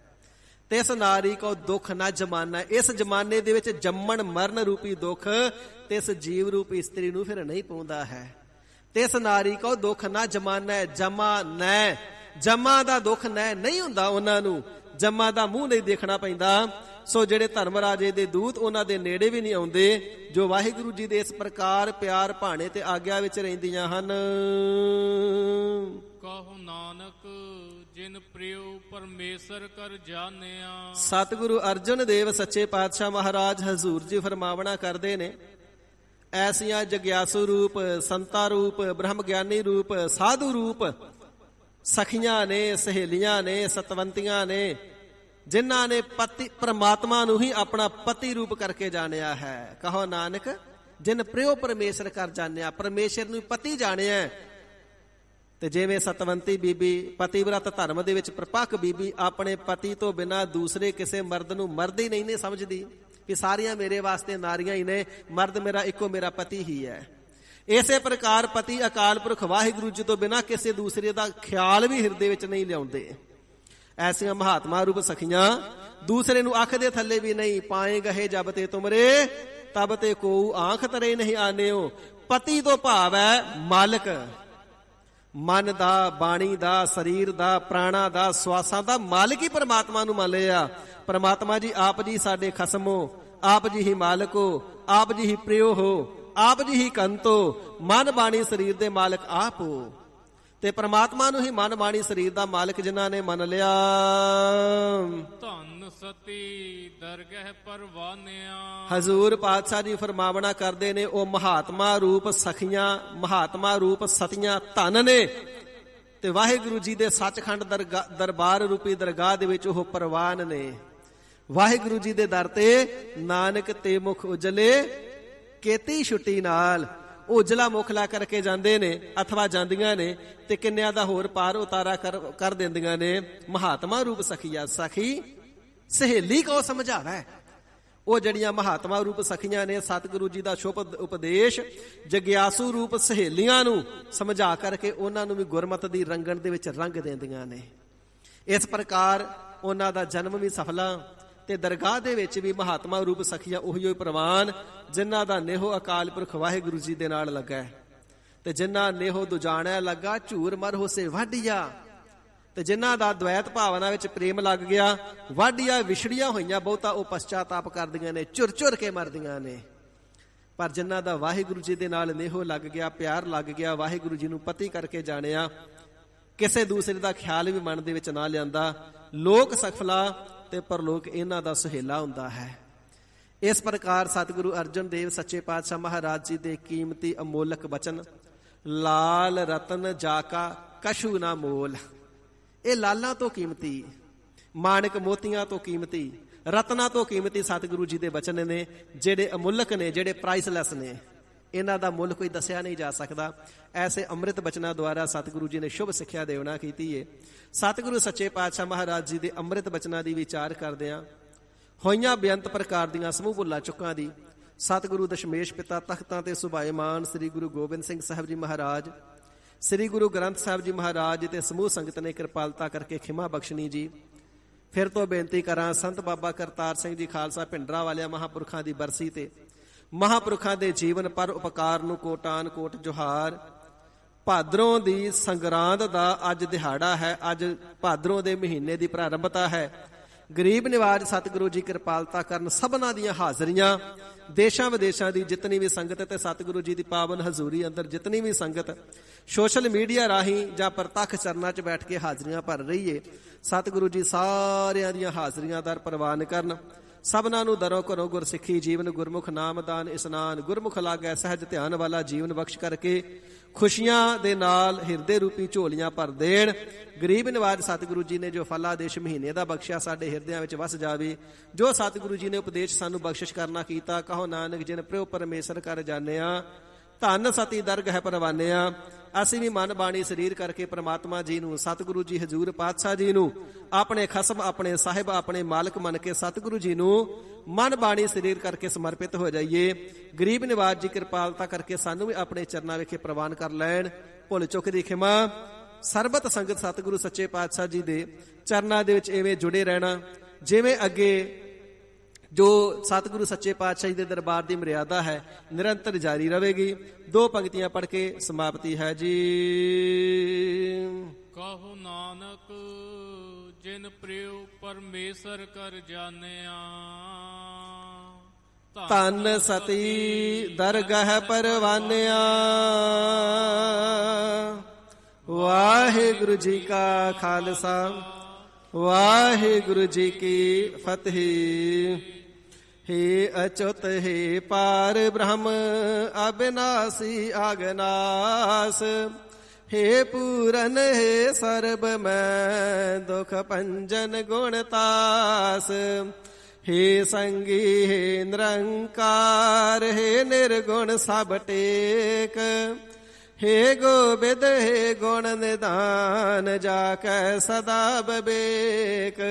ਤਿਸ ਨਾਰੀ ਕੋ ਦੁੱਖ ਨਾ ਜਮਾਨਾ। ਇਸ ਜਮਾਨੇ ਦੇ ਵਿੱਚ ਜੰਮਣ ਮਰਨ ਰੂਪੀ ਦੁੱਖ ਤਿਸ ਜੀਵ ਰੂਪੀ ਇਸਤਰੀ ਨੂੰ ਫਿਰ ਨਹੀਂ ਪਾਉਂਦਾ ਹੈ। ਤਿਸ ਨਾਰੀ ਕੋ ਦੁੱਖ ਨਾ ਜਮਾਨਾ। ਜਮਾ ਨੈ, ਜਮਾ ਦਾ ਦੁੱਖ ਨੈ ਨਹੀਂ ਹੁੰਦਾ ਉਹਨਾਂ ਨੂੰ, ਜਮਾ ਦਾ ਮੂੰਹ ਨਹੀਂ ਦੇਖਣਾ ਪੈਂਦਾ। ਸੋ ਜਿਹੜੇ ਧਰਮ ਰਾਜੇ ਦੇ ਦੂਤ ਉਹਨਾਂ ਦੇ ਨੇੜੇ ਵੀ ਨਹੀਂ ਆਉਂਦੇ, ਜੋ ਵਾਹਿਗੁਰੂ ਜੀ ਦੇ ਇਸ ਪ੍ਰਕਾਰ ਪਿਆਰ ਭਾਣੇ ਤੇ ਆਗਿਆ ਵਿੱਚ ਰਹਿੰਦੀਆਂ ਹਨ। ਕਹੋ ਨਾਨਕ ਜਿਨ ਪ੍ਰਿਯ ਪਰਮੇਸ਼ਰ ਕਰ ਜਾਣਿਆ। ਸਤਿਗੁਰੂ ਅਰਜਨ ਦੇਵ ਸੱਚੇ ਪਾਤਸ਼ਾਹ ਮਹਾਰਾਜ ਹਜ਼ੂਰ ਜੀ ਫਰਮਾਵਣਾ ਕਰਦੇ ਨੇ, ਐਸੀਆਂ ਜਗਿਆਸੂ ਰੂਪ, ਸੰਤਾ ਰੂਪ, ਬ੍ਰਹਮ ਗਿਆਨੀ ਰੂਪ, ਸਾਧੂ ਰੂਪ ਸਖੀਆਂ ਨੇ, ਸਹੇਲੀਆਂ ਨੇ, ਸਤਵੰਤੀਆਂ ਨੇ, ਜਿਨ੍ਹਾਂ ਨੇ ਪਤੀ ਪ੍ਰਮਾਤਮਾ ਨੂੰ ਹੀ ਆਪਣਾ ਪਤੀ ਰੂਪ ਕਰਕੇ ਜਾਣਿਆ ਹੈ। ਕਹੋ ਨਾਨਕ ਜਿਨ ਪ੍ਰਿਯ ਪਰਮੇਸ਼ਰ ਕਰ ਜਾਣਿਆ, ਪਰਮੇਸ਼ਰ ਨੂੰ ਪਤੀ ਜਾਣਿਆ। ਤੇ ਜਿਵੇਂ ਸਤਵੰਤੀ ਬੀਬੀ, ਪਤੀਵਰਤ ਧਰਮ ਦੇ ਵਿੱਚ ਪ੍ਰਪੱਕ ਬੀਬੀ, ਆਪਣੇ ਪਤੀ ਤੋਂ ਬਿਨਾਂ ਦੂਸਰੇ ਕਿਸੇ ਮਰਦ ਨੂੰ ਮਰਦ ਹੀ ਨਹੀਂ ਨੇ ਸਮਝਦੀ, ਕਿ ਸਾਰੀਆਂ ਮੇਰੇ ਵਾਸਤੇ ਨਾਰੀਆਂ ਹੀ ਨੇ, ਮਰਦ ਮੇਰਾ ਇੱਕੋ ਮੇਰਾ ਪਤੀ ਹੀ ਹੈ। ਇਸੇ ਪ੍ਰਕਾਰ ਪਤੀ ਅਕਾਲ ਪੁਰਖ ਵਾਹਿਗੁਰੂ ਜੀ ਤੋਂ ਬਿਨਾਂ ਕਿਸੇ ਦੂਸਰੇ ਦਾ ਖਿਆਲ ਵੀ ਹਿਰਦੇ ਵਿੱਚ ਨਹੀਂ ਲਿਆਉਂਦੇ। ਐਸੀਆਂ ਮਹਾਤਮਾ ਰੂਪ ਸਖੀਆਂ ਦੂਸਰੇ ਨੂੰ ਅੱਖ ਦੇ ਥੱਲੇ ਵੀ ਨਹੀਂ। ਪਾਏ ਗਏ ਜਬ ਤੇ ਤੁਮਰੇ ਤਬ ਤੇ ਕੋ ਆਂਖ ਤਰੇ ਨਹੀਂ ਆਨਿਓ। ਪਤੀ ਤੋਂ ਭਾਵ ਹੈ ਮਾਲਕ, ਮਨ ਦਾ, ਬਾਣੀ ਦਾ, ਸਰੀਰ ਦਾ, ਪ੍ਰਾਣਾ ਦਾ, ਸਵਾਸਾਂ ਦਾ ਮਾਲਕ ਹੀ ਪਰਮਾਤਮਾ ਨੂੰ ਮੰਨ ਲਿਆ। ਪਰਮਾਤਮਾ ਜੀ ਆਪ ਜੀ ਸਾਡੇ ਖਸਮੋ, ਆਪ ਜੀ ਹੀ ਮਾਲਕੋ, ਆਪ ਜੀ ਹੀ ਪ੍ਰਿਯੋ ਹੋ, ਆਪ ਜੀ ਹੀ ਕੰਤੋ, ਮਨ ਬਾਣੀ ਸਰੀਰ ਦੇ ਮਾਲਕ ਆਪ ਹੋ। ਤੇ ਪ੍ਰਮਾਤਮਾ ਨੂੰ ਹੀ ਮਨ ਬਾਣੀ ਸਰੀਰ ਦਾ ਮਾਲਕ ਜਿਨ੍ਹਾਂ ਨੇ ਮੰਨ ਲਿਆ। ਧੰਨ ਸਤੀ ਦਰਗਹਿ ਪਰਵਾਨਿਆ। ਹਜ਼ੂਰ ਪਾਤਸ਼ਾਹ ਜੀ ਫਰਮਾਵਣਾ ਕਰਦੇ ਨੇ, ਉਹ ਮਹਾਤਮਾ ਰੂਪ ਸਖੀਆਂ, ਮਹਾਤਮਾ ਰੂਪ ਸਤੀਆਂ ਧਨ ਨੇ ਤੇ ਵਾਹਿਗੁਰੂ ਜੀ ਦੇ ਸੱਚਖੰਡ ਦਰਬਾਰ ਰੂਪੀ ਦਰਗਾਹ ਦੇ ਵਿੱਚ ਉਹ ਪ੍ਰਵਾਨ ਨੇ। ਵਾਹਿਗੁਰੂ ਜੀ ਦੇ ਦਰ ਤੇ ਨਾਨਕ ਤੇ ਮੁਖ ਉਜਲੇ ਕੇਤੀ ਛੁੱਟੀ ਨਾਲ, ਉਜਲਾ ਮੁਖ ਲਾ ਕਰਕੇ ਜਾਂਦੇ ਨੇ ਅਥਵਾ ਜਾਂਦੀਆਂ ਨੇ ਤੇ ਕਿੰਨਿਆਂ ਦਾ ਹੋਰ ਪਾਰ ਉਤਾਰਾ ਕਰ ਦਿੰਦੀਆਂ ਨੇ। ਮਹਾਤਮਾ ਰੂਪ ਸਖੀਆ, ਸਖੀ ਸਹੇਲੀ ਕੋ ਸਮਝਾਵੇ। ਉਹ ਜਿਹੜੀਆਂ ਮਹਾਤਮਾ ਰੂਪ ਸਖੀਆਂ ਨੇ, ਸਤਿਗੁਰੂ ਜੀ ਦਾ ਸ਼ੁਭ ਉਪਦੇਸ਼ ਜਗਿਆਸੂ ਰੂਪ ਸਹੇਲੀਆਂ ਨੂੰ ਸਮਝਾ ਕਰਕੇ ਉਹਨਾਂ ਨੂੰ ਵੀ ਗੁਰਮਤਿ ਦੀ ਰੰਗਣ ਦੇ ਵਿੱਚ ਰੰਗ ਦਿੰਦੀਆਂ ਨੇ। ਇਸ ਪ੍ਰਕਾਰ ਉਹਨਾਂ ਦਾ ਜਨਮ ਵੀ ਸਫਲਾ ਤੇ ਦਰਗਾਹ ਦੇ ਵਿੱਚ ਵੀ ਮਹਾਤਮਾ ਰੂਪ ਸਖੀਆਂ ਉਹੀ ਹੋਈ ਪ੍ਰਵਾਨ ਜਿਨ੍ਹਾਂ ਦਾ ਨੇਹੋ ਅਕਾਲ ਪੁਰਖ ਵਾਹਿਗੁਰੂ ਜੀ ਦੇ ਨਾਲ ਲੱਗਾ ਹੈ। ਤੇ ਜਿਨ੍ਹਾਂ ਨੇਹੋ ਦੁਜਾਣਿਆ ਲੱਗਾ ਝੂਰ ਮਰ ਹੋਸੇ ਵਾਢੀਆ, ਤੇ ਜਿਨ੍ਹਾਂ ਦਾ ਦ્વੈਤ ਭਾਵਨਾ ਵਿੱਚ ਪ੍ਰੇਮ ਲੱਗ ਗਿਆ, ਵਾਢੀਆਂ ਵਿਛੜੀਆਂ ਹੋਈਆਂ ਬਹੁਤਾ ਉਹ ਪਛਤਾਤਾਪ ਕਰਦੀਆਂ ਨੇ, ਝੁਰ ਝੁਰ ਕੇ ਮਰਦੀਆਂ ਨੇ। ਪਰ ਜਿਨ੍ਹਾਂ ਦਾ ਵਾਹਿਗੁਰੂ ਜੀ ਦੇ ਨਾਲ ਨੇਹੋ ਲੱਗ ਗਿਆ, ਪਿਆਰ ਲੱਗ ਗਿਆ, ਵਾਹਿਗੁਰੂ ਜੀ ਨੂੰ ਪਤੀ ਕਰਕੇ ਜਾਣਿਆ, ਕਿਸੇ ਦੂਸਰੇ ਦਾ ਖਿਆਲ ਵੀ ਮਨ ਦੇ ਵਿੱਚ ਨਾ ਲਿਆਂਦਾ, ਲੋਕ ਸਫਲਾ ਤੇ ਪਰਲੋਕ ਇਹਨਾਂ ਦਾ ਸੁਹੇਲਾ ਹੁੰਦਾ ਹੈ। ਇਸ ਪ੍ਰਕਾਰ ਸਤਿਗੁਰੂ ਅਰਜਨ ਦੇਵ ਸੱਚੇ ਪਾਤਸ਼ਾਹ ਮਹਾਰਾਜ ਜੀ ਦੇ ਕੀਮਤੀ ਅਮੋਲਕ ਬਚਨ, ਲਾਲ ਰਤਨ ਜਾਕਾ ਕਛੂ ਨਾ ਮੋਲ। ਇਹ ਲਾਲਾਂ ਤੋਂ ਕੀਮਤੀ, ਮਾਣਕ ਮੋਤੀਆਂ ਤੋਂ ਕੀਮਤੀ, ਰਤਨਾਂ ਤੋਂ ਕੀਮਤੀ ਸਤਿਗੁਰੂ ਜੀ ਦੇ ਬਚਨ ਨੇ, ਜਿਹੜੇ ਅਮੁੱਲਕ ਨੇ, ਜਿਹੜੇ ਪ੍ਰਾਈਸਲੈਸ ਨੇ। ਇਹਨਾਂ ਦਾ ਮੁੱਲ ਕੋਈ ਦੱਸਿਆ ਨਹੀਂ ਜਾ ਸਕਦਾ। ਐਸੇ ਅੰਮ੍ਰਿਤ ਬਚਨਾਂ ਦੁਆਰਾ ਸਤਿਗੁਰੂ ਜੀ ਨੇ ਸ਼ੁਭ ਸਿੱਖਿਆ ਦੇਵਨਾ ਕੀਤੀ ਹੈ। ਸਤਿਗੁਰੂ ਸੱਚੇ ਪਾਤਸ਼ਾਹ ਮਹਾਰਾਜ ਜੀ ਦੇ ਅੰਮ੍ਰਿਤ ਬਚਨਾਂ ਦੀ ਵਿਚਾਰ ਕਰਦਿਆਂ ਹੋਈਆਂ ਬੇਅੰਤ ਪ੍ਰਕਾਰ ਦੀਆਂ ਸਮੂਹ ਭੁੱਲਾਂ ਚੁੱਕਾਂ ਦੀ ਸਤਿਗੁਰੂ ਦਸ਼ਮੇਸ਼ ਪਿਤਾ ਤਖਤਾਂ ਤੇ ਸੁਭਾਏਮਾਨ ਸ੍ਰੀ ਗੁਰੂ ਗੋਬਿੰਦ ਸਿੰਘ ਸਾਹਿਬ ਜੀ ਮਹਾਰਾਜ, ਸ੍ਰੀ ਗੁਰੂ ਗ੍ਰੰਥ ਸਾਹਿਬ ਜੀ ਮਹਾਰਾਜ ਤੇ ਸਮੂਹ ਸੰਗਤ ਨੇ ਕਿਰਪਾਲਤਾ ਕਰਕੇ ਖਿਮਾ ਬਖਸ਼ਣੀ ਜੀ। ਫਿਰ ਤੋਂ ਬੇਨਤੀ ਕਰਾਂ, ਸੰਤ ਬਾਬਾ ਕਰਤਾਰ ਸਿੰਘ ਜੀ ਖਾਲਸਾ ਭਿੰਡਰਾਂ ਵਾਲਿਆਂ ਮਹਾਂਪੁਰਖਾਂ ਦੀ ਬਰਸੀ ਤੇ ਮਹਾਂਪੁਰਖਾਂ ਦੇ ਜੀਵਨ ਪਰ ਉਪਕਾਰ ਨੂੰ ਕੋਟਾਨ ਕੋਟ ਜੋਹਾਰ। ਭਾਦਰੋਂ ਦੀ ਸੰਗਰਾਂਦ ਦਾ ਅੱਜ ਦਿਹਾੜਾ ਹੈ, ਅੱਜ ਭਾਦਰੋਂ ਦੇ ਮਹੀਨੇ ਦੀ ਪ੍ਰਾਰੰਭਤਾ ਹੈ। ਗਰੀਬ ਨਿਵਾਜ ਸਤਿਗੁਰੂ ਜੀ ਕਿਰਪਾਲਤਾ ਕਰਨ ਸਭਨਾਂ ਦੀਆਂ ਹਾਜ਼ਰੀਆਂ, ਦੇਸ਼ਾਂ ਵਿਦੇਸ਼ਾਂ ਦੀ ਜਿਤਨੀ ਵੀ ਸੰਗਤ ਤੇ ਸਤਿਗੁਰੂ ਜੀ ਦੀ ਪਾਵਨ ਹਜ਼ੂਰੀ ਅੰਦਰ ਜਿਤਨੀ ਵੀ ਸੰਗਤ ਸੋਸ਼ਲ ਮੀਡੀਆ ਰਾਹੀਂ ਜਾਂ ਪ੍ਰਤੱਖ ਚਰਨਾਂ 'ਚ ਬੈਠ ਕੇ ਹਾਜ਼ਰੀਆਂ ਭਰ ਰਹੀ ਏ, ਸਤਿਗੁਰੂ ਜੀ ਸਾਰਿਆਂ ਦੀਆਂ ਹਾਜ਼ਰੀਆਂ ਦਰ ਪ੍ਰਵਾਨ ਕਰਨ। ਸਭਨਾਂ ਨੂੰ ਦਰੋਂ ਘਰੋਂ ਗੁਰਸਿੱਖੀ ਜੀਵਨ, ਗੁਰਮੁਖ ਨਾਮਦਾਨ ਇਸ਼ਨਾਨ, ਗੁਰਮੁਖ ਲਾਗੈ ਸਹਿਜ ਧਿਆਨ ਵਾਲਾ ਜੀਵਨ ਬਖਸ਼ ਕਰਕੇ ਖੁਸ਼ੀਆਂ ਦੇ ਨਾਲ ਹਿਰਦੇ ਰੂਪੀ ਝੋਲੀਆਂ ਭਰ ਦੇਣ। ਗਰੀਬ ਨਿਵਾਜ ਸਤਿਗੁਰੂ ਜੀ ਨੇ ਜੋ ਫਲਾਦੇਸ਼ ਮਹੀਨੇ ਦਾ ਬਖਸ਼ਿਆ ਸਾਡੇ ਹਿਰਦਿਆਂ ਵਿੱਚ ਵਸ ਜਾਵੇ। ਜੋ ਸਤਿਗੁਰੂ ਜੀ ਨੇ ਉਪਦੇਸ਼ ਸਾਨੂੰ ਬਖਸ਼ਿਸ਼ ਕਰਨਾ ਕੀਤਾ, ਕਹੋ ਨਾਨਕ ਜਿਨ ਪ੍ਰੇਉ ਪਰਮੇਸ਼ਰ ਕਰ ਜਾਣਿਆ, ਧੰਨ ਸਤੀ ਦਰਗਹਿ ਪਰਵਾਨਿਆ। ਅਸੀਂ ਵੀ ਮਨ ਬਾਣੀ ਸਰੀਰ ਕਰਕੇ ਪ੍ਰਮਾਤਮਾ ਜੀ ਨੂੰ, ਸਤਿਗੁਰੂ ਜੀ ਹਜ਼ੂਰ ਪਾਤਸ਼ਾਹ ਜੀ ਨੂੰ ਆਪਣੇ ਖਸਮ, ਆਪਣੇ ਸਾਹਿਬ, ਆਪਣੇ ਮਾਲਕ ਮੰਨ ਕੇ ਸਤਿਗੁਰੂ ਜੀ ਨੂੰ ਮਨ ਬਾਣੀ ਸਰੀਰ ਕਰਕੇ ਸਮਰਪਿਤ ਹੋ ਜਾਈਏ। ਗਰੀਬ ਨਿਵਾਜ ਜੀ ਕਿਰਪਾਲਤਾ ਕਰਕੇ ਸਾਨੂੰ ਵੀ ਆਪਣੇ ਚਰਨਾਂ ਵਿਖੇ ਪ੍ਰਵਾਨ ਕਰ ਲੈਣ। ਭੁੱਲ ਚੁੱਕ ਦੀ ਖਿਮਾ। ਸਰਬਤ ਸੰਗਤ ਸਤਿਗੁਰੂ ਸੱਚੇ ਪਾਤਸ਼ਾਹ ਜੀ ਦੇ ਚਰਨਾਂ ਦੇ ਵਿੱਚ ਐਵੇਂ ਜੁੜੇ ਰਹਿਣਾ ਜਿਵੇਂ ਅੱਗੇ ਜੋ ਸਤਿਗੁਰੂ ਸੱਚੇ ਪਾਤਸ਼ਾਹ ਜੀ ਦੇ ਦਰਬਾਰ ਦੀ ਮਰਿਆਦਾ ਹੈ ਨਿਰੰਤਰ ਜਾਰੀ ਰਹੇਗੀ। ਦੋ ਪੰਕਤੀਆਂ ਪੜ੍ਹ ਕੇ ਸਮਾਪਤੀ ਹੈ ਜੀ। ਕਹੋ ਨਾਨਕ ਜਿਨ ਪ੍ਰੇਉ ਪਰਮੇਸ਼ਰ ਕਰ ਜਾਣਿਆ, ਧੰਨ ਸਤੀ ਦਰਗਹਿ ਪਰਵਾਨਿਆ। ਵਾਹਿਗੁਰੂ ਜੀ ਕਾ ਖਾਲਸਾ, ਵਾਹਿਗੁਰੂ ਜੀ ਕੀ ਫਤਿਹ। हे अच्युत हे पार ब्रह्म अविनाशी आगनास, हे पूरन हे सर्ब मैं दुख पंजन गुणतास, हे संगी हे निरंकार, हे निर्गुण सब टेक, हे गोबिंद हे गुण निधान जाकै सदा विवेक,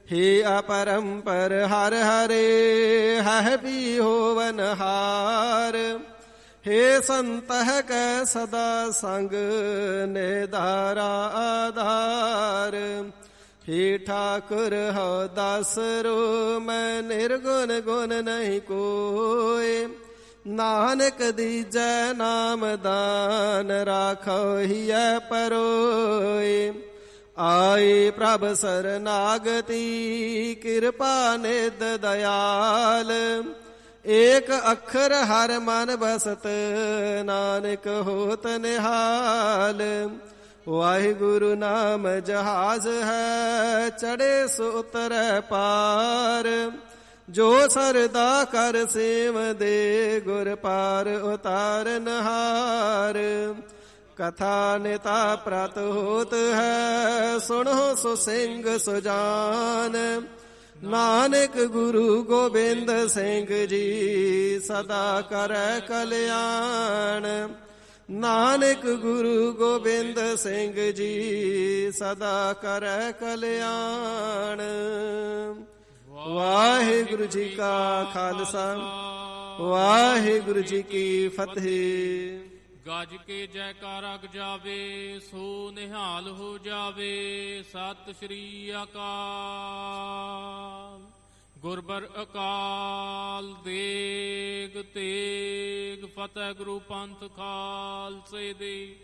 हे अपरंपर हर हरे है भी होवन हार, हे संतह कै सदा संग निधारा आधार, हे ठाकुर हो दासरो मैं निर्गुण गुण नहीं कोय, नानक दीजै नाम दान राखो हिय परोय, आए प्रभ सरनागति कृपा निध दयाल, एक अखर हर मन बसत नानक होत निहाल, ਵਾਹਿਗੁਰੂ ਨਾਮ ਜਹਾਜ਼ ਹੈ, ਚੜੇ ਸੋ ਉਤਰੈ ਪਾਰ। ਜੋ ਸਰਦਾ ਕਰ ਸੇਵ ਦੇ, ਗੁਰ ਪਾਰ ਉਤਾਰਨਹਾਰ। ਕਥਾ ਨਿਤਾ ਪ੍ਰਤ ਹੋਤ ਹੈ, ਸੁਣੋ ਸੋ ਸਿੰਘ ਸੁਜਾਨ। ਨਾਨਕ ਗੁਰੂ ਗੋਬਿੰਦ ਸਿੰਘ ਜੀ, ਸਦਾ ਕਰੈ ਕਲਿਆਣ। ਨਾਨਕ ਗੁਰੂ ਗੋਬਿੰਦ ਸਿੰਘ ਜੀ, ਸਦਾ ਕਰੈ ਕਲਿਆਣ। ਵਾਹਿਗੁਰੂ ਜੀ ਕਾ ਖਾਲਸਾ, ਵਾਹਿਗੁਰੂ ਜੀ ਕੀ ਫਤਿਹ। ਗੱਜ ਕੇ ਜੈਕਾਰਾ ਗਜਾਵੇ, ਸੋ ਨਿਹਾਲ ਹੋ ਜਾਵੇ। ਸਤਿ ਸ੍ਰੀ ਅਕਾਲ। ਗੁਰਬਰ ਅਕਾਲ ਦੇਗ ਤੇਗ, ਫਤਿਹ ਗੁਰੂ ਪੰਥ ਖਾਲਸੇ ਦੇ।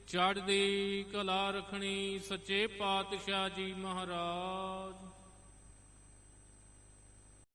ਚੜ੍ਹਦੀ ਕਲਾ ਰੱਖਣੀ ਸੱਚੇ ਪਾਤਸ਼ਾਹ ਜੀ ਮਹਾਰਾਜ।